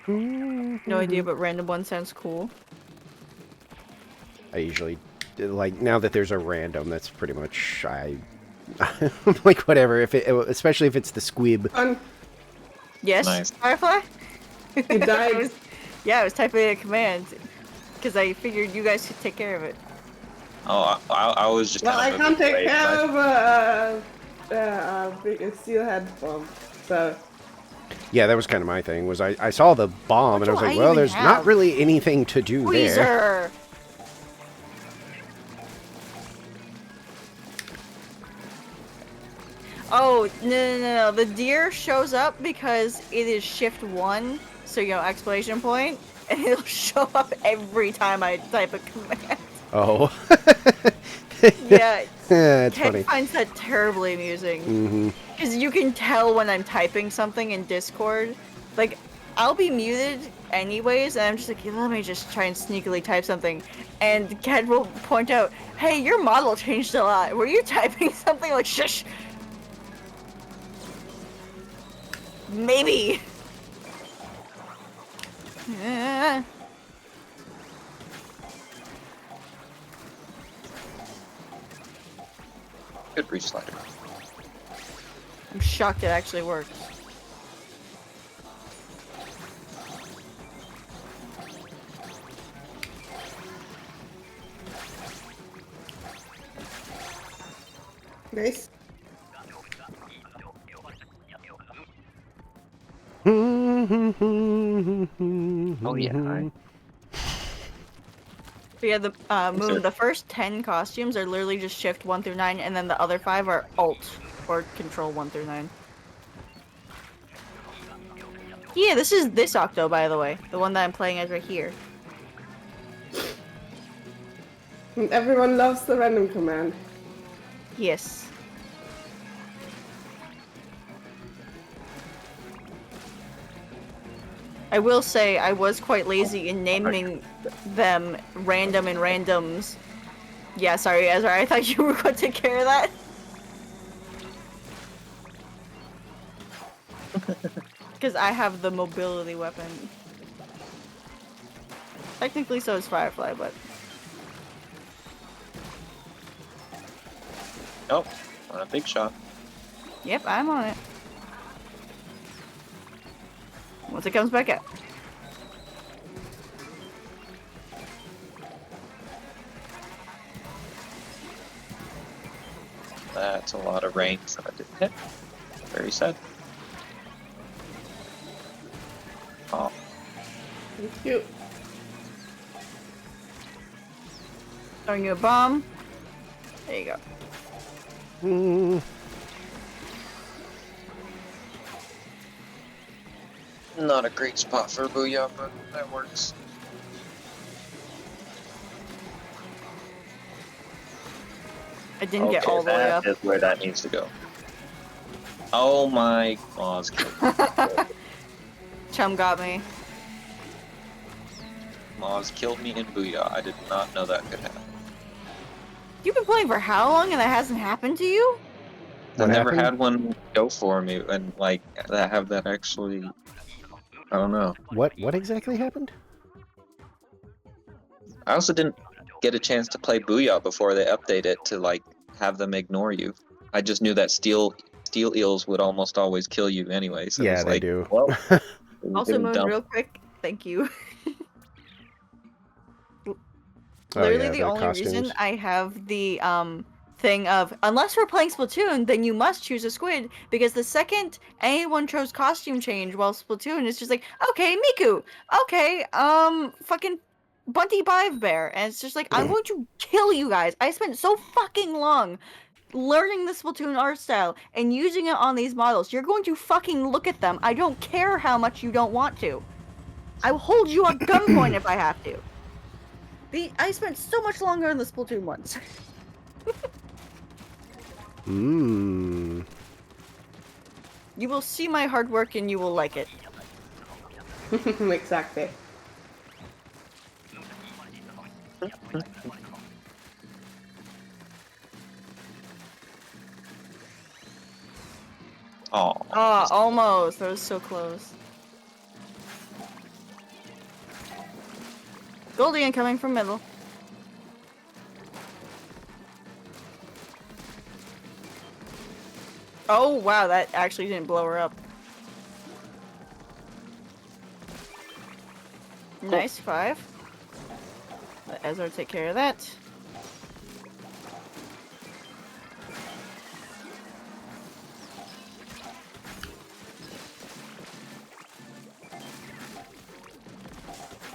No idea, but random one sounds cool. I usually, like, now that there's a random, that's pretty much, like, whatever, if it, especially if it's the squib. Yes, Nice. Firefly? You died. I was typing a command, because I figured you guys could take care of it. Oh, I was just Well, I kind of can't moving take away, care of a big steelhead bomb, so... Yeah, that was kind of my thing, was I saw the bomb, What and I was do like, I well, even there's have? not really anything to do there. Weezer! Oh, no. The deer shows up because it is shift 1, so, you know, exclamation point, and it'll show up every time I type a command. Oh. Yeah, That's Ken funny. finds that terribly amusing. Mm-hmm. Because you can tell when I'm typing something in Discord. Like, I'll be muted anyways, and I'm just like, let me just try and sneakily type something. And Ken will point out, hey, your model changed a lot. Were you typing something? Like, shush! Maybe! Good reach slider. I'm shocked it actually works. Nice. Oh yeah. But yeah, the Moon, the first 10 costumes are literally just shift 1 through 9, and then the other 5 are alt or control 1 through 9. Yeah, this is this Octo, by the way. The one that I'm playing as right here. And everyone loves the random command. Yes. I will say I was quite lazy in naming them random and randoms. Yeah, sorry, Ezra, I thought you were going to take care of that. Because I have the mobility weapon. Technically so is Firefly, but... Oh, a big shot. Yep, I'm on it. Once it comes back out. That's a lot of range that I didn't hit. Very sad. Oh, Thank you. Throwing you a bomb. There you go. Mm. not a great spot for a booyah, but that works. I didn't get all the way up. That is where that needs to go. Oh my Moz killed me. Chum got me. Moz killed me in booyah. I did not know that could happen. You've been playing for how long and that hasn't happened to you? I've never happened? had one go for me and like have that actually. I don't know. What exactly happened? I also didn't get a chance to play Booyah before they update it to like have them ignore you. I just knew that steel eels would almost always kill you anyway. So Yeah, it's they like, do. Well, Also, been Moon, dumb. real quick, thank you. Oh, Literally yeah, the the only reason costumes. I have the thing of, unless we're playing Splatoon, then you must choose a squid, because the second anyone chose costume change while Splatoon, it's just like, okay, Miku, okay, fucking Bunty Bive Bear, and it's just like, I'm going to kill you guys. I spent so fucking long learning the Splatoon art style and using it on these models. You're going to fucking look at them. I don't care how much you don't want to. I will hold you at gunpoint if I have to. I spent so much longer on the Splatoon ones. Mmm. You will see my hard work and you will like it. Exactly. Oh, Ah, almost. That was so close. Goldie incoming from middle. Oh wow, that actually didn't blow her up. Nice 5. Let Ezra take care of that.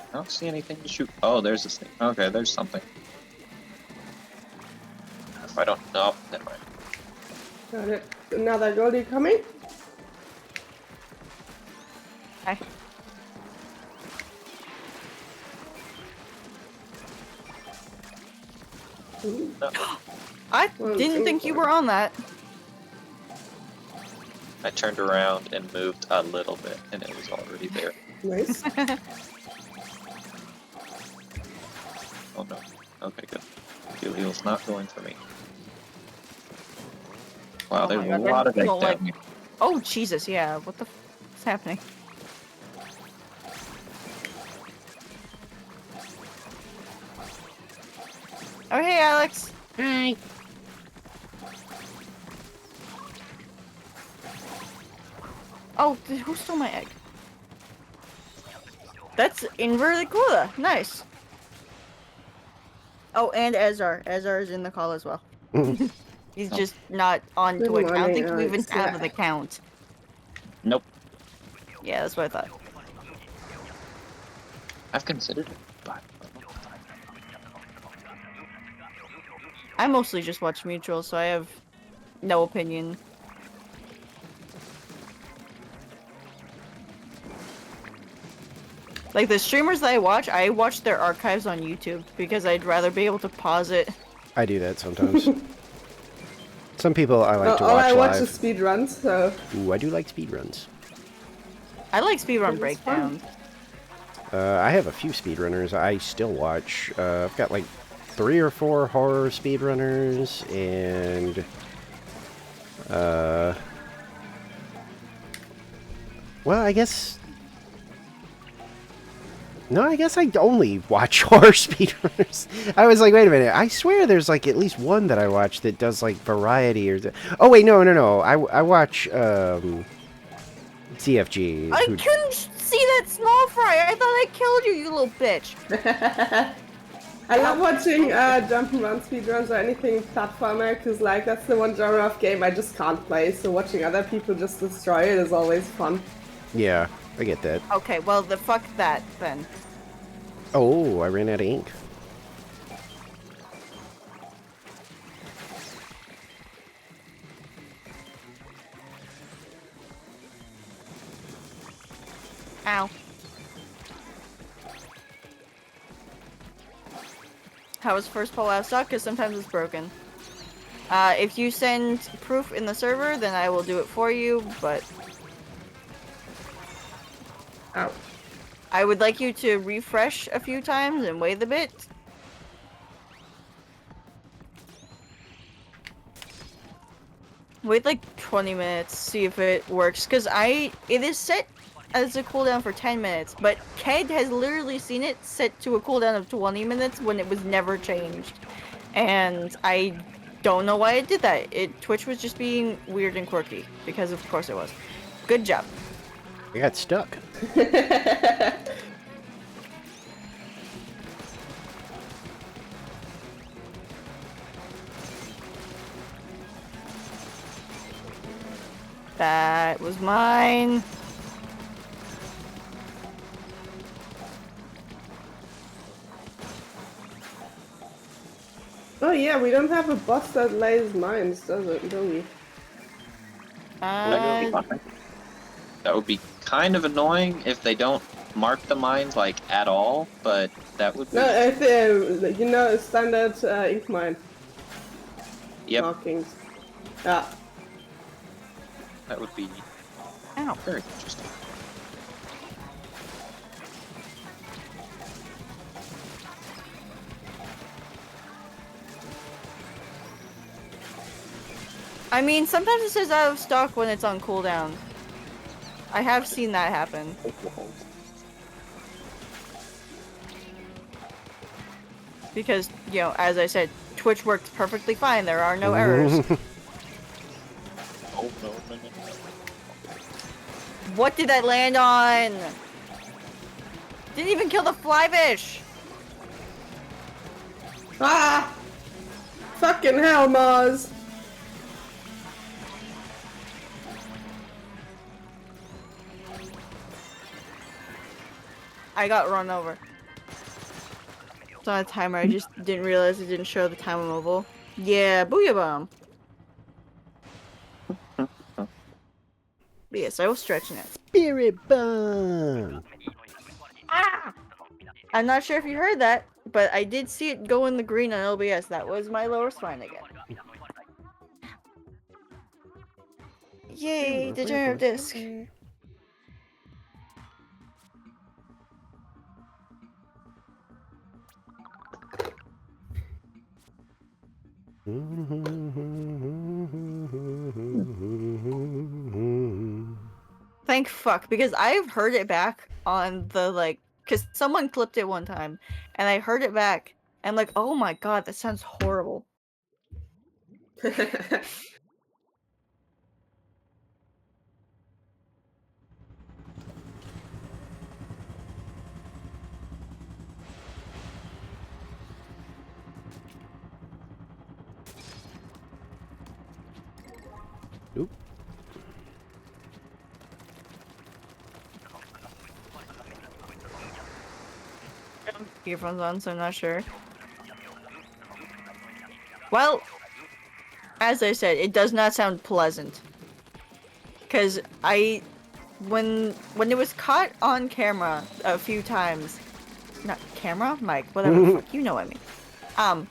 I don't see anything to shoot. Oh, there's this thing. Okay, there's something. If I don't know, never mind. Got it. Another Goldie coming. Hi. Ooh. I Well, didn't think you were on that. I turned around and moved a little bit, and it was already there. Nice. Oh no. Okay, good. Helios not going for me. Wow, Oh there's my a God, lot of they eggs don't down like- here. Oh Jesus, yeah. What the f is happening? Oh hey, Alex. Hi. Oh, who stole my egg? That's inverted Kula. Nice. Oh, and Ezra. Ezra is in the call as well. He's just not on Good Twitch. I don't think you morning, even Alex. have Yeah. an account. Nope. Yeah, that's what I thought. I've considered it, but I mostly just watch Mutual, so I have no opinion. Like, the streamers that I watch their archives on YouTube, because I'd rather be able to pause it. I do that sometimes. Some people I like to All watch I watch live. is speed runs, so Ooh, I do like speedruns. I like speedrun It's breakdowns. I have a few speedrunners I still watch. I've got like 3 or 4 horror speedrunners, and well, I guess no, I guess I only watch horror speedrunners. I was like, wait a minute, I swear there's like at least one that I watch that does like variety or. Oh wait, no. I watch CFG. I couldn't see that small fry! I thought I killed you, you little bitch! I love watching jump and run speedruns or anything platformer, because like that's the one genre of game I just can't play. So watching other people just destroy it is always fun. Yeah, I get that. Okay, well, the fuck that then. Oh, I ran out of ink. Ow. How was first pull out of stock? Because sometimes it's broken. If you send proof in the server, then I will do it for you, but... Ow. I would like you to refresh a few times and wait a bit. Wait like 20 minutes, see if it works, because it is set as a cooldown for 10 minutes, but Ked has literally seen it set to a cooldown of 20 minutes when it was never changed. And I don't know why it did that. Twitch was just being weird and quirky, because of course it was. Good job. I got stuck. That was mine. Oh yeah, we don't have a boss that lays mines, do we? That would be kind of annoying if they don't mark the mines like at all, but that would be... No, you know, standard ink mine Yep, markings. Yeah. that would be Ow. very interesting. I mean, sometimes it says out of stock when it's on cooldown. I have seen that happen. Because, you know, as I said, Twitch worked perfectly fine. There are no errors. Oh, no. What did that land on? Didn't even kill the flyfish! Ah! Fucking hell, Mars! I got run over. It's on a timer, I just didn't realize it didn't show the time removal. Yeah, booyah bomb! But yes, I was stretching it. Spirit bomb. Ah! I'm not sure if you heard that, but I did see it go in the green on LBS. That was my lower spine again. Yay, degenerative disc. Thank fuck, because I've heard it back on the, like, because someone clipped it one time, and I heard it back, and like, oh my god, that sounds horrible. Oop. Earphones on, so I'm not sure. Well, as I said, it does not sound pleasant. Because when it was caught on camera a few times, not camera, mic, whatever the fuck, you know what I mean.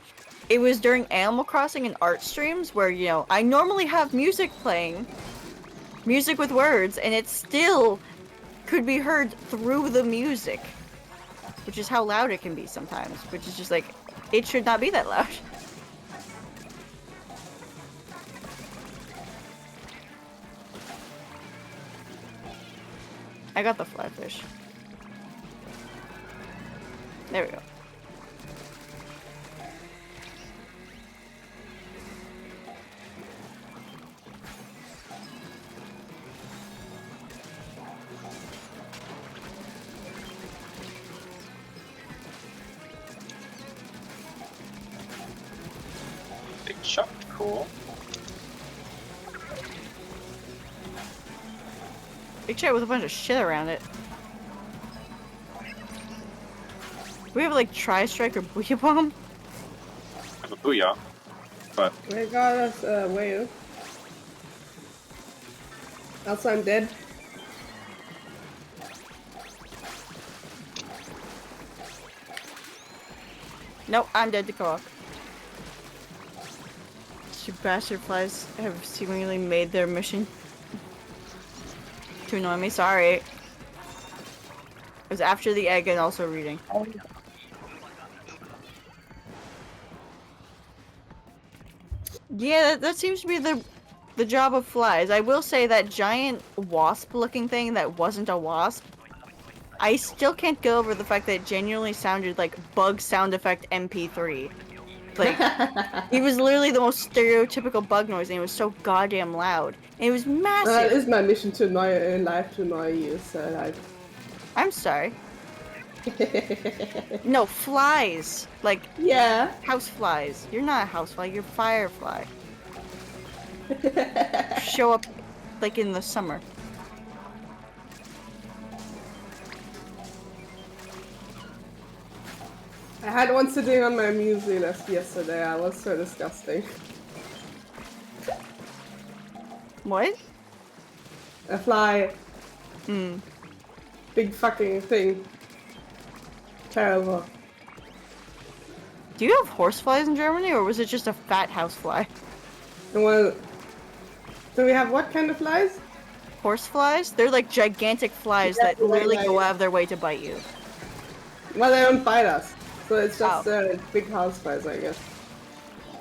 It was during Animal Crossing and art streams where, you know, I normally have music playing, music with words, and it still could be heard through the music. Which is how loud it can be sometimes, which is just like, it should not be that loud. I got the flatfish. There we go. Shop, cool. Big chair with a bunch of shit around it. We have like Tri-Strike or Booyah Bomb? I have a booyah. But My god, that's a whale. Also, I'm dead. Nope, I'm dead to co-op. You bastard flies have seemingly made their mission to annoy me. Sorry. It was after the egg and also reading. Yeah, that seems to be the job of flies. I will say that giant wasp-looking thing that wasn't a wasp, I still can't get over the fact that it genuinely sounded like bug sound effect MP3. Like, it was literally the most stereotypical bug noise, and it was so goddamn loud. And it was massive. That is my mission to annoy in life, to annoy you, so like... I'm sorry. No, flies. Like, yeah. house flies. You're not a housefly, you're a firefly. Show up, like, in the summer. I had one sitting on my muesli list yesterday. I was so disgusting. What? A fly. Hmm. Big fucking thing. Terrible. Do you have horseflies in Germany, or was it just a fat housefly? Well, do we have what kind of flies? Horseflies? They're like gigantic flies that literally go out of their way to bite you. Well, they don't bite us. So it's just big house flies, I guess.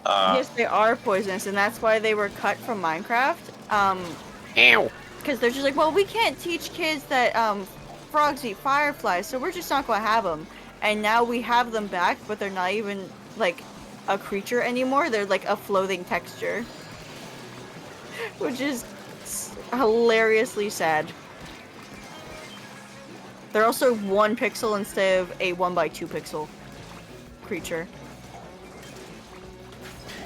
Yes, they are poisonous, and that's why they were cut from Minecraft. Ow! Because they're just like, well, we can't teach kids that frogs eat fireflies, so we're just not going to have them. And now we have them back, but they're not even, like, a creature anymore. They're, like, a floating texture. Which is hilariously sad. They're also 1 pixel instead of a 1x2 pixel creature.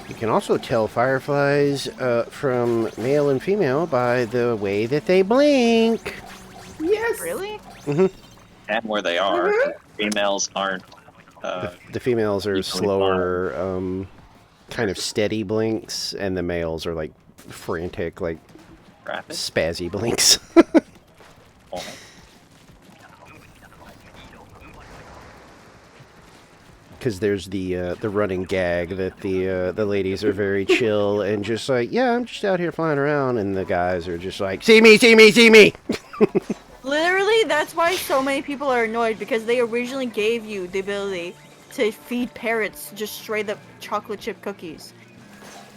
You can also tell fireflies from male and female by the way that they blink. Yes! Really? Mm-hmm. and where they are. Females aren't. The females are equally slower, kind of steady blinks, and the males are like frantic, like rapid. spazzy blinks. Oh. Because there's the running gag that the ladies are very chill and just like, yeah, I'm just out here flying around, and the guys are just like, see me, see me, see me. Literally, that's why so many people are annoyed, because they originally gave you the ability to feed parrots just straight up chocolate chip cookies.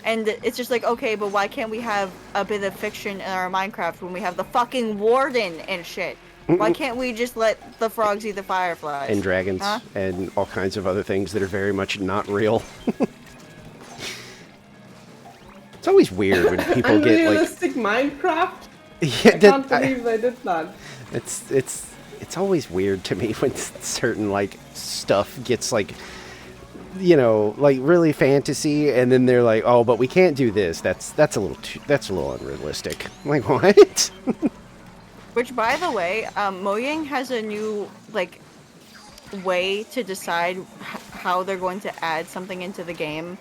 And it's just like, okay, but why can't we have a bit of fiction in our Minecraft when we have the fucking warden and shit? Why can't we just let the frogs eat the fireflies? And dragons, huh? and all kinds of other things that are very much not real. It's always weird when people get like... Unrealistic Minecraft? Yeah, I can't believe they did that. It's always weird to me when certain like stuff gets like, you know, like really fantasy, and then they're like, oh, but we can't do this. That's a little unrealistic. I'm like, what? Which, by the way, Mojang has a new like way to decide how they're going to add something into the game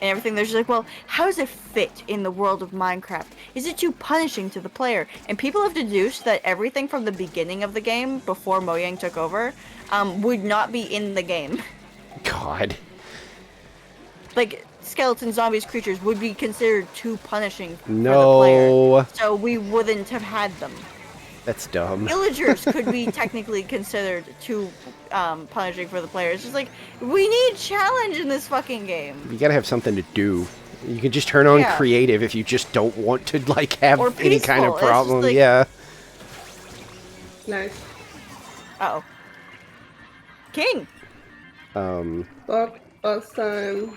and everything. They're just like, well, how does it fit in the world of Minecraft? Is it too punishing to the player? And people have deduced that everything from the beginning of the game, before Mojang took over, would not be in the game. God. Like, skeletons, zombies, creatures would be considered too punishing for the No. player. So we wouldn't have had them. That's dumb. Villagers could be technically considered too punishing for the players. It's just like, we need challenge in this fucking game. You gotta have something to do. You can just turn on Yeah. creative if you just don't want to like have Or any kind of peaceful. It's just problem. like- Yeah. Nice. Uh-oh. King! Stop last time.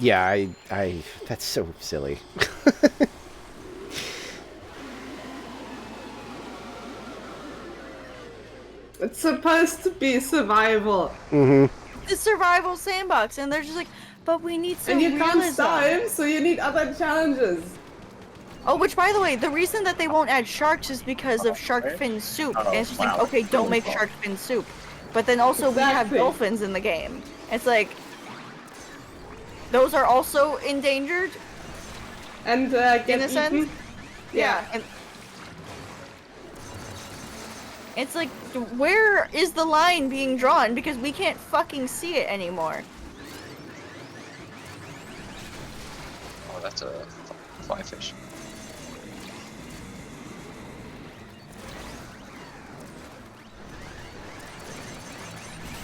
Yeah, I that's so silly. It's supposed to be survival. Mm-hmm. The survival sandbox, and they're just like, But we need some And you can't realism. style, so you need other challenges. Oh, which, by the way, the reason that they won't add sharks is because of shark fin soup. And it's just like, okay, don't make shark fin soup. But then also we have Exactly. dolphins in the game. It's like, those are also endangered. And In a sense? eaten. Yeah. And it's like, where is the line being drawn? Because we can't fucking see it anymore. Oh, that's a fly fish.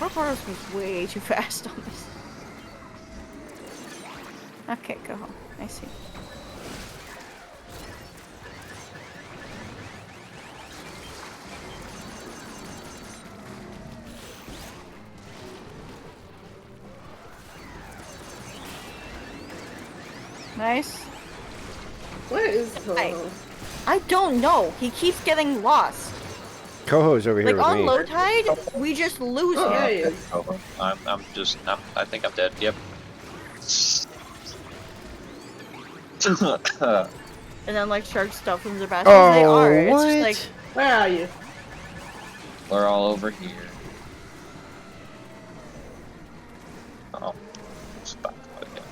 Barbaros was way too fast on this. Okay, go home. I see. Nice. Where is Hey. Toho? I don't know. He keeps getting lost. Coho's over here Like with on me. low tide, we just lose Oh, him. there he is. I think I'm dead. Yep. And then like sharks, dolphins, or bastards, they Oh, are. what? It's just like, Where are you? We're all over here. Oh. Stop. Okay.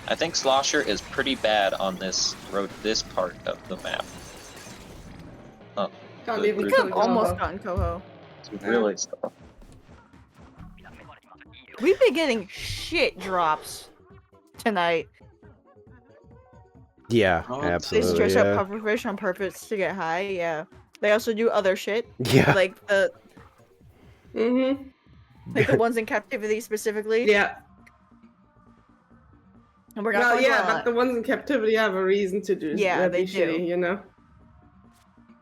I think Slosher is pretty bad on this part of the map. Oh, Can't The even we root- could have kill almost Toho. gotten Coho. it's really stuff. We've been getting shit drops tonight. Yeah, Oh, They absolutely. stretch out Yeah. pufferfish on purpose to get high. Yeah. They also do other shit, Yeah. like the Mm-hmm. ones in captivity specifically. Yeah. And we're not Well, going to yeah, dwell on but it. the ones in captivity have a reason to do. Yeah, be they do. shitty, you know.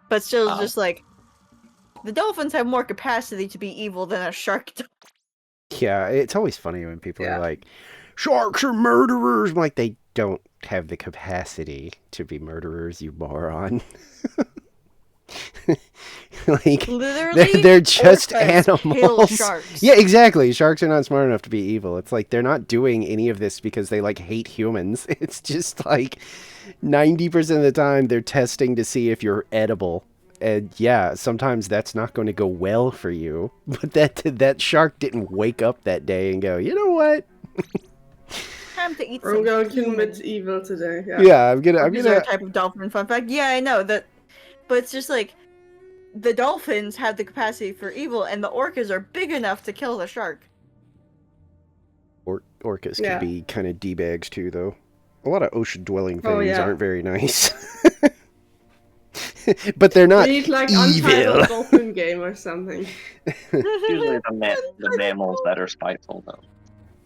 But still, it's Ow. just like the dolphins have more capacity to be evil than a shark does. Yeah, it's always funny when people Yeah. are like, sharks are murderers. I'm like, they don't have the capacity to be murderers, you moron. Like, Literally, they're just orcas kill animals. sharks. Yeah, exactly. Sharks are not smart enough to be evil. It's like they're not doing any of this because they like hate humans. It's just like 90% of the time they're testing to see if you're edible. And yeah, sometimes that's not going to go well for you. But that shark didn't wake up that day and go, you know what? Time to eat I'm some going to human. commit evil today. Yeah. Yeah, I'm gonna. Orcas are a type of dolphin. Fun fact. Yeah, I know that, but it's just like the dolphins have the capacity for evil, and the orcas are big enough to kill the shark. Orcas Yeah. can be kind of D-bags too, though. A lot of ocean-dwelling things Oh, yeah. aren't very nice. But they're not We need like evil. Untitled Dolphin Game or something. Usually the mammals that are spiteful, though.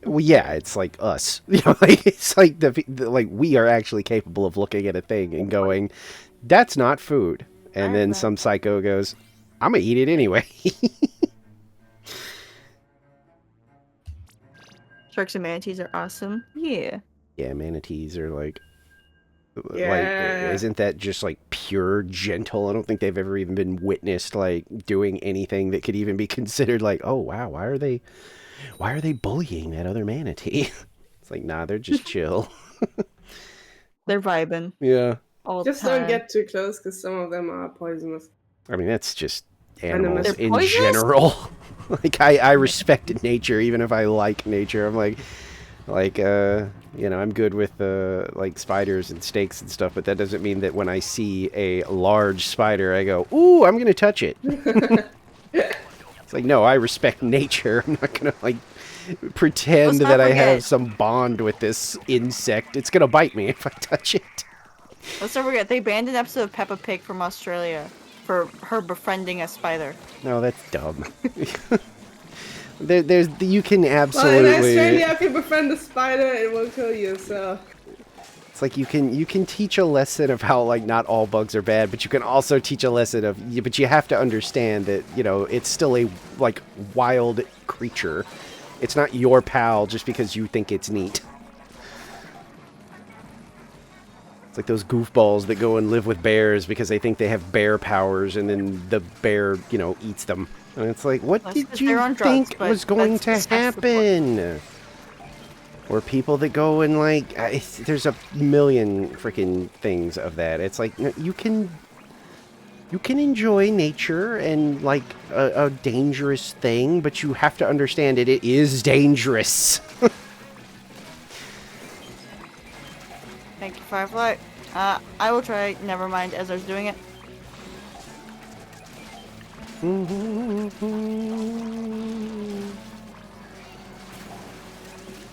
Well, yeah, it's like us. You know, like it's like like we are actually capable of looking at a thing and going, "That's not food," and then some psycho goes, "I'm gonna eat it anyway." Sharks and manatees are awesome. Yeah. Yeah, manatees are like, Yeah. isn't that just like pure gentle? I don't think they've ever even been witnessed like doing anything that could even be considered like, oh wow, why are they bullying that other manatee? It's like, nah, they're just chill. They're vibing Yeah. all the Just time. don't get too close because some of them are poisonous. I mean, that's just Venomous. animals They're in poisonous? general. Like, I respect nature, even if I like nature. I'm like, you know, I'm good with like spiders and snakes and stuff, but that doesn't mean that when I see a large spider, I go, ooh, I'm gonna touch it. It's like, no, I respect nature. I'm not gonna like pretend Let's not that I forget- have some bond with this insect. It's gonna bite me if I touch it. Let's not forget, they banned an episode of Peppa Pig from Australia for her befriending a spider. No, that's dumb. There's you can Well, in absolutely. Australia, if you befriend a spider, it will kill you, so... It's like you can teach a lesson of how like not all bugs are bad, but you can also teach a lesson of but you have to understand that, you know, it's still a like wild creature. It's not your pal just because you think it's neat. It's like those goofballs that go and live with bears because they think they have bear powers and then the bear, you know, eats them. And it's like, what That's did 'cause you they're on drugs, think but was going that's to besides the point. happen? Or people that go and like, there's a million freaking things of that. It's like, you can enjoy nature and like a dangerous thing, but you have to understand it is dangerous. Thank you, Firefly. I will try. Never mind, Ezra's doing it.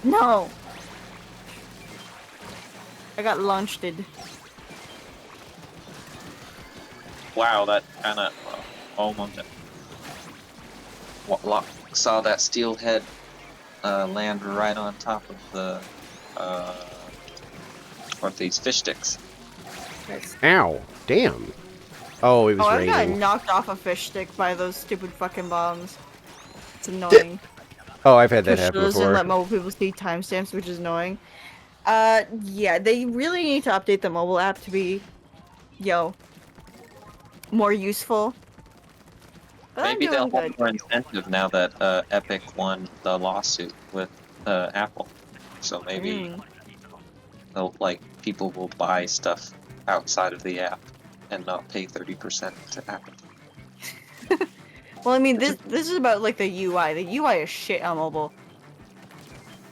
No! I got launched. Wow, that kind of almost saw that steelhead land right on top of the what are these fish sticks? Nice. Ow. Damn. Oh, it was I got raining. knocked off a fish stick by those stupid fucking bombs. It's annoying. Oh, I've had that Twitch happen doesn't before. let mobile people see timestamps, which is annoying. Yeah, they really need to update the mobile app to be, more useful. But Maybe I'm they'll doing have good. more incentive now that Epic won the lawsuit with Apple. So maybe they'll, people will buy stuff outside of the app and not pay 30% to Apple. Well, I mean, this is about like the UI. The UI is shit on mobile.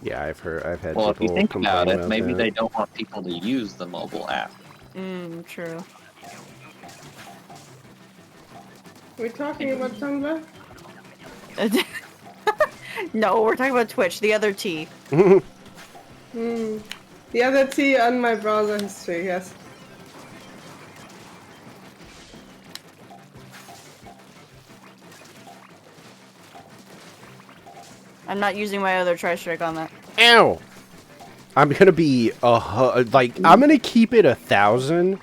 Yeah, I've had Well, if you people think complain about it, maybe that. they don't want people to use the mobile app. True. We're talking about Tumblr? No, we're talking about Twitch, the other T. The other T on my browser history, yes. I'm not using my other tri-strike on that. Ow! I'm gonna be I'm gonna keep it 1,000.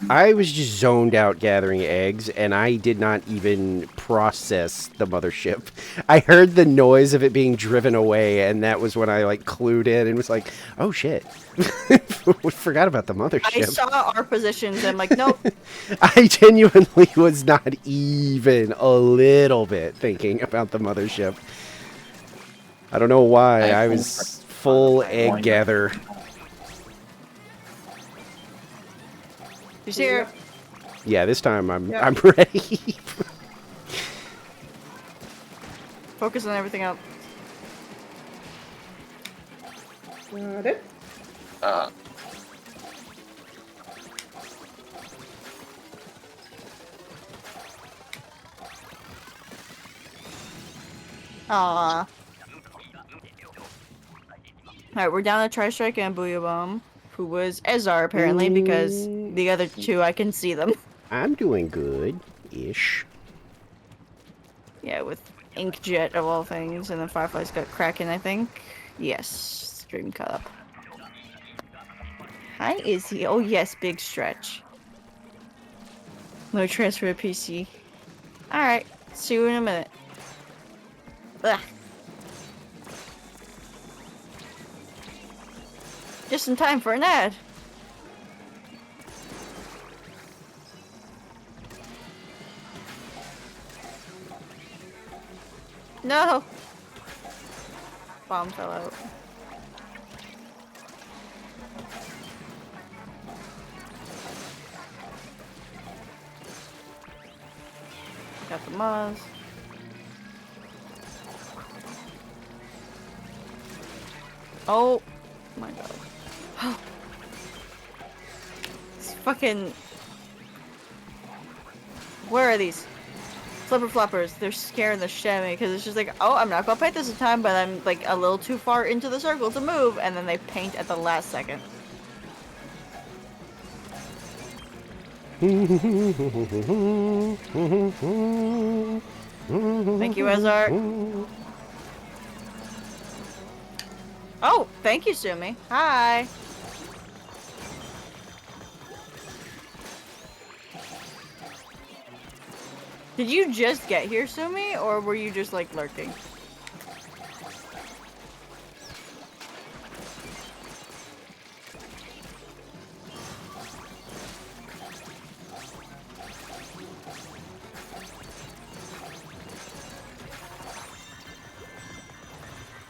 I was just zoned out gathering eggs, and I did not even process the mothership. I heard the noise of it being driven away, and that was when I like clued in and was like, "Oh shit, we forgot about the mothership." I saw our positions, and I'm like, nope. I genuinely was not even a little bit thinking about the mothership. I don't know why. I was full egg gather. You see her? Yeah, this time I'm Yeah. ready. Focus on everything else. Got it. Aww. Alright, we're down to Tri-Strike and Booyah Bomb, who was Ezar apparently, because the other two, I can see them. I'm doing good-ish. Yeah, with Inkjet of all things, and then Firefly's got Kraken, I think. Yes, stream cut up. Hi, Izzy. Oh yes, big stretch. No transfer to PC. Alright, see you in a minute. Ugh. Just in time for an ad. No! Bomb fell out. Got the Maz. Oh my god. It's fucking... Where are these? Flipper floppers. They're scaring the shit out of me because it's just like, oh, I'm not gonna paint this time, but I'm like a little too far into the circle to move, and then they paint at the last second. Thank you, Ezar. Oh, thank you, Sumi. Hi. Did you just get here, Sumi, or were you just like lurking?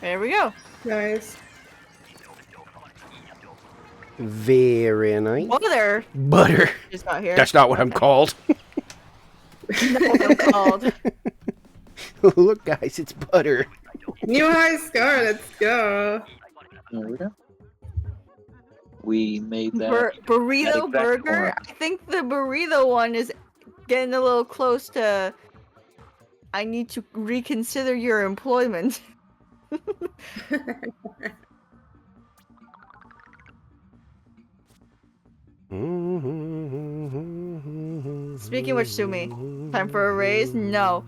There we go. Nice. Very nice. Butter Butter. just got here. That's not what I'm called. Not what I'm called. Look, guys, it's butter. New high score. Let's go. There we go. We made that. Burrito exact burger. form. I think the burrito one is getting a little close to. I need to reconsider your employment. Speaking of which, Sumi, time for a raise? No.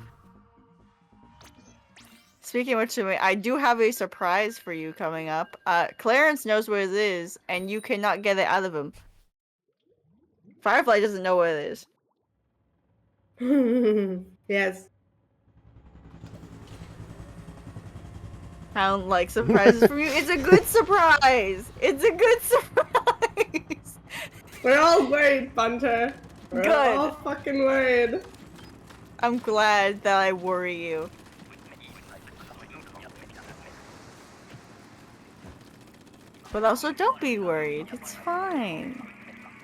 Speaking of which, Sumi, I do have a surprise for you coming up. Clarence knows what it is, and you cannot get it out of him. Firefly doesn't know what it is. Yes. I don't like surprises from you. It's a good surprise! It's a good surprise! We're all worried, Bunter. We're Good. all fucking worried. I'm glad that I worry you. But also, don't be worried. It's fine.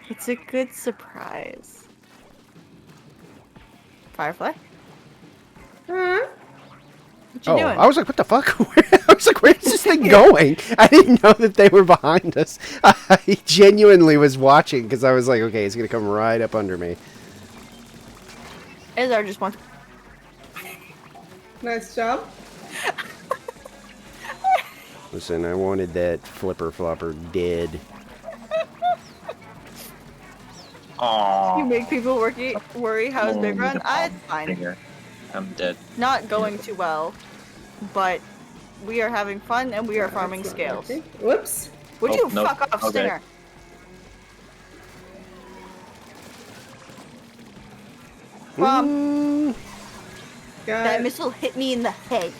It's a good surprise. Firefly? Huh? What you doing? I was like, what the fuck? I was like, where's this thing going? I didn't know that they were behind us. I genuinely was watching because I was like, okay, it's going to come right up under me. Izar just wants. Nice job. Listen, I wanted that flipper flopper dead. You make people worry how's Big Run? It's fine. I'm dead. Not going too well, but we are having fun and we are farming scales. Okay. Whoops. Would Oh, you nope. fuck off, Okay. Stinger? That God. missile hit me in the head.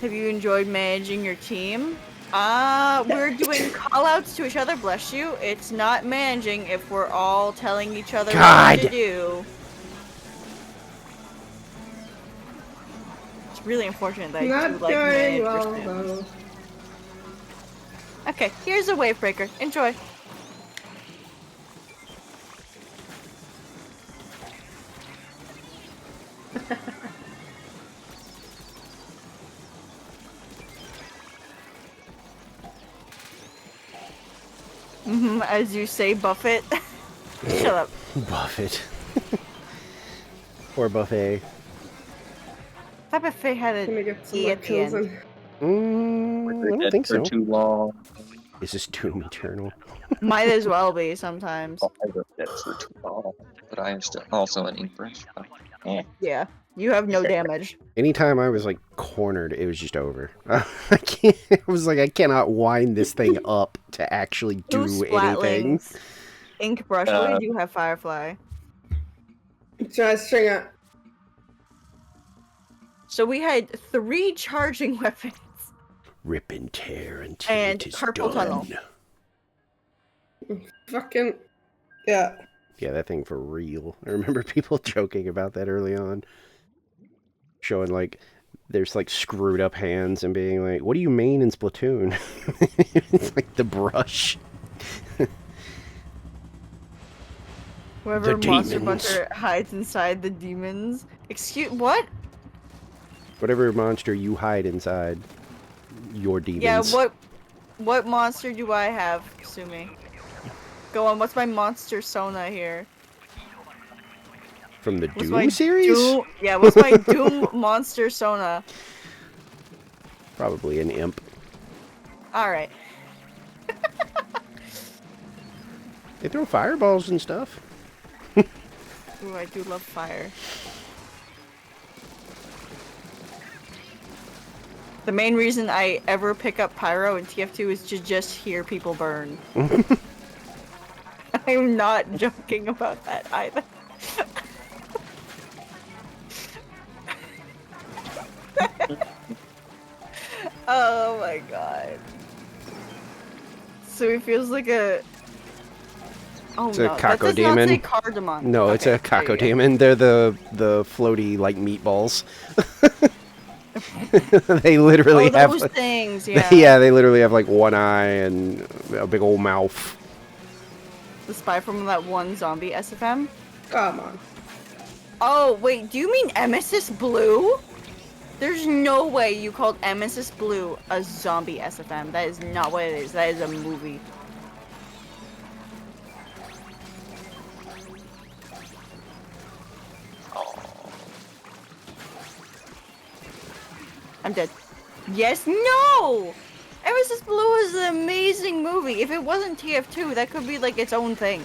Have you enjoyed managing your team? We're doing callouts to each other, bless you. It's not managing if we're all telling each other God. what to do. It's really unfortunate that I Not do like going manage well, your team. though. Okay, here's a wave breaker. Enjoy. As you say, Buffett. Shut up. Buffett. Or buffet. I thought Buffett had Let me an get some E more at the kills end. in. I don't think for so. too long. Is this Doom Eternal? Might as well be sometimes. I wrote that for too long. But I am still also an English. Yeah, you have no damage. Anytime I was like cornered, it was just over. I can't. It was like I cannot wind this thing up to actually do Two anything. splatlings. Ink brush. What do you have, Firefly? Try Stringer. So we had 3 charging weapons. Rip and tear until And it is carpal done. tunnel. Fucking. Yeah. Yeah, that thing for real. I remember people joking about that early on. Showing like there's like screwed up hands and being like, what do you main in Splatoon? It's like the brush. Whoever The Monster demons. Bunter hides inside the demons. Excuse what? Whatever monster you hide inside your demons. Yeah, what monster do I have, Sumi? Go on, what's my monster Sona here? From the What's Doom my series? Yeah, what's my Doom monster Sona? Probably an imp. Alright. They throw fireballs and stuff. Ooh, I do love fire. The main reason I ever pick up Pyro in TF2 is to just hear people burn. I'm not joking about that either. Oh my god. So it feels like a... Oh It's no, a that does cacodemon. not say cardamom. No, it's Okay, a there you go. cacodemon. They're the floaty like meatballs. They literally have those things, yeah. yeah, they literally have like one eye and a big old mouth. The spy from that one zombie SFM? Come on. Oh, wait, do you mean Emesis Blue? There's no way you called Emesis Blue a zombie SFM. That is not what it is. That is a movie. I'm dead. Yes, no! Emesis Blue is an amazing movie. If it wasn't TF2, that could be like its own thing.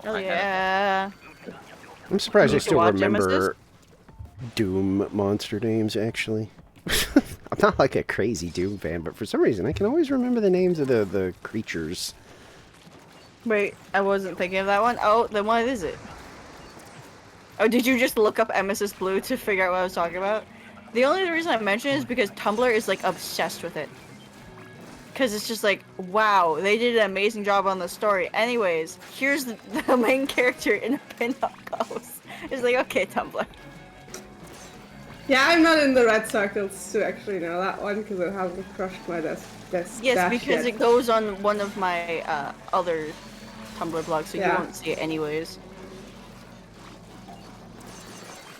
Oh yeah. I'm surprised I You should still watch remember Doom monster names, actually. I'm not like a crazy Doom fan, but for some reason I can always remember the names of the creatures. Wait, I wasn't thinking of that one. Oh, then what is it? Oh, did you just look up Emesis Blue to figure out what I was talking about? The only reason I mention it is because Tumblr is like obsessed with it. Because it's just like, wow, they did an amazing job on the story. Anyways, here's the main character in a pin-up pose. It's like, okay, Tumblr. Yeah, I'm not in the red circles to actually know that one because it hasn't crushed my desk. Yes, because it goes on one of my other Tumblr blogs, so you won't see it anyways.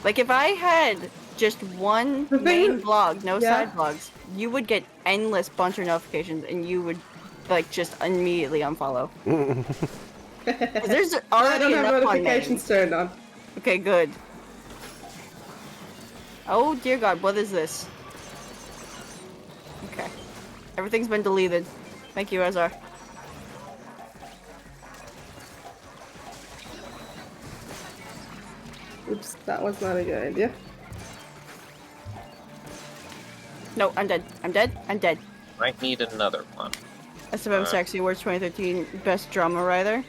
Like, if I had just one main blog, no side blogs, you would get endless bunch of notifications, and you would, like, just immediately unfollow. There's already I don't have enough notifications turned on. Okay, good. Oh dear God, what is this? Okay. Everything's been deleted. Thank you, Azar. Oops, that was not a good idea. No, I'm dead. I'm dead. I'm dead. Might need another one. SFM Sexy Awards 2013 Best Drama Writer.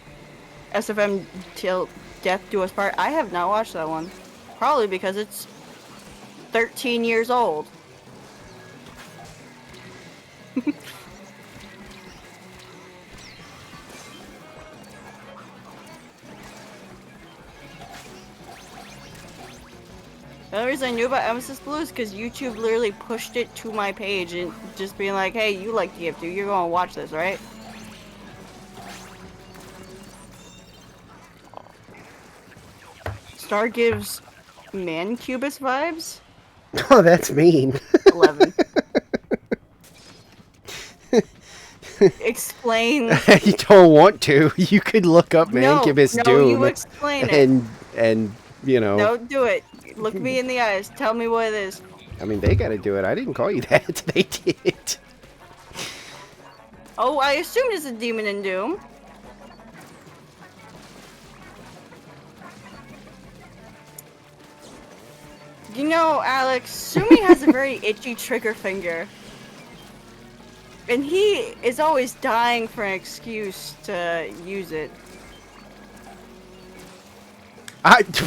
SFM Till Death Do Us Part. I have not watched that one. Probably because it's 13 years old. The only reason I knew about Emesis Blue is because YouTube literally pushed it to my page and just being like, hey, you like TF2, you're gonna watch this, right? Star gives Mancubus vibes? Oh, that's mean. 11. Explain. You don't want to. You could look up Mancubus no, Doom. You explain it. And you know. No, do it. Look me in the eyes. Tell me what it is. I mean, they gotta do it. I didn't call you that. They did. Oh, I assumed it's a demon in Doom. You know, Alex, Sumi has a very itchy trigger finger. And he is always dying for an excuse to use it.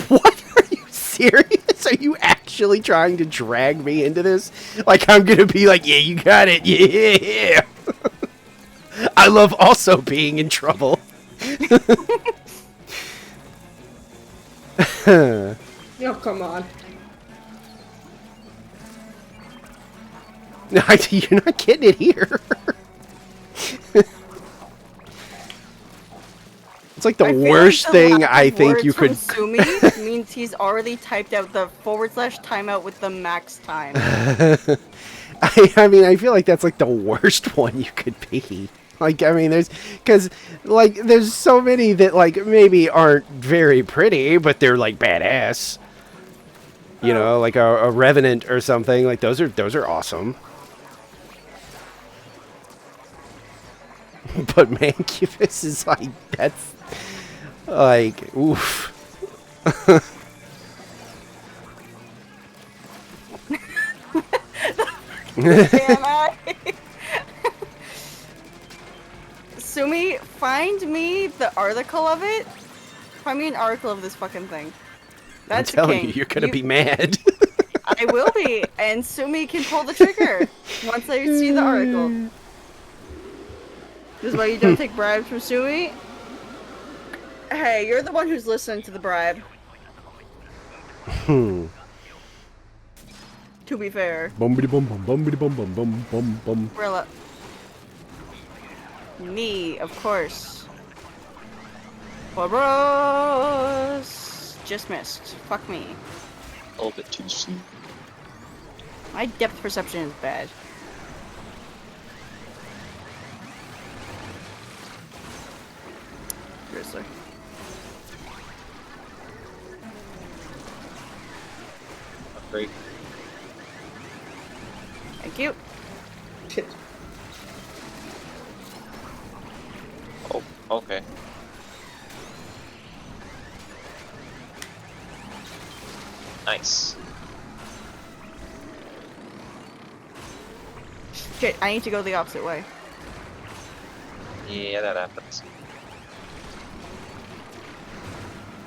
What? Are you serious? Are you actually trying to drag me into this? Like, I'm gonna be like, yeah, you got it, yeah. I love also being in trouble. Oh, come on. No, you're not getting it here. It's like the worst thing I think you could. Sumi means he's already typed out the / timeout with the max time. I mean, I feel like that's like the worst one you could be. Like, I mean, there's so many that like maybe aren't very pretty, but they're like badass. You know, like a Revenant or something. Like those are awesome. But Mancubus is like, that's like, oof. Damn I? Sumi, find me the article of it. Find me an article of this fucking thing. That's I'm telling you, you're gonna be mad. I will be, and Sumi can pull the trigger once I see the article. This is why you don't take bribes from Sumi? Hey, you're the one who's listening to the bribe. To be fair. Bumbity bum bum bumbity bum bum bum bum bum. Rilla. Me, of course. Boros! Just missed. Fuck me. A little bit too soon. My depth perception is bad. Seriously. Great. Thank you. Shit. Oh, okay. Nice. Shit, I need to go the opposite way. Yeah, that happens.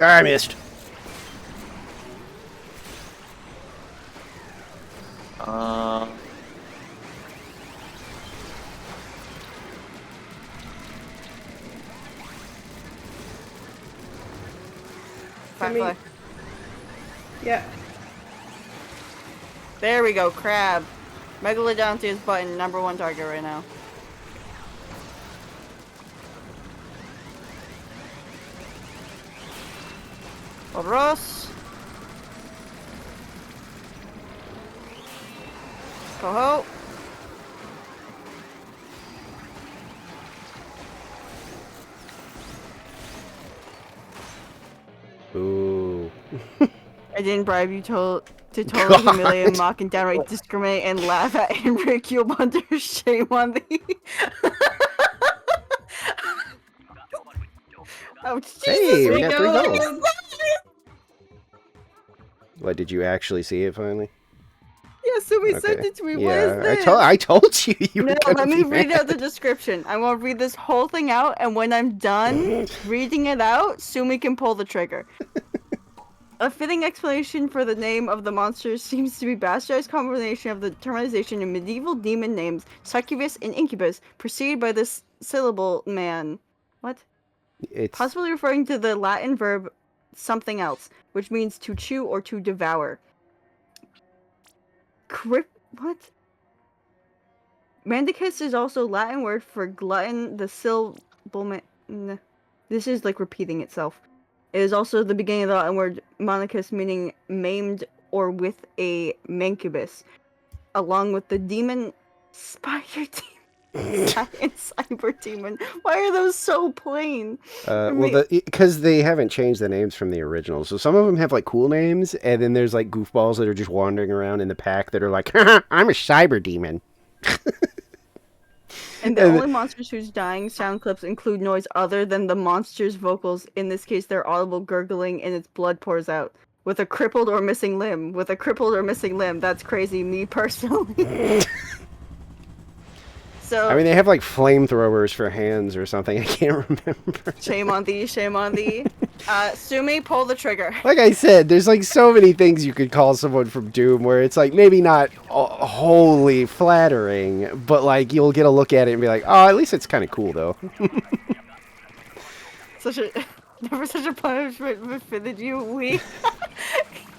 I missed. Firefly. Yeah. There we go, crab. Megalodontia's button, #1 target right now. Ross. Ho-ho. Ooh. I didn't bribe you to totally humiliate, mock, and downright discriminate and laugh at and ridicule Hunter. Shame on thee. Oh, Jesus, Hey, we got 3 Rico. goals. What, did you actually see it finally? Yeah, somebody Okay. sent it to me. What Yeah, is this? I told you you were No, gonna let me be read out the mad. description. I want to read this whole thing out, and when I'm done reading it out, Sumi can pull the trigger. A fitting explanation for the name of the monster seems to be bastardized combination of the terminalization in medieval demon names, succubus and incubus, preceded by this syllable man. What? It's Possibly referring to the Latin verb something else, which means to chew or to devour. What? Mandicus is also Latin word for glutton, the syllable This is like repeating itself. It is also the beginning of the Latin word monicus, meaning maimed or with a mancubus, along with the demon spider demon and cyber demon. Why are those so plain? well, because they haven't changed the names from the original. So some of them have like cool names, and then there's like goofballs that are just wandering around in the pack that are like, I'm a cyber demon. And the only monsters whose dying sound clips include noise other than the monster's vocals. In this case, their audible gurgling and its blood pours out. With a crippled or missing limb. With a crippled or missing limb. That's crazy, me personally. So, I mean, they have like flamethrowers for hands or something. I can't remember. Shame on thee, shame on thee. Sumi, pull the trigger. Like I said, there's like so many things you could call someone from Doom where it's like maybe not wholly flattering, but like you'll get a look at it and be like, oh, at least it's kind of cool though. Never such a punishment befitted you, we.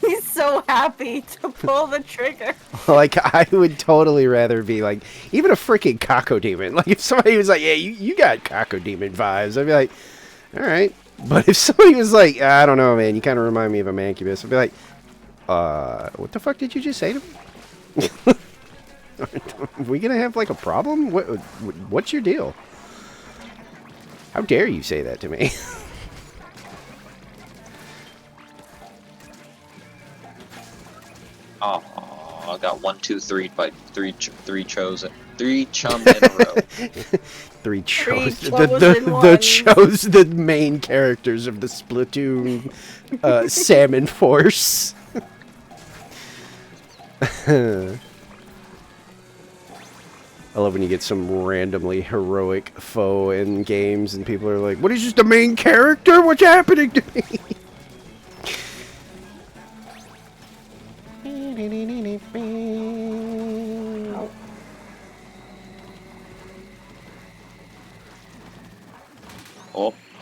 He's so happy to pull the trigger. Like, I would totally rather be like, even a freaking Cacodemon. Like, if somebody was like, yeah, you got Cacodemon vibes, I'd be like, all right. But if somebody was like, I don't know, man, you kind of remind me of a Mancubus, I'd be like, what the fuck did you just say to me? Are we gonna have, like, a problem? What's your deal? How dare you say that to me? Oh, I got 1, 2, 3 by three chosen. 3 chum in a row. Three chose the the main characters of the Splatoon Salmon Force. I love when you get some randomly heroic foe in games and people are like, what is this, the main character? What's happening to me?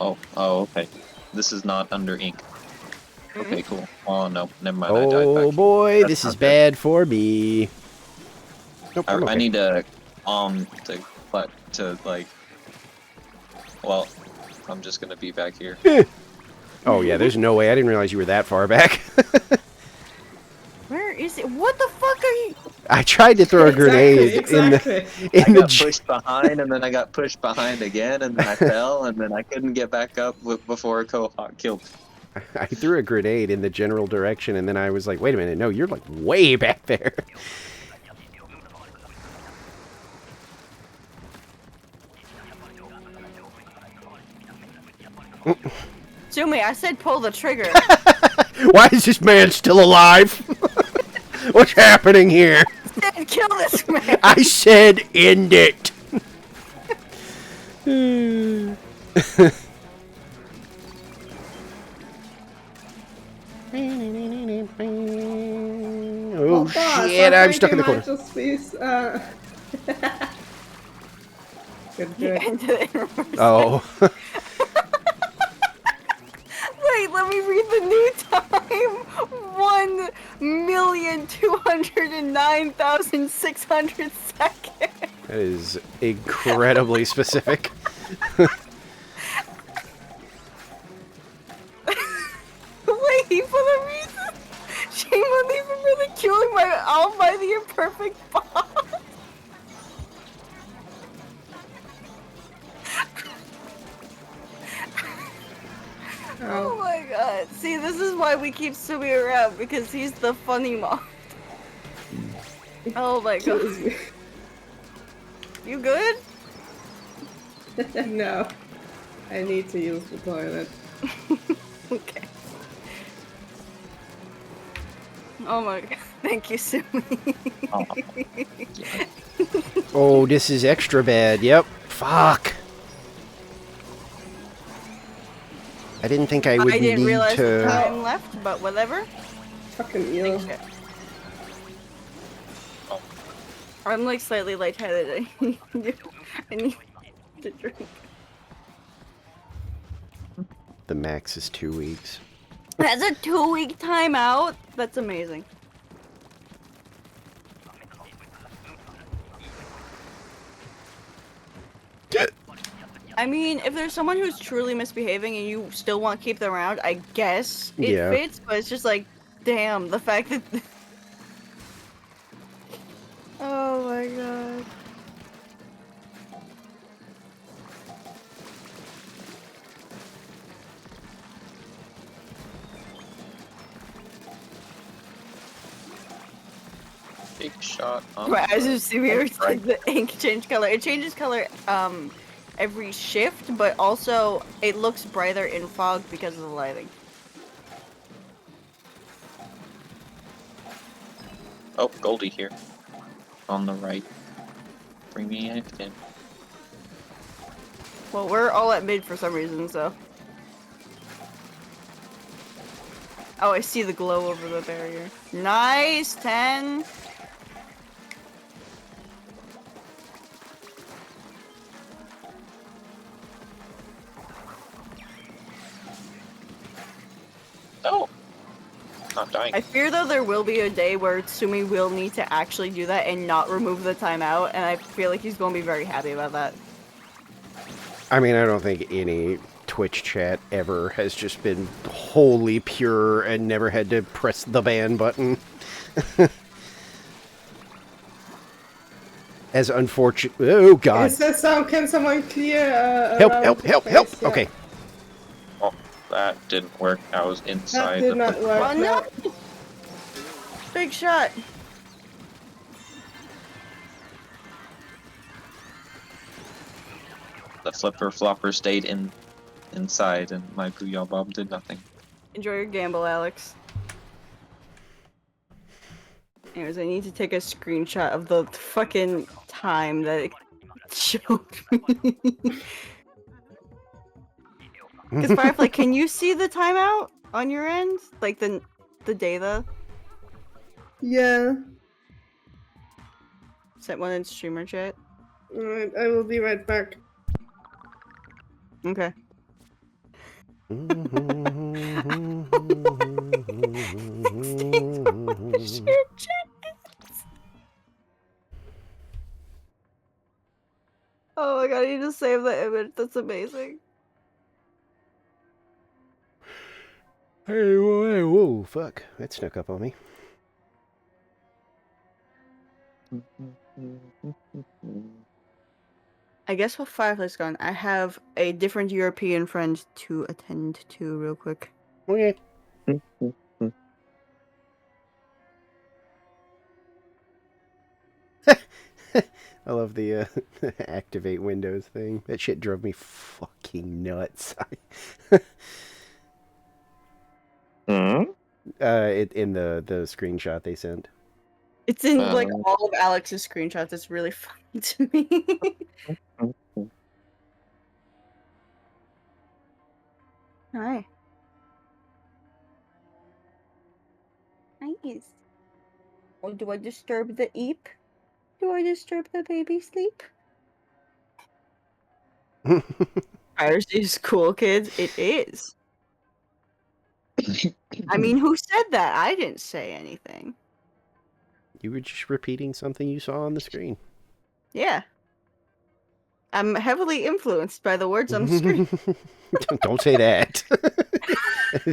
Oh, okay. This is not under ink. Okay, cool. Oh no, never mind. I died Oh back. boy, That's this is not good. bad for me. Nope, I'm okay. I need to like. Well, I'm just gonna be back here. Oh yeah, there's no way. I didn't realize you were that far back. Where is it? What the fuck are you? I tried to throw a grenade Exactly. in I the got pushed behind, and then I got pushed behind again, and then I fell, and then I couldn't get back up before a Cohawk killed me. I threw a grenade in the general direction, and then I was like, wait a minute, no, you're like way back there. Sumi, I said pull the trigger. Why is this man still alive? What's happening here? I said kill this man. I said end it. Oh boss, shit, I I'm think stuck in you the corner. might just please, Good. Oh. Wait, let me read the new time. 1,209,600 seconds. That is incredibly specific. Wait, for the reason. Shame on me for ridiculing my almighty imperfect boss. Oh my god. See, this is why we keep Sumi around, because he's the funny mom. Oh my god. You good? No. I need to use the toilet. Okay. Oh my god. Thank you, Sumi. Oh, this is extra bad. Yep. Fuck. I didn't think I would I didn't need realize the to... time left, but whatever. Fucking eel. I'm like slightly lightheaded. I need to drink. The max is 2 weeks. That's a 2-week timeout? That's amazing. I mean, if there's someone who's truly misbehaving and you still want to keep them around, I guess it fits, but it's just like, damn, the fact that... Oh my god. Big shot. Right, as you see, like the ink change color. It changes color every shift, but also it looks brighter in fog because of the lighting. Oh, Goldie here. On the right. Bring me in. Well, we're all at mid for some reason, so. Oh, I see the glow over the barrier. Nice! 10! Oh! Not dying. I fear though there will be a day where Sumi will need to actually do that and not remove the timeout, and I feel like he's going to be very happy about that. I mean, I don't think any Twitch chat ever has just been wholly pure and never had to press the ban button. As unfortunate... Oh, God. Is there some... Can someone clear... Help, around help, the help, place? help! Yeah. Okay. Oh, that didn't work. I was inside That did the not work. Oh no! Big shot! The flipper flopper stayed inside, and my Booyah Bob did nothing. Enjoy your gamble, Alex. Anyways, I need to take a screenshot of the fucking time that it showed me. Because Firefly, can you see the timeout on your end? Like the data? Yeah. Sent one in streamer chat. Alright, I will be right back. Okay. Oh my god, you just saved the image. That's amazing. Hey, whoa, fuck. That snuck up on me. I guess with Firefly's gone, I have a different European friend to attend to real quick. Okay. I love the activate Windows thing. That shit drove me fucking nuts. In the screenshot they sent. It's in like all of Alex's screenshots. It's really funny to me. Hi. Nice. Oh, do I disturb the eep? Do I disturb the baby sleep? Piracy is cool, kids. It is. I mean, who said that? I didn't say anything. You were just repeating something you saw on the screen. Yeah. I'm heavily influenced by the words on the screen. Don't say that.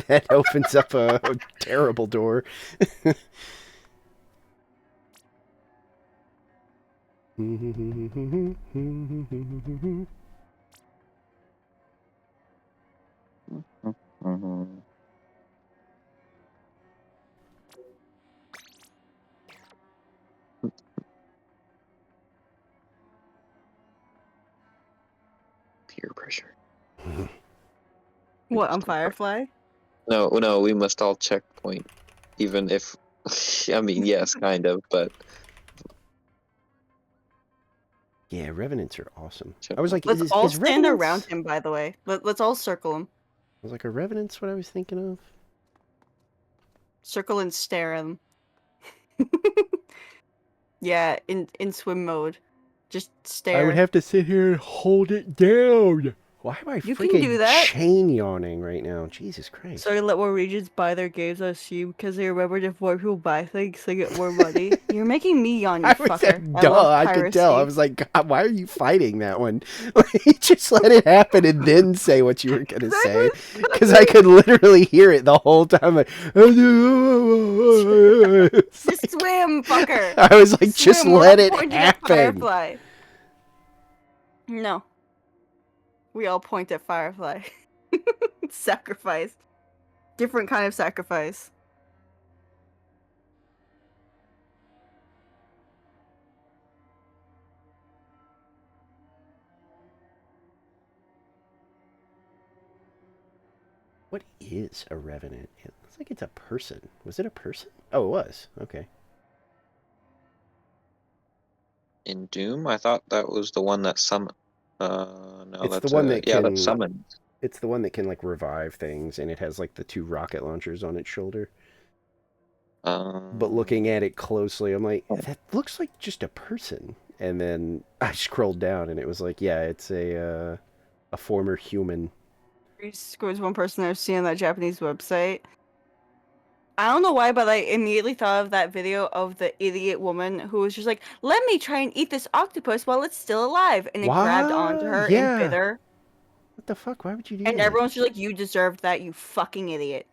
That opens up a terrible door. Peer pressure. What, on Firefly? No, we must all checkpoint. Even if, I mean, yes, kind of, but... Yeah, Revenants are awesome. I was like, let's all stand Revenants... around him, by the way. Let's all circle him. I was like, are Revenants what I was thinking of? Circle and stare at him. Yeah, in swim mode. Just stare. I would have to sit here and hold it down. Why am I You can do that. chain yawning right now? Jesus Christ. So you let more regions buy their games on Steam because they remembered if more people buy things, they get more money. You're making me yawn, you fucker. I could tell. I was like, God, why are you fighting that one? Like, just let it happen and then say what you were going to say. Because I could literally hear it the whole time. Like, just swim, fucker. I was like, just let it happen. Firefly. No. We all point at Firefly. Sacrifice. Different kind of sacrifice. What is a Revenant? It looks like it's a person. Was it a person? Oh, it was. Okay. In Doom, I thought that was the one that summoned. No, It's that's the one that yeah, can... that's summoned. It's the one that can, like, revive things, and it has, like, the 2 rocket launchers on its shoulder. But looking at it closely, I'm like, that looks like just a person. And then I scrolled down, and it was like, yeah, it's a former human. Scores one person I've seen on that Japanese website. I don't know why, but I immediately thought of that video of the idiot woman who was just like, let me try and eat this octopus while it's still alive. And it grabbed onto her and bit her. What the fuck? Why would you do and that? Everyone's just like, you deserved that, you fucking idiot.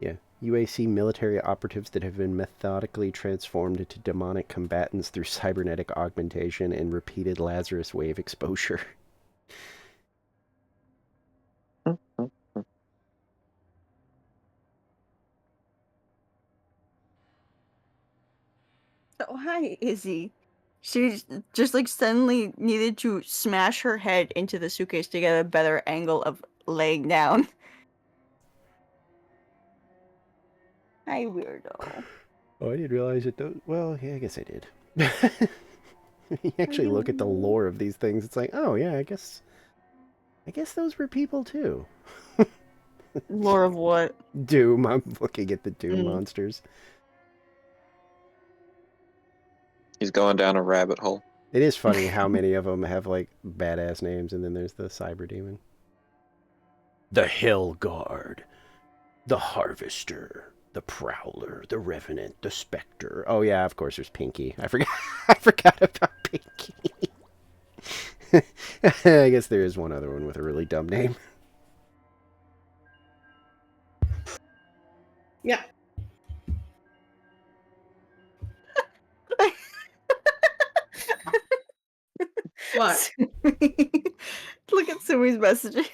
Yeah. UAC military operatives that have been methodically transformed into demonic combatants through cybernetic augmentation and repeated Lazarus wave exposure. Oh, hi, Izzy. She just like suddenly needed to smash her head into the suitcase to get a better angle of laying down. Hi, weirdo. Oh, I didn't realize it though. Well, yeah, I guess I did. You actually look at the lore of these things, it's like, oh yeah, I guess those were people too. Lore of what? Doom. I'm looking at the Doom monsters. He's going down a rabbit hole. It is funny how many of them have, like, badass names, and then there's the Cyber Demon. The Hell Guard. The Harvester. The Prowler. The Revenant. The Spectre. Oh, yeah, of course, there's Pinky. I forgot about Pinky. I guess there is one other one with a really dumb name. Yeah. What? Look at Sumi's messages.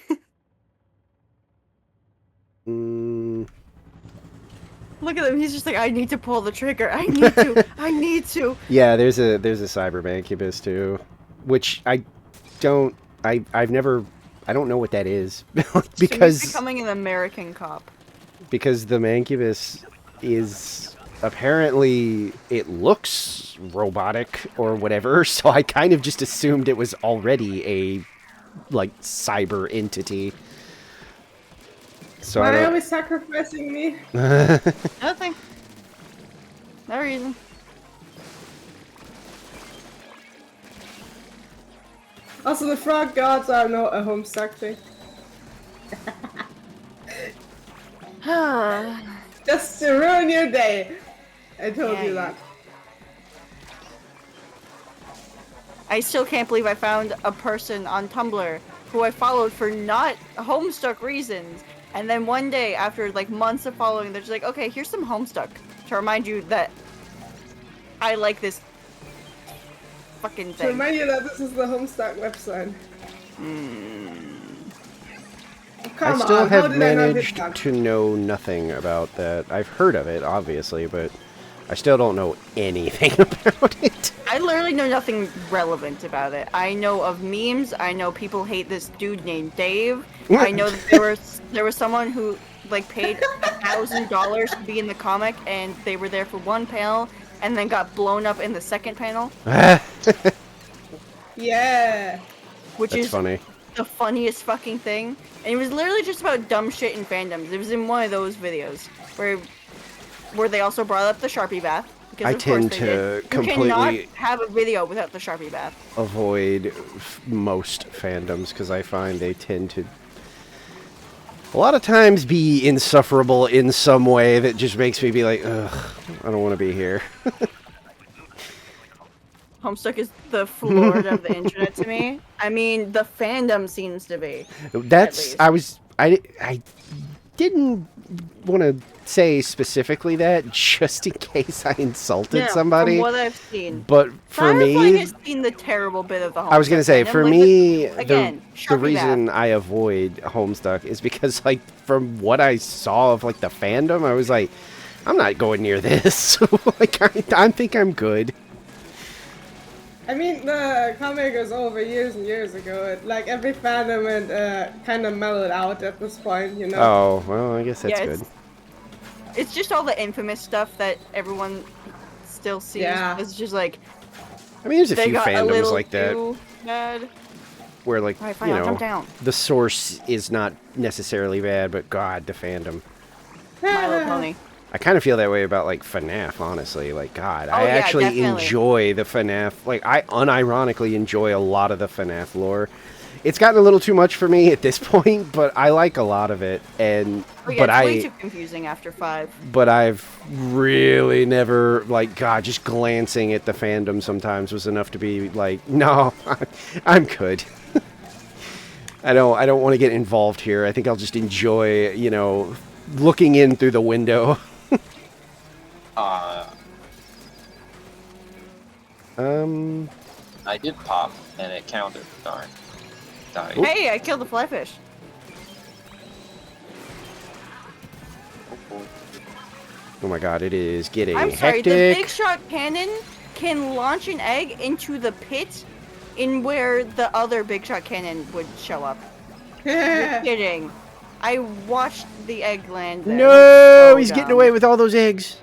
Look at him. He's just like, I need to pull the trigger. I need to. I need to. Yeah, there's a Cyber Mancubus too, which I've never. I don't know what that is because Sumi's becoming an American cop. Because the Mancubus is apparently, it looks robotic or whatever, so I kind of just assumed it was already a, like, cyber entity. So Why are we sacrificing me? Nothing. No reason. Also, the frog gods are not a Homestuck thing. Just to ruin your day. I told you that. I still can't believe I found a person on Tumblr who I followed for not Homestuck reasons. And then one day, after like months of following, they're just like, okay, here's some Homestuck to remind you that I like this fucking thing. To remind you that this is the Homestuck website. I still have managed to know nothing about that. I've heard of it, obviously, but I still don't know anything about it. I literally know nothing relevant about it. I know of memes. I know people hate this dude named Dave. I know that there was someone who like paid $1,000 to be in the comic, and they were there for one panel, and then got blown up in the second panel. Yeah. Which That's is funny. The funniest fucking thing. And it was literally just about dumb shit in fandoms. It was in one of those videos where they also brought up the Sharpie bath. I tend to completely You cannot have a video without the Sharpie bath. Avoid most fandoms because I find they tend to a lot of times be insufferable in some way that just makes me be like, ugh, I don't want to be here. Homestuck is the Florida of the internet to me. I mean, the fandom seems to be. That's I didn't want to say specifically that just in case I insulted somebody. From what I've seen. But for me, has seen the terrible bit of the Homestuck. I was gonna say, for like me, the reason I avoid Homestuck is because, like, from what I saw of like the fandom, I was like, I'm not going near this. Like, I think I'm good. I mean, the comic was over years and years ago. Like, every fandom had kind of mellowed out at this point, you know? Oh, well, I guess that's good. It's just all the infamous stuff that everyone still sees. Yeah. It's just like... I mean, there's a few fandoms like that. Bad. Where, like, right, fine, jump down. The source is not necessarily bad, but God, the fandom. My Little Pony. I kind of feel that way about, like, FNAF, honestly. Like, God, I actually definitely. enjoy the FNAF. Like, I unironically enjoy a lot of the FNAF lore. It's gotten a little too much for me at this point, but I like a lot of it. And it's way too confusing after 5. But I've really never, like, God, just glancing at the fandom sometimes was enough to be like, no, I'm good. I don't want to get involved here. I think I'll just enjoy, you know, looking in through the window. I did pop, and it counted. Darn. Died. Hey, I killed the flyfish. Oh my God, it is getting I'm sorry, hectic. the big shot cannon can launch an egg into the pit in where the other big shot cannon would show up. You're kidding. I watched the egg land there. No, he's getting away with all those eggs.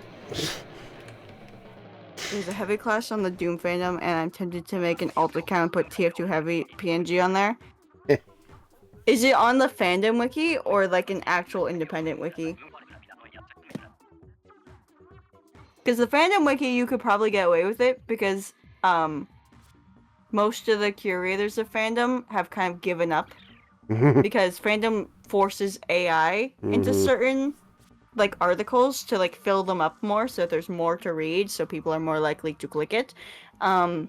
There's a heavy clash on the Doom fandom, and I'm tempted to make an alt account and put TF2 heavy PNG on there. Is it on the fandom wiki or like an actual independent wiki? Because the fandom wiki, you could probably get away with it because most of the curators of fandom have kind of given up Mm-hmm. because fandom forces AI into certain like articles to like fill them up more, so there's more to read, so people are more likely to click it, and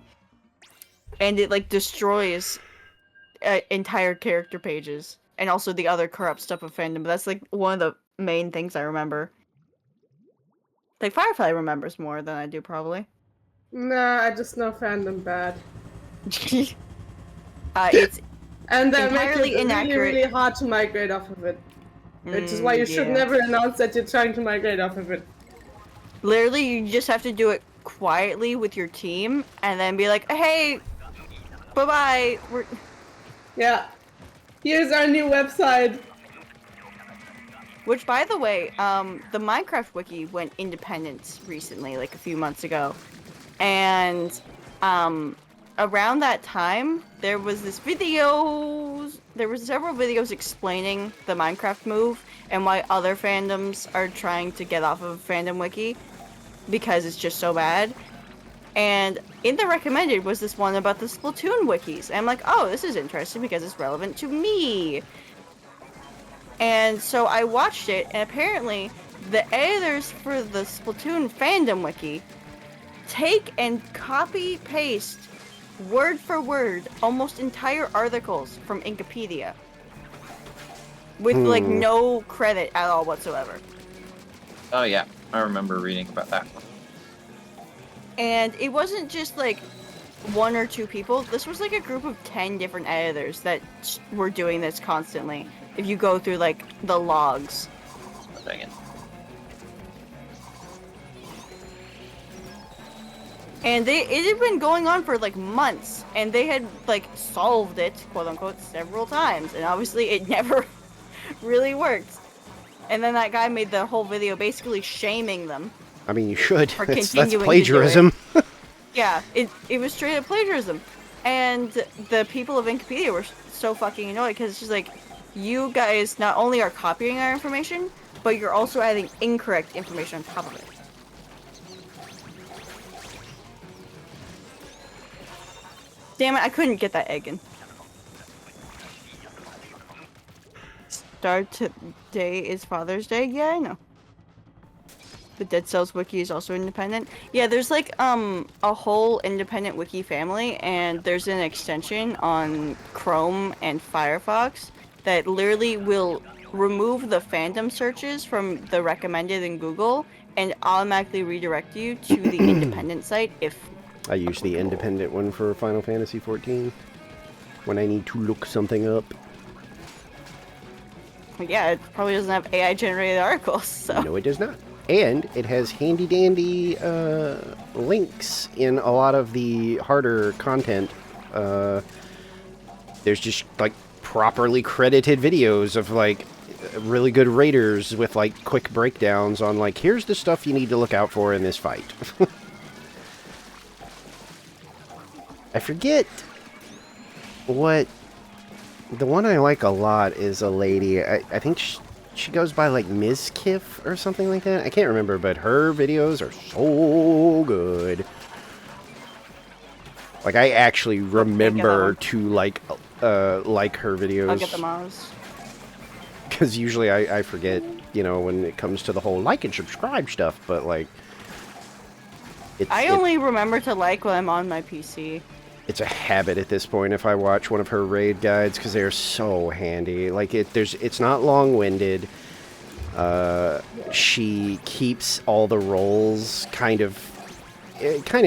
it like destroys entire character pages and also the other corrupt stuff of fandom. But that's like one of the main things I remember. Like Firefly remembers more than I do probably. Nah, I just know fandom bad. It's And they make it entirely really, inaccurate. really hard to migrate off of it. Which is why you should never announce that you're trying to migrate off of it. Literally, you just have to do it quietly with your team, and then be like, "Hey, bye-bye." Yeah. Here's our new website. Which, by the way, the Minecraft wiki went independent recently, like a few months ago, and around that time, there was several videos explaining the Minecraft move and why other fandoms are trying to get off of Fandom Wiki because it's just so bad. And in the recommended was this one about the Splatoon wikis. And I'm like, oh, this is interesting because it's relevant to me. And so I watched it, and apparently the editors for the Splatoon fandom wiki take and copy-paste word for word almost entire articles from Wikipedia with like no credit at all whatsoever. Oh yeah, I remember reading about that one. And it wasn't just like one or two people. This was like a group of 10 different editors that were doing this constantly. If you go through like the logs. Dang it. And it had been going on for like months, and they had like solved it, quote unquote, several times, and obviously it never really worked. And then that guy made the whole video basically shaming them. I mean, you should. For That's continuing plagiarism. to do it. Yeah, it was straight up plagiarism. And the people of Wikipedia were so fucking annoyed because it's just like, you guys not only are copying our information, but you're also adding incorrect information on top of it. Damn it, I couldn't get that egg in. Start today is Father's Day? Yeah, I know. The Dead Cells wiki is also independent. Yeah, there's like a whole independent wiki family, and there's an extension on Chrome and Firefox that literally will remove the fandom searches from the recommended in Google and automatically redirect you to the independent site if... I use the independent one for Final Fantasy XIV when I need to look something up. Yeah, it probably doesn't have AI-generated articles, so... No, it does not. And it has handy-dandy links in a lot of the harder content. There's just, like, properly credited videos of, like, really good raiders with, like, quick breakdowns on, like, here's the stuff you need to look out for in this fight. I forget what... The one I like a lot is a lady, I think she goes by like Ms. Kiff or something like that. I can't remember, but her videos are so good. Like, I actually remember to like her videos. I'll get the mouse. Because usually I forget, you know, when it comes to the whole like and subscribe stuff, but like... I only remember to like when I'm on my PC. It's a habit at this point if I watch one of her raid guides, because they're so handy. Like, it's not long-winded. She keeps all the roles kind of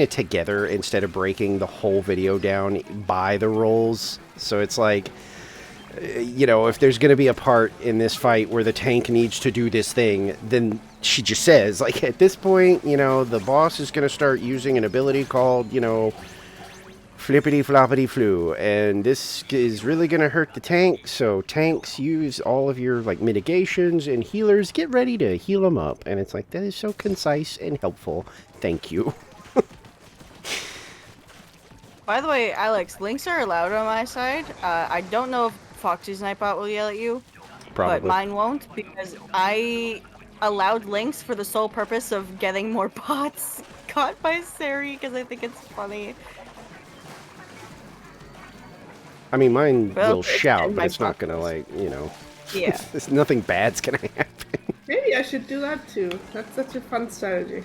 together instead of breaking the whole video down by the roles. So it's like, you know, if there's going to be a part in this fight where the tank needs to do this thing, then she just says, like, at this point, you know, the boss is going to start using an ability called, you know, flippity floppity flu, and this is really gonna hurt the tank, so tanks, use all of your like mitigations, and healers, get ready to heal them up. And it's like, that is so concise and helpful. Thank you. By the way, Alex, links are allowed on my side. I don't know if Foxy's Nightbot will yell at you, Probably. but mine won't, because I allowed links for the sole purpose of getting more bots caught by Sari, because I think it's funny. I mean, mine Well, will it's shout, in but my it's not gonna, boxes. like, you know... Yeah. Nothing bad's gonna happen. Maybe I should do that too. That's such a fun strategy.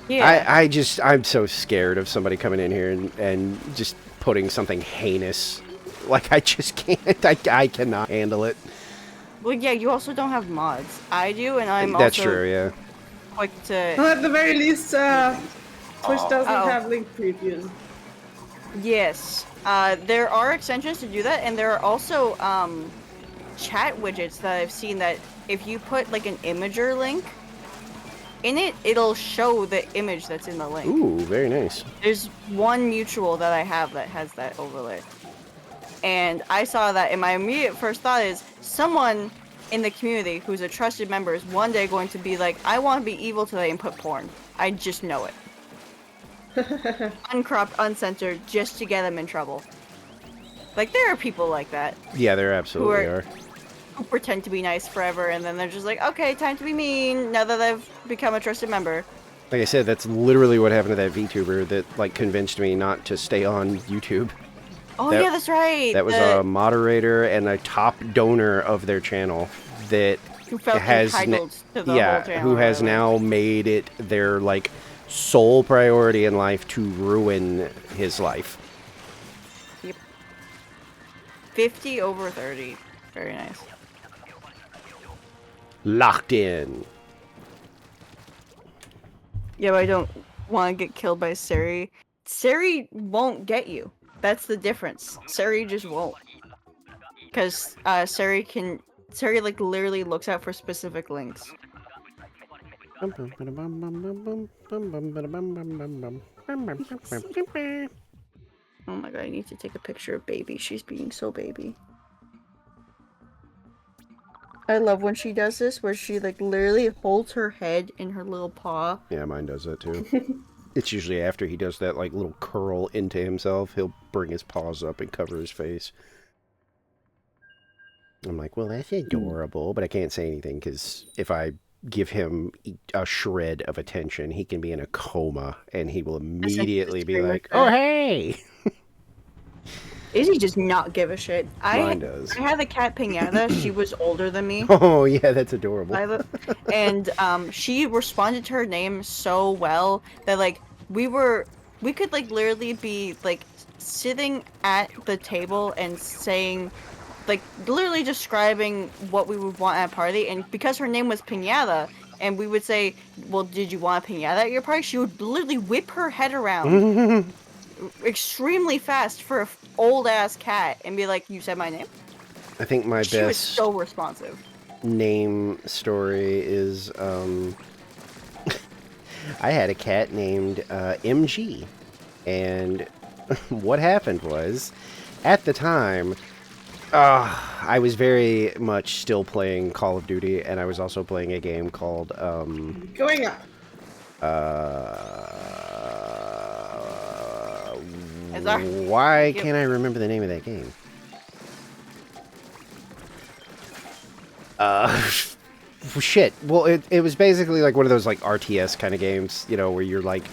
Yeah. I'm so scared of somebody coming in here and just putting something heinous. Like, I just can't. I cannot handle it. Well, yeah, you also don't have mods. I do, and I'm That's also true, yeah. quick to... Well, at the very least, Twitch doesn't Uh-oh. have link previews. Yes. There are extensions to do that, and there are also chat widgets that I've seen that if you put like an imager link in it, it'll show the image that's in the link. Ooh, very nice. There's one mutual that I have that has that overlay. And I saw that, and my immediate first thought is someone in the community who's a trusted member is one day going to be like, I want to be evil today and put porn. I just know it. Uncropped, uncensored, just to get them in trouble. Like, there are people like that. Yeah, there absolutely are. Who pretend to be nice forever, and then they're just like, okay, time to be mean, now that I've become a trusted member. Like I said, that's literally what happened to that VTuber that, like, convinced me not to stay on YouTube. Oh, yeah, that's right! That was a moderator and a top donor of their channel that who felt has entitled to the whole channel. who has now made it their, like, sole priority in life to ruin his life. Yep. 50 over 30. Very nice. Locked in. Yeah, but I don't want to get killed by Sari. Sari won't get you. That's the difference. Sari just won't. Because Sari like literally looks out for specific links. Oh my god, I need to take a picture of baby. She's being so baby. I love when she does this, where she like literally holds her head in her little paw. Yeah, mine does that too. It's usually after he does that like little curl into himself, he'll bring his paws up and cover his face. I'm like, well, that's adorable, but I can't say anything because if I give him a shred of attention, he can be in a coma and he will immediately be like, oh, hey! Izzy does not give a shit. Mine does. I had a cat Pinata. She was older than me. Oh, yeah, that's adorable. And she responded to her name so well that, like, we could, like, literally be, like, sitting at the table and saying, like, literally describing what we would want at a party. And because her name was Pinata, and we would say, well, did you want a Pinata at your party? She would literally whip her head around extremely fast for an old-ass cat and be like, you said my name? I think my She was best so responsive. name story is, I had a cat named MG. And what happened was, at the time, I was very much still playing Call of Duty, and I was also playing a game called, Going up. why can't I remember the name of that game? Shit. Well, it was basically like one of those like RTS kind of games, you know, where you're like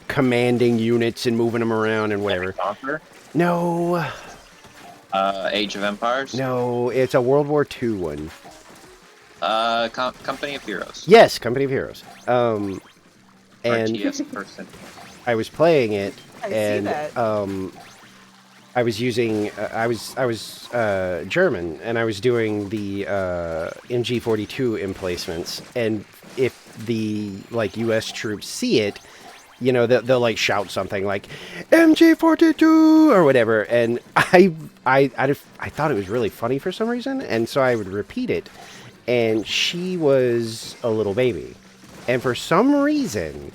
commanding units and moving them around and whatever. Conquer? No. Age of Empires? No, it's a World War II one. Company of Heroes. Yes, Company of Heroes. And RTS person. I was playing it, I and see that. I was using I was German, and I was doing the MG42 emplacements, and if the like U.S. troops see it, you know, they'll like shout something like MG42 or whatever, and I thought it was really funny for some reason, and so I would repeat it, and she was a little baby, and for some reason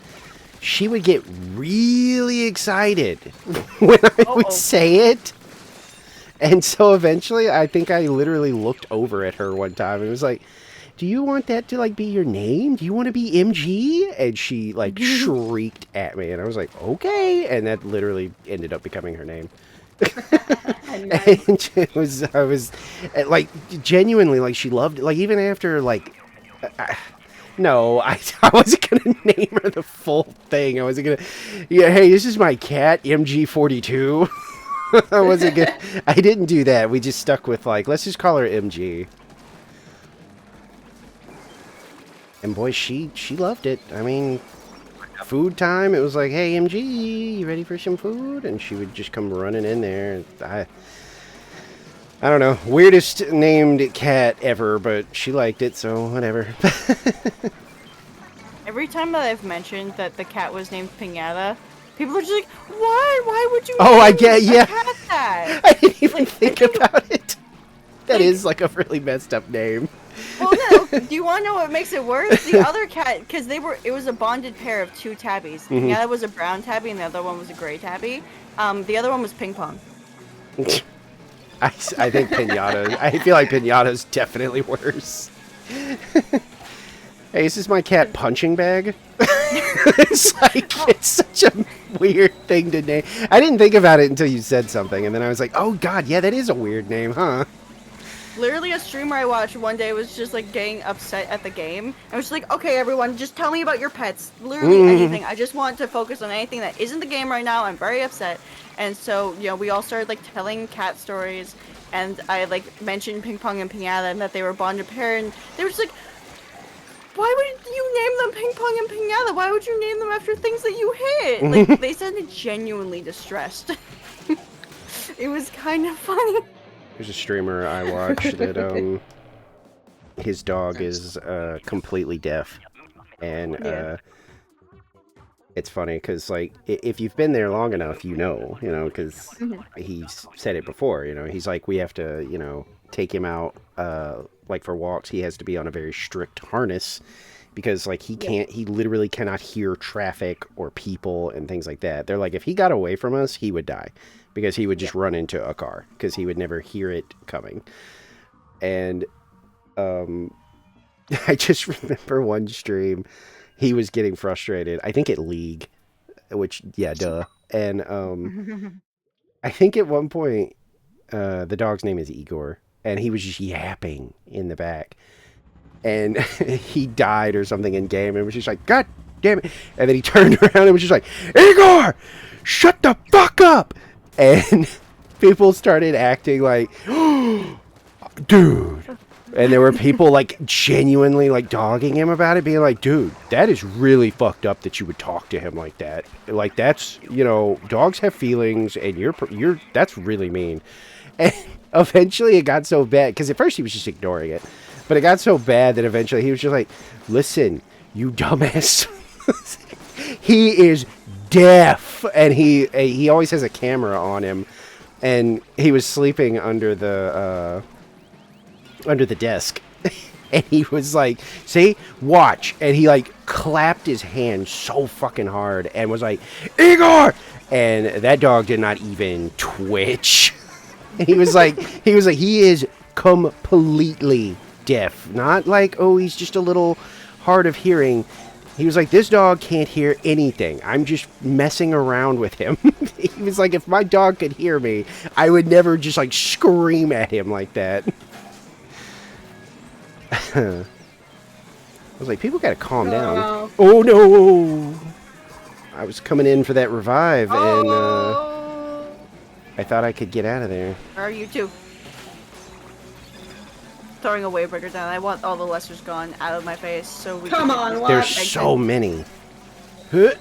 she would get really excited when I would say it. And so eventually, I think I literally looked over at her one time and was like, do you want that to, like, be your name? Do you want to be MG? And she, like, shrieked at me. And I was like, okay. And that literally ended up becoming her name. Nice. And I was, like, genuinely, like, she loved it. Like, even after, like... No, I wasn't going to name her the full thing. I wasn't going to... Yeah, hey, this is my cat, MG42. I wasn't good. I didn't do that. We just stuck with like, let's just call her MG. And boy, she loved it. I mean, food time. It was like, hey MG, you ready for some food? And she would just come running in there. I don't know, weirdest named cat ever, but she liked it, so whatever. Every time that I've mentioned that the cat was named Pinata, people are just like, "Why? Why would you?" Oh, I name get, a yeah. cat that? I didn't even Like, think about it. That is like a really messed up name. Well, no. Do you want to know what makes it worse? The other cat, because it was a bonded pair of two tabbies. Pinata was a brown tabby, and the other one was a gray tabby. The other one was Ping Pong. I think Pinata. I feel like Pinata's definitely worse. Hey, this is my cat punching bag. It's such a weird thing to name. I didn't think about it until you said something, and then I was like, oh god, yeah, that is a weird name, huh? Literally, a streamer I watched one day was just like getting upset at the game. I was just like, okay, everyone, just tell me about your pets. Literally anything. I just want to focus on anything that isn't the game right now. I'm very upset. And so, you know, we all started like telling cat stories, and I like mentioned Ping Pong and Pinata and that they were bonded pair, and they were just like, why would you name them Ping Pong and Pinata? Why would you name them after things that you hit? Like, they sounded genuinely distressed. It was kind of funny. There's a streamer I watch that his dog is completely deaf, and it's funny because like if you've been there long enough, you know, because he's said it before. You know, he's like, we have to, you know, take him out like for walks. He has to be on a very strict harness because like he literally cannot hear traffic or people and things like that. They're like, if he got away from us, he would die. Because he would just run into a car. Because he would never hear it coming. And I just remember one stream, he was getting frustrated. I think at League. Which, yeah, duh. And I think at one point, the dog's name is Igor. And he was just yapping in the back. And he died or something in game. And was just like, God damn it. And then he turned around and was just like, Igor! Shut the fuck up! And people started acting like, oh, dude. And there were people like genuinely like dogging him about it, being like, dude, that is really fucked up that you would talk to him like that. Like, that's, you know, dogs have feelings and you're that's really mean. And eventually it got so bad, because at first he was just ignoring it, but it got so bad that eventually he was just like, listen, you dumbass. He is deaf, and he always has a camera on him, and he was sleeping under the desk, and he was like, see, watch, and he like clapped his hand so fucking hard and was like, Igor, and that dog did not even twitch. He was like he is completely deaf, not like, oh, he's just a little hard of hearing. He was like, this dog can't hear anything. I'm just messing around with him. He was like, if my dog could hear me, I would never just like scream at him like that. I was like, people gotta calm down. Oh no! I was coming in for that revive, and I thought I could get out of there. Where are you two? Throwing a Waybreaker down. I want all the lessers gone out of my face, so we Come can on, what? There's so many. Huh?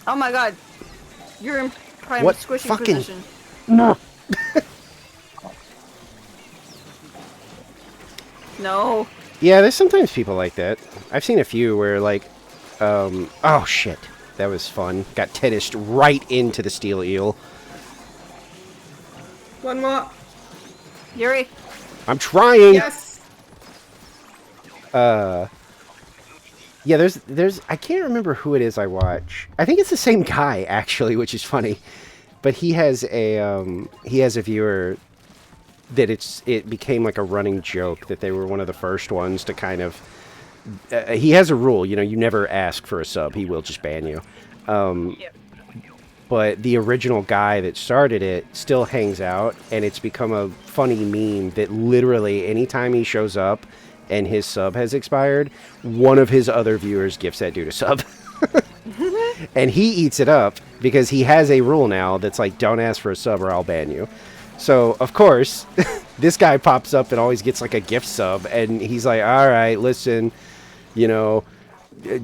Oh my god. You're in prime What squishing fucking- position. No. No. Yeah, there's sometimes people like that. I've seen a few where like, oh shit, that was fun. Got tennised right into the steel eel. One more. Yuri. I'm trying. Yes. Yeah, there's I can't remember who it is I watch. I think it's the same guy actually, which is funny. But he has a viewer that it became like a running joke that they were one of the first ones to kind of he has a rule, you know, you never ask for a sub, he will just ban you. Yep. But the original guy that started it still hangs out, and it's become a funny meme that literally anytime he shows up and his sub has expired, one of his other viewers gifts that dude a sub. And he eats it up, because he has a rule now that's like, don't ask for a sub or I'll ban you. So, of course, this guy pops up and always gets like a gift sub, and he's like, all right, listen, you know,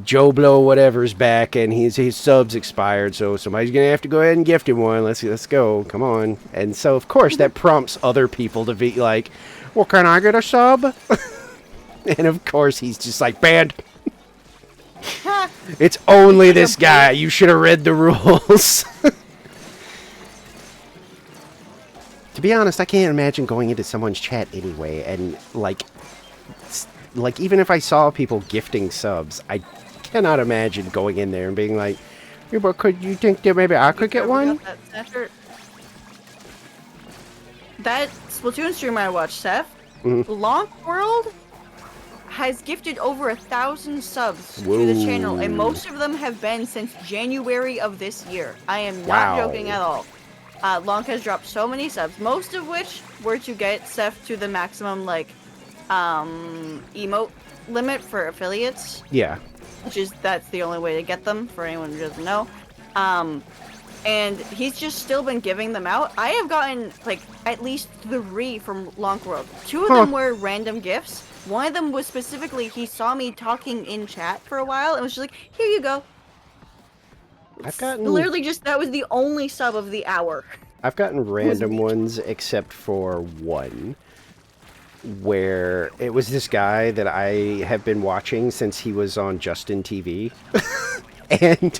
Joe Blow whatever's back, and his sub's expired, so somebody's gonna have to go ahead and gift him one. Let's go, come on. And so, of course, that prompts other people to be like, well, can I get a sub? And of course, he's just like, banned. It's only this guy. You should have read the rules. To be honest, I can't imagine going into someone's chat anyway, and like even if I saw people gifting subs, I cannot imagine going in there and being like, "Yeah, but could you think that maybe I could get one?" That Splatoon streamer I watched, Seth, Long World has gifted over 1,000 subs to the channel, and most of them have been since January of this year. I am not joking at all. Long has dropped so many subs, most of which were to get Seth to the maximum, like, emote limit for affiliates. Yeah. That's the only way to get them, for anyone who doesn't know. And he's just still been giving them out. I have gotten, like, at least 3 from Long World. 2 of them were random gifts. One of them was specifically, he saw me talking in chat for a while and was just like, here you go. I've gotten... Literally just, that was the only sub of the hour. I've gotten random ones except for one, where it was this guy that I have been watching since he was on Justin TV. And,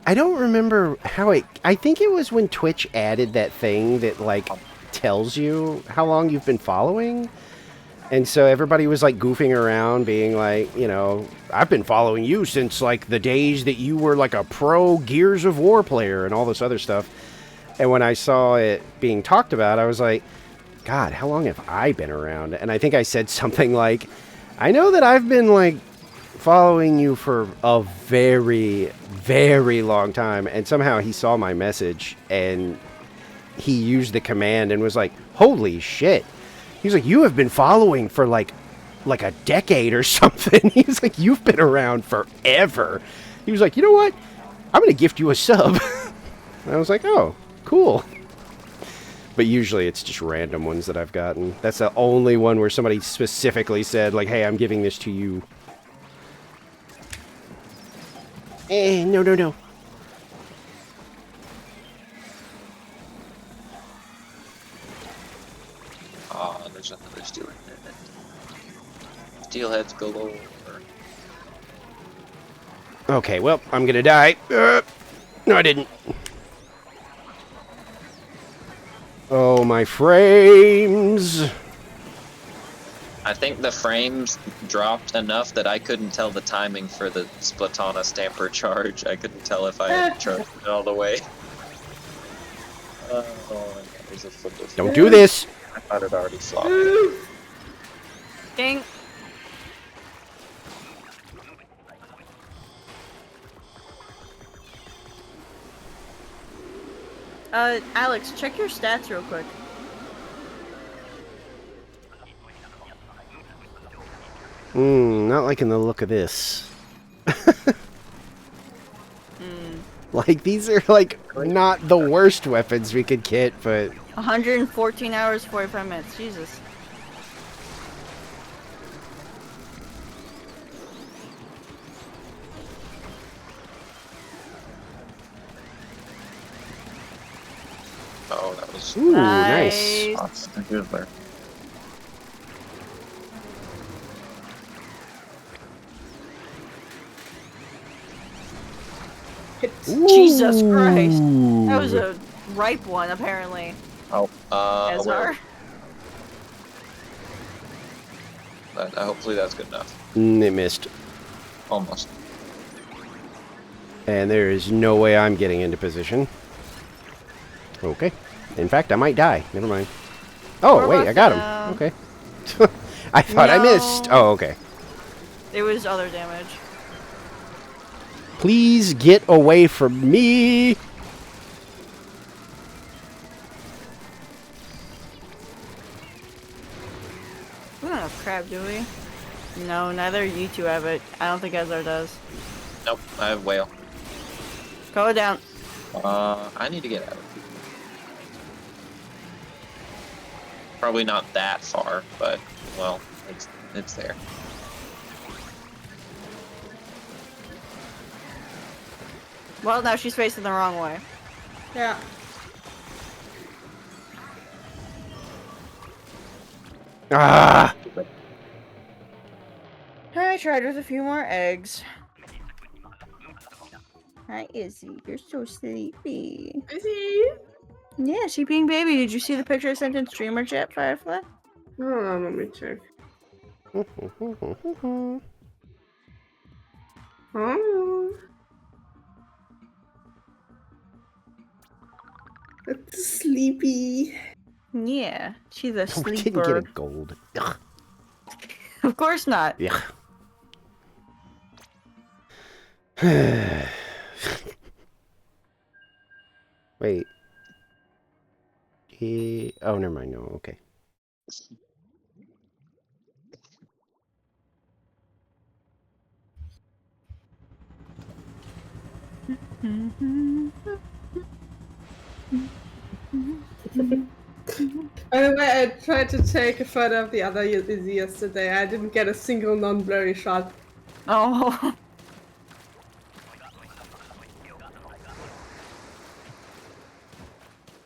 I don't remember how I think it was when Twitch added that thing that, like, tells you how long you've been following. And so everybody was, like, goofing around, being like, you know, I've been following you since, like, the days that you were, like, a pro Gears of War player and all this other stuff. And when I saw it being talked about, I was like, God, how long have I been around? And I think I said something like, I know that I've been, like, following you for a very, very long time. And somehow he saw my message and he used the command and was like, holy shit. He's like, you have been following for like a decade or something. He's like, you've been around forever. He was like, you know what? I'm going to gift you a sub. And I was like, oh, cool. But usually it's just random ones that I've gotten. That's the only one where somebody specifically said, like, hey, I'm giving this to you. No. Oh, there's another steelhead. Steelheads galore. Okay, well, I'm gonna die. No, I didn't. Oh, my frames. I think the frames dropped enough that I couldn't tell the timing for the Splatana Stamper charge. I couldn't tell if I had charged it all the way. There's a foot of... Don't do this! I thought it already flopped. Dang. Alex, check your stats real quick. Not liking the look of this. Like, these are, like, not the worst weapons we could get, but... 114 hours, 45 minutes. Jesus. Oh, that was... Ooh, nice. That's a good there. Jesus Christ. That was a ripe one, apparently. Oh, Ezra. But hopefully that's good enough. It missed. Almost. And there is no way I'm getting into position. Okay. In fact, I might die. Never mind. Oh, wait, I got him. Okay. I thought I missed. Oh, okay. It was other damage. Please get away from me. We don't have crab, do we? No, neither you two have it. I don't think Ezra does. Nope, I have whale. Go down. I need to get out. Probably not that far, but well, it's there. Well, now she's facing the wrong way. Yeah. Ah! I tried with a few more eggs. Hi, Izzy. You're so sleepy. Izzy? Yeah, she being baby. Did you see the picture I sent in streamer chat, Firefly? Oh, let me check. Oh. It's sleepy. Yeah, she's a We didn't sleeper. get a gold. Ugh. Of course not. Yeah. Wait. Oh, never mind. No, okay. By the way, I tried to take a photo of the other Izzy yesterday. I didn't get a single non-blurry shot. Oh.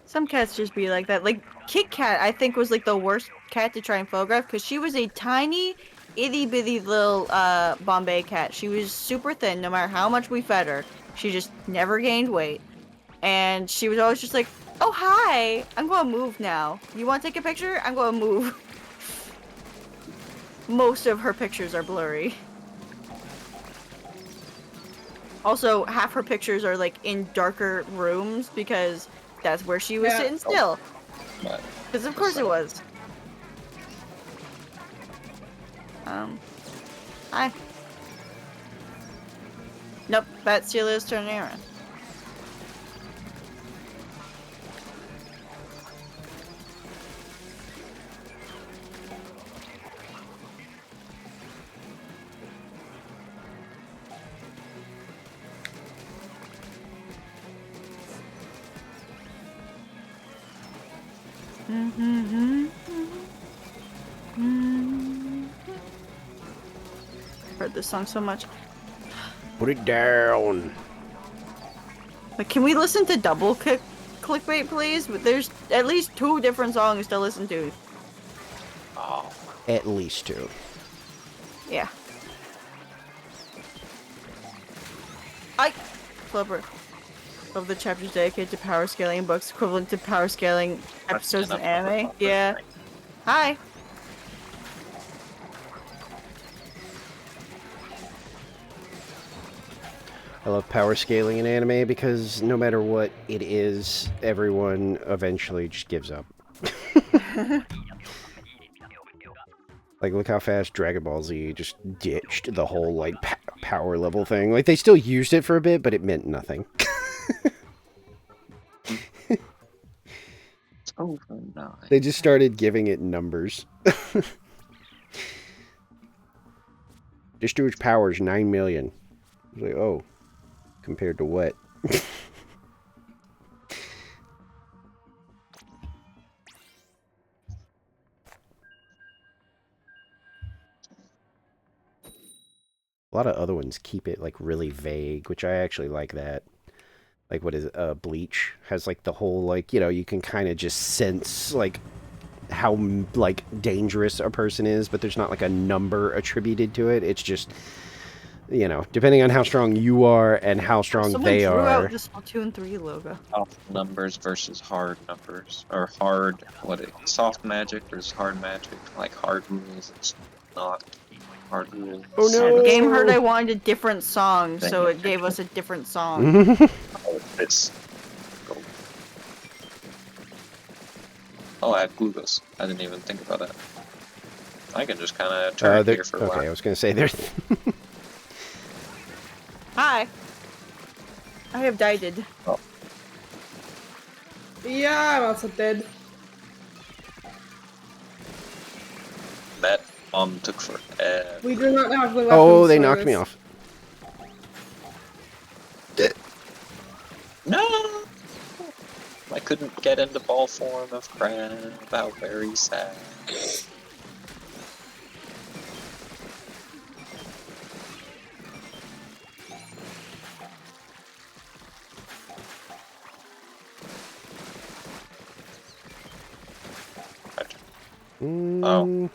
Some cats just be like that. Like, Kit Kat, I think, was like the worst cat to try and photograph because she was a tiny, itty bitty little Bombay cat. She was super thin no matter how much we fed her. She just never gained weight. And she was always just like, oh, hi, I'm gonna move now. You wanna take a picture? I'm gonna move. Most of her pictures are blurry. Also, half her pictures are like in darker rooms because that's where she was sitting still. Because of course it was. Hi. Nope, that Celia is turning around. Heard this song so much. Put it down. But can we listen to double clickbait, please? There's at least 2 different songs to listen to. Oh. At least 2. Yeah. Flipper. Of the chapters dedicated to power scaling books equivalent to power scaling episodes in anime. Yeah. Hi. I love power scaling in anime because no matter what it is, everyone eventually just gives up. Like, look how fast Dragon Ball Z just ditched the whole, like, power level thing. Like, they still used it for a bit, but it meant nothing. It's over now. They just started giving it numbers. Discharge power is 9 million. I was like, oh. Compared to what? A lot of other ones keep it, like, really vague, which I actually like that. Like, what is it? Bleach has, like, the whole, like, you know, you can kind of just sense, like, how, like, dangerous a person is, but there's not, like, a number attributed to it. It's just, you know, depending on how strong you are and how strong they Someone drew are. out the Splatoon 3 logo. Soft numbers versus hard numbers, or hard, soft magic versus hard magic, like hard rules, it's not hard rules. Oh no! The game heard I wanted a different song, so it gave us a different song. It's gold. Oh, I had glucose. I didn't even think about that. I can just kind of turn here for a while. Okay, I was gonna say there's. Hi. I have died. Oh. Yeah, I'm also dead. That took forever. We do not have the weapons. Oh, they for knocked this. me off. couldn't get into ball form of crab. How very sad. Oh.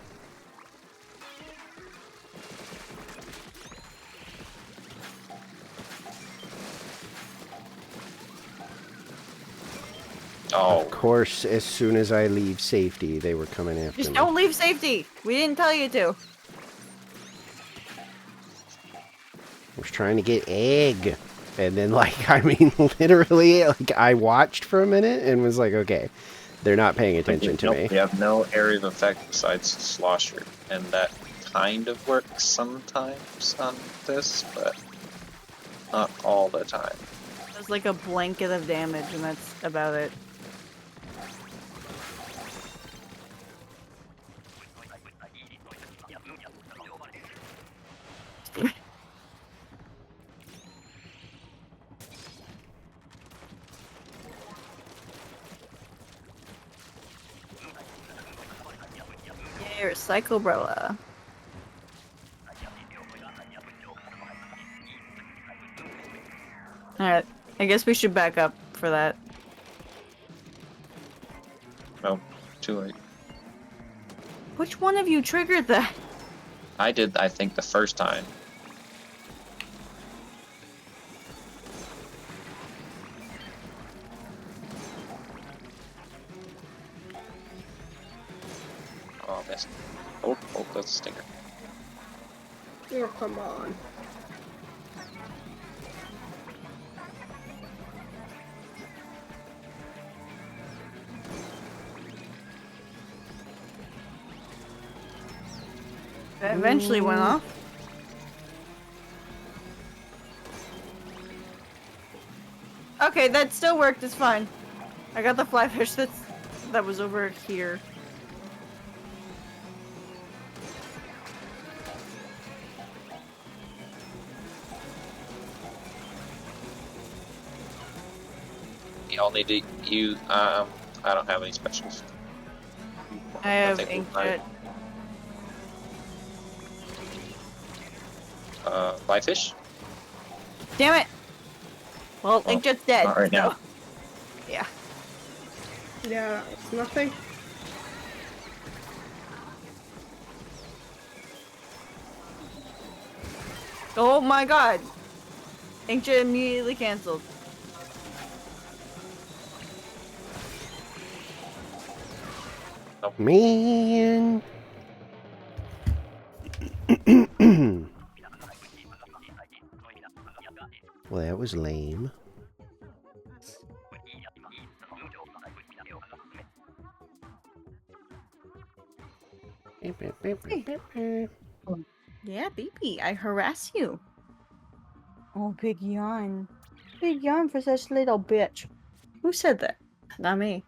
Oh. Of course, as soon as I leave safety, they were coming after Just me. don't leave safety. We didn't tell you to. I was trying to get egg. And then, like, I mean, literally, like, I watched for a minute and was like, okay, they're not paying attention to me. We have no area of effect besides Slosher, and that kind of works sometimes on this, but not all the time. There's like a blanket of damage, and that's about it. Yeah, Recyclebrella. Alright, I guess we should back up for that. No, too late. Which one of you triggered that? I did, I think, the first time. Oh, I missed. Oh, that's a stinger. Oh, come on. It eventually went off. Okay, that still worked. It's fine. I got the fly fish that was over here. Y'all need to use, I don't have any specials. I have think we'll inkjet. Fly fish? Damn it! Well, Well, inkjet's dead. not right now. so- Yeah. Yeah, it's nothing. Oh my god! Inkjet immediately cancelled. Man. Well, that was lame. Yeah, baby, I harass you. Oh, big yawn. Big yawn for such little bitch. Who said that? Not me.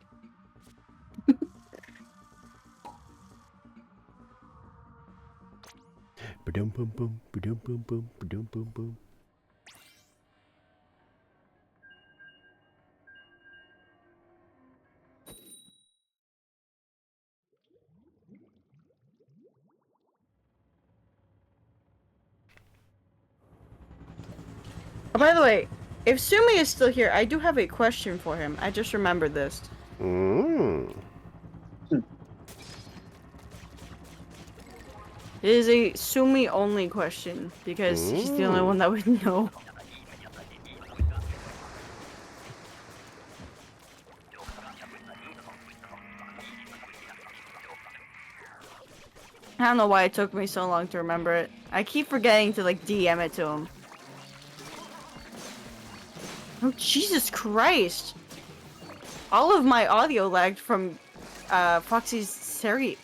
Ba-dum bum bum, ba-dum bum bum, ba-dum bum bum. Oh, by the way, if Sumi is still here, I do have a question for him. I just remembered this. It is a Sumi only question because he's the only one that would know. I don't know why it took me so long to remember it. I keep forgetting to like DM it to him. Oh, Jesus Christ! All of my audio lagged from Foxy's Seri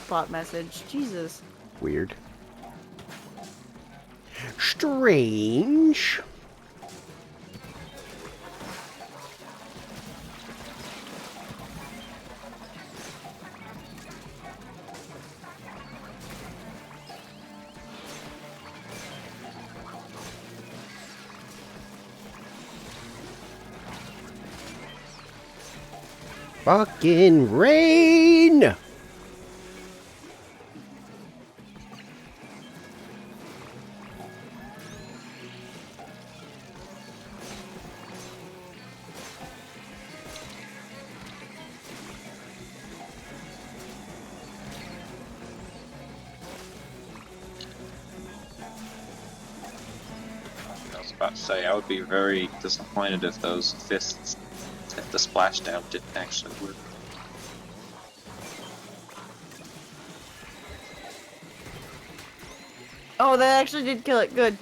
bot message. Jesus. Weird. Strange. Fucking rain! I was about to say, I would be very disappointed if those fists, if the splashdown didn't actually work. Oh, that actually did kill it. Good.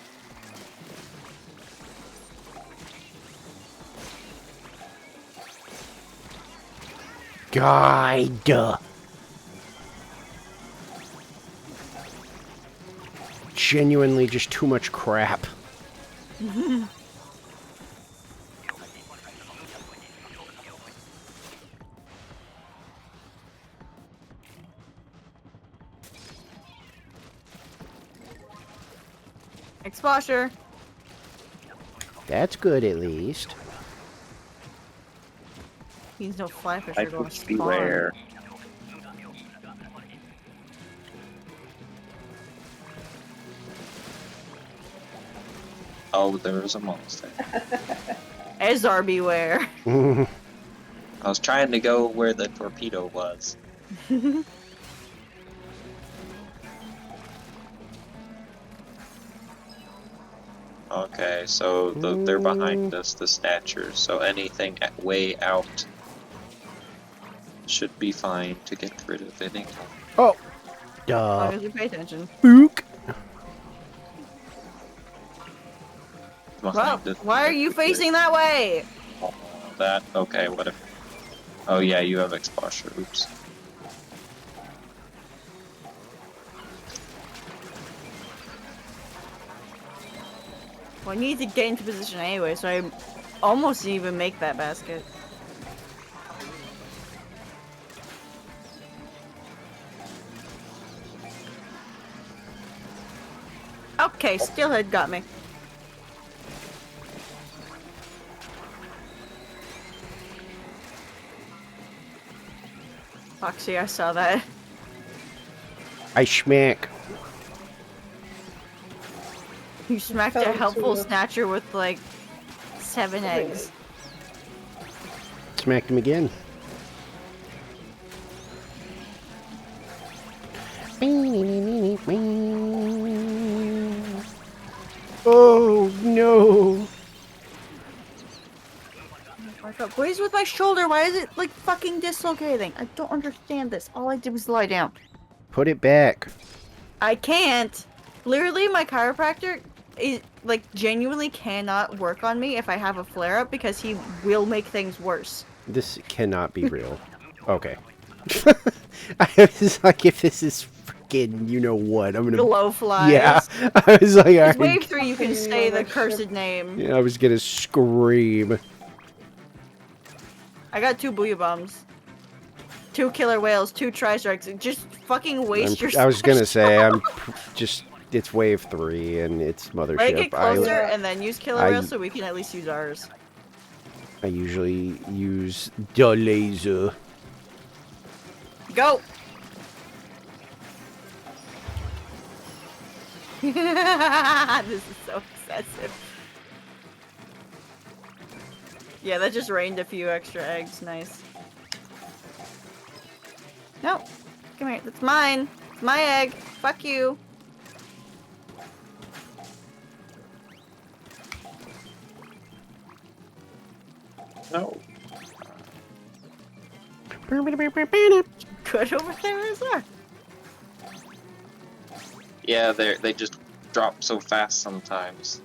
God. Genuinely just too much crap. Exposure. That's good at least. Means no fly fish I are going would to spawn. beware. Oh, there was a monster. Ezar beware. I was trying to go where the torpedo was. Okay, so they're behind us, the statures, so anything way out should be fine to get rid of it. Oh! As long Duh. as you pay attention. Book. Well, Behind us. why are you facing that way? That? Okay, whatever. Oh yeah, you have exposure, oops. Well, I need to get into position anyway, so I almost didn't even make that basket. Okay, Steelhead got me. Foxy, I saw that. I schmack. You smacked a helpful snatcher with like 7 eggs. Smacked him again. Oh no! What is with my shoulder? Why is it like fucking dislocating? I don't understand this. All I did was lie down. Put it back. I can't. Literally, my chiropractor is like genuinely cannot work on me if I have a flare up because he will make things worse. This cannot be real. Okay. I was like, if this is freaking, you know what, I'm gonna. Glow flies. Yeah. I was like, It's I. wave 3. You can say the cursed name. Yeah, I was gonna scream. I got 2 booyah bombs. 2 killer whales, 2 tri-strikes. Just fucking waste your. I was gonna say, I'm just. It's wave 3 and it's mothership. Let it get closer and then use killer whales so we can at least use ours. I usually use the laser. Go! This is so excessive. Yeah, that just rained a few extra eggs. Nice. No. Come here. That's mine. It's my egg. Fuck you. No. Good over there is there. Yeah, they just drop so fast sometimes.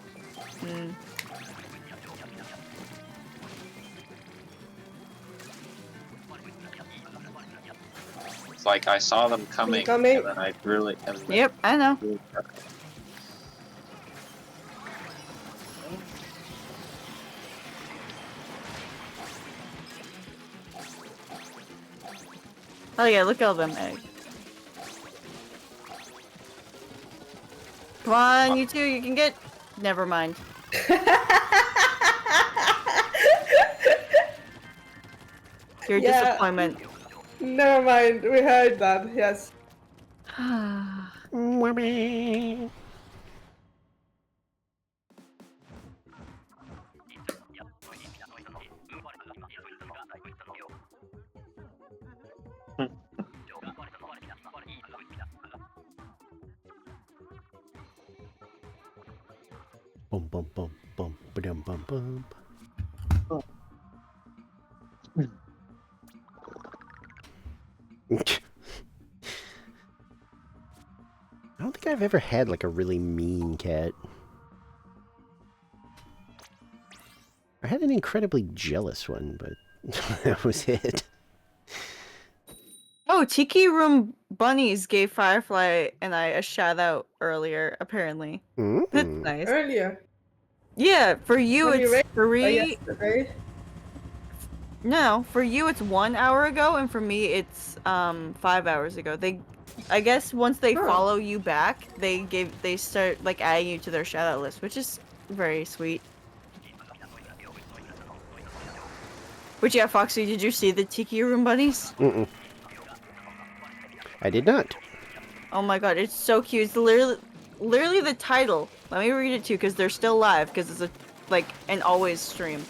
Hmm. It's like I saw them coming, and then I really. Yep, I know. Oh yeah, look at all them eggs. Come on, you two, you can get. Never mind. You're a Yeah. disappointment. Never mind, we heard that, yes. Boom, boom, boom, boom, ba-dum, bum, bum. I don't think I've ever had like a really mean cat. I had an incredibly jealous one, but that was it. Oh, Tiki Room Bunnies gave Firefly and I a shout out earlier, apparently. That's nice. Earlier. Yeah, for you When you it's raised 3. yesterday. No, for you it's 1 hour ago, and for me it's 5 hours ago. I guess once they follow you back, they start like adding you to their shout out list, which is very sweet. But yeah, Foxy, did you see the Tiki Room Bunnies? I did not. Oh my god, it's so cute. It's literally the title. Let me read it to you because they're still live because it's an always stream.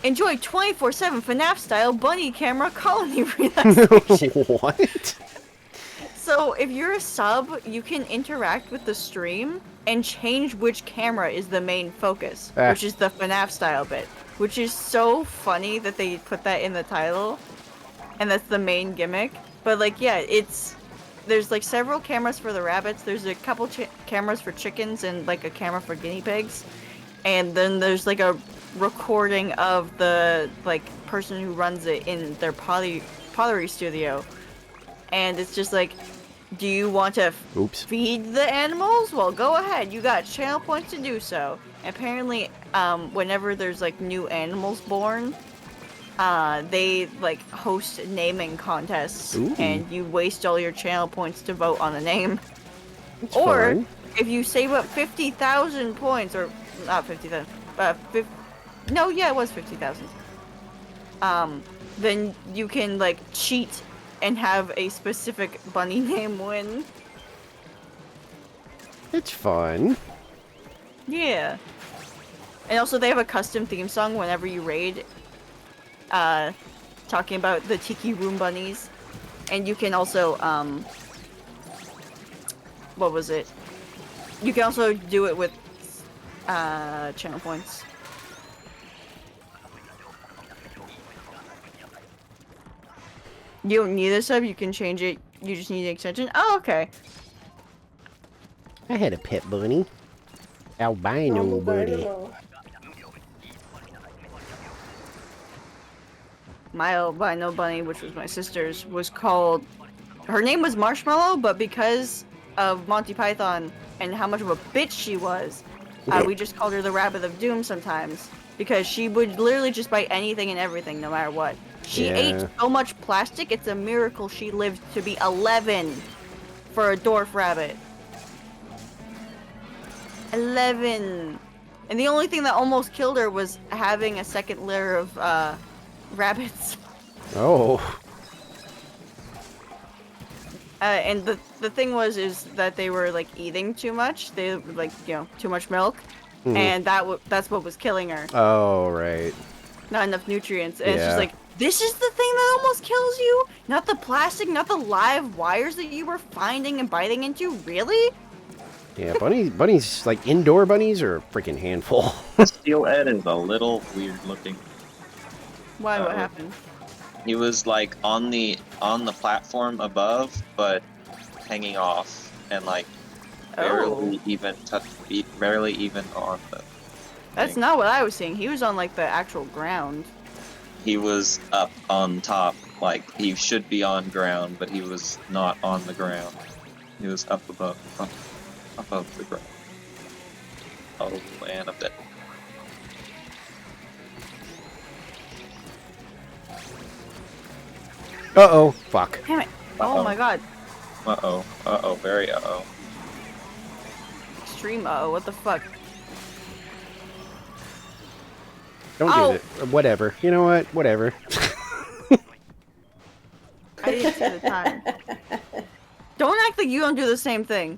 Enjoy 24/7 FNAF style bunny camera colony relaxation. What? So if you're a sub, you can interact with the stream and change which camera is the main focus, which is the FNAF style bit, which is so funny that they put that in the title, and that's the main gimmick. But like, yeah, there's like several cameras for the rabbits. There's a couple cameras for chickens and like a camera for guinea pigs, and then there's like a recording of the person who runs it in their pottery studio, and it's just like, do you want to feed the animals? Well, go ahead. You got channel points to do so. Apparently, whenever there's like new animals born, they like host naming contests, and you waste all your channel points to vote on a name. That's or fun. if you save up 50,000 points, or not 50,000, no, yeah, it was 50,000. Then you can like cheat and have a specific bunny name win. It's fun. Yeah. And also they have a custom theme song whenever you raid, talking about the Tiki Room Bunnies. And you can also, what was it? You can also do it with, channel points. You don't need a sub, you can change it, you just need the extension. Oh, okay. I had a pet bunny. Albino bunny. My albino bunny, which was my sister's, was called... Her name was Marshmallow, but because of Monty Python and how much of a bitch she was, we just called her the Rabbit of Doom sometimes. Because she would literally just bite anything and everything, no matter what. She ate so much plastic, it's a miracle she lived to be 11 for a dwarf rabbit. 11! And the only thing that almost killed her was having a second litter of, rabbits. Oh. And the thing is that they were, like, eating too much. They, like, too much milk. And that's what was killing her. Oh, right. Not enough nutrients. And it's just like, this is the thing that almost kills you? Not the plastic, not the live wires that you were finding and biting into? Really? Yeah, bunnies, like indoor bunnies, are a freaking handful. Steel Ed is a little weird looking. Why? What happened? He was like on the platform above, but hanging off and like barely even on the. That's thing. not what I was seeing. He was on like the actual ground. He was up on top, like he should be on ground, but he was not on the ground. He was up above the ground. Oh man, a bit. Uh-oh. Fuck. Damn it. Oh my god. Uh-oh, very uh-oh. Extreme uh-oh, what the fuck? Don't do it. Whatever. You know what? Whatever. didn't see the time. Don't act like you don't do the same thing.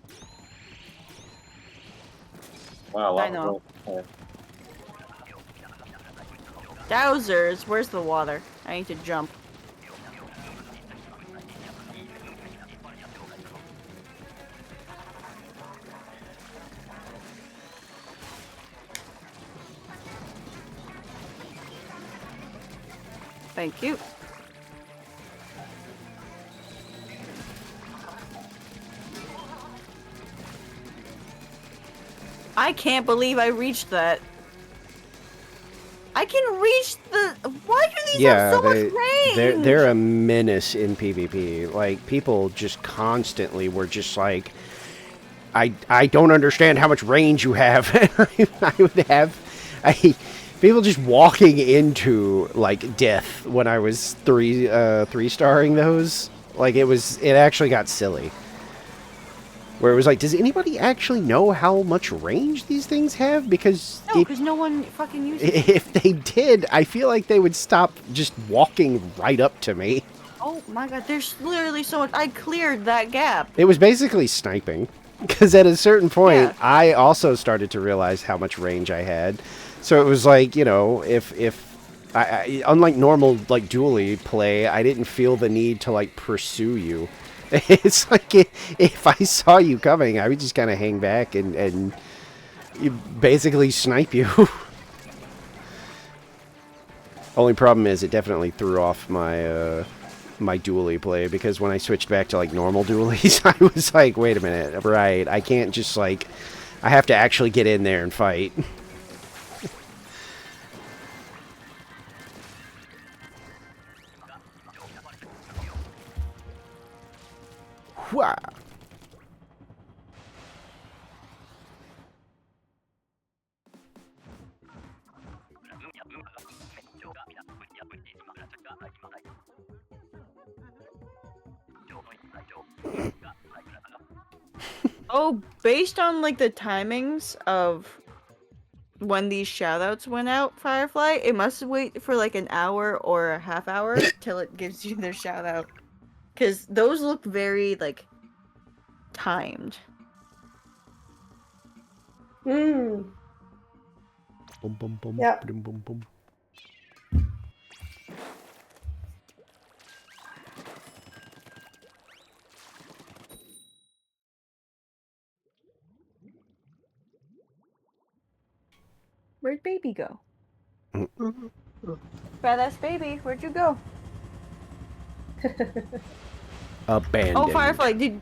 Wow, I know. Dowsers, where's the water? I need to jump. Thank you. I can't believe I reached that. I can reach the. Why do these have so much range? They're a menace in PvP. Like, people just constantly were just like, I don't understand how much range you have. I would have people just walking into like death when I was three starring those. Like, it actually got silly. Where it was like, does anybody actually know how much range these things have? Because no, because no one fucking uses it. If they did, I feel like they would stop just walking right up to me. Oh my god, there's literally so much. I cleared that gap. It was basically sniping. Because at a certain point, I also started to realize how much range I had. So it was like, you know, if I unlike normal, like, dually play, I didn't feel the need to, like, pursue you. It's like, if I saw you coming, I would just kind of hang back and basically snipe you. Only problem is it definitely threw off my my dually play, because when I switched back to like normal dualies, I was like, wait a minute, right, I can't just like, I have to actually get in there and fight. Wah. Oh, based on like the timings of when these shoutouts went out, Firefly, it must wait for like an hour or a half hour till it gives you their shoutout. Because those look very like timed. Hmm. Boom, boom, boom, Yeah. boom, boom, boom. Where'd baby go? Badass baby, where'd you go? Abandoned. Oh, Firefly, did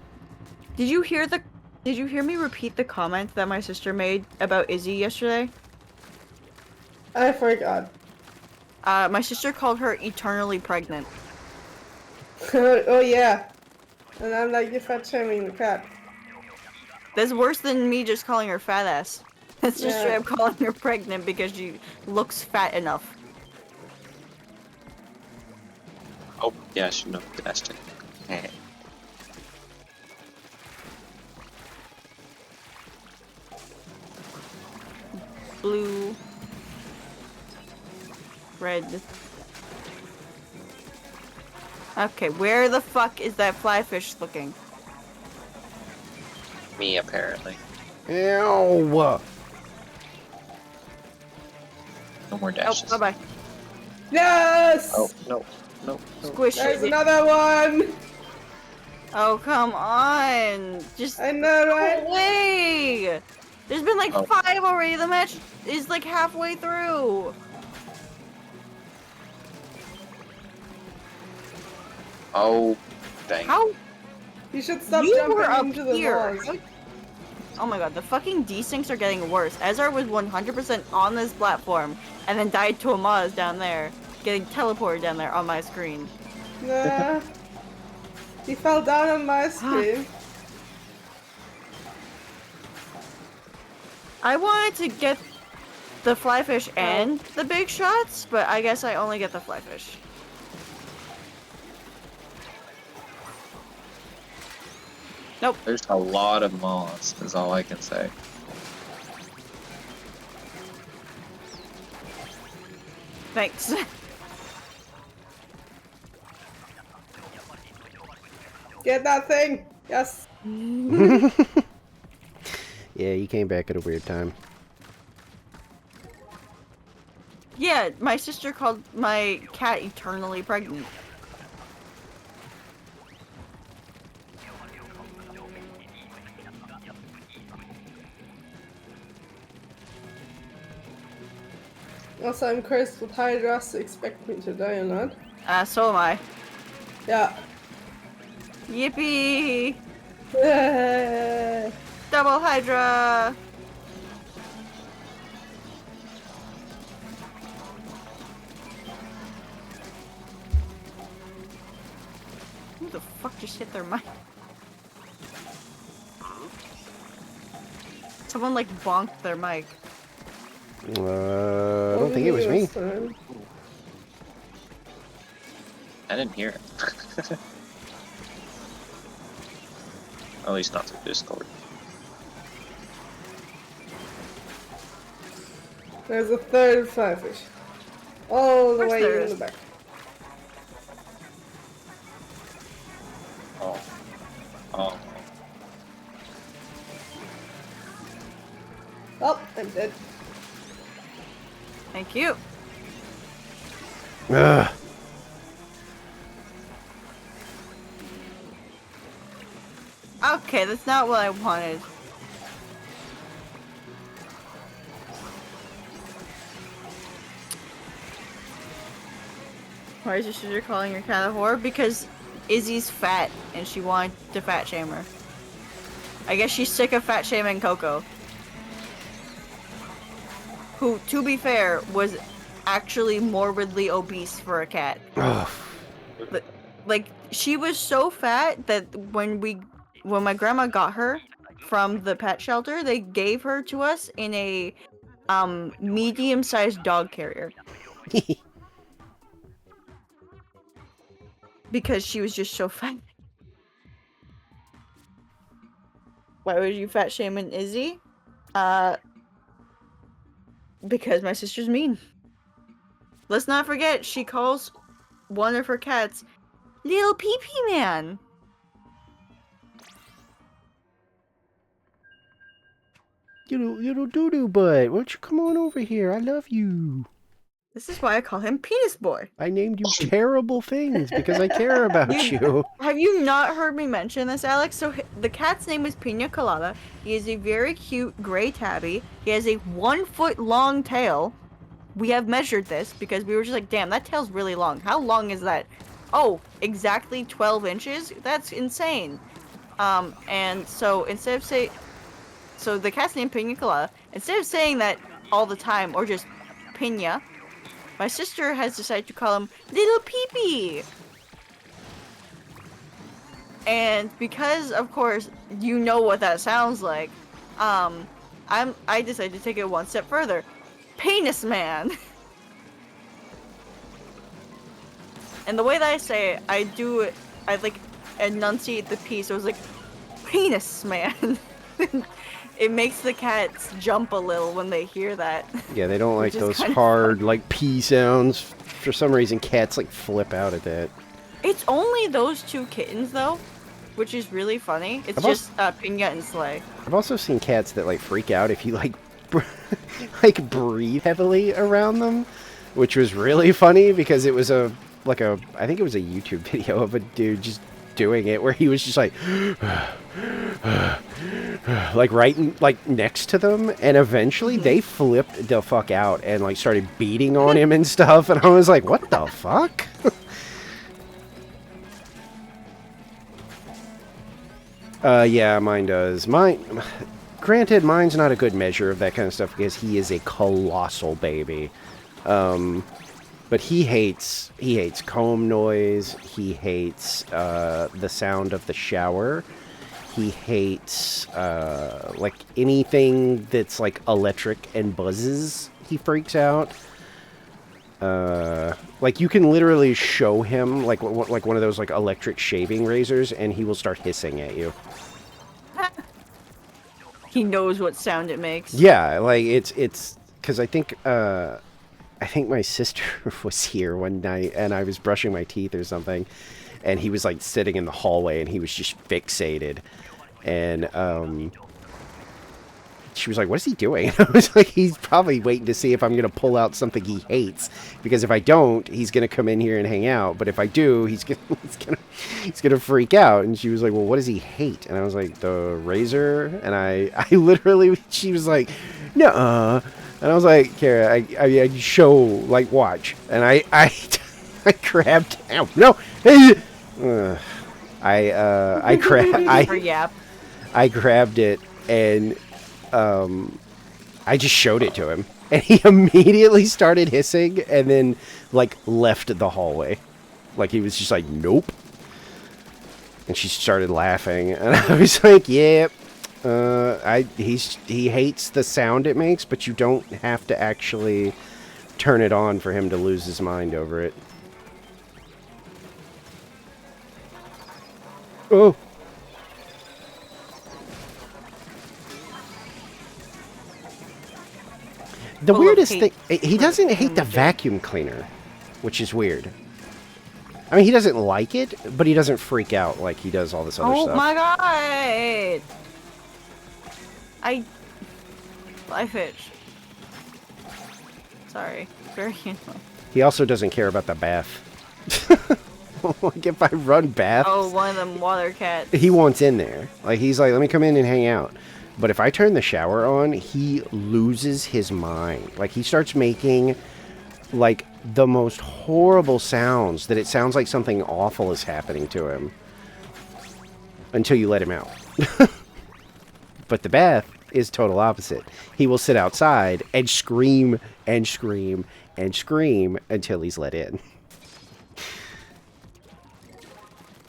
you hear me repeat the comment that my sister made about Izzy yesterday? I forgot. My sister called her eternally pregnant. Oh yeah. And I'm like, you're fat shaming the cat. That's worse than me just calling her fat ass. That's just Yeah. straight up calling her pregnant because she looks fat enough. Oh, yeah, I should know. Dashed it. Eh. Blue. Red. Okay, where the fuck is that fly fish looking? Me, apparently. Ew. No more Oh, dashes. bye-bye. Yes! Oh, no. No. Squish There's it. another one! Oh, come on. Just I know, go right? away. There's been like Oh. 5 already. The match is like halfway through. Oh, dang. How? You should stop You were jumping up into the here. walls. Oh my god, the fucking desyncs are getting worse. Ezra was 100% on this platform and then died to a Maz down there, getting teleported down there on my screen. Nah. He fell down on my screen. I wanted to get the flyfish and the big shots, but I guess I only get the flyfish. Nope. There's a lot of moths, is all I can say. Thanks. Get that thing! Yes! Yeah, you came back at a weird time. Yeah, my sister called my cat eternally pregnant. Also, I'm cursed with Hydra, so expect me to die or not. So am I. Yeah. Yippee! Yay. Double Hydra! Who the fuck just hit their mic? Someone like bonked their mic. I don't think it was me. I didn't hear it. At least not through Discord. There's a third firefish. All the way in the back. Oh. Oh. Oh, I'm dead. Thank you. Ugh. Okay, that's not what I wanted. Why is your sister calling your cat a whore? Because Izzy's fat and she wanted to fat shame her. I guess she's sick of fat shaming Coco. Who, to be fair, was actually morbidly obese for a cat. Like, she was so fat that when my grandma got her from the pet shelter, they gave her to us in a medium-sized dog carrier. Because she was just so fat. Why would you fat shame an Izzy? Because my sister's mean. Let's not forget, she calls one of her cats Little Pee-Pee Man. Little doo-doo butt, why don't you come on over here? I love you. This is why I call him Penis Boy. I named you terrible things because I care about you. Have you not heard me mention this, Alex? So the cat's name is Pina Colada. He is a very cute gray tabby. He has a 1 foot long tail. We have measured this because we were just like, damn, that tail's really long. How long is that? Oh, exactly 12 inches? That's insane. And so instead of so the cat's named Pina Colada. Instead of saying that all the time or just Pina, my sister has decided to call him Little Pee-Pee. And because, of course, you know what that sounds like, I decided to take it one step further. Penis Man. And the way that I say it, I like enunciate the P, so it's like, Penis Man. It makes the cats jump a little when they hear that. Yeah, they don't like those hard, like, P sounds. For some reason, cats, like, flip out at that. It's only those two kittens, though, which is really funny. It's just Pina and Slay. I've also seen cats that, like, freak out if you, like, like, breathe heavily around them, which was really funny because it was I think it was a YouTube video of a dude just doing it where he was just like right next to them, and eventually they flipped the fuck out and like started beating on him and stuff, and I was like, what the fuck? Yeah, mine does. Granted, mine's not a good measure of that kind of stuff because he is a colossal baby. But he hates comb noise. He hates the sound of the shower. He hates like anything that's like electric and buzzes. He freaks out. Like you can literally show him like one of those like electric shaving razors, and he will start hissing at you. He knows what sound it makes. Yeah, like it's because I think I think my sister was here one night, and I was brushing my teeth or something, and he was like sitting in the hallway, and he was just fixated, and she was like, "What is he doing?" I was like, "He's probably waiting to see if I'm gonna pull out something he hates, because if I don't, he's gonna come in here and hang out. But if I do, he's gonna freak out." And she was like, "Well, what does he hate?" And I was like, "The razor." And I literally, she was like, "Nuh-uh." And I was like, "Kara, I show, like, watch." And I grabbed, ow, no, I grabbed it and. I just showed it to him, and he immediately started hissing, and then, like, left the hallway. Like, he was just like, "Nope." And she started laughing, and I was like, "Yep, he hates the sound it makes, but you don't have to actually turn it on for him to lose his mind over it." Oh. The weirdest thing, he doesn't hate the vacuum cleaner, which is weird. I mean, he doesn't like it, but he doesn't freak out like he does all this other stuff. Oh my god! I fish. Sorry. Very annoying. He also doesn't care about the bath. Like, if I run baths... Oh, one of them water cats. He wants in there. Like, he's like, "Let me come in and hang out." But if I turn the shower on, he loses his mind. Like, he starts making, like, the most horrible sounds that it sounds like something awful is happening to him. Until you let him out. But the bath is total opposite. He will sit outside and scream and scream and scream until he's let in.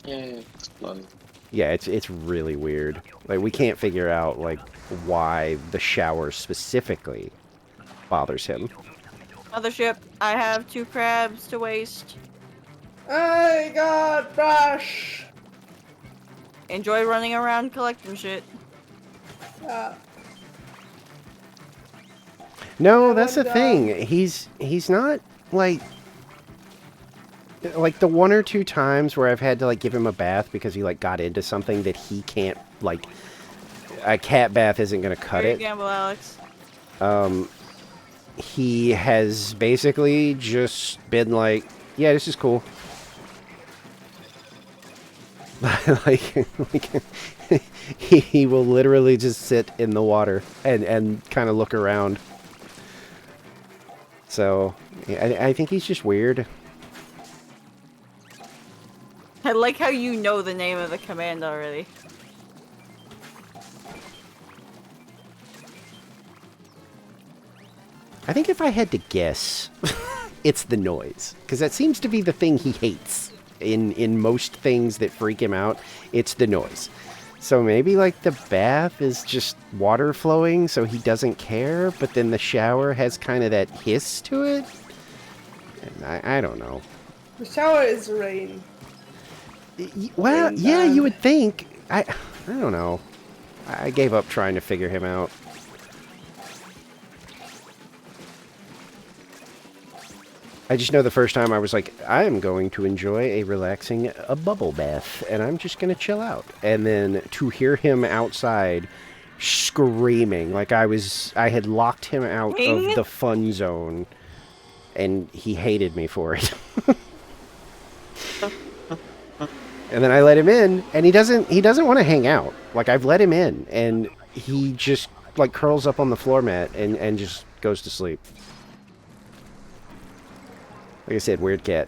Yeah, it's fun. Yeah, it's really weird. Like, we can't figure out, like, why the shower specifically bothers him. Mothership, I have 2 crabs to waste. I got brush. Enjoy running around collecting shit. No, that's the thing. He's not, like the 1 or 2 times where I've had to, like, give him a bath because he, like, got into something that he can't, like, a cat bath isn't gonna cut it. Gamble, Alex. He has basically just been like, "Yeah, this is cool." like he will literally just sit in the water and kind of look around. So, I think he's just weird. I like how you know the name of the command already. I think if I had to guess, it's the noise. Because that seems to be the thing he hates. In most things that freak him out, it's the noise. So maybe, like, the bath is just water flowing, so he doesn't care, but then the shower has kind of that hiss to it? And I don't know. The shower is rain. Well, yeah, you would think. I don't know. I gave up trying to figure him out. I just know the first time I was like, I am going to enjoy a relaxing bubble bath, and I'm just going to chill out. And then to hear him outside screaming, like I had locked him out of the fun zone, and he hated me for it. And then I let him in, and he doesn't want to hang out. Like, I've let him in, and he just, like, curls up on the floor mat and just goes to sleep. Like I said, weird cat.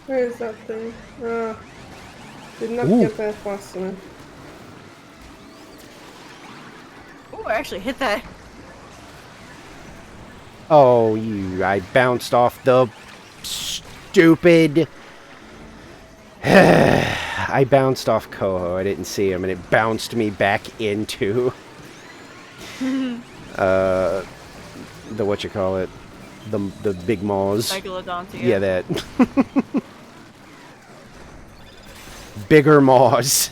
Where is that thing? Did not get that fast enough. Oh, I actually hit that. Oh, I bounced off the stupid... I bounced off Coho. I didn't see him, and it bounced me back into... the whatchamacallit, the big maws. Megalodontia. Yeah, that. Bigger maws.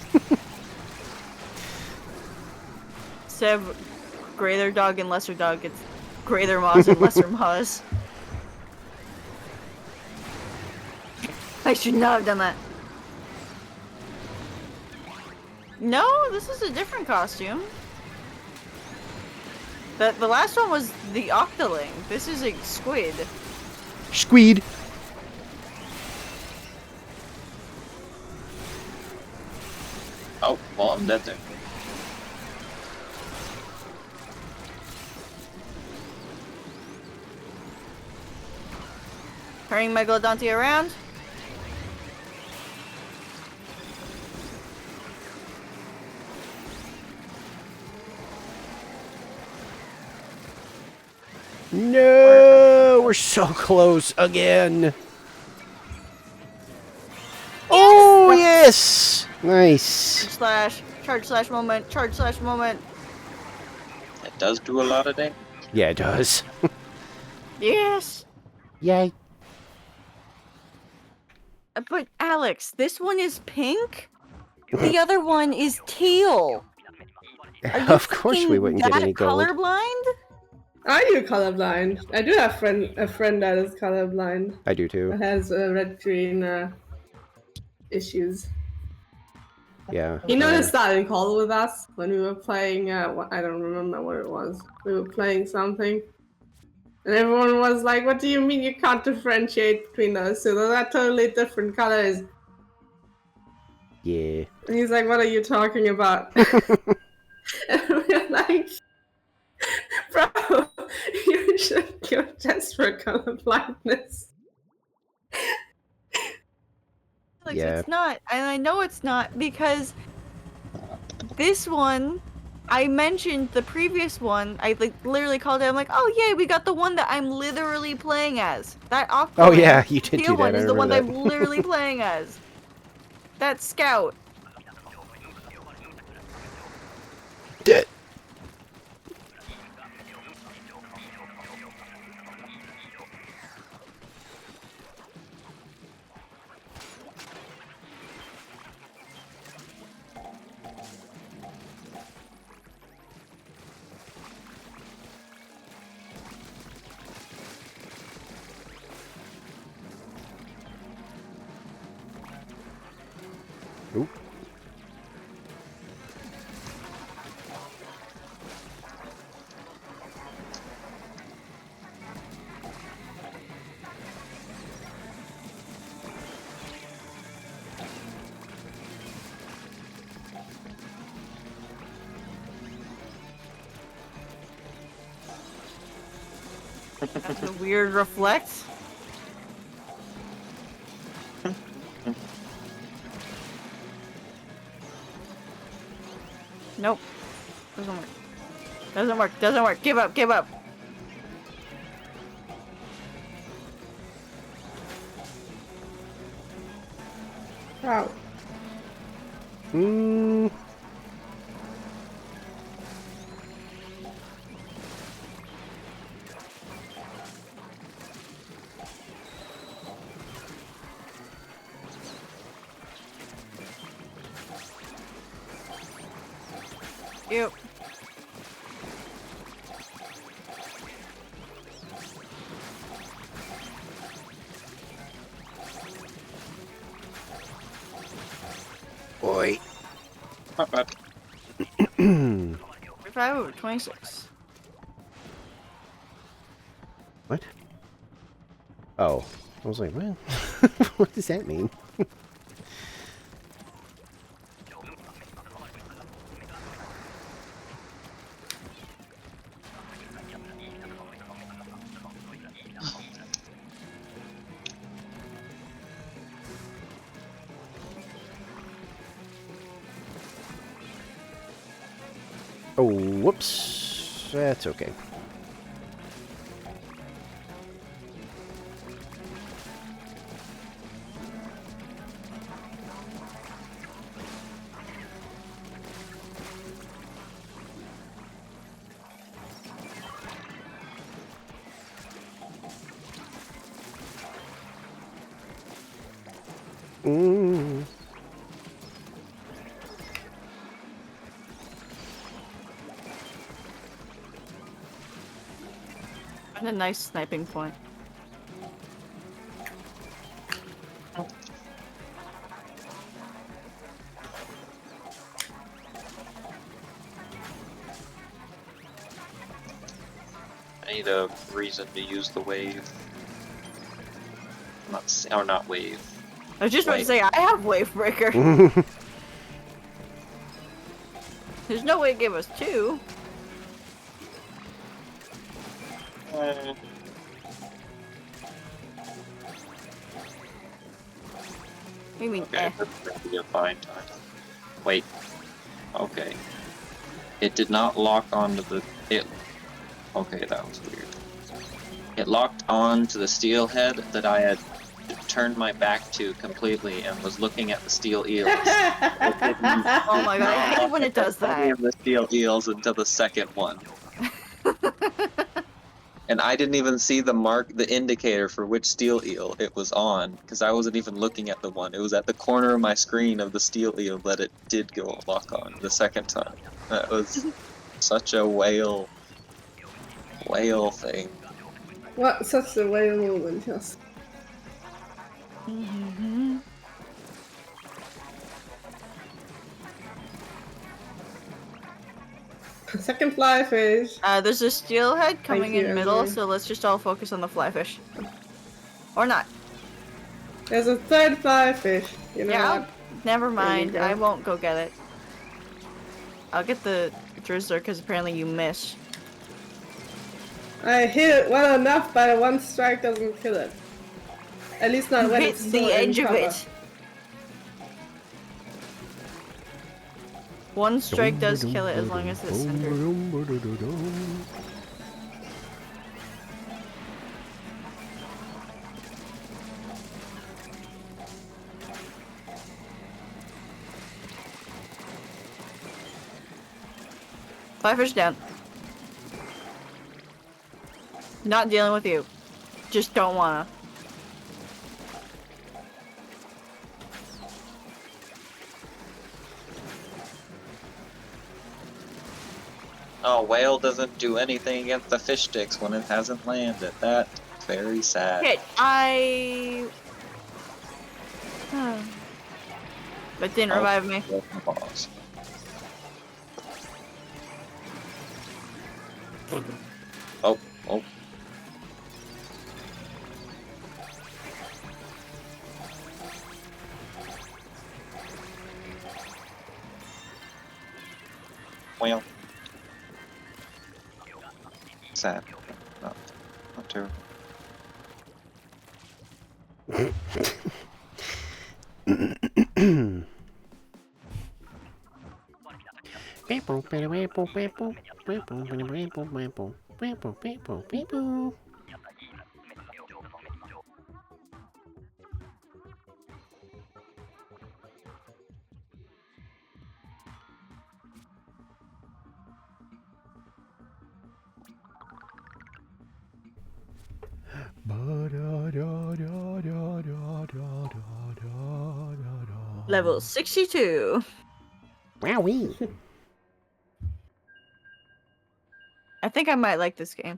Sev greater dog and lesser dog. It's greater Moz and lesser Moz. I should not have done that. No, this is a different costume. The last one was the Octoling. This is a squid. Squid. Oh, well, I'm dead there. Turning Megalodonte around. No, we're so close again. Oh, yes! Nice. Charge slash moment, charge slash moment. It does do a lot of damage. Yeah, it does. Yes! Yay. But Alex, this one is pink? The other one is teal. Are you Of course we wouldn't get that any gold. colorblind? Are you colorblind? I do have a friend that is colorblind. I do too. That has red-green issues. Yeah. He noticed that in call with us when we were playing. I don't remember what it was. We were playing something, and everyone was like, "What do you mean you can't differentiate between those two? Those are totally different colors." Yeah. And he's like, "What are you talking about?" And we're like, "Bro, you should give a test for color blindness." Alex, Yeah. it's not, and I know it's not because this one, I mentioned the previous one. I like literally called it. I'm like, oh yay, we got the one that I'm literally playing as. That Aquaman. Oh yeah, you did teal do that. one I is the one that I'm remember that. literally playing as. That Scout. Dead. Oop. That's a weird reflect. Nope. Doesn't work. Doesn't work. Doesn't work. Give up. Give up. Wow. Hmm. Yep. Boy. Not bad. 45 over 26. What? Oh. I was like, well, what does that mean? Oh, whoops. That's okay. Mm. A nice sniping point. I need a reason to use the wave. Not wave. I was just about to Wait. say, I have Wave Breaker. There's no way it gave us 2. What do you mean, Okay, that's gonna be a fine time. Wait. Okay. It did not lock onto the... Okay, that was weird. It locked on to the steel head that I had turned my back to completely and was looking at the steel eels. Oh my god, I hate when it does Any that. of the steel eels until the second one. And I didn't even see the indicator for which steel eel it was on, because I wasn't even looking at the one. It was at the corner of my screen of the steel eel that it did go lock on the second time. That was such a whale thing. What such a whale moment, yes. Second fly fish. There's a steelhead coming you, in middle, Emily. so let's just all focus on the fly fish. Or not. There's a third fly fish. You know Yeah, what? never mind. go. I won't go get it. I'll get the drizzler because apparently you miss. I hit it well enough, but one strike doesn't kill it. At least not when Hit it's the still in edge of cover. it. One strike does kill it as long as it's centered. Fly fish down. Not dealing with you. Just don't wanna. Oh, whale doesn't do anything against the fish sticks when it hasn't landed. That's very sad. Shit, But didn't revive me. Pause. Oh. Well. Sad. Not terrible. Level 62. Wowee. I think I might like this game.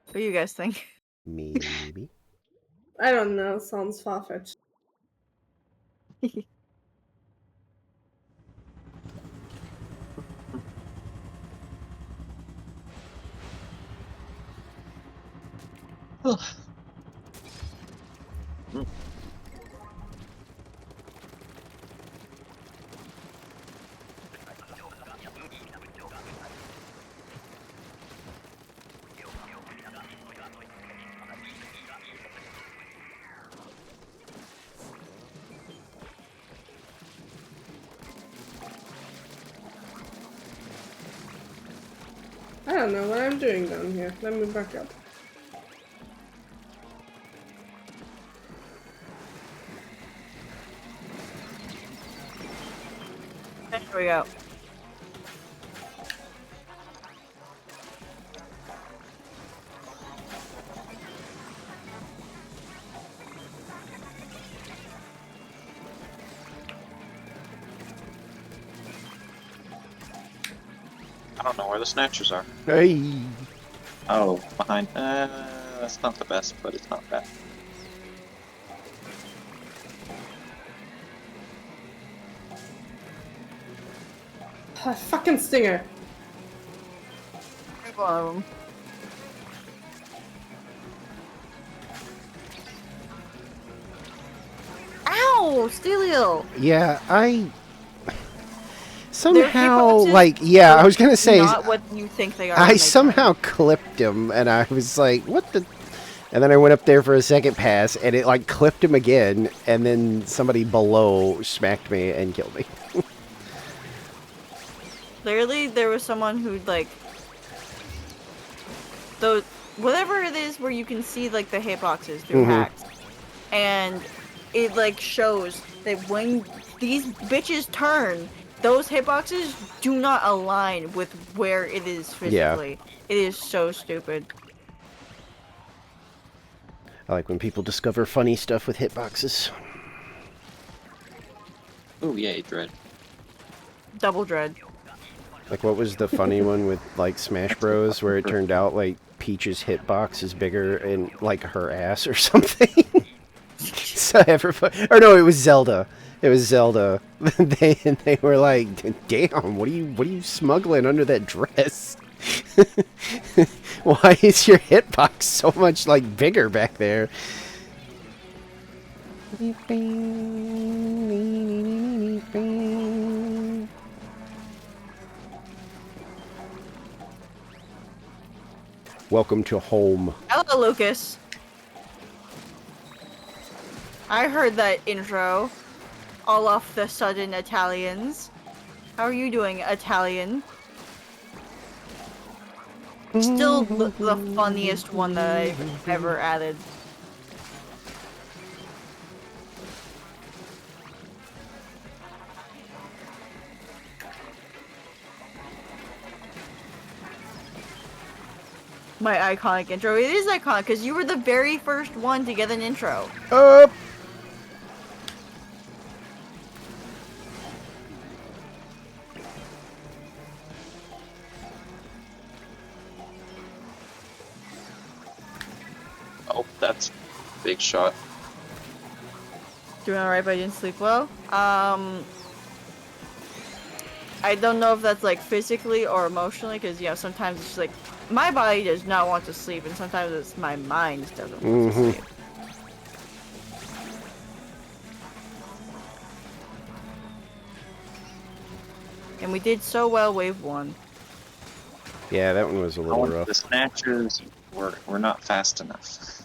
What do you guys think? Maybe. I don't know. Sounds far-fetched. I don't know what I'm doing down here. Let me back up. There we go. I don't know where the snatchers are. Hey. Oh, behind. It's not the best, but it's not bad. Fucking stinger. One of them. Ow! Stelio! Yeah, I Their somehow hitboxes yeah, I was gonna say not what you think they are. I when they somehow clipped him, and I was like, what the? And then I went up there for a second pass, and it like clipped him again, and then somebody below smacked me and killed me. turn. Clearly, there was someone who'd like those whatever it is where you can see like the hitboxes through hacks, and it like shows that when these bitches turn, those hitboxes do not align with where it is physically. It is so stupid. I like when people discover funny stuff with hitboxes. Oh yay, Dread. Double dread. Like, what was the funny one with like Smash Bros, where it turned out like Peach's hitbox is bigger in like her ass or something? So everybody, or no, it was Zelda. It was Zelda. They were like, "Damn, what are you smuggling under that dress? Why is your hitbox so much like bigger back there?" Welcome to home. Hello, Lucas. I heard that intro. All off the sudden, Italians. How are you doing, Italian? Still the funniest one that I've ever added. My iconic intro. It is iconic because you were the very first one to get an intro. Up. Oh, that's big shot. Doing alright, but I didn't sleep well. I don't know if that's like physically or emotionally, because you know sometimes it's just like my body does not want to sleep, and sometimes it's my mind doesn't want to sleep. And we did so well wave 1. Yeah, that one was a little rough. The snatchers were not fast enough.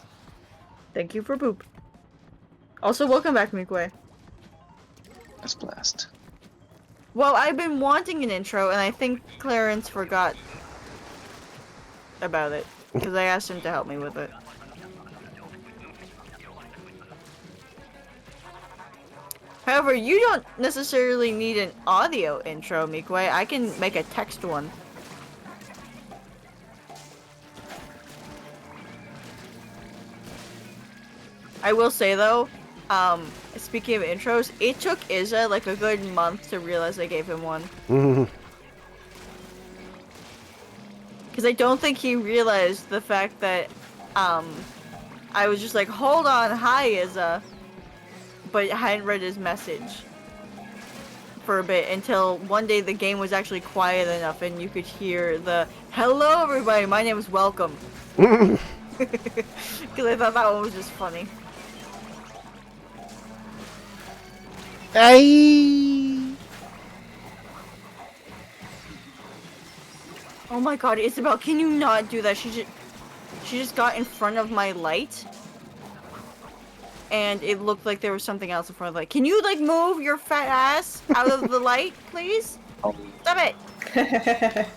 Thank you for boop. Also, welcome back, Mikwe. That's blast. Well, I've been wanting an intro, and I think Clarence forgot about it, because I asked him to help me with it. However, you don't necessarily need an audio intro, Mikwe. I can make a text one. I will say though, speaking of intros, it took Izza like a good month to realize I gave him one. Because I don't think he realized the fact that, I was just like, hold on, hi Izza. But I hadn't read his message for a bit until one day the game was actually quiet enough and you could hear the, hello everybody, my name is Welcome. Because I thought that one was just funny. Hey. Oh my god, Isabel, can you not do that? She just got in front of my light. And it looked like there was something else in front of the light. Can you, like, move your fat ass out of the light, please? Stop it!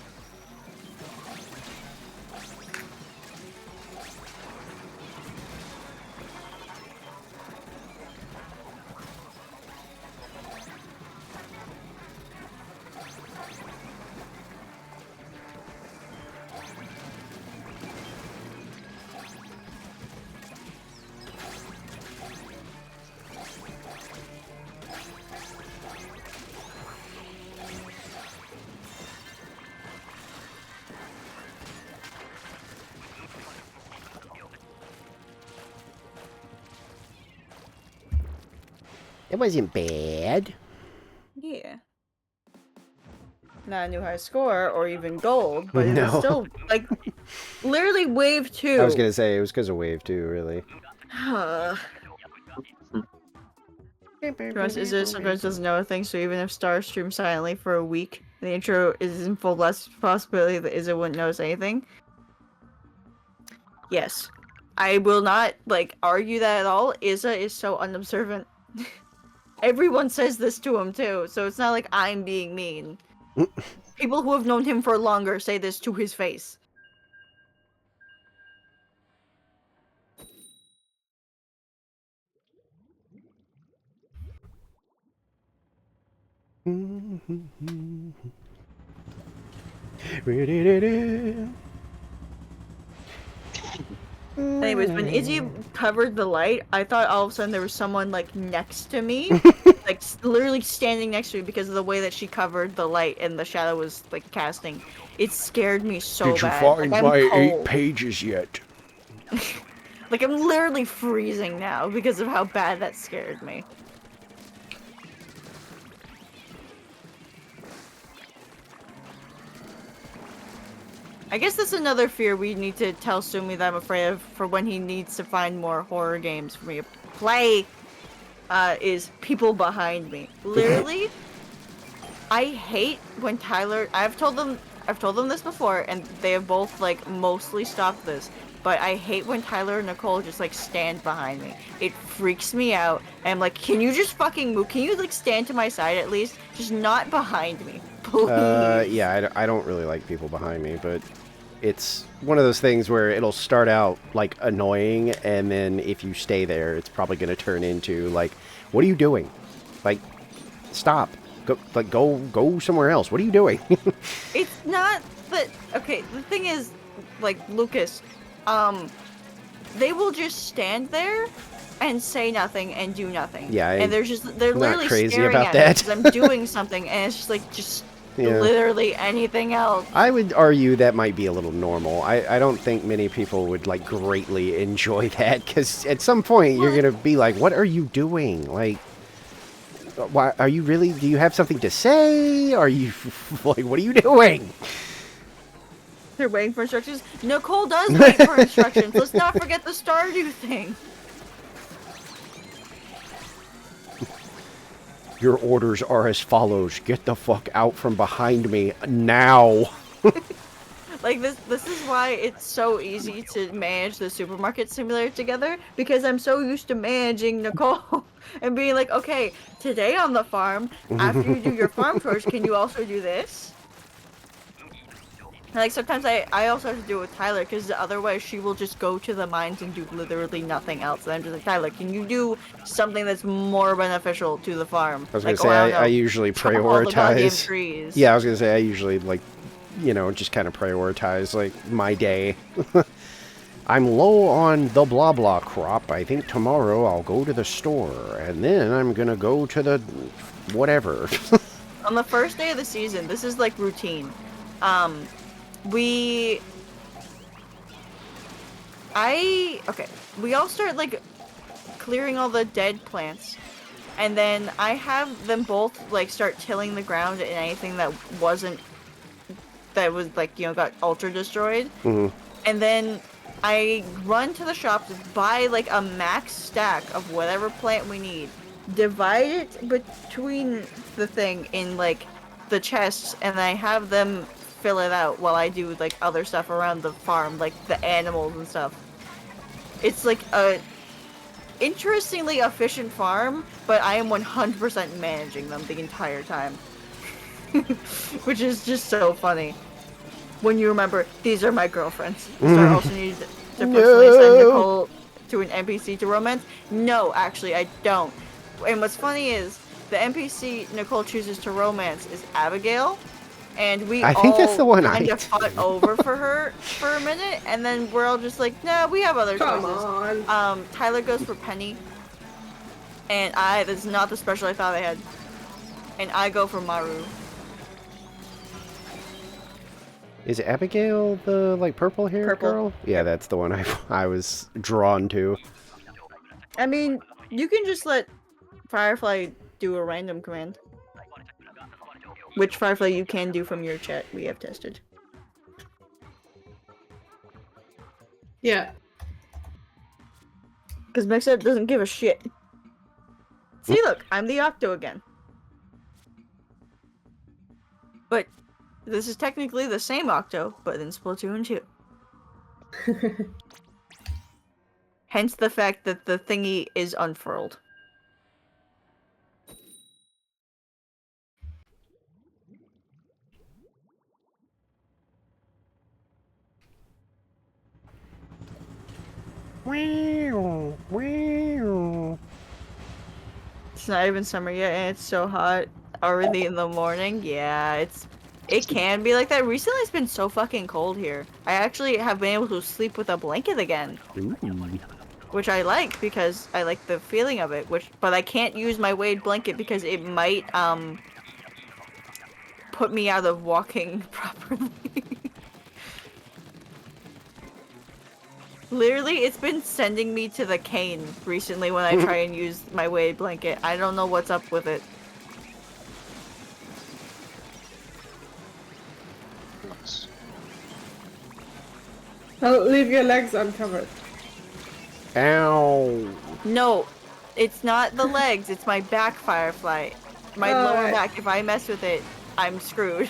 It wasn't bad. Yeah. Not a new high score or even gold, but it was No. still like literally wave 2. I was gonna say it was because of Wave 2, really. Trust is it sometimes doesn't know a thing, so even if Star streams silently for a week, the intro is in full less possibility that Izza wouldn't notice anything. Yes. I will not argue that at all. Izza is so unobservant. Everyone says this to him too, so it's not like I'm being mean. People who have known him for longer say this to his face. Anyways, when Izzy covered the light, I thought all of a sudden there was someone next to me, literally standing next to me because of the way that she covered the light and the shadow was casting. It scared me so bad. Did you find I'm my cold. 8 pages yet? I'm literally freezing now because of how bad that scared me. I guess that's another fear we need to tell Sumi that I'm afraid of for when he needs to find more horror games for me to play, is people behind me. Literally, I hate when Tyler... I've told them this before, and they have both, mostly stopped this, but I hate when Tyler and Nicole just, stand behind me. It freaks me out, and I'm like, can you just fucking move? Can you, stand to my side at least? Just not behind me, please. Yeah, I don't really like people behind me, but it's one of those things where it'll start out, annoying, and then if you stay there, it's probably going to turn into, what are you doing? Stop. Go somewhere else. What are you doing? It's not that... Okay, the thing is, Lucas, they will just stand there and say nothing and do nothing. Yeah, and they're literally crazy staring about at that. me because I'm doing something, and it's just Yeah. literally anything else. I would argue that might be a little normal. I don't think many people would, greatly enjoy that, because at some point you're going to be like, what are you doing? Why are you really... Do you have something to say? Are you... what are you doing? They're waiting for instructions. Nicole does wait for instructions. Let's not forget the Stardew thing. Your orders are as follows. Get the fuck out from behind me now. This is why it's so easy to manage the supermarket simulator together, because I'm so used to managing Nicole and being like, okay, today on the farm, after you do your farm chores, can you also do this? And sometimes I also have to do it with Tyler, because otherwise she will just go to the mines and do literally nothing else. And I'm just like, Tyler, can you do something that's more beneficial to the farm? I was going to say, I usually prioritize... Yeah, I was going to say, I usually, just kind of prioritize, my day. I'm low on the blah blah crop. I think tomorrow I'll go to the store, and then I'm going to go to the... whatever. On the first day of the season, this is, routine. We all start clearing all the dead plants, and then I have them both start tilling the ground and anything that was got ultra destroyed. And then I run to the shop to buy a max stack of whatever plant we need, divide it between the thing in the chests, and I have them fill it out while I do other stuff around the farm, the animals and stuff. It's a interestingly efficient farm, but I am 100% managing them the entire time. Which is just so funny. When you remember, these are my girlfriends. So I also need to personally send Nicole to an NPC to romance? No, actually, I don't. And what's funny is, the NPC Nicole chooses to romance is Abigail. And I think that's the one kind of fought over for her for a minute, and then we're all just like, nah, we have other choices. Come on. Tyler goes for Penny, and this is not the special I thought I had, and I go for Maru. Is Abigail the purple hair girl? Yeah, that's the one I was drawn to. I mean, you can just let Firefly do a random command. Which Firefly you can do from your chat, we have tested. Yeah. Because Mixup doesn't give a shit. See, look, I'm the Octo again. But this is technically the same Octo, but in Splatoon 2. Hence the fact that the thingy is unfurled. It's not even summer yet, and it's so hot already in the morning. Yeah, it can be like that. Recently, it's been so fucking cold here. I actually have been able to sleep with a blanket again, which I like because I like the feeling of it. But I can't use my weighted blanket because it might put me out of walking properly. Literally, it's been sending me to the cane recently when I try and use my weighted blanket. I don't know what's up with it. Well, leave your legs uncovered. Ow! No, it's not the legs, it's my back, Firefly. My lower Alright. back, if I mess with it, I'm screwed.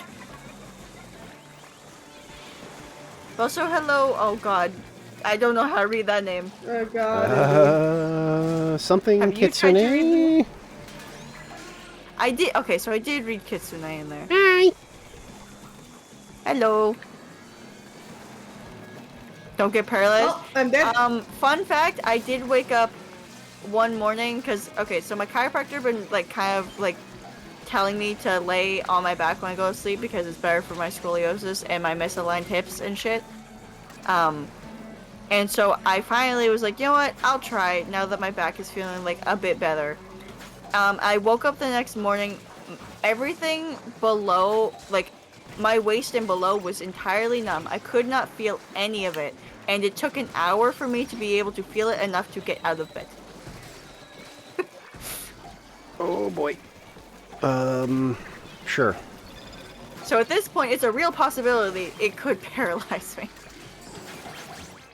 Also, hello, oh god. I don't know how to read that name. Oh god. Something Have you tried to read Kitsune? I did, okay, so I did read Kitsune in there. Hi! Hello. Don't get paralyzed. Oh, I'm dead. Fun fact, I did wake up one morning, because, okay, so my chiropractor been, like, kind of, like, telling me to lay on my back when I go to sleep because it's better for my scoliosis and my misaligned hips and shit. And so I finally was like, you know what, I'll try now that my back is feeling, like, a bit better. I woke up the next morning, everything below, like, my waist and below was entirely numb. I could not feel any of it. And it took an hour for me to be able to feel it enough to get out of bed. Oh boy. Sure. So at this point, it's a real possibility it could paralyze me.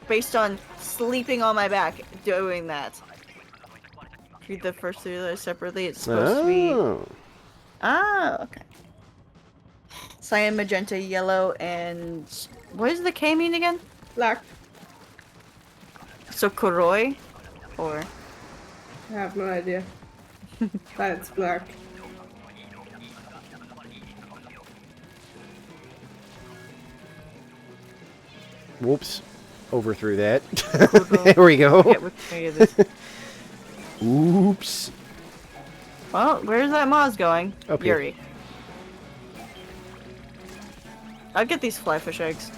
Based on sleeping on my back doing that. Read the first three letters separately. It's supposed to be... Ah, okay. Cyan, magenta, yellow, and... What does the K mean again? Black. So Koroi? Or... I have no idea. But it's black. Whoops. Overthrew that. There we go. Get with me of this. Oops. Well, where's that Moz going? Up here. Yuri. I'll get these flyfish eggs.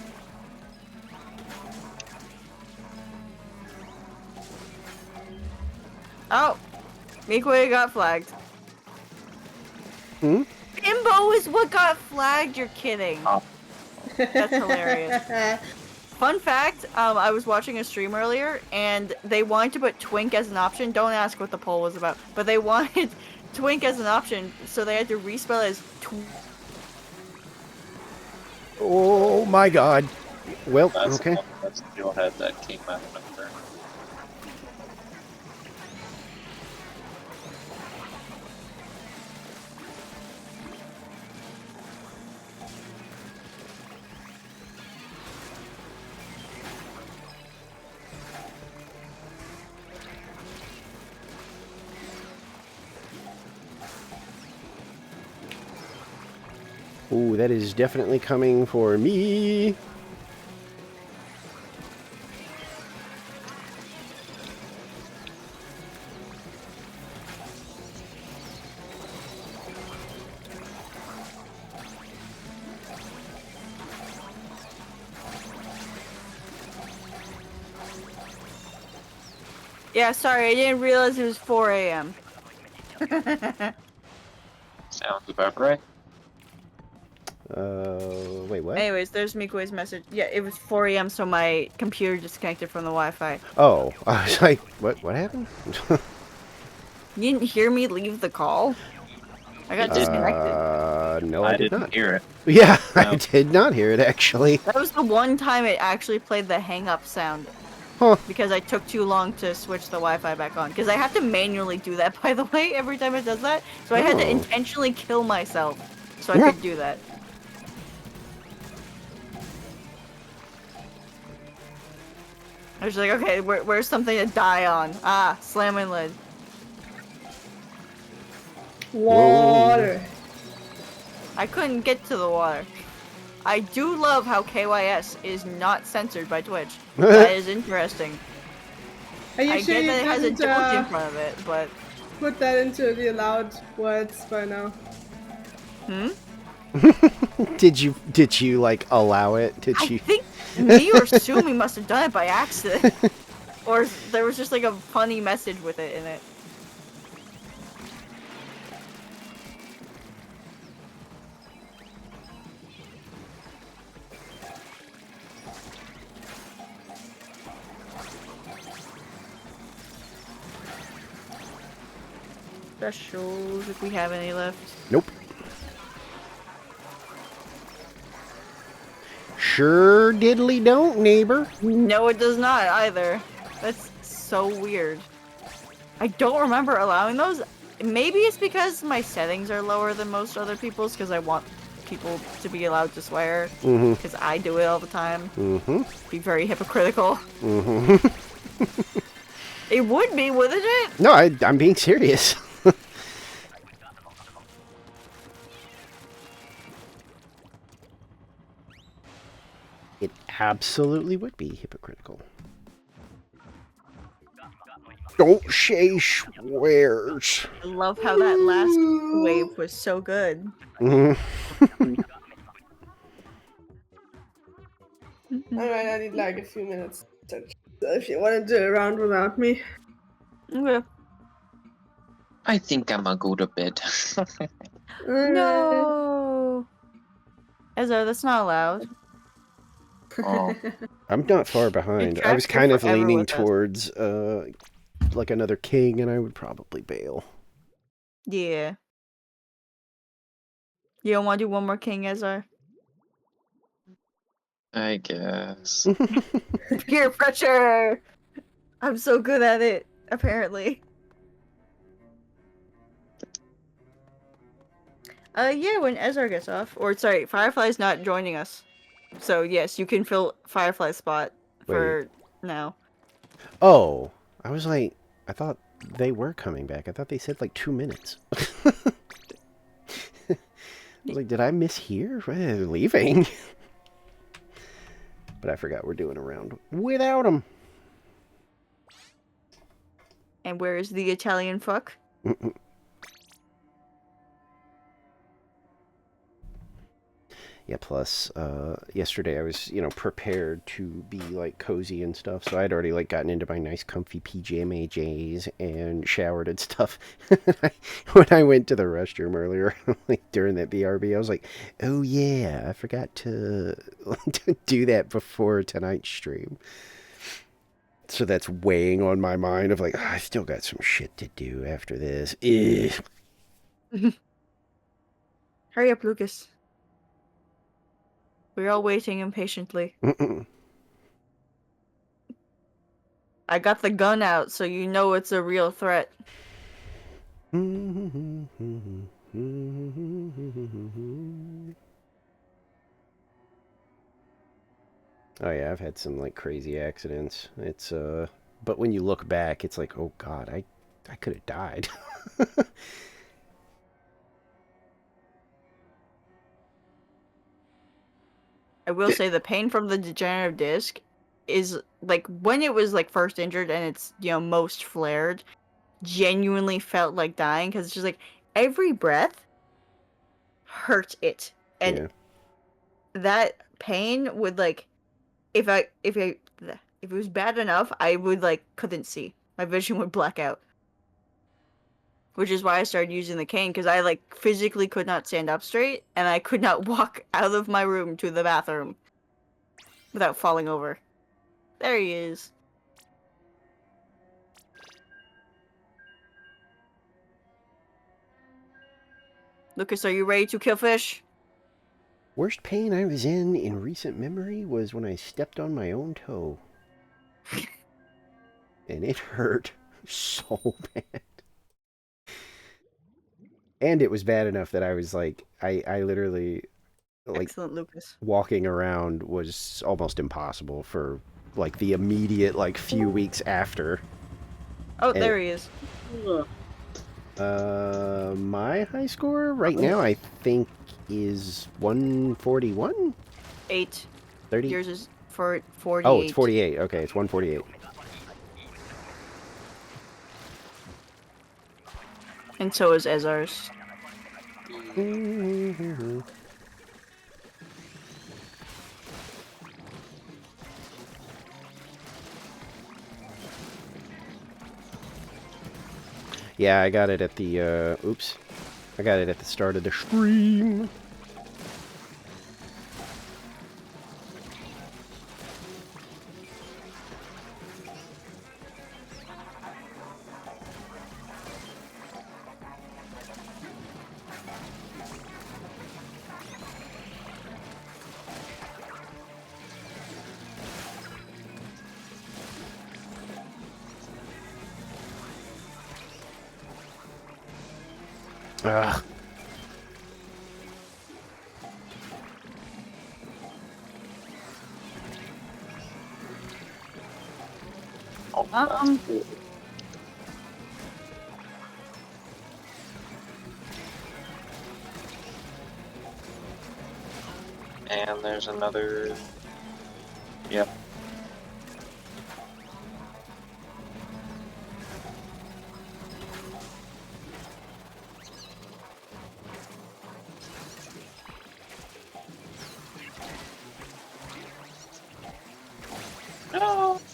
Oh! Mikue got flagged. Hmm? Bimbo is what got flagged, you're kidding. Oh. That's hilarious. Fun fact, I was watching a stream earlier, and they wanted to put Twink as an option. Don't ask what the poll was about, but they wanted Twink as an option, so they had to respell it as Oh my god. Well, That's okay. that's the steelhead that came out of nowhere. Ooh, that is definitely coming for me. Yeah, sorry, I didn't realize it was 4 a.m. Sounds about right. Wait, what? Anyways, there's Mikue's message. Yeah, it was 4 a.m., so my computer disconnected from the Wi-Fi. Oh, I was like, what happened? You didn't hear me leave the call? I got disconnected. No, I did didn't not. hear it. Yeah, I No. did not hear it, actually. That was the one time it actually played the hang up sound. Huh. Because I took too long to switch the Wi-Fi back on. Because I have to manually do that, by the way, every time it does that. So I had to Oh. intentionally kill myself so I could do that. I was like, okay, where's something to die on? Ah, slamming lid. Water. I couldn't get to the water. I do love how KYS is not censored by Twitch. That is interesting. Are you I sure get you that it has a didn't joke in front of it, but... put that into the allowed words by now? Hmm? Did you like allow it? Did I you? think me or Sumi must have done it by accident. Or there was just like a funny message with it in it. Specials, if we have any left. Nope. Sure diddly don't, neighbor. No, it does not either. That's so weird. I don't remember allowing those. Maybe it's because my settings are lower than most other people's because I want people to be allowed to swear. Because I do it all the time. Be very hypocritical. It would be, wouldn't it? No, I'm being serious. It absolutely would be hypocritical. Don't say swears. I love how that last wave was so good. Alright, I need like a few minutes. So if you want to do a round without me. Okay. I think I'm gonna go to bed. No! Ezra, that's not allowed. Oh. I'm not far behind. I was tracks you kind of forever leaning with us. towards like another king, and I would probably bail. Yeah. You don't want to do one more king, Ezra? I guess. Peer pressure! I'm so good at it, apparently. Yeah, when Ezra gets off. Or, sorry, Firefly's not joining us. So, yes, you can fill Firefly's spot for now. Oh, I was like, I thought they were coming back. I thought they said like 2 minutes. I was like, did I mishear? They're leaving. But I forgot we're doing a round without them. And where is the Italian fuck? Yeah, plus, yesterday I was, prepared to be, like, cozy and stuff, so I'd already, like, gotten into my nice comfy PJMAJs and showered and stuff. When I went to the restroom earlier, like, during that BRB, I was like, oh yeah, I forgot to do that before tonight's stream. So that's weighing on my mind of, like, oh, I still got some shit to do after this. Hurry up, Lucas. We're all waiting impatiently. I got the gun out, so you know it's a real threat. Oh yeah, I've had some like crazy accidents. It's but when you look back, it's like, oh god, I could have died. I will say the pain from the degenerative disc is like when it was like first injured and it's most flared, genuinely felt like dying because it's just like every breath hurt it, and that pain would like if it was bad enough, I would like couldn't see, my vision would black out. Which is why I started using the cane, because I like physically could not stand up straight, and I could not walk out of my room to the bathroom without falling over. There he is. Lucas, are you ready to kill fish? Worst pain I was in recent memory was when I stepped on my own toe. And it hurt so bad. And it was bad enough that I was like, I literally, like, Excellent, Lucas. walking around was almost impossible for, like, the immediate, like, few weeks after. Oh, there he is. My high score right now, I think, is 141? 8. 30? Yours is for 48. Oh, it's 48. Okay, it's 148. And so is Ezar's. Yeah, I got it at the, oops. I got it at the start of the stream. Ugh. And there's another. Yep.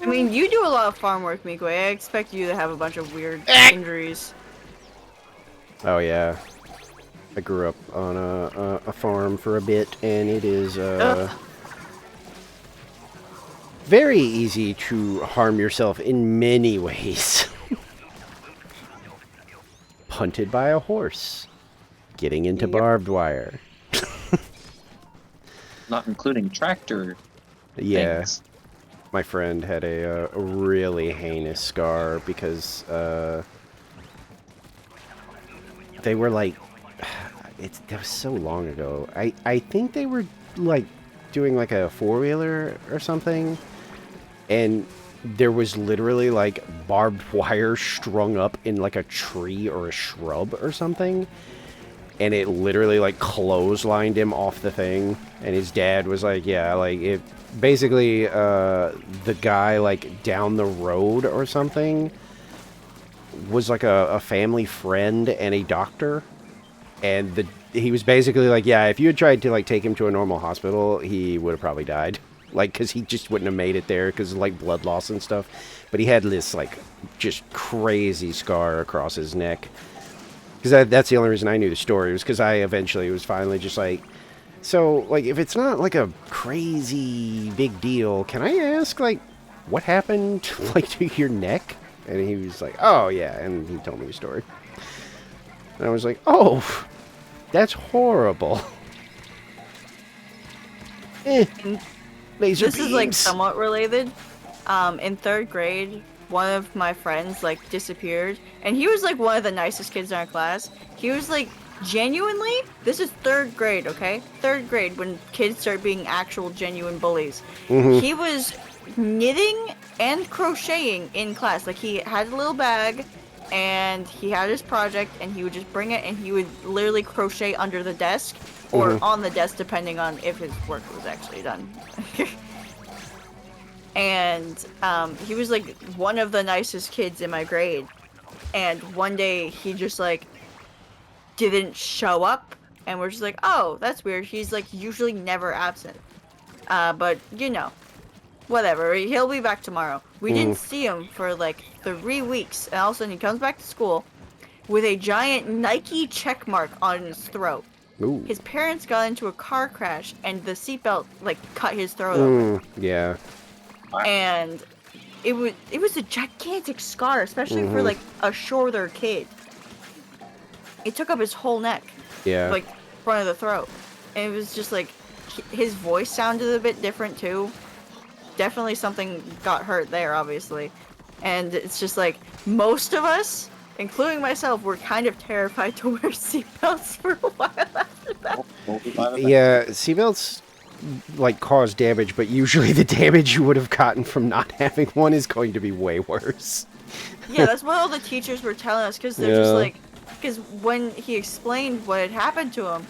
I mean, you do a lot of farm work, Mikue. I expect you to have a bunch of weird injuries. Oh, yeah. I grew up on a farm for a bit, and it is, very easy to harm yourself in many ways. Punted by a horse. Getting into barbed wire. Not including tractor. Yeah. Things. My friend had a really heinous scar because, they were like, that was so long ago. I think they were, like, doing, like, a four-wheeler or something, and there was literally, like, barbed wire strung up in, like, a tree or a shrub or something, and it literally, like, clotheslined him off the thing, and his dad was like, yeah, like, it basically, the guy, like, down the road or something was, like, a family friend and a doctor, and he was basically like, yeah, if you had tried to, like, take him to a normal hospital, he would have probably died. Like, because he just wouldn't have made it there because of, like, blood loss and stuff. But he had this, like, just crazy scar across his neck. Because that's the only reason I knew the story, was because I eventually was finally just like, so, like, if it's not, like, a crazy big deal, can I ask, like, what happened, like, to your neck? And he was like, oh, yeah, and he told me the story. And I was like, oh, that's horrible. Laser This beams. is like somewhat related. In 3rd grade, one of my friends like disappeared, and he was like one of the nicest kids in our class. He was like genuinely, this is 3rd grade, okay? 3rd grade, when kids start being actual genuine bullies. He was knitting and crocheting in class. Like, he had a little bag and he had his project, and he would just bring it, and he would literally crochet under the desk or on the desk, depending on if his work was actually done. And he was like one of the nicest kids in my grade, and one day he just like didn't show up, and we're just like, oh, that's weird. He's like usually never absent, but you know, whatever, he'll be back tomorrow. We didn't see him for like 3 weeks, and all of a sudden he comes back to school with a giant Nike check mark on his throat. Ooh. His parents got into a car crash, and the seatbelt like cut his throat open. Yeah. And it was a gigantic scar, especially for like a shorter kid. It took up his whole neck. Yeah. like front of the throat, and it was just like his voice sounded a bit different too. Definitely something got hurt there, obviously, and it's just like most of us, including myself, were kind of terrified to wear seatbelts for a while after that. Yeah, seatbelts like cause damage, but usually the damage you would have gotten from not having one is going to be way worse. Yeah, that's what all the teachers were telling us, because they're just like, because when he explained what had happened to him,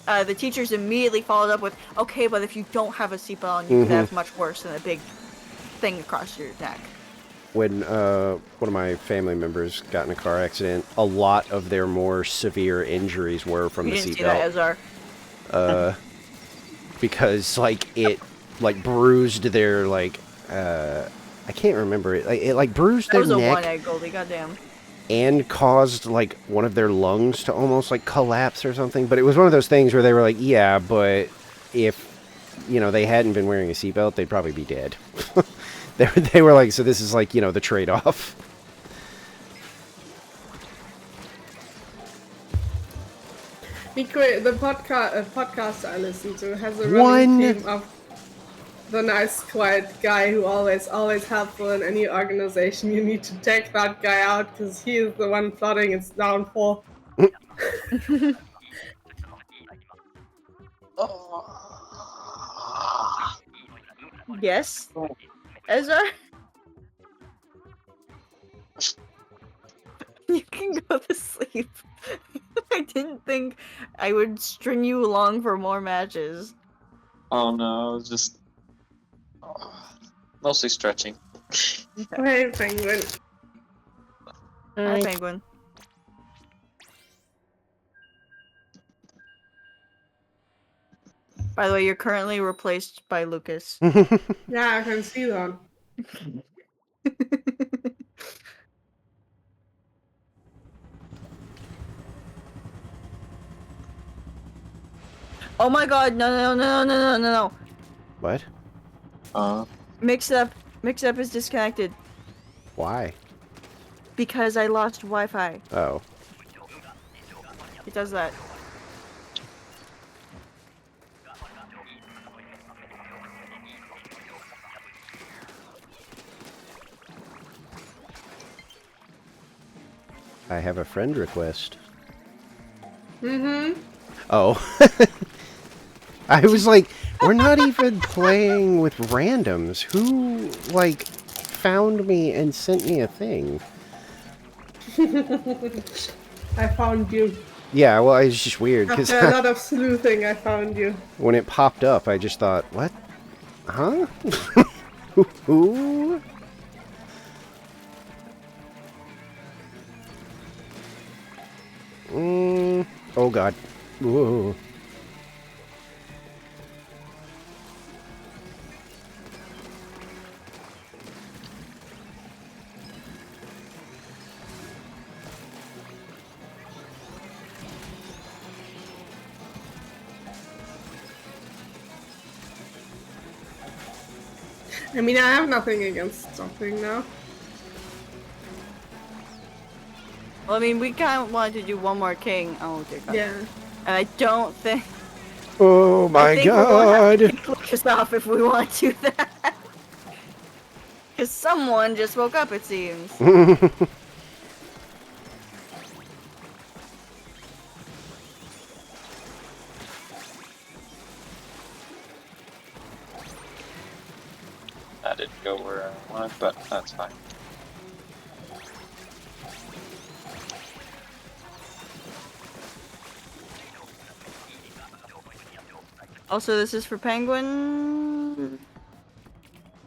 the teachers immediately followed up with, okay, but if you don't have a seatbelt on, you could have much worse than a big thing across your neck. When one of my family members got in a car accident, a lot of their more severe injuries were from the You didn't see that, seatbelt. Ezra. Because like it like bruised their like I can't remember it. Like, it like bruised That their was a neck one-egg goldie, goddamn. and caused like one of their lungs to almost like collapse or something. But it was one of those things where they were like, yeah, but if they hadn't been wearing a seatbelt, they'd probably be dead. They were like, so this is like the trade-off. The podcast I listen to has a running theme of the nice, quiet guy who always helpful in any organization. You need to take that guy out because he is the one plotting its downfall. Yes, Ezra? You can go to sleep. I didn't think I would string you along for more matches. Oh no, I was just mostly stretching. Hey, Penguin. Hi, Penguin. By the way, you're currently replaced by Lucas. Yeah, I can see that. Oh my god, no. What? Mix up is disconnected. Why? Because I lost Wi-Fi. Oh. It does that. I have a friend request. Mm-hmm. Oh. I was like, we're not even playing with randoms. Who, like, found me and sent me a thing? I found you. Yeah, well, it's just weird, because After a lot of sleuthing, I found you. when it popped up, I just thought, what? Huh? Who? Oh god. Whoa. I mean, I have nothing against stopping now. Well, I mean, we kind of wanted to do one more king. Oh, dear god. Yeah. And I don't think... Oh my I think we're going to god. have to click us off if we want to do that. Because someone just woke up, it seems. That didn't go where I wanted, but that's fine. Also, this is for Penguin.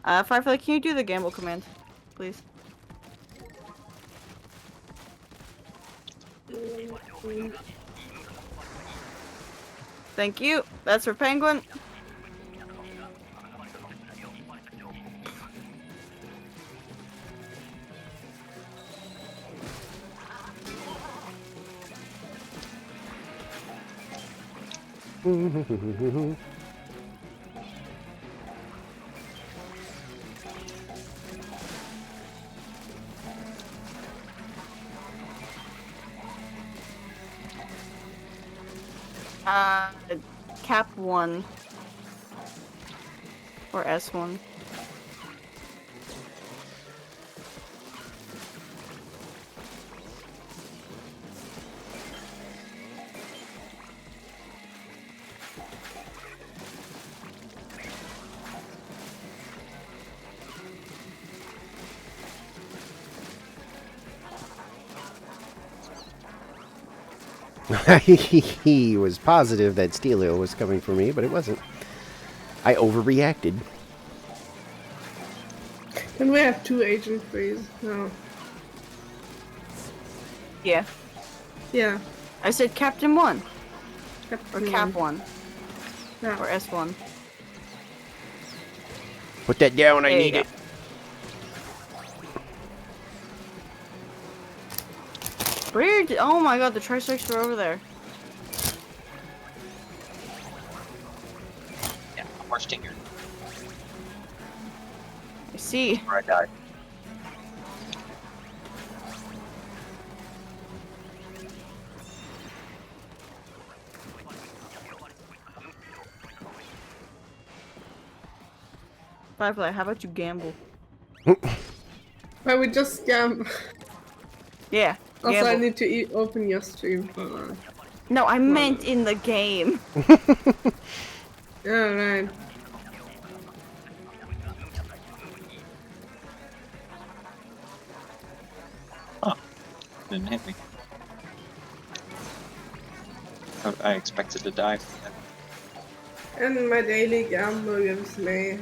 Firefly, can you do the gamble command, please? Thank you. That's for Penguin. Cap 1. Or S1. He was positive that Steelio was coming for me, but it wasn't. I overreacted. Can we have 2 agent freeze? No. Yeah. Yeah. I said Captain 1. Captain Or Cap 1. Yeah. Or S1. Put that down, I There you need go. it. Where did, oh my god, the tri-strikes were over there. Yeah, I'm more stinger. I see. Where I died. Firefly, how about you gamble? But we just Yeah. Also, I gamble. need to open your stream for that. No, I meant in the game. Yeah, right. Didn't hit me. I expected to die from that. And my daily gamble gives me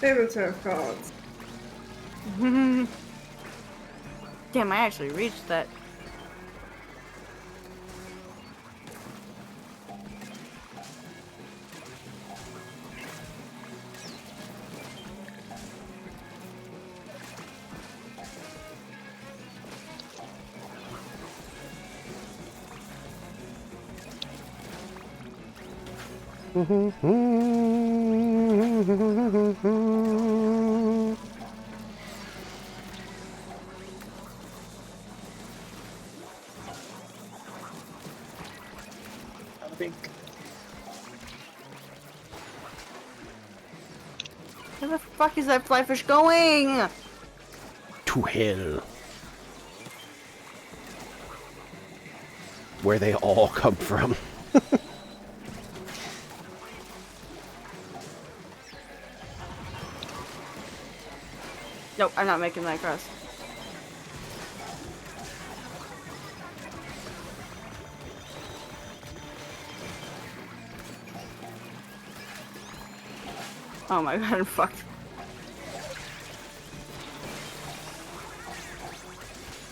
limited cards. Damn, I actually reached that. I think. Where the fuck is that flyfish going? To hell. Where they all come from. Nope, I'm not making that cross. Oh my god, I'm fucked.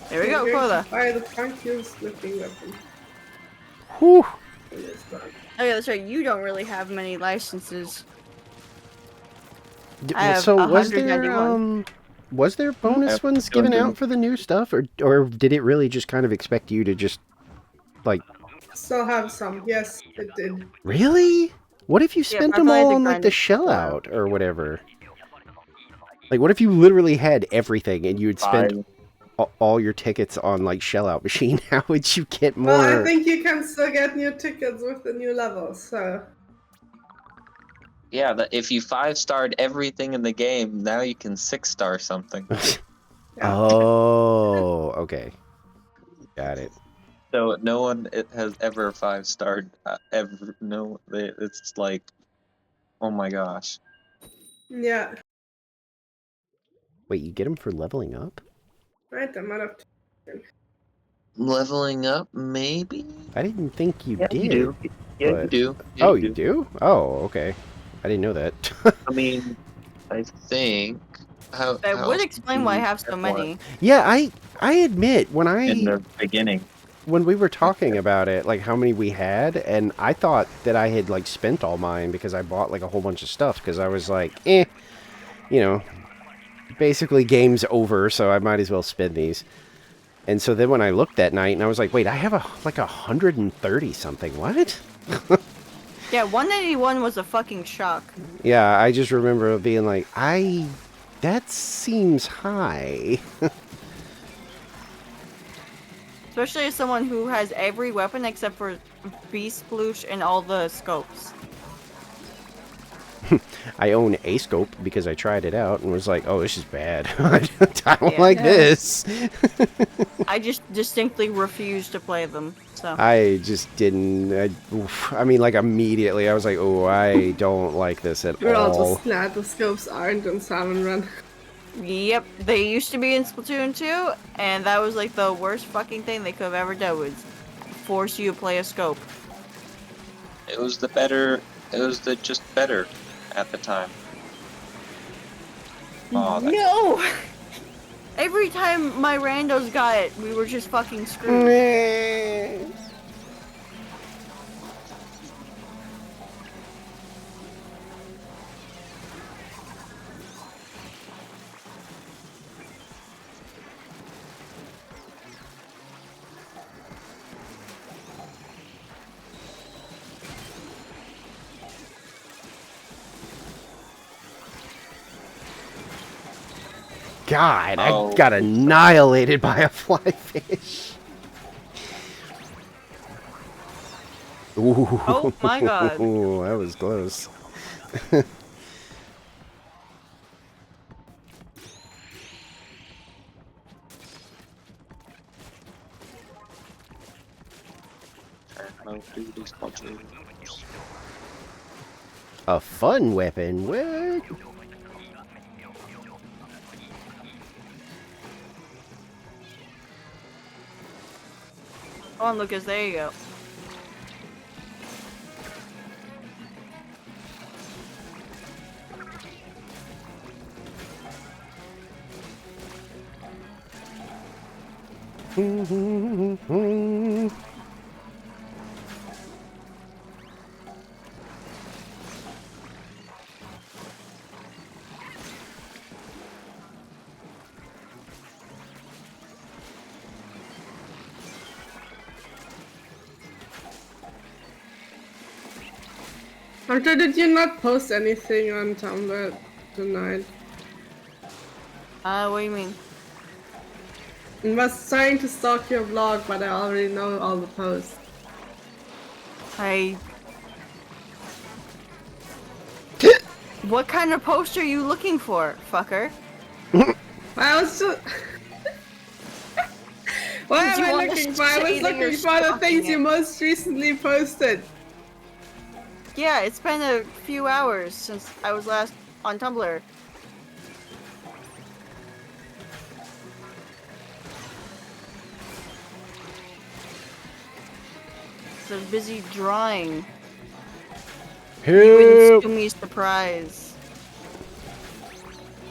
There we go, quota. Buy the punkiest looking weapon. Whew. in this time. Oh yeah, that's right, you don't really have many licenses. I have So was 191. there bonus Yep, ones given 200. out for the new stuff, or did it really just kind of expect you to just like Still have some. Yes, it did. really? What if you spent I them thought I had all to on like grind the it shell for a out or whatever? Like what if you literally had everything and you had spent all your tickets on like shell out machine? How would you get more? Well, I think you can still get new tickets with the new levels, so... Yeah, if you 5-starred everything in the game, now you can 6-star something. Yeah. Oh, okay. Got it. So no one has ever 5-starred ever. No, it's like, oh my gosh. Yeah. Wait, you get them for leveling up? Right, I'm out of... Leveling up, maybe? I didn't think you Yeah, did. you do. Yeah, you but- do. Yeah, Oh, you do? Oh, okay. I didn't know that. I mean, I think. How That how would else explain do why I you have so get many. one Yeah, I admit when in the beginning. when we were talking about it, like how many we had, and I thought that I had like spent all mine because I bought like a whole bunch of stuff because I was like, you know, basically game's over, so I might as well spend these. And so then when I looked that night and I was like, wait, I have like 130 something. What? Yeah, 181 was a fucking shock. Yeah, I just remember being like, that seems high. Especially as someone who has every weapon except for Beast Sploosh and all the scopes. I own a scope because I tried it out and was like, oh, this is bad. I don't like this. I just distinctly refuse to play them. So I just didn't. I mean, like, immediately I was like, oh, I don't like this at We're all all. just glad the scopes aren't in Salmon Run. Yep, they used to be in Splatoon 2, and that was like the worst fucking thing they could have ever done, was force you to play a scope. It was the just better at the time. Oh, No! Every time my randos got it, we were just fucking screwed. God, Oh. I got annihilated by a flyfish. Ooh. Oh my god. Ooh, that was close. A fun weapon? What? Come on, Lucas, there you go. Arthur, did you not post anything on Tumblr tonight? What do you mean? I was trying to stalk your blog, but I already know all the posts. What kind of post are you looking for, fucker? I was just... What Did you am I want looking us for? I to was say that you're looking for the stalking things you it? most recently posted. Yeah, it's been a few hours since I was last on Tumblr. So busy drawing. You and Stumi's surprise.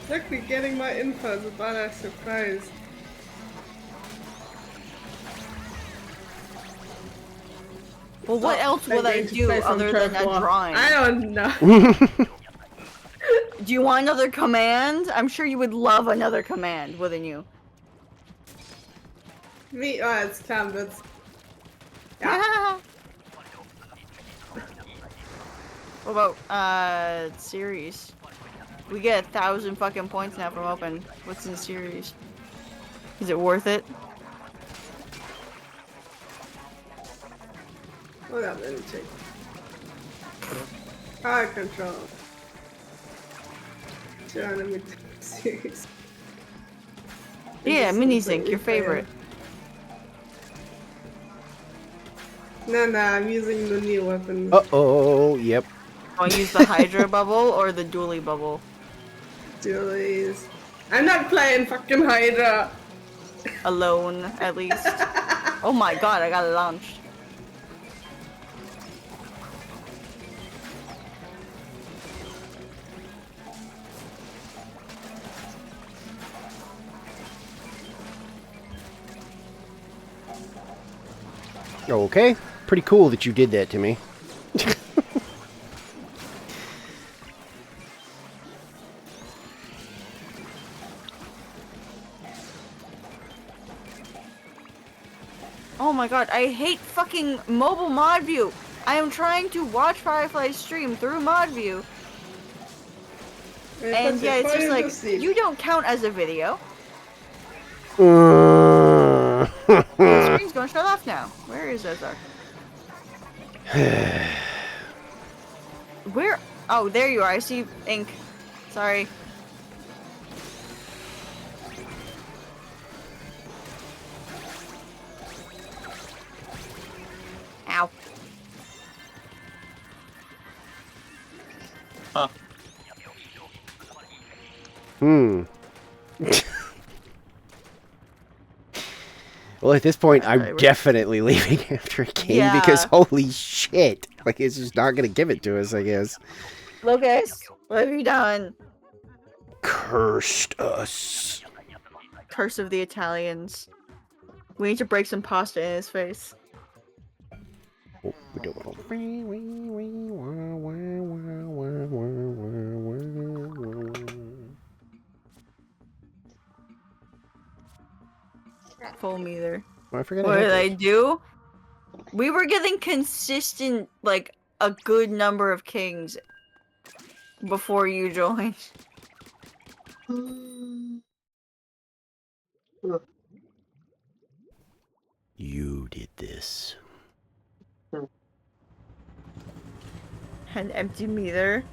Look, we're getting my info is about a surprise. Well, what else I'm would I going to do play some other than turf a war. drawing? I don't know. Do you want another command? I'm sure you would love another command, wouldn't you? Me, oh, it's canvas. Yeah. What about, series? We get 1,000 fucking points now from open. What's in series? Is it worth it? Hold up, let me check. Power control. Tournament series. Yeah, mini zinc, your favorite. No, I'm using the new weapon. Uh-oh, yep. Want to use the Hydra bubble or the Dually bubble? Dualies. I'm not playing fucking Hydra. Alone, at least. Oh my god, I got it launched. Okay. Pretty cool that you did that to me. Oh my god, I hate fucking mobile mod view. I am trying to watch Firefly's stream through mod view. And yeah, it's just like, you don't count as a video. Your screen's going don't shut off now. Where is Ezar? Where? Oh, there you are. I see ink. Sorry. Ow. Huh. Well, at this point, I'm definitely leaving after a game because holy shit. Like, it's just not going to give it to us, I guess. Lucas, what have you done? Cursed us. Curse of the Italians. We need to break some pasta in his face. Oh, we don't want Full meter. Oh, I forgot What did I do? We were getting consistent, like, a good number of kings before you joined. You did this. An empty meter.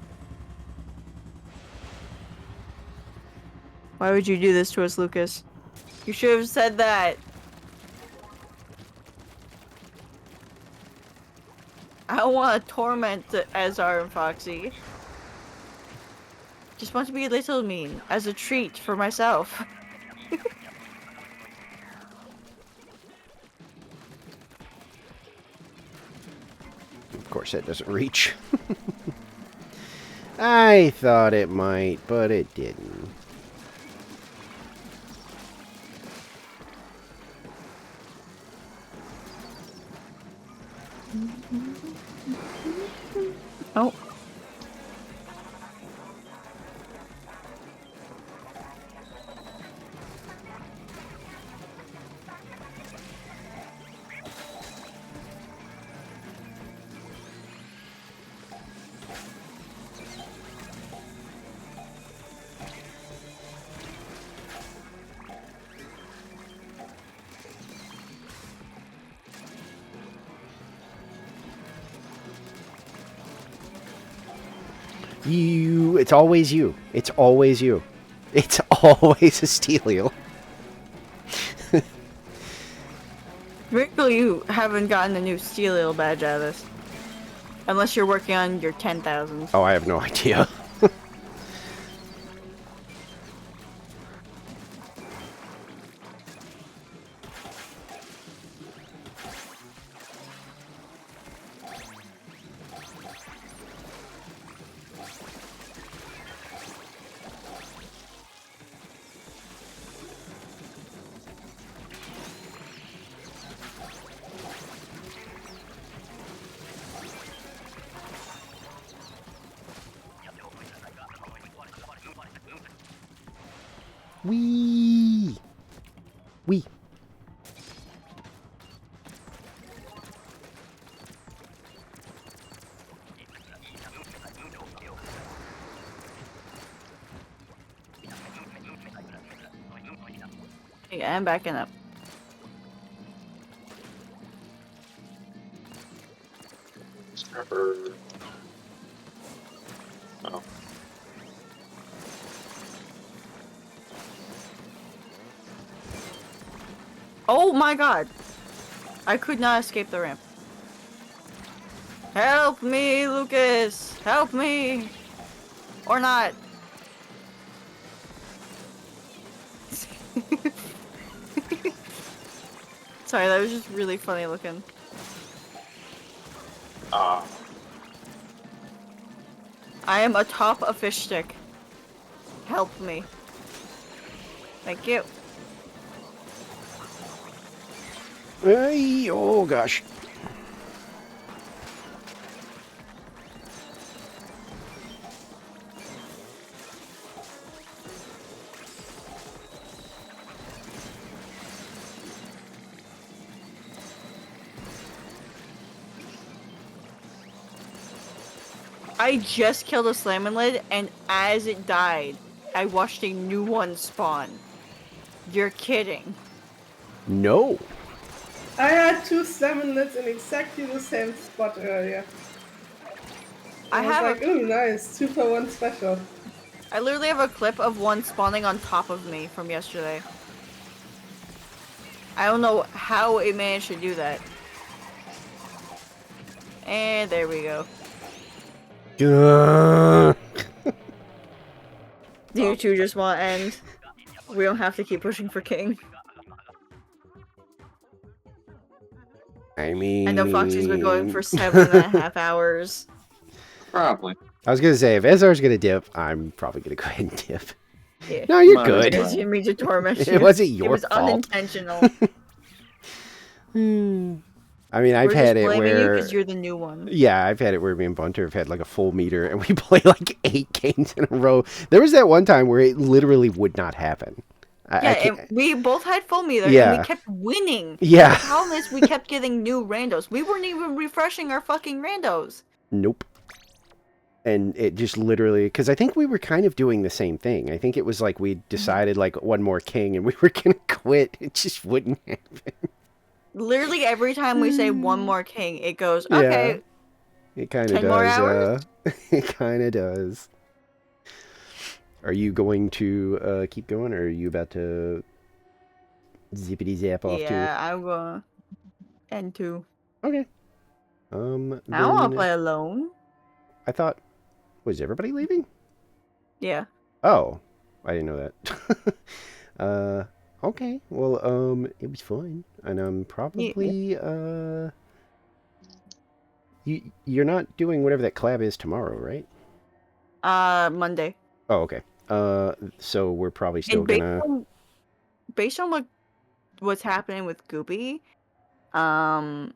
Why would you do this to us, Lucas? You should have said that. I don't want to torment Ezar and Foxy. Just want to be a little mean, as a treat for myself. Of course, that doesn't reach. I thought it might, but it didn't. Oh. It's always you. It's always you. It's always a Stelial. Miracle you haven't gotten a new Stelial badge out of this. Unless you're working on your 10,000. Oh, I have no idea. Wee. Wee. Yeah, I'm backing up. Oh. Oh my god! I could not escape the ramp. Help me, Lucas! Help me! Or not. Sorry, that was just really funny looking. I am atop a fish stick. Help me. Thank you. Hey, oh gosh. I just killed a Slammin' Lid, and as it died, I watched a new one spawn. You're kidding. No. I had 2 salmonlets in exactly the same spot earlier. I was have like, ooh, nice, 2 for 1 special. I literally have a clip of one spawning on top of me from yesterday. I don't know how it managed to do that. And there we go. Do you two just want to end? We don't have to keep pushing for king. I mean... I know Foxy's been going for 7.5 hours. Probably. I was gonna say, if Ezra's gonna dip, I'm probably gonna go ahead and dip. Yeah. No, you're Might as good. well. Because you mean to torment you. It wasn't your It was fault. unintentional. I mean, I've We're had just it blaming you where... because you're the new one. Yeah, I've had it where me and Bunter have had like a full meter and we play like 8 games in a row. There was that one time where it literally would not happen. And we both had full meter Yeah. and we kept winning. Yeah. The problem is we kept getting new randos. We weren't even refreshing our fucking randos. Nope. And it just literally... Because I think we were kind of doing the same thing. I think it was like we decided like one more king and we were going to quit. It just wouldn't happen. Literally every time we say one more king, it goes, Yeah. okay, It kind of 10 more does. hours? It kind of does. Are you going to keep going, or are you about to zippity zap off too? Yeah, I'm gonna end too. Okay. I don't want to play alone. I thought, was everybody leaving? Yeah. Oh, I didn't know that. Okay. Well, it was fun, and I'm probably you're not doing whatever that collab is tomorrow, right? Monday. Oh, okay. So we're probably still And based on what's happening with Goopy, are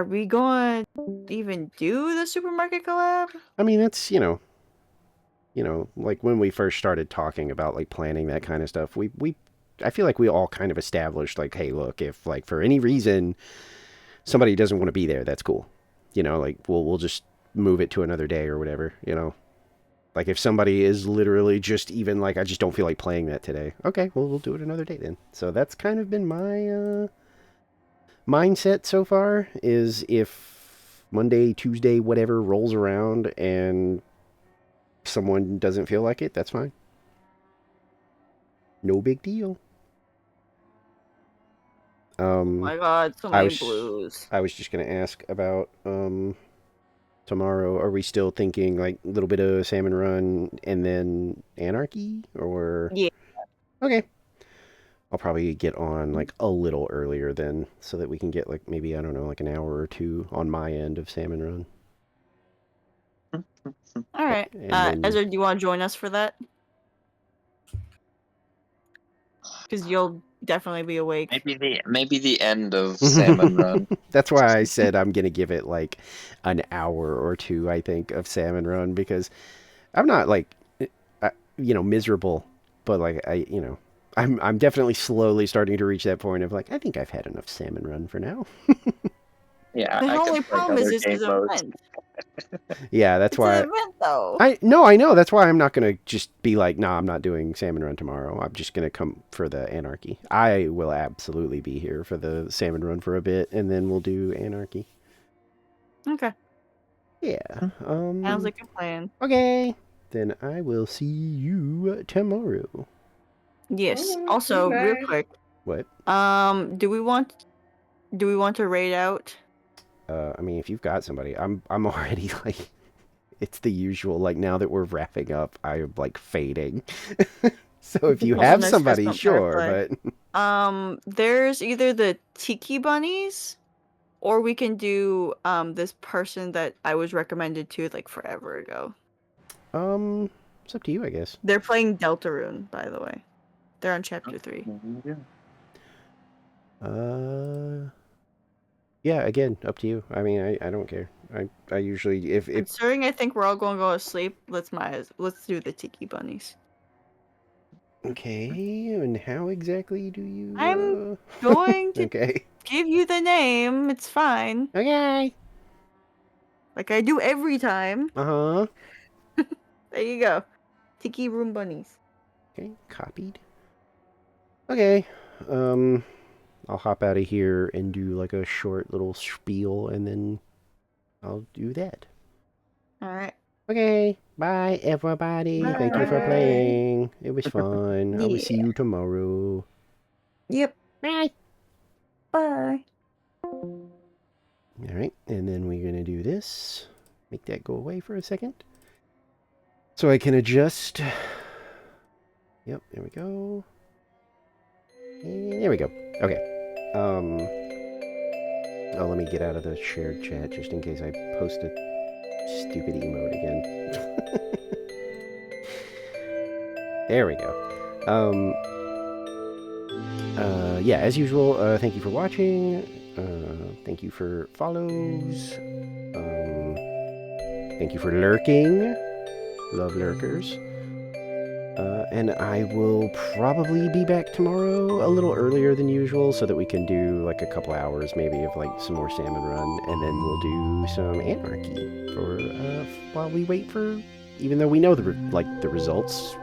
we going to even do the supermarket collab? I mean, that's, like when we first started talking about like planning that kind of stuff, I feel like we all kind of established like, hey, look, if like for any reason somebody doesn't want to be there, that's cool. Like we'll just move it to another day or whatever, Like if somebody is literally just even like, I just don't feel like playing that today. Okay, well, we'll do it another day then. So that's kind of been my mindset so far, is if Monday, Tuesday, whatever rolls around and someone doesn't feel like it, that's fine. No big deal. Oh my god, so many blues. I was just going to ask about tomorrow. Are we still thinking like a little bit of Salmon Run and then Anarchy, or? Yeah. Okay. I'll probably get on like a little earlier then, so that we can get like maybe, I don't know, like an hour or two on my end of Salmon Run. All right. Ezra, do you want to join us for that? Because you'll definitely be awake. Maybe the end of Salmon Run. That's why I said I'm gonna give it like an hour or two, I think, of Salmon Run, because I'm not like miserable, but like I'm definitely slowly starting to reach that point of like, I think I've had enough Salmon Run for now. Yeah. The only problem is this is an event. Yeah, that's why. It's an event, though. I know. That's why I'm not gonna just be like, nah, I'm not doing Salmon Run tomorrow. I'm just gonna come for the Anarchy. I will absolutely be here for the Salmon Run for a bit, and then we'll do Anarchy. Okay. Yeah. Sounds like a plan. Okay. Then I will see you tomorrow. Yes. Also, real quick. What? Do we want to raid out? I mean, if you've got somebody, I'm already like, it's the usual. Like now that we're wrapping up, I'm like fading. So if you have somebody, sure. But there's either the Tiki Bunnies, or we can do this person that I was recommended to like forever ago. It's up to you, I guess. They're playing Deltarune, by the way. They're on chapter 3. Yeah, again, up to you. I mean, I don't care. I usually, if Considering I think we're all going to go to sleep, let's do the Tiki Bunnies. Okay, and how exactly do you? I'm going to give you the name. It's fine. Okay. Like I do every time. Uh-huh. There you go. Tiki Room Bunnies. Okay, copied. Okay. I'll hop out of here and do like a short little spiel, and then I'll do that. All right. Okay, bye everybody. Thank you for Bye. playing. It was fun. I will see Yeah. you tomorrow. Yep. Bye. Bye. Alright, and then we're going to do this. Make that go away for a second. So I can adjust. Yep, there we go. And there we go. Okay. Oh, let me get out of the shared chat just in case I post a stupid emote again. There we go. Yeah, as usual, thank you for watching. Thank you for follows. Thank you for lurking. Love lurkers. And I will probably be back tomorrow a little earlier than usual so that we can do like a couple hours maybe of like some more Salmon Run, and then we'll do some Anarchy for while we wait for, even though we know the results,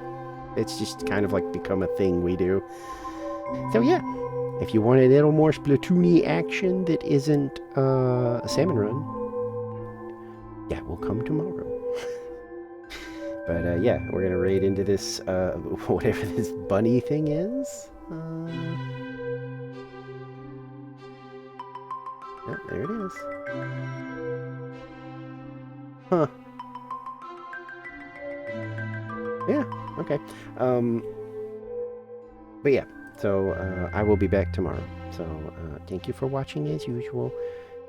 it's just kind of like become a thing we do. So yeah, if you want a little more Splatoon-y action that isn't a Salmon Run, yeah, we'll come tomorrow. But yeah, we're gonna raid into this, whatever this bunny thing is. Oh, there it is. Huh. Yeah, okay. But yeah, so I will be back tomorrow. So thank you for watching as usual.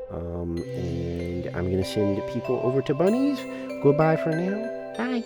And I'm gonna send people over to bunnies. Goodbye for now. Bye.